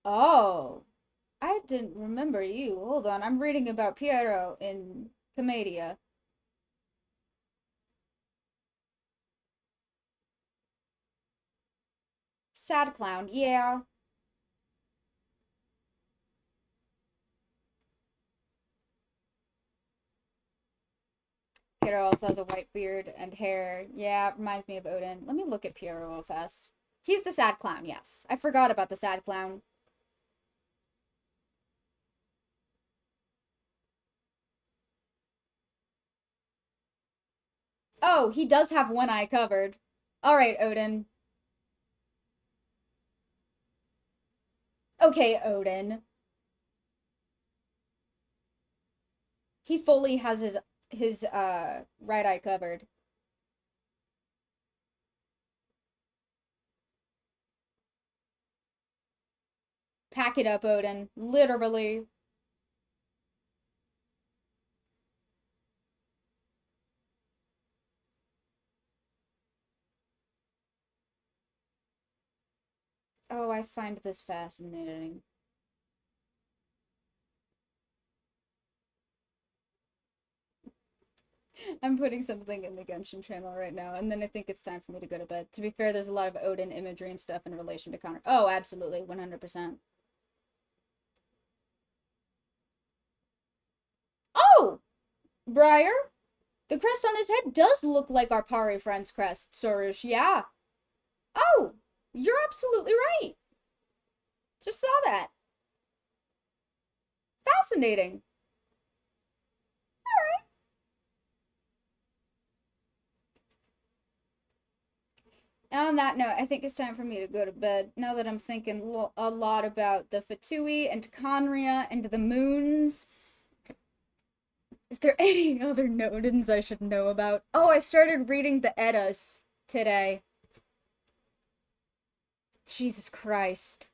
Oh. I didn't remember you. Hold on, I'm reading about Piero in Commedia. Sad clown, yeah. Piero also has a white beard and hair. Yeah, reminds me of Odin. Let me look at Piero real fast. He's the sad clown, yes. I forgot about the sad clown. Oh, he does have one eye covered. Alright, Odin. Okay, Odin. He fully has his right eye covered. Pack it up, Odin. Literally. Oh, I find this fascinating. I'm putting something in the Genshin channel right now, and then I think it's time for me to go to bed. To be fair, there's a lot of Odin imagery and stuff in relation to Connor. Oh, absolutely, 100%. Oh! Briar? The crest on his head does look like our Pari friend's crest, Sorush, yeah. Oh, you're absolutely right. Just saw that. Fascinating. Alright. And on that note, I think it's time for me to go to bed, now that I'm thinking a lot about the Fatui and Conria and the moons. Is there any other Nodens I should know about? Oh, I started reading the Eddas today. Jesus Christ.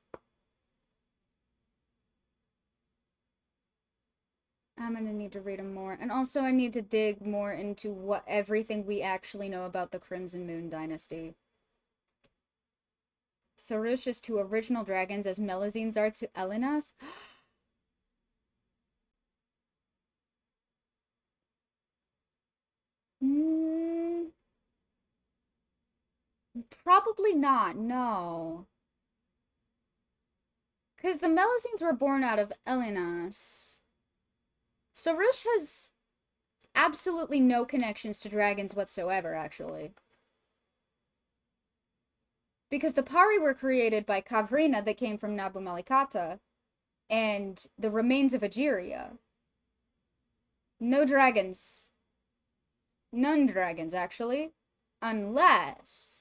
I'm gonna need to read them more. And also I need to dig more into everything we actually know about the Crimson Moon Dynasty. Sorush is to original dragons as Melazines are to Elenas? Probably not, no. Because the Melazines were born out of Elenas. Sorush has absolutely no connections to dragons whatsoever, actually. Because the Pari were created by Kavrina that came from Nabu Malikata and the remains of Egeria. No dragons. None dragons, actually. Unless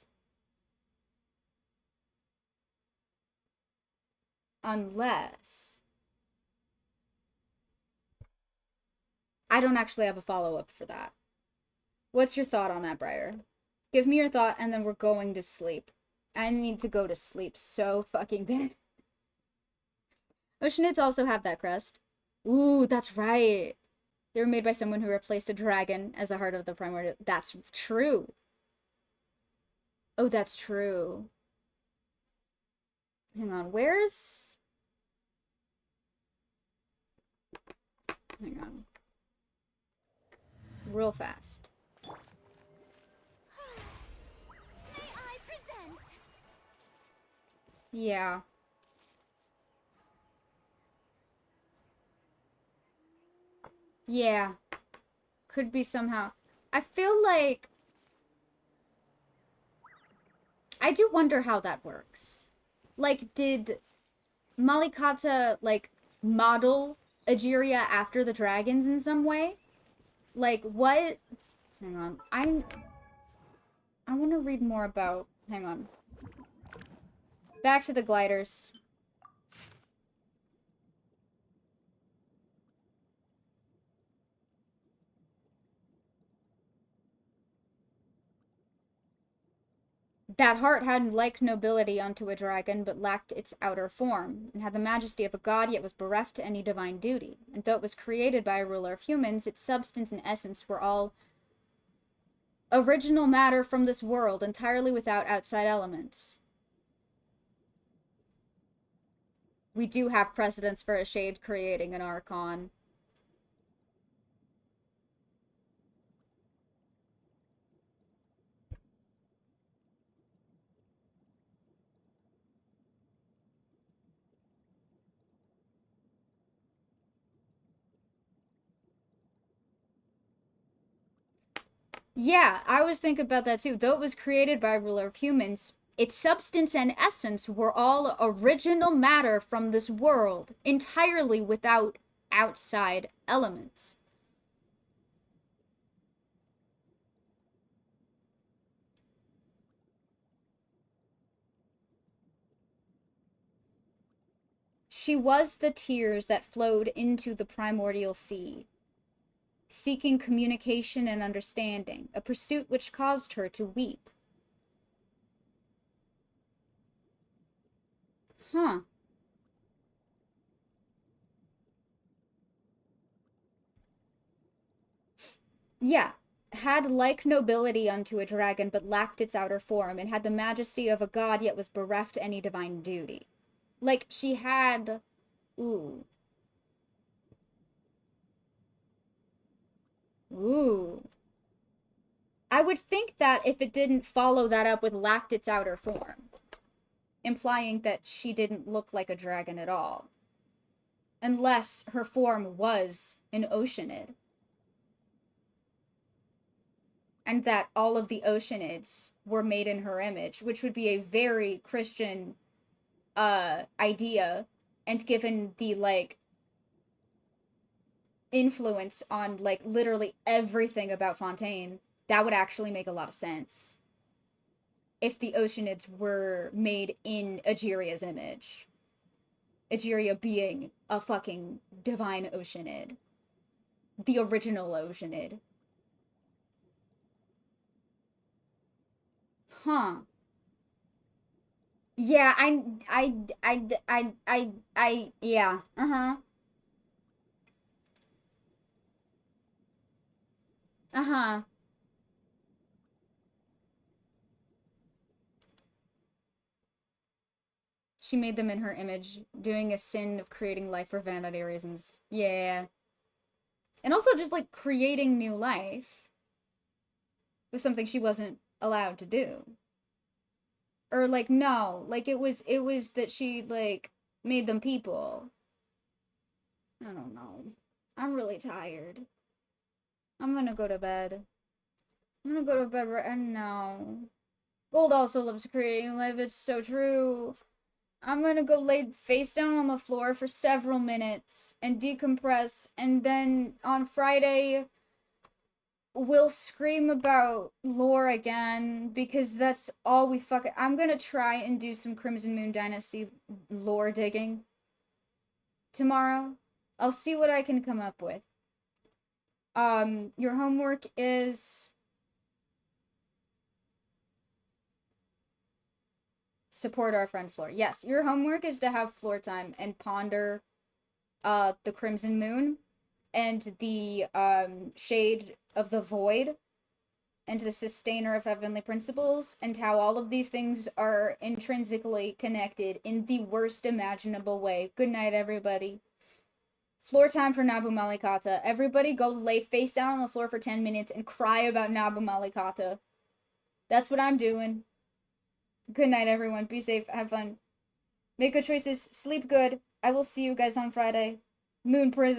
I don't actually have a follow-up for that. What's your thought on that, Briar? Give me your thought, and then we're going to sleep. I need to go to sleep so fucking bad. Oceanids also have that crest. Ooh, that's right. They were made by someone who replaced a dragon as a heart of the primordial. That's true. Oh, that's true. Hang on, where's... Hang on. Real fast. May I present? Yeah. Yeah. Could be somehow. I feel like... I do wonder how that works. Like, did Malikata, like, model Egeria after the dragons in some way? Like, what? Hang on. I want to read more about... Hang on. Back to the gliders. That heart had like nobility unto a dragon, but lacked its outer form, and had the majesty of a god, yet was bereft to any divine duty. And though it was created by a ruler of humans, its substance and essence were all original matter from this world, entirely without outside elements. We do have precedents for a shade creating an Archon. Yeah, I was thinking about that too. Though it was created by a ruler of humans, its substance and essence were all original matter from this world, entirely without outside elements. She was the tears that flowed into the primordial sea, seeking communication and understanding, a pursuit which caused her to weep. Huh. Yeah. Had like nobility unto a dragon, but lacked its outer form, and had the majesty of a god, yet was bereft any divine duty. Like, she had... Ooh. Ooh. I would think that if it didn't follow that up with lacked its outer form, implying that she didn't look like a dragon at all. Unless her form was an Oceanid. and that all of the Oceanids were made in her image, which would be a very Christian idea, and given the like influence on like literally everything about Fontaine, that would actually make a lot of sense if the Oceanids were made in Egeria's image. Egeria being a fucking divine Oceanid. The original Oceanid. Huh. Yeah, yeah, uh-huh. Uh-huh. She made them in her image, doing a sin of creating life for vanity reasons. Yeah. And also just, like, creating new life was something she wasn't allowed to do. Or, like, no. Like, it was that she, like, made them people. I don't know. I'm really tired. I'm gonna go to bed. I'm gonna go to bed right now. Gold also loves creating life, it's so true. I'm gonna go lay face down on the floor for several minutes and decompress, and then on Friday, we'll scream about lore again, because that's all we fucking— I'm gonna try and do some Crimson Moon Dynasty lore digging tomorrow. I'll see what I can come up with. Your homework is support our friend Floor. Yes, your homework is to have floor time and ponder the Crimson Moon and the Shade of the Void and the Sustainer of Heavenly Principles, and how all of these things are intrinsically connected in the worst imaginable way. Good night, everybody. Floor time for Nabu Malikata. Everybody go lay face down on the floor for 10 minutes and cry about Nabu Malikata. That's what I'm doing. Good night, everyone. Be safe. Have fun. Make good choices. Sleep good. I will see you guys on Friday. Moon Prison.